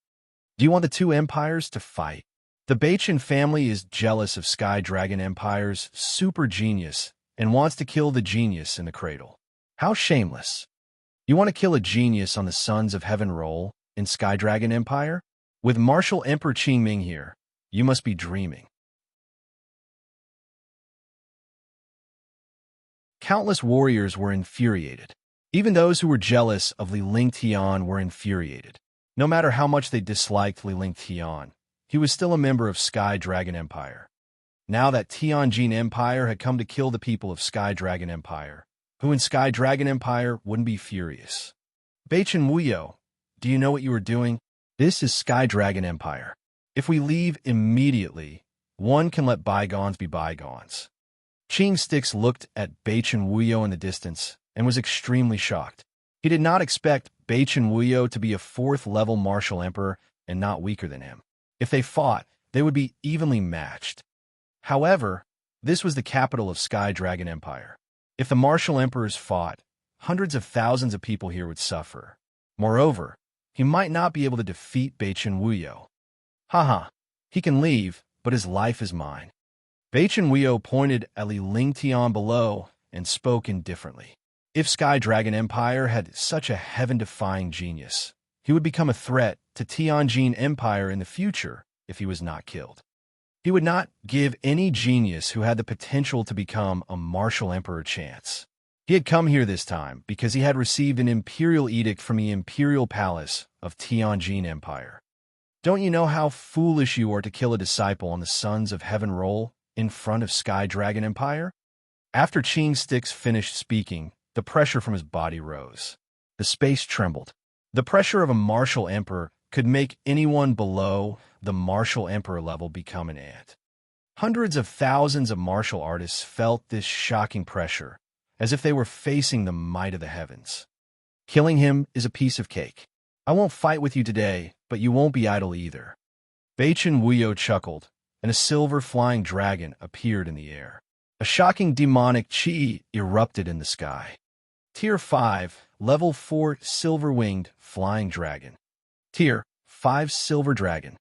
Do you want the 2 empires to fight? The Bachin family is jealous of Sky Dragon Empire's super genius and wants to kill the genius in the cradle. How shameless. You want to kill a genius on the Sons of Heaven roll in Sky Dragon Empire? With Martial Emperor Qingming here, you must be dreaming. Countless warriors were infuriated. Even those who were jealous of Li Lingtian were infuriated. No matter how much they disliked Li Lingtian, he was still a member of Sky Dragon Empire. Now that Tianjin Empire had come to kill the people of Sky Dragon Empire, who in Sky Dragon Empire wouldn't be furious? Bachin Wuyo, do you know what you are doing? This is Sky Dragon Empire. If we leave immediately, one can let bygones be bygones. Qing Styx looked at Bachin Wuyo in the distance and was extremely shocked. He did not expect Bachin Wuyo to be a 4th-level martial emperor and not weaker than him. If they fought, they would be evenly matched. However, this was the capital of Sky Dragon Empire. If the martial emperors fought, hundreds of thousands of people here would suffer. Moreover, he might not be able to defeat Bachin Wuyo. Haha, he can leave, but his life is mine. Bachin Wuyo pointed at Li Lingtian below and spoke indifferently. If Sky Dragon Empire had such a heaven-defying genius, he would become a threat to Tianjin Empire in the future if he was not killed. He would not give any genius who had the potential to become a martial emperor a chance. He had come here this time because he had received an imperial edict from the Imperial Palace of Tianjin Empire. Don't you know how foolish you are to kill a disciple on the Sons of Heaven roll in front of Sky Dragon Empire? After Qing Styx finished speaking, the pressure from his body rose. The space trembled. The pressure of a martial emperor could make anyone below the martial emperor level become an ant. Hundreds of thousands of martial artists felt this shocking pressure, as if they were facing the might of the heavens. Killing him is a piece of cake. I won't fight with you today, but you won't be idle either. Bachin Wuyo chuckled, and a silver flying dragon appeared in the air. A shocking demonic chi erupted in the sky. Tier 5, Level 4 Silver-Winged Flying Dragon. Tier 5 Silver Dragon.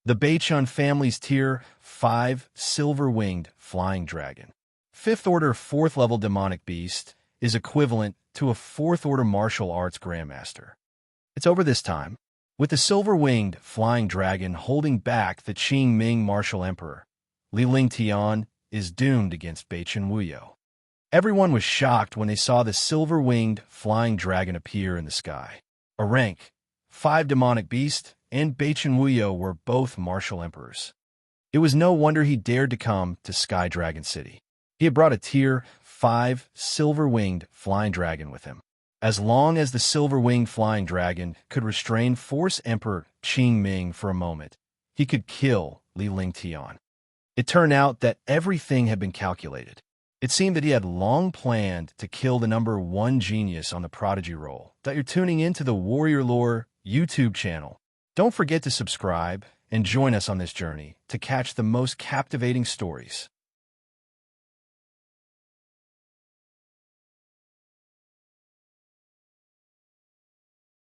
The Bachin family's Tier 5 Silver-Winged Flying Dragon. 5th Order 4th Level Demonic Beast is equivalent to a 4th Order Martial Arts Grandmaster. It's over this time. With the silver-winged flying dragon holding back the Qingming Martial Emperor, Li Lingtian is doomed against Bachin Wuyo. Everyone was shocked when they saw the silver-winged flying dragon appear in the sky. A rank, 5 demonic beast, and Baichen Wuyo were both martial emperors. It was no wonder he dared to come to Sky Dragon City. He had brought a tier 5 silver-winged flying dragon with him. As long as the silver-winged flying dragon could restrain Force Emperor Qing Ming for a moment, he could kill Li Lingtian. It turned out that everything had been calculated. It seemed that he had long planned to kill the number 1 genius on the Prodigy roll. That you're tuning into the Warrior Lore YouTube channel. Don't forget to subscribe and join us on this journey to catch the most captivating stories.